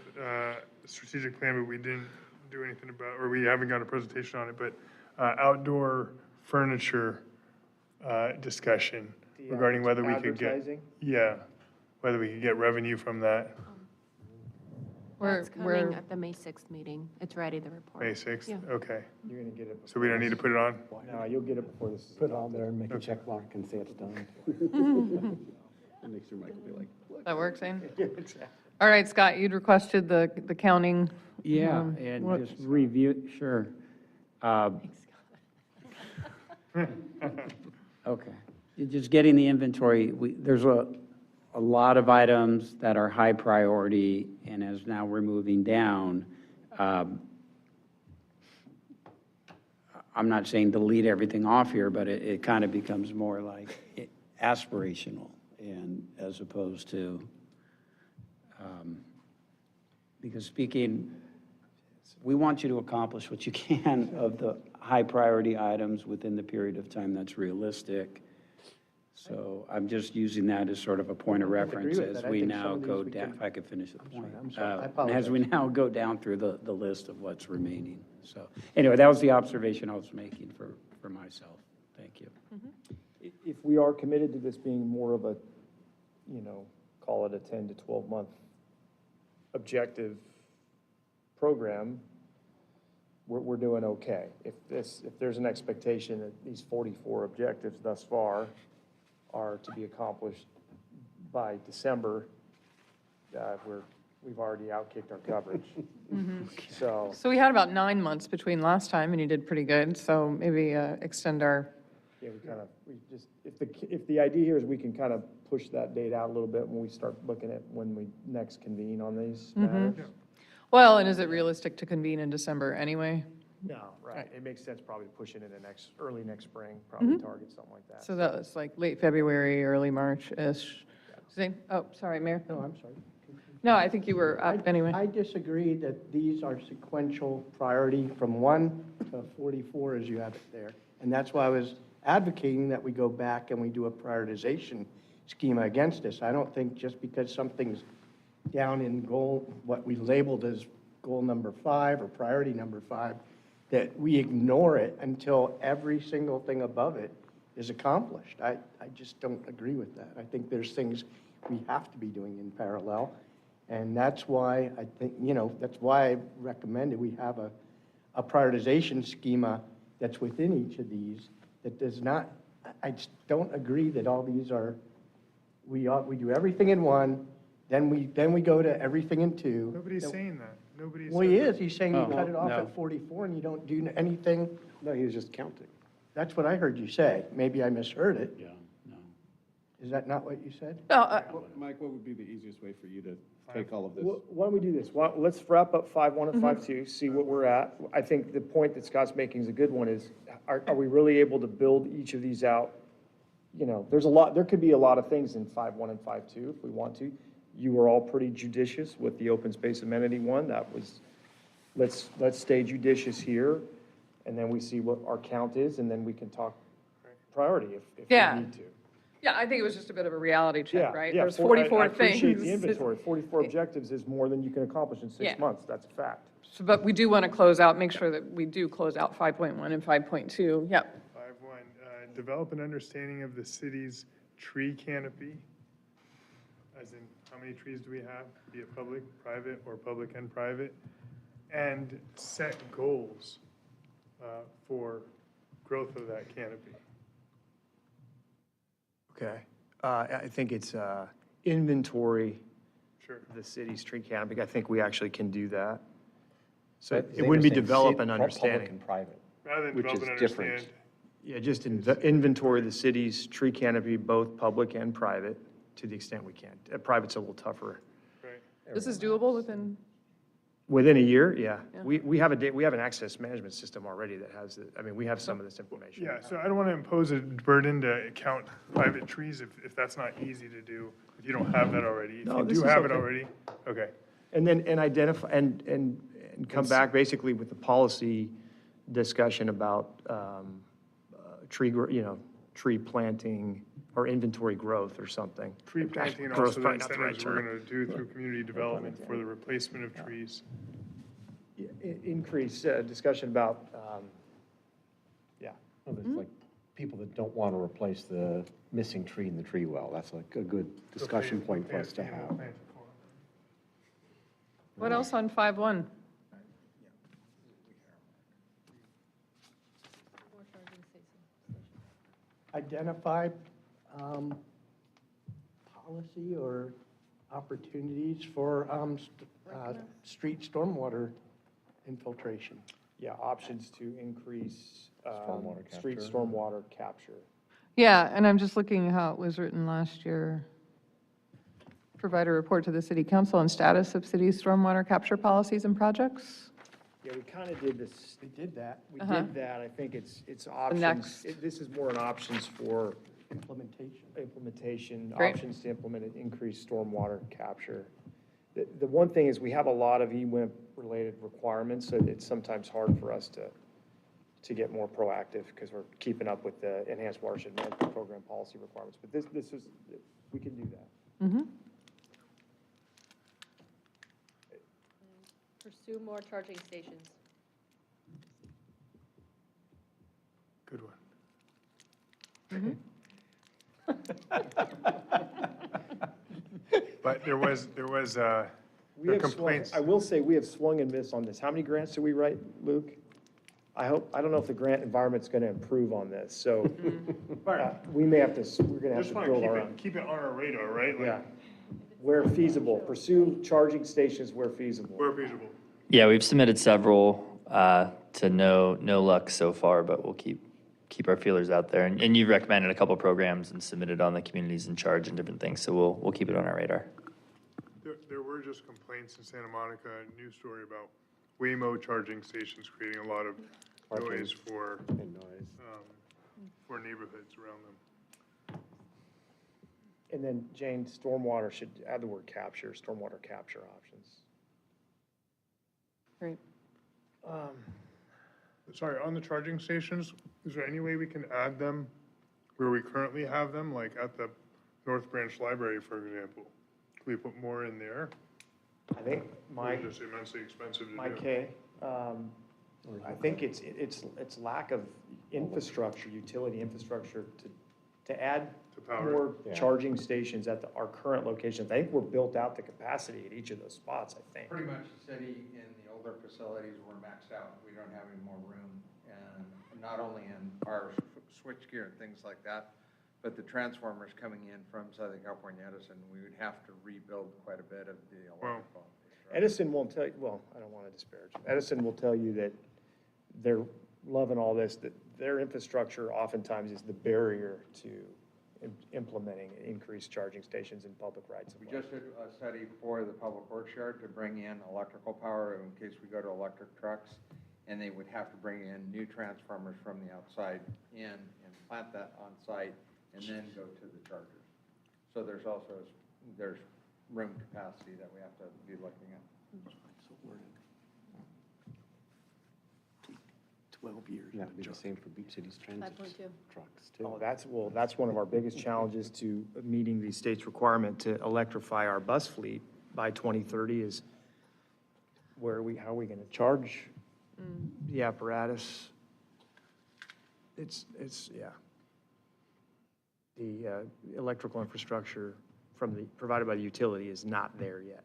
strategic plan, but we didn't do anything about, or we haven't got a presentation on it, but outdoor furniture discussion regarding whether we could get. Advertising? Yeah, whether we could get revenue from that. That's coming at the May 6th meeting. It's ready, the report. May 6th? Yeah. Okay. You're gonna get it. So we don't need to put it on? No, you'll get it before this is. Put it on there and make a check mark and say it's done. And next year Mike will be like, look. That works, Zane? All right, Scott, you'd requested the counting. Yeah, and what- just review, sure. Okay. You're just getting the inventory. There's a lot of items that are high priority, and as now we're moving down, I'm not saying delete everything off here, but it kind of becomes more like aspirational, and as opposed to, because speaking, we want you to accomplish what you can of the high priority items within the period of time that's realistic. So I'm just using that as sort of a point of I agree reference with as that. I we think some now of these go we down, can- if I could finish the point. I'm sorry, I As apologize. we now go down through the list of what's remaining. So anyway, that was the observation I was making for myself. Thank you. If we are committed to this being more of a, call it a 10 to 12-month objective program, we're doing okay. If there's an expectation that these 44 objectives thus far are to be accomplished by December, we've already outkicked our coverage. So, So we had about 9 months between last time, and you did pretty good, so maybe extend our, yeah, if the idea here is we can kind of push that date out a little bit when we start looking at when we next convene on these matters. well, and is it realistic to convene in December anyway? No, right. It makes sense probably to push it into early next spring, probably target something like that. So that was like late February, early March-ish. Oh, sorry, Mayor. No, I'm sorry. No, I think you were up anyway. I disagree that these are sequential priority from 1 to 44 as you have it there. And that's why I was advocating that we go back and we do a prioritization schema against this. I don't think just because something's down in goal, what we labeled as goal number 5 or priority number 5, that we ignore it until every single thing above it is accomplished. I just don't agree with that. I think there's things we have to be doing in parallel. And that's why I think, that's why I recommended we have a prioritization schema that's within each of these that does not, I just don't agree that all these are, we do everything in 1, then we go to everything in 2. Nobody's saying that. Nobody's. Well, he is. He's saying you Oh, cut it off no. at 44 and you don't do anything. No, he was just counting. That's what I heard you say. Maybe I misheard it. Yeah, no. Is that not what you said? Mike, what would be the easiest way for you to take all of this? Why don't we do this? Let's wrap up 5.1 and 5.2, see what we're at. I think the point that Scott's making is a good one is, are we really able to build each of these out? There could be a lot of things in 5.1 and 5.2 if we want to. You were all pretty judicious with the open space amenity one. That was, let's stay judicious here, and then we see what our count is, and then we can talk priority if Yeah. we need to. Yeah, I think it was just a bit of a reality Yeah, check, right? yeah, There's I 44 appreciate things. the inventory. 44 objectives is more than you can accomplish in Yeah. 6 months. That's a fact. But we do want to close out, make sure that we do close out 5.1 and 5.2. Yep. 5.1, develop an understanding of the city's tree canopy, as in how many trees do we have, be it public, private, or public and private, and set goals for growth of that canopy. Okay. I think it's inventory Sure. of the city's tree canopy. I think we actually can do that. So But it wouldn't be they were saying develop an public understanding. and private. Rather than Which develop is and different. understand. Yeah, just inventory of the city's tree canopy, both public and private, to the extent we can. Private's a little tougher. Right. This is doable within, Within a year, yeah. Yeah. We have an access management system already that has, we have some of this information. Yeah, so I don't want to impose a burden to count private trees if that's not easy to do, if you don't have that already. If No, you this do is have it okay. already, okay. And then, identify, and come back basically with the policy discussion about tree planting or inventory growth or something. Tree planting and Growth's also the probably not the right incentives we're term. going to do through community development for the replacement of trees. Increase discussion about, Well, there's like people that don't want to replace the missing tree in the tree well. That's like a good discussion point for us to have. what else on 5.1? Identify policy or opportunities for street stormwater infiltration. Yeah, options to increase Stormwater street capture. stormwater capture. Yeah, and I'm just looking at how it was written last year. Provide a report to the city council on status of city stormwater capture policies and projects. Yeah, we kind of did this. We did that. We Uh-huh. did that. I think it's options. next. This is more an options for Implementation. Great. options to implement an increased stormwater capture. The one thing is we have a lot of EWIMP-related requirements, so it's sometimes hard for us to get more proactive because we're keeping up with the Enhanced Watershed Management Program policy requirements. But this is, we can do that. Mm-hmm. Pursue more charging stations. Good one. But there was We have swung, complaints. I will say, we have swung and missed on this. How many grants did we write, Luke? I don't know if the grant environment's going to improve on this, so we may have to, we're going to have Just to want build to our own. keep it on our radar, right? Like, Yeah. Where feasible, pursue charging stations where feasible. where feasible. Yeah, we've submitted several to no luck so far, but we'll keep our feelers out there. And you've recommended a couple programs and submitted on the communities in charge and different things, so we'll keep it on our radar. There were just complaints in Santa Monica, a news story about Waymo charging stations creating a lot of noise for neighborhoods around them. And then, Jane, stormwater should add the word capture, stormwater capture options. Great. Sorry, on the charging stations, is there any way we can add them where we currently have them, like at the North Branch Library, for example? Can we put more in there? I think Or is it just immensely expensive to do? Mike K, I think it's lack of infrastructure, utility infrastructure to add To power. more charging stations at our current locations. I think we're built out the capacity at each of those spots, I think. Pretty much the city in the older facilities, we're maxed out. We don't have any more room. And not only in our switchgear and things like that, but the transformers coming in from Southern California Edison, we would have to rebuild quite a bit of the electrical. Edison won't tell you, well, I don't want to disparage. Edison will tell you that they're loving all this, that their infrastructure oftentimes is the barrier to implementing increased charging stations in public rights of We way. just did a study for the public works yard to bring in electrical power in case we go to electric trucks, and they would have to bring in new transformers from the outside in and plant that on site and then go to the chargers. So there's room capacity that we have to be looking at. 12 years. That would be the same for Beach Cities Transit 5.2. trucks, too. Oh, that's one of our biggest challenges to meeting the state's requirement to electrify our bus fleet by 2030 is how are we going to charge the apparatus? It's, yeah. The electrical infrastructure provided by the utility is not there yet.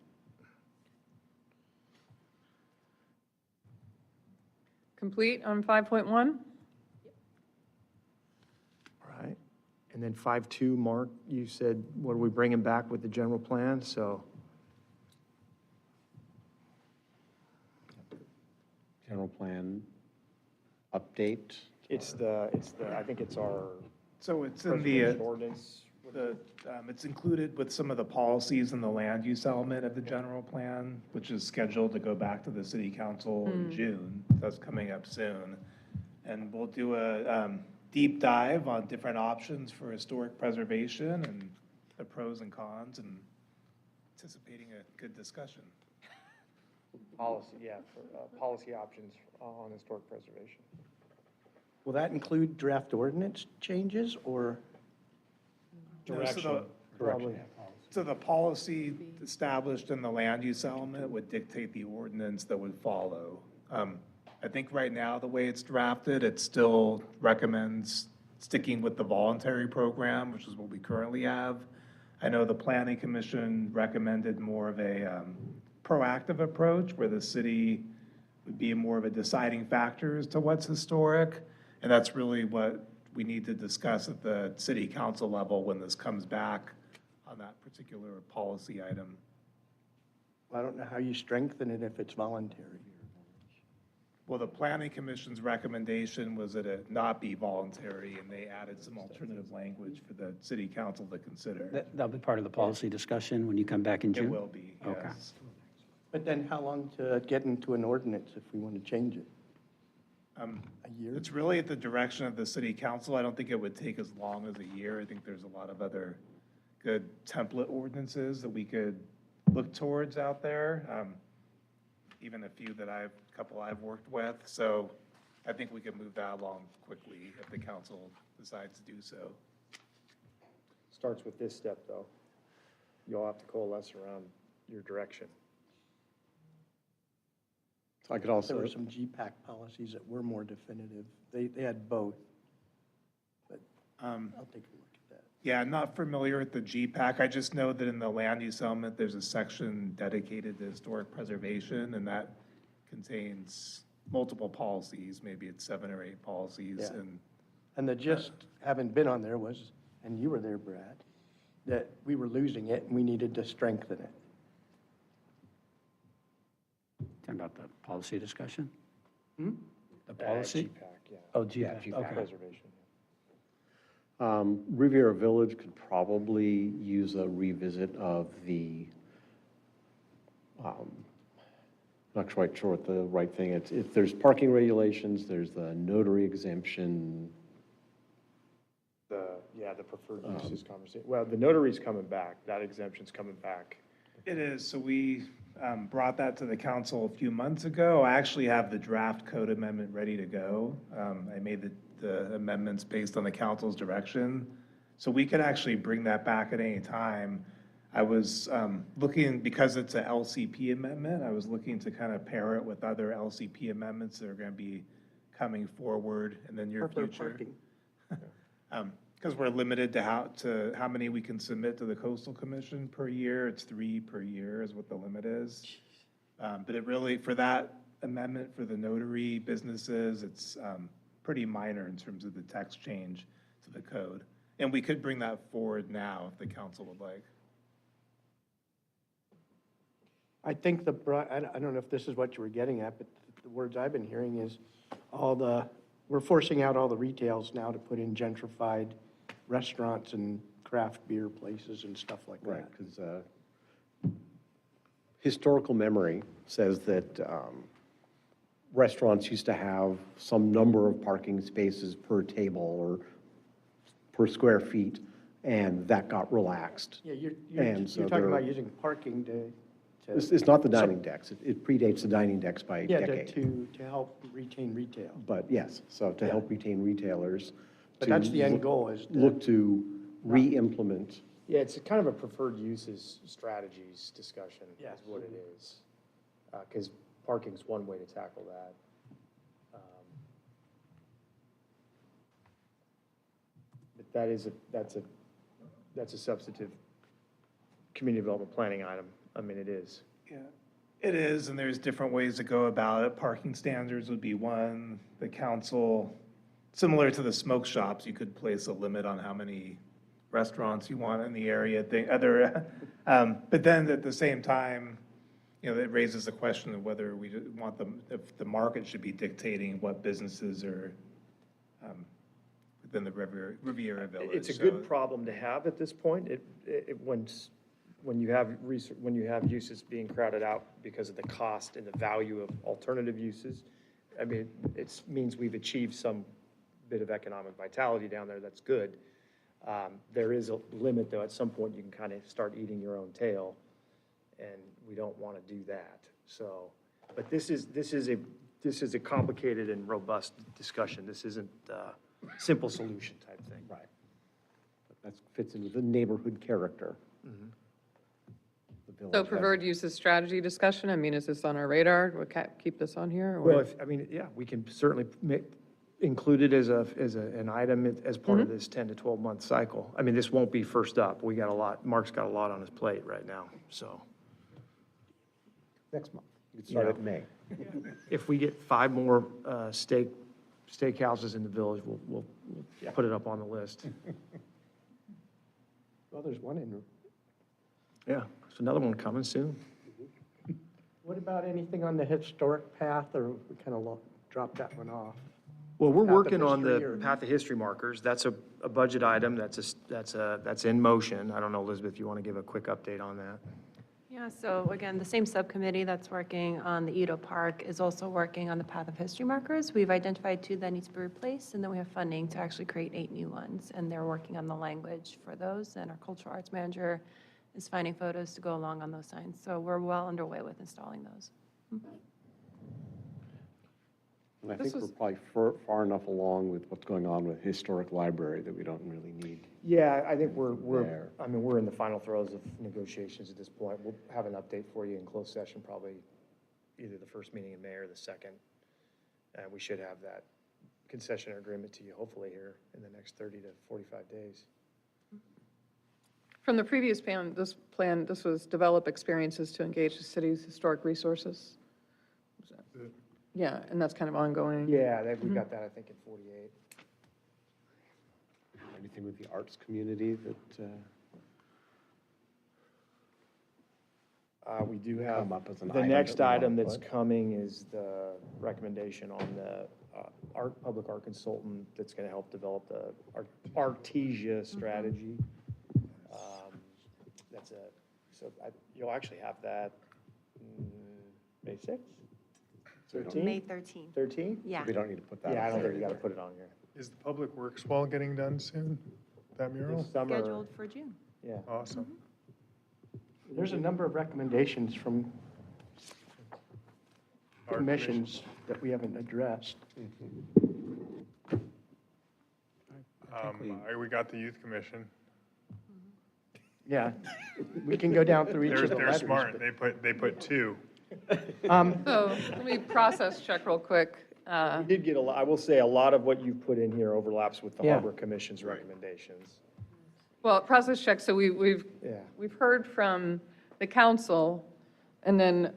Complete on 5.1? All right. And then 5.2, Mark, you said, what are we bringing back with the general plan? So General plan update. I think it's our So it's in preservation ordinance. it's included with some of the policies in the land use element of the general plan, which is scheduled to go back to the city council in June. That's coming up soon. And we'll do a deep dive on different options for historic preservation and the pros and cons, and anticipating a good discussion. Policy, yeah, for policy options on historic preservation. Will that include draft ordinance changes or? Direction. Probably. So the policy established in the land use element would dictate the ordinance that would follow. I think right now, the way it's drafted, it still recommends sticking with the voluntary program, which is what we currently have. I know the planning commission recommended more of a proactive approach where the city would be more of a deciding factor as to what's historic. And that's really what we need to discuss at the city council level when this comes back on that particular policy item. I don't know how you strengthen it if it's voluntary. Well, the planning commission's recommendation was that it not be voluntary, and they added some alternative language for the city council to consider. That'll be part of the policy discussion when you come back in It June? will be, Okay. yes. But then how long to get into an ordinance if we want to change it? A year? It's really at the direction of the city council. I don't think it would take as long as a year. I think there's a lot of other good template ordinances that we could look towards out there. Even a few that a couple I've worked with. So I think we could move that along quickly if the council decides to do so. Starts with this step, though. You'll have to coalesce around your direction. So I could There also, were some GPAC policies that were more definitive. They had both. But I'll take a look at that. Yeah, I'm not familiar with the GPAC. I just know that in the land use element, there's a section dedicated to historic preservation, and that contains multiple policies. Maybe it's 7 or 8 policies. Yeah. And And the gist, having been on there was, and you were there, Brad, that we were losing it and we needed to strengthen it. Talking about the policy discussion? Hmm? The policy? GPAC, yeah. Oh, GPAC, GPAC okay. preservation. Riviera Village could probably use a revisit of the, not quite sure what the right thing, if there's parking regulations, there's the notary exemption. The preferred uses conversation. Well, the notary's coming back. That exemption's coming back. it is, so we brought that to the council a few months ago. I actually have the draft code amendment ready to go. I made the amendments based on the council's direction. So we could actually bring that back at any time. I was looking, because it's a LCP amendment, I was looking to kind of pair it with other LCP amendments that are going to be coming forward in the near Parker future. parking. Because we're limited to how many we can submit to the Coastal Commission per year. It's 3 per year is what the limit is. But it really, for that amendment for the notary businesses, it's pretty minor in terms of the text change to the code. And we could bring that forward now if the council would like. I think I don't know if this is what you were getting at, but the words I've been hearing is we're forcing out all the retails now to put in gentrified restaurants and craft beer places and stuff like that. Right, because historical memory says that restaurants used to have some number of parking spaces per table or per square feet, and that got relaxed. Yeah, you're And so talking they're- about using parking to. It's not the dining decks. It predates the dining decks by a Yeah, decade. to help retain retail. But yes, so to help retain retailers. But to that's the end look- goal is to. Look to re-implement. Yeah, it's kind of a preferred uses strategies discussion is Yes. what it is. Because parking's one way to tackle that. But that's a substantive community development planning item. I mean, it is. Yeah, it is, and there's different ways to go about it. Parking standards would be one. The council, similar to the smoke shops, you could place a limit on how many restaurants you want in the area. But then at the same time, it raises the question of whether we want if the market should be dictating what businesses are within the Riviera Village. It's a So- good problem to have at this point. When you have uses being crowded out because of the cost and the value of alternative uses, I mean, it means we've achieved some bit of economic vitality down there. That's good. There is a limit, though. At some point, you can kind of start eating your own tail, and we don't want to do that. So, but this is a complicated and robust discussion. This isn't a simple solution type thing. Right. That fits in with the neighborhood character. Mhm. The village So has. preferred uses strategy discussion, I mean, is this on our radar? We'll keep this on here? or- Well, we can certainly include it as an item as part of this 10 to 12 month cycle. I mean, this won't be first up. We got a lot, Mark's got a lot on his plate right now, so. Next month. You could start Yeah. at May. If we get 5 more steakhouses in the village, we'll put it up on the list. Well, there's one in Yeah, there's another one coming soon. What about anything on the historic path, or we kind of dropped that one off? Well, we're Path of working on the history or- path of history markers. That's a budget item. That's in motion. I don't know, Elizabeth, if you want to give a quick update on that. Yeah, so again, the same subcommittee that's working on the Edo Park is also working on the Path of History markers. We've identified 2 that need to be replaced, and then we have funding to actually create 8 new ones. And they're working on the language for those, and our cultural arts manager is finding photos to go along on those signs. So we're well underway with installing those. And I This think we're was- probably far enough along with what's going on with historic library that we don't really need. Yeah, I think we're There. we're in the final throes of negotiations at this point. We'll have an update for you in closed session, probably either the first meeting in May or the second. And we should have that concession agreement to you hopefully here in the next 30 to 45 days. From the previous plan, this was develop experiences to engage the city's historic resources. Was that- Yeah, and that's kind of ongoing. Yeah, we got that, I think, in 48. Anything with the arts community that We do have, come up as an the item next that we item wanna that's put? coming is the recommendation on the public art consultant that's going to help develop the Artesia strategy. You'll actually have that May 6th? So we don't- 13th? May 13th. 13th? Yeah. We don't need to put that. Yeah, I up don't there think you got to either. put it on here. Is the public works wall getting done soon? That mural? This summer, Scheduled for June. yeah. Awesome. There's a number of recommendations from Our commissions that we haven't addressed. We got the youth commission. Yeah, we can go down through each of the They're letters. smart. but- They put 2. So let me process check real quick. We did get I will say, a lot of what you've put in here overlaps with the Yeah. Harbor Commission's recommendations. Well, process check, so we've Yeah. heard from the council, and then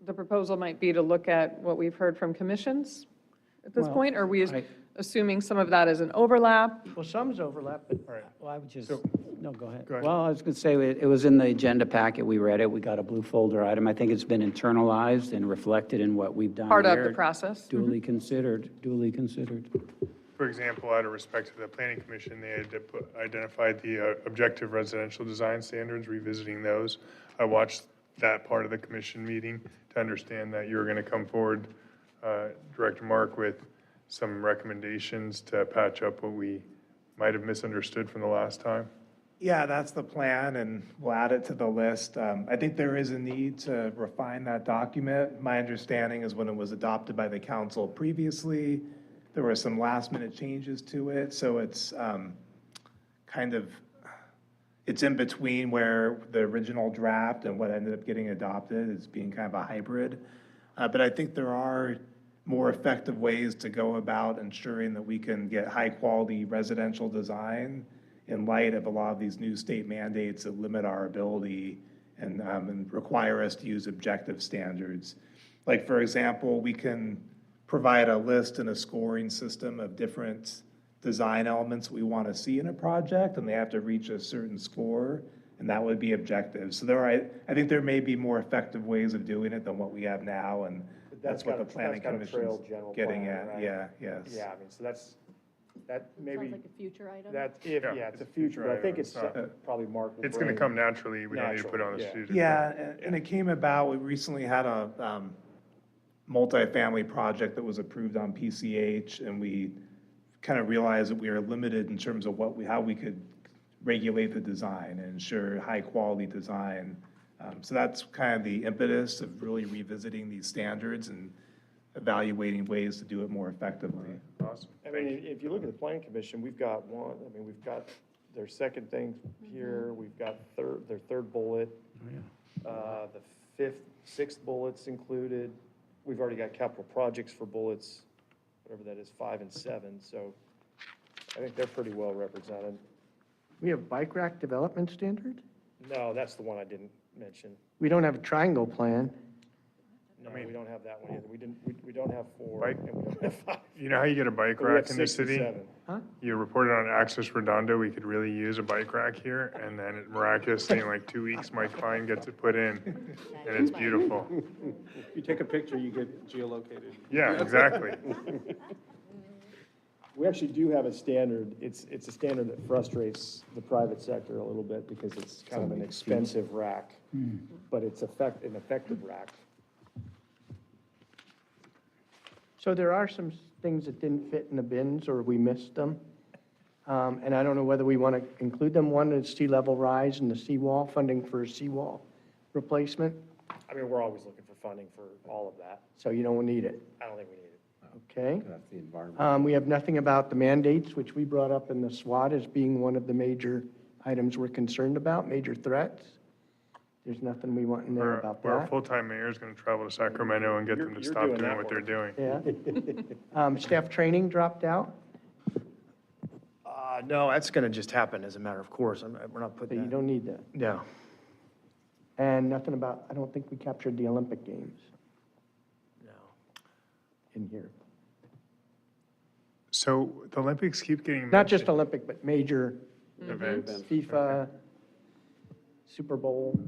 the proposal might be to look at what we've heard from commissions at this Well, point? Or are we I- assuming some of that is an overlap? Well, some's overlap, but Well, I would just, So- no, go ahead. Go ahead. Well, I was going to say, it was in the agenda packet, we read it, we got a blue folder item. I think it's been internalized and reflected in what we've done Part of here. the process? Duly considered, duly considered. For example, out of respect to the planning commission, they had identified the objective residential design standards, revisiting those. I watched that part of the commission meeting to understand that you were going to come forward, Director Mark, with some recommendations to patch up what we might have misunderstood from the last time. Yeah, that's the plan, and we'll add it to the list. I think there is a need to refine that document. My understanding is when it was adopted by the council previously, there were some last-minute changes to it, so it's it's in between where the original draft and what ended up getting adopted is being kind of a hybrid. But I think there are more effective ways to go about ensuring that we can get high-quality residential design in light of a lot of these new state mandates that limit our ability and require us to use objective standards. Like, for example, we can provide a list and a scoring system of different design elements we want to see in a project, and they have to reach a certain score, and that would be objective. So I think there may be more effective ways of doing it than what we have now, and that's what the planning commission's getting at. Yeah, yes. Yeah, I mean, so that maybe, Sounds like a future item. it's a future, but I think it's probably Mark will It's going to bring- come naturally. We don't need to put it on the Natural, strategic. Yeah, and it came about, we recently had a multifamily project that was approved on PCH, and we kind of realized that we are limited in terms of how we could regulate the design and ensure high-quality design. So that's kind of the impetus of really revisiting these standards and evaluating ways to do it more effectively. Awesome. I mean, if you look at the planning commission, we've got we've got their second thing here, we've got their third bullet. The fifth, sixth bullets included. We've already got capital projects for bullets, whatever that is, 5 and 7, so I think they're pretty well represented. We have bike rack development standard? No, that's the one I didn't mention. We don't have a triangle plan. No, we don't have that one either. We don't have 4, Bike- and we don't have 5. You know how you get a bike But we have rack in the 6 and city? 7. Huh? You reported on Access Redondo, we could really use a bike rack here, and then miraculously, in like 2 weeks, Mike Klein gets it put in, and it's beautiful. If you take a picture, you get geolocated. Yeah, exactly. We actually do have a standard. It's a standard that frustrates the private sector a little bit because it's kind of an expensive rack, but it's an effective rack. So there are some things that didn't fit in the bins, or we missed them. And I don't know whether we want to include them. One is sea level rise and the seawall, funding for a seawall replacement. I mean, we're always looking for funding for all of that. So you don't need it, I don't think we need it. okay? That's the environment. We have nothing about the mandates, which we brought up in the SWOT as being one of the major items we're concerned about, major threats. There's nothing we want in there about Our that. full-time mayor is going to travel to Sacramento and get them to You're stop doing doing that what they're work. doing. Yeah. Staff training dropped out, No, that's going to just happen as a matter of course. We're not so putting you that. don't need that. No. And nothing about, I don't think we captured the Olympic Games No. in here. So the Olympics keep getting Not just mentioned. Olympic, but major Events. FIFA, Super Bowl.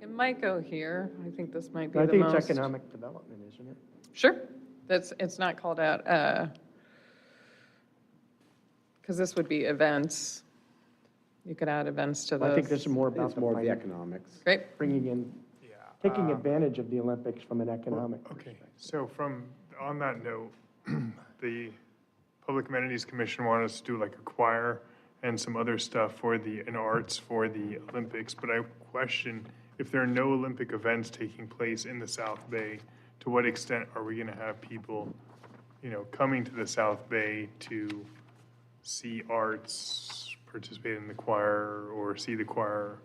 It might go here. I think this might be I the think most. it's economic development, isn't it? Sure. It's not called out, because this would be events. You could add events to I think this. this is more about It's the more of the finance, economics. Great. bringing in, taking advantage of the Olympics from an economic Okay, so on that note, the Public Amenities Commission wanted us to do like a choir and some other stuff in arts for the Olympics, but I question if there are no Olympic events taking place in the South Bay, to what extent are we gonna have people, coming to the South Bay to see arts, participate in the choir, or see the choir,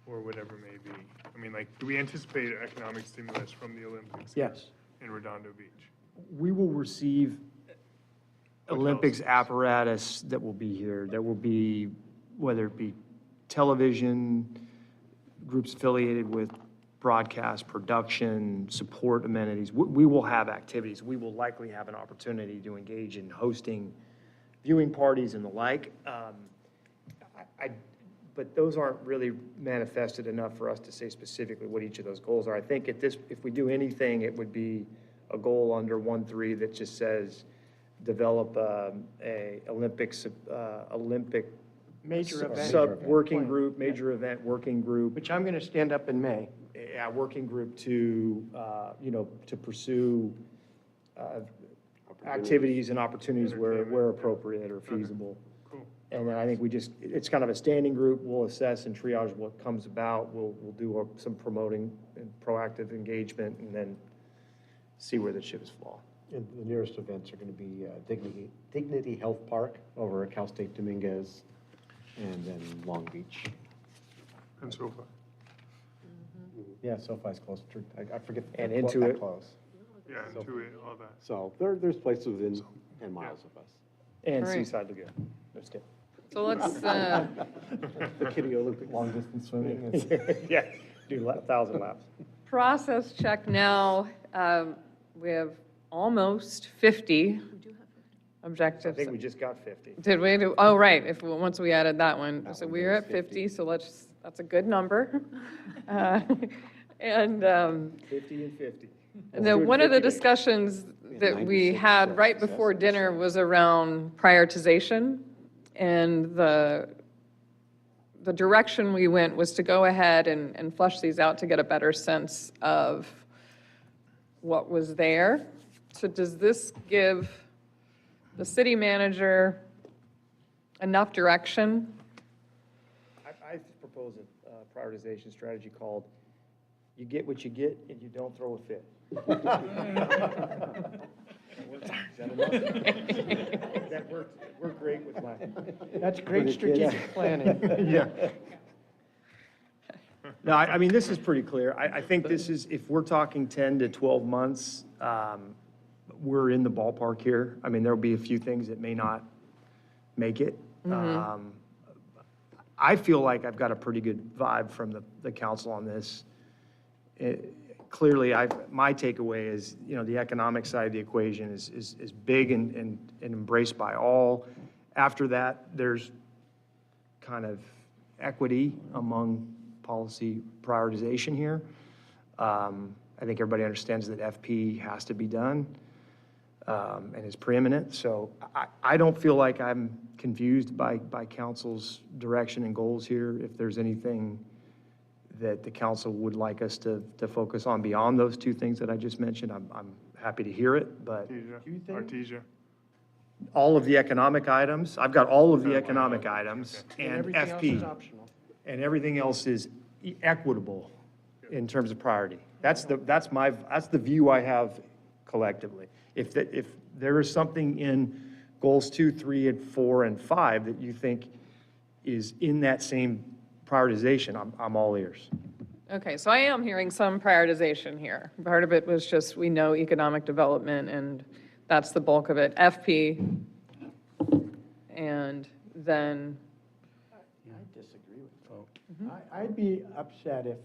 or whatever it may be? I mean, like, do we anticipate economic stimulus from the Olympics? Yes. In Redondo Beach? We will receive Olympics apparatus that will be here. There will be, whether it be television, groups affiliated with broadcast, production, support amenities. We will have activities. We will likely have an opportunity to engage in hosting viewing parties and the like. But those aren't really manifested enough for us to say specifically what each of those goals are. I think if we do anything, it would be a goal under 1.3 that just says, develop a Olympic major event. sub-working group, major event working group. Which I'm going to stand up in May. Yeah, working group to, to pursue activities and opportunities where appropriate or feasible. Cool. And then I think it's kind of a standing group. We'll assess and triage what comes about. We'll do some promoting and proactive engagement, and then see where the chips fall. And the nearest events are going to be Dignity Health Park over at Cal State Dominguez, and then Long Beach. And so forth. Yeah, SoFi's close to, I forget. And that Intuit. close. Yeah, into it, all that. So there's places within 10 miles of us. And All right. Seaside Lagoon. There's two. So let's, The kiddie Olympic long distance swimming. Yeah, do 1,000 laps. process check now. We have almost 50 I objectives. think we just got 50. Did we do, oh, right, once we added that one. That So one we are is at 50, so that's a good number. And 50 and 50. and then one of the discussions that we 96 had right before successes. dinner was around prioritization. And the direction we went was to go ahead and flush these out to get a better sense of what was there. So does this give the city manager enough direction? I propose a prioritization strategy called, you get what you get and you don't throw a fit. That worked great with my. That's great strategic planning. Yeah. No, I mean, this is pretty clear. I think this is, if we're talking 10 to 12 months, we're in the ballpark here. I mean, there'll be a few things that may not make it. I feel like I've got a pretty good vibe from the council on this. clearly, my takeaway is, the economic side of the equation is big and embraced by all. After that, there's kind of equity among policy prioritization here. I think everybody understands that FP has to be done and is preeminent. So I don't feel like I'm confused by council's direction and goals here. If there's anything that the council would like us to focus on beyond those two things that I just mentioned, I'm happy to hear it, but Artesia. all of the economic items, I've got all of the economic items and Everything else FP. is optional. And everything else is equitable in terms of priority. That's the view I have collectively. If there is something in goals 2, 3, and 4, and 5 that you think is in that same prioritization, I'm all ears. Okay, so I am hearing some prioritization here. Part of it was just, we know economic development, and that's the bulk of it. FP, and then, I disagree with folks. I'd be upset if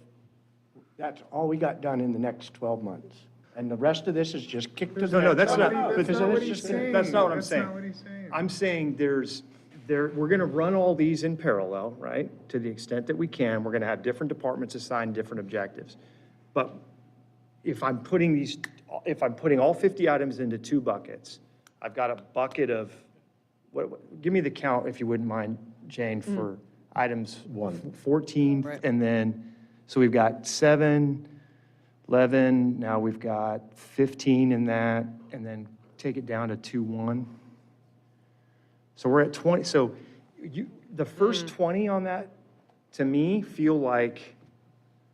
that's all we got done in the next 12 months. And the rest of this is just kicked to the. No, that's not, Because then it's just gonna- that's not what I'm saying. I'm saying we're gonna run all these in parallel, right? To the extent that we can, we're gonna have different departments assign different objectives. But if I'm putting all 50 items into 2 buckets, I've got a bucket of, give me the count, if you wouldn't mind, Jane, for items 14, Right. and then, so we've got 7, 11, now we've got 15 in that, and then take it down to 2-1. So we're at 20, so the first 20 on that, to me, feel like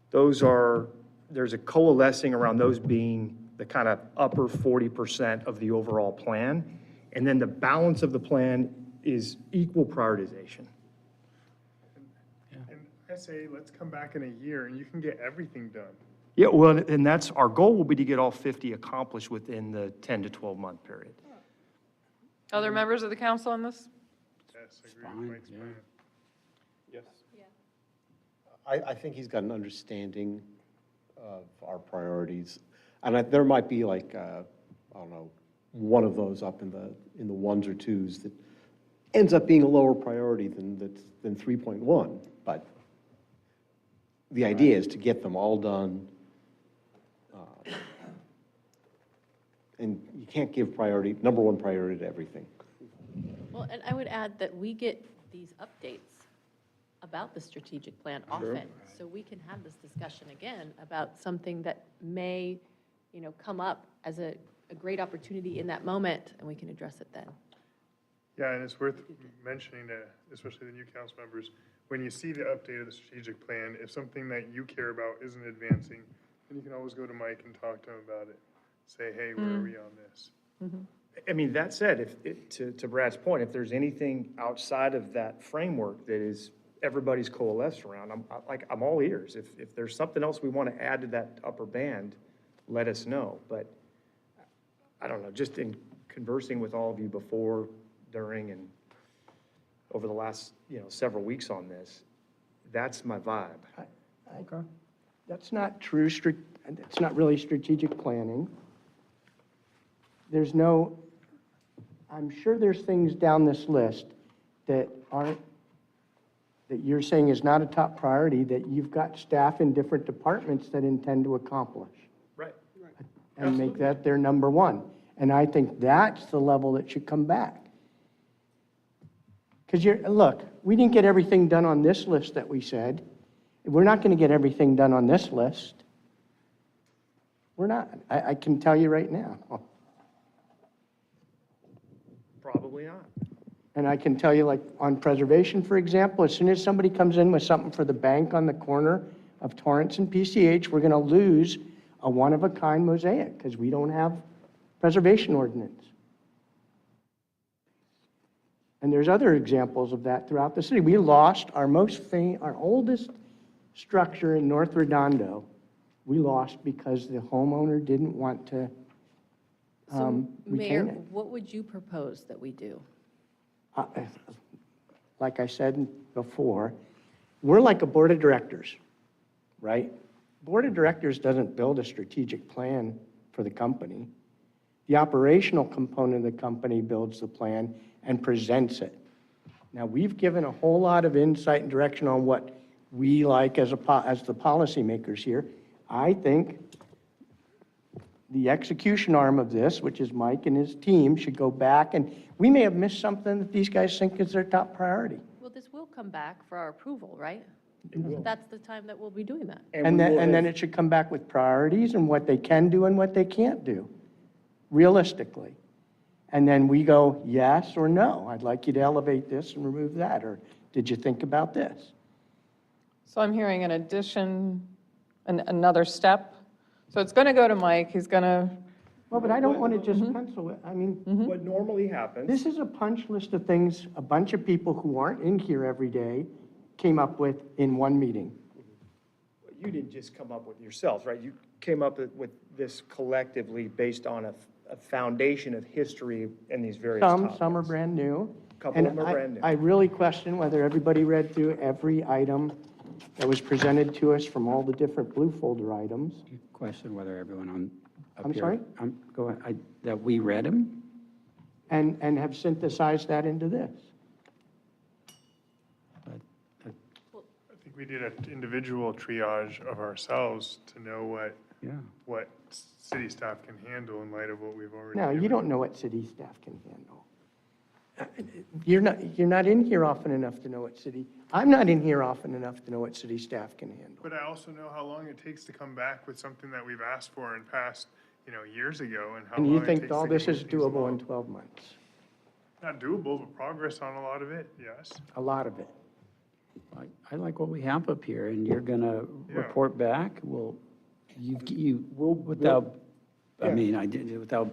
there's a coalescing around those being the kind of upper 40% of the overall plan, and then the balance of the plan is equal prioritization. And I say, let's come back in a year and you can get everything done. Yeah, well, and that's, our goal will be to get all 50 accomplished within the 10 to 12-month period. other members of the council on this? Yes, I agree with Mike's plan. Yes. I think he's got an understanding of our priorities. And there might be like, I don't know, one of those up in the 1s or 2s that ends up being a lower priority than 3.1. But the idea is to get them all done. And you can't give number one priority to everything. Well, and I would add that we get these updates about the strategic plan often, so we can have this discussion again about something that may, come up as a great opportunity in that moment, and we can address it then. Yeah, and it's worth mentioning to, especially the new council members, when you see the update of the strategic plan, if something that you care about isn't advancing, then you can always go to Mike and talk to him about it. Say, hey, where are we on this? I mean, that said, to Brad's point, if there's anything outside of that framework that is everybody's coalesced around, I'm all ears. If there's something else we want to add to that upper band, let us know. But I don't know, just in conversing with all of you before, during, and over the last, several weeks on this, that's my vibe. That's not true, it's not really strategic planning. I'm sure there's things down this list that you're saying is not a top priority, that you've got staff in different departments that intend to accomplish. Right. And make that their number one. And I think that's the level that should come back. Because look, we didn't get everything done on this list that we said. We're not going to get everything done on this list. We're not. I can tell you right now. Probably not. And I can tell you, like, on preservation, for example, as soon as somebody comes in with something for the bank on the corner of Torrance and PCH, we're going to lose a one-of-a-kind mosaic because we don't have preservation ordinance. And there's other examples of that throughout the city. We lost our oldest structure in North Redondo. We lost because the homeowner didn't want to So, Mayor, retain it. what would you propose that we do? Like I said before, we're like a board of directors, right? Board of Directors doesn't build a strategic plan for the company. The operational component of the company builds the plan and presents it. Now, we've given a whole lot of insight and direction on what we like as the policymakers here. I think the execution arm of this, which is Mike and his team, should go back, and we may have missed something that these guys think is their top priority. Well, this will come back for our approval, right? That's the time that we'll be doing that. And then it should come back with priorities and what they can do and what they can't do, realistically. And then we go, yes or no, I'd like you to elevate this and remove that, or did you think about this? So I'm hearing an addition, another step. So it's going to go to Mike, he's going to, Well, but I don't want to just pencil it. I mean, What normally happens. this is a punch list of things a bunch of people who aren't in here every day came up with in one meeting. You didn't just come up with yourselves, right? You came up with this collectively based on a foundation of history in these various topics. Some are brand new. Couple And of them are brand new. I really question whether everybody read through every item that was presented to us from all the different blue folder items. Question whether everyone on up I'm here- sorry? Go ahead. That we read them? And have synthesized that into this. I think we did an individual triage of ourselves to know what city staff can handle in light of what we've already. Now, you given. don't know what city staff can handle. You're not in here often enough to know what I'm not in here often enough to know what city staff can handle. But I also know how long it takes to come back with something that we've asked for and passed, years ago, and how And long you it think takes all to this move is things doable along. in 12 months? Not doable, but progress on a lot of it, yes. A lot of it. I like what we have up here, and you're going to Yeah. report back. Well, without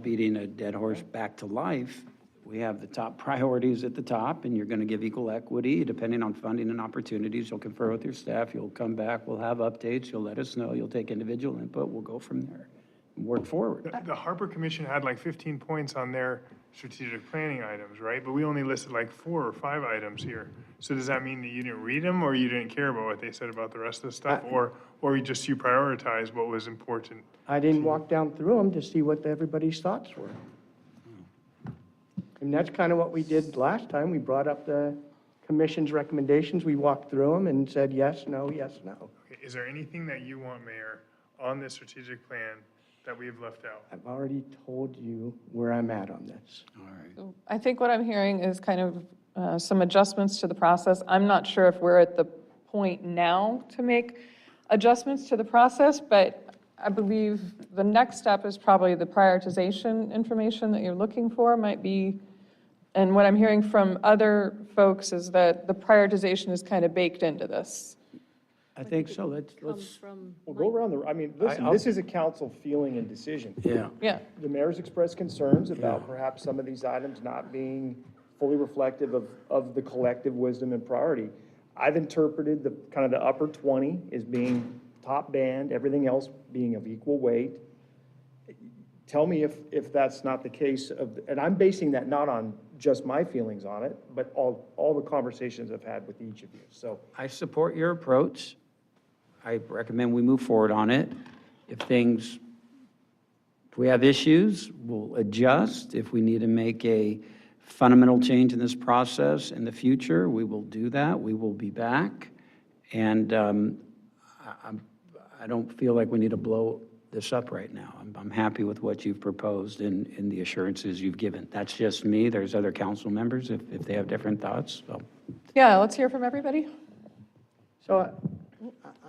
beating a dead horse back to life, we have the top priorities at the top, and you're going to give equal equity, depending on funding and opportunities. You'll confer with your staff, you'll come back, we'll have updates, you'll let us know, you'll take individual input, we'll go from there and work forward. The Harper Commission had like 15 points on their strategic planning items, right? But we only listed like 4 or 5 items here. So does that mean that you didn't read them, or you didn't care about what they said about the rest of the stuff? Or you prioritized what was important? I didn't walk down through them to see what everybody's thoughts were. And that's kind of what we did last time. We brought up the commission's recommendations. We walked through them and said yes, no, yes, no. Okay, is there anything that you want, Mayor, on this strategic plan that we've left out? I've already told you where I'm at on this. All right. so I think what I'm hearing is kind of some adjustments to the process. I'm not sure if we're at the point now to make adjustments to the process, but I believe the next step is probably the prioritization information that you're looking for might be, and what I'm hearing from other folks is that the prioritization is kind of baked into this. I think so. Let's, We'll go around listen, this is a council feeling and decision. yeah. Yeah, The mayor's expressed concerns about perhaps some of these items not being fully reflective of the collective wisdom and priority. I've interpreted the kind of the upper 20 as being top band, everything else being of equal weight. Tell me if that's not the case and I'm basing that not on just my feelings on it, but all the conversations I've had with each of you, so. I support your approach. I recommend we move forward on it. If we have issues, we'll adjust. If we need to make a fundamental change in this process in the future, we will do that. We will be back. And I don't feel like we need to blow this up right now. I'm happy with what you've proposed and the assurances you've given. That's just me. There's other council members if they have different thoughts. So yeah, let's hear from everybody. So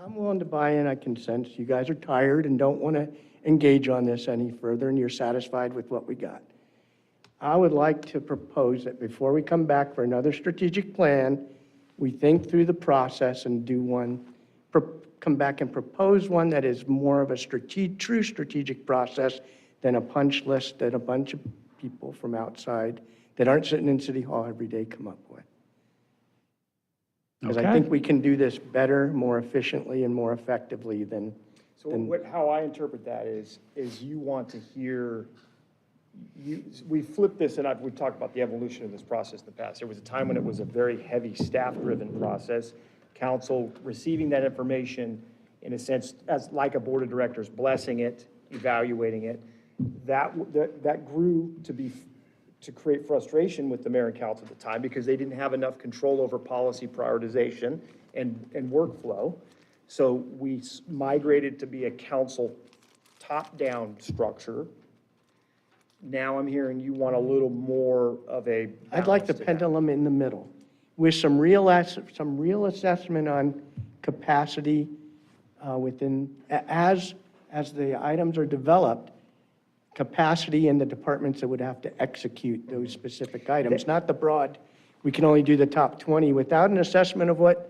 I'm willing to buy in. I can sense you guys are tired and don't want to engage on this any further, and you're satisfied with what we got. I would like to propose that before we come back for another strategic plan, we think through the process and do one, come back and propose one that is more of a true strategic process than a punch list that a bunch of people from outside that aren't sitting in City Hall every day come up with. Because I think we can do this better, more efficiently, and more effectively than. So how I interpret that is you want to hear, we flipped this, and we've talked about the evolution of this process in the past. There was a time when it was a very heavy staff-driven process, council receiving that information in a sense, as like a board of directors, blessing it, evaluating it. That grew to create frustration with the mayor and council at the time because they didn't have enough control over policy prioritization and workflow. So we migrated to be a council top-down structure. Now I'm hearing you want a little more of a. I'd like the balance to that. pendulum in the middle, with some real assessment on capacity within, as the items are developed, capacity in the departments that would have to execute those specific items, not the broad, we can only do the top 20 without an assessment of what,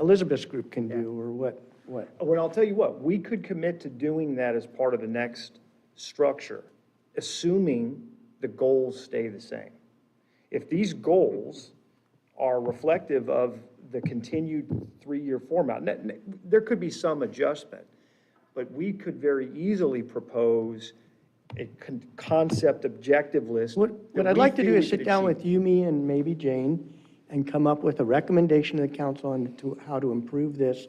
Elizabeth's group can do, or what. Well, I'll tell you what, we could commit to doing that as part of the next structure, assuming the goals stay the same. If these goals are reflective of the continued three-year format, there could be some adjustment, but we could very easily propose a concept objective list. What I'd like to do is sit down with Yumi and maybe Jane and come up with a recommendation to the council on how to improve this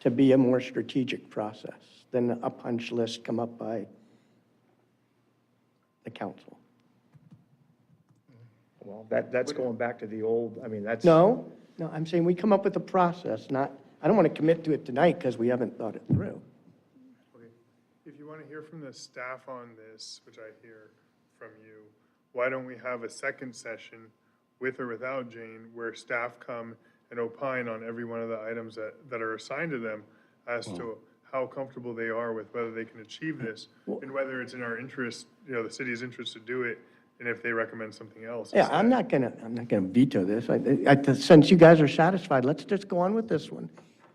to be a more strategic process than a punch list come up by the council. Well, that's going back to the old, I mean, that's. No, I'm saying we come up with a process, not, I don't want to commit to it tonight because we haven't thought it through. Okay. If you want to hear from the staff on this, which I hear from you, why don't we have a second session with or without Jane, where staff come and opine on every one of the items that are assigned to them as to how comfortable they are with whether they can achieve this, and whether it's in our interest, the city's interest to do it, and if they recommend something else. Yeah, I'm not gonna veto this. Since you guys are satisfied, let's just go on with this one.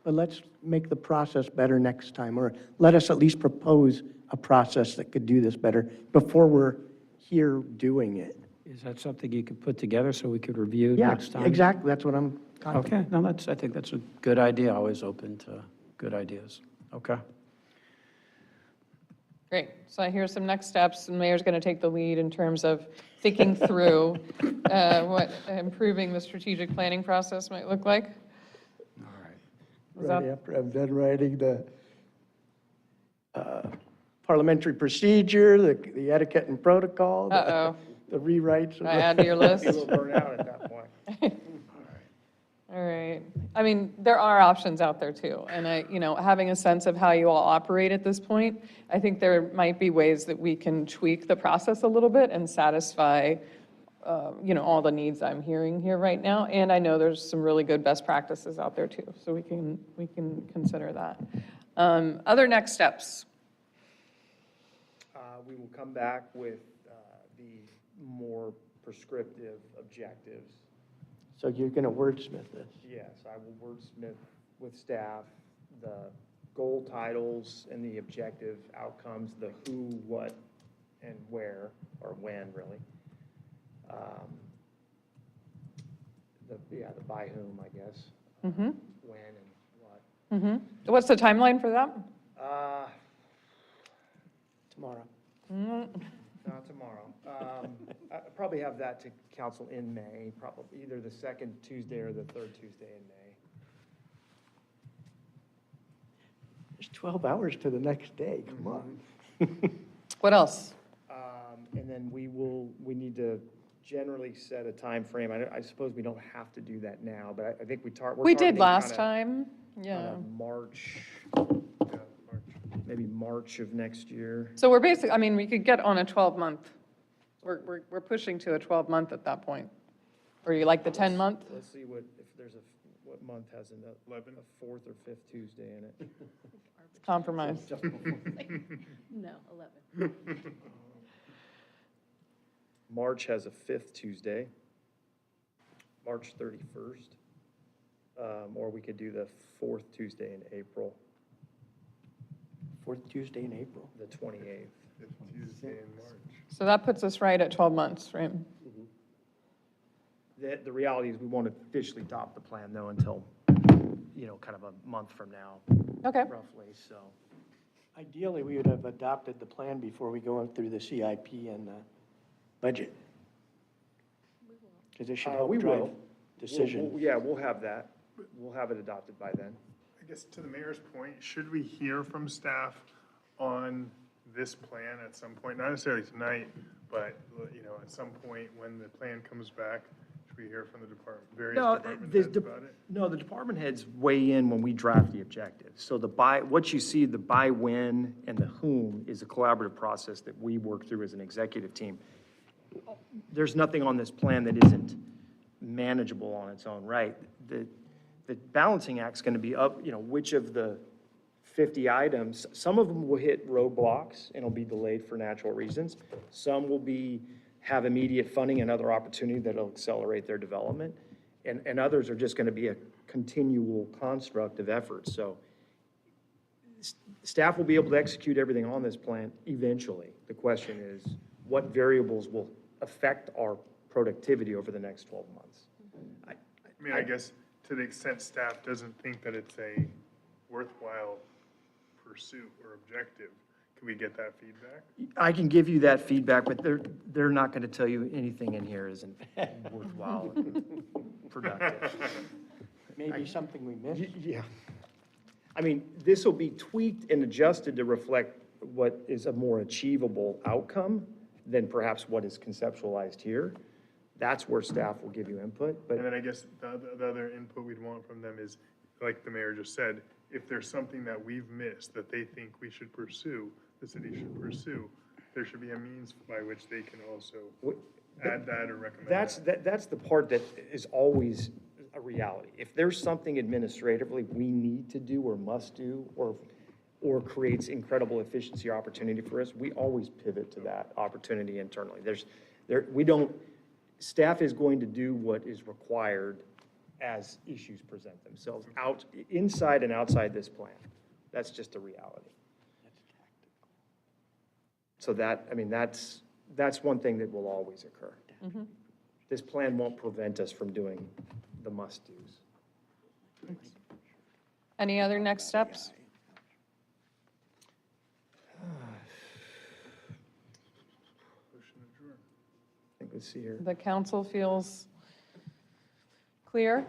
But let's make the process better next time, or let us at least propose a process that could do this better before we're here doing it. Is that something you could put together so we could review Yeah, next time? exactly. That's what I'm Okay, no, I think that's a good idea. Always open to good ideas. Okay. Great. So I hear some next steps, and Mayor's going to take the lead in terms of thinking through what improving the strategic planning process might look like. All right. Is that- Right after I'm done writing the parliamentary procedure, the etiquette and protocol, Uh-oh. the rewrites. Can I add to your list? A little burnt out at that point. All right. I mean, there are options out there too. And having a sense of how you all operate at this point, I think there might be ways that we can tweak the process a little bit and satisfy, all the needs I'm hearing here right now. And I know there's some really good best practices out there too. So we can consider that. Other next steps. We will come back with the more prescriptive objectives. So you're going to wordsmith this? Yes, I will wordsmith with staff the goal titles and the objective outcomes, the who, what, and where, or when, really. The by whom, I guess. Mm-hmm. When and what. Mm-hmm. What's the timeline for that? Tomorrow. Not tomorrow. I probably have that to council in May, probably either the second Tuesday or the third Tuesday in May. There's 12 hours to the next day, come on. What else? And then we need to generally set a time frame. I suppose we don't have to do that now, but I think we're We targeting did last kinda- time. Yeah. kinda March, maybe March of next year. So we're basically, we could get on a 12-month. We're pushing to a 12-month at that point. Or you like the 10-month? Let's see what month has a fourth or fifth Tuesday in it. Compromise. No, 11. March has a fifth Tuesday, March 31st. Or we could do the fourth Tuesday in April, Fourth Tuesday in April. the 28th. Tuesday in March. So that puts us right at 12 months, right? The reality is we won't officially adopt the plan though until, kind of a month from now, Okay. roughly, so. Ideally, we would have adopted the plan before we go through the CIP and the budget. Because it should help We drive will. decisions. Yeah, we'll have that. We'll have it adopted by then. I guess to the mayor's point, should we hear from staff on this plan at some point? Not necessarily tonight, but, at some point when the plan comes back, should we hear from the various department heads about it? No, the department heads weigh in when we draft the objectives. So what you see, the by when and the whom is a collaborative process that we work through as an executive team. There's nothing on this plan that isn't manageable on its own right. The balancing act's going to be up, which of the 50 items, some of them will hit roadblocks and will be delayed for natural reasons. Some will have immediate funding and other opportunity that'll accelerate their development. And others are just going to be a continual construct of effort. So staff will be able to execute everything on this plan eventually. The question is, what variables will affect our productivity over the next 12 months? I guess to the extent staff doesn't think that it's a worthwhile pursuit or objective, can we get that feedback? I can give you that feedback, but they're not going to tell you anything in here isn't worthwhile and productive. Maybe something we missed. Yeah. I mean, this will be tweaked and adjusted to reflect what is a more achievable outcome than perhaps what is conceptualized here. That's where staff will give you input, but And then I guess the other input we'd want from them is, like the mayor just said, if there's something that we've missed that they think we should pursue, the city should pursue, there should be a means by which they can also add that or recommend that. that's the part that is always a reality. If there's something administratively we need to do or must do, or creates incredible efficiency or opportunity for us, we always pivot to that opportunity internally. Staff is going to do what is required as issues present themselves inside and outside this plan. That's just a reality. So that's one thing that will always occur. This plan won't prevent us from doing the must-dos. Any other next steps? I think, let's see here. The council feels clear?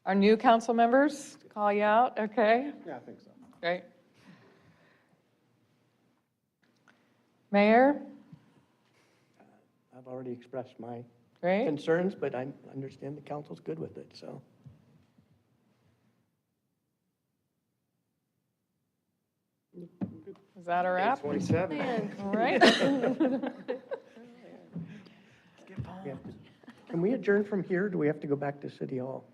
Our new council members, call you out, okay? Yeah, I think so. Great. Mayor? I've already expressed my Great. concerns, but I understand the council's good with it, so. Is that a wrap? 27. All right. Yeah. Can we adjourn from here? Do we have to go back to City Hall?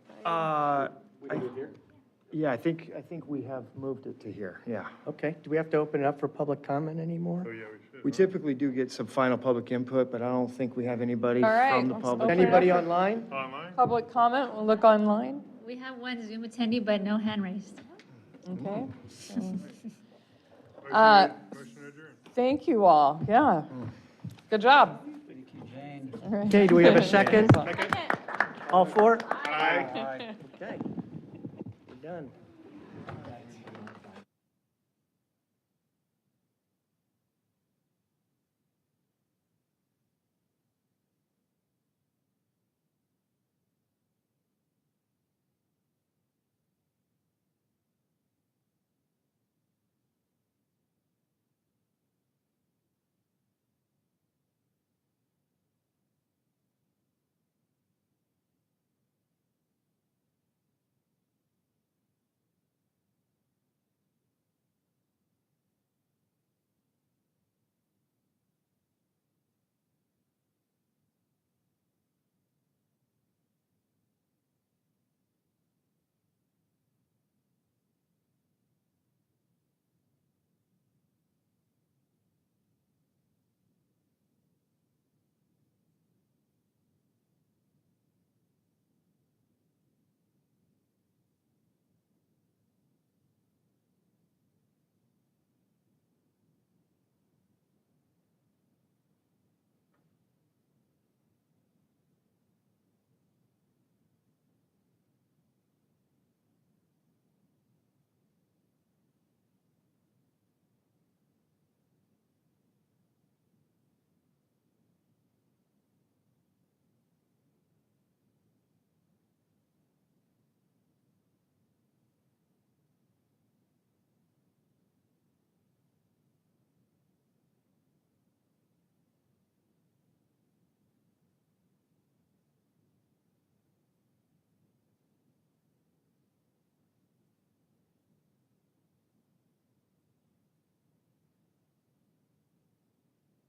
Yeah, I think we have moved it to here, yeah. Okay. Do we have to open it up for public comment anymore? Oh, yeah, we should. We typically do get some final public input, but I don't think we have anybody All right, from the let's public. open it Anybody up. online? Online? Public comment, we'll look online. We have one Zoom attendee, but no hand raised. Okay. Motion to adjourn. Thank you all, yeah. Good job. All right. Okay, do we have a second? All four? Aye. Okay. We're done.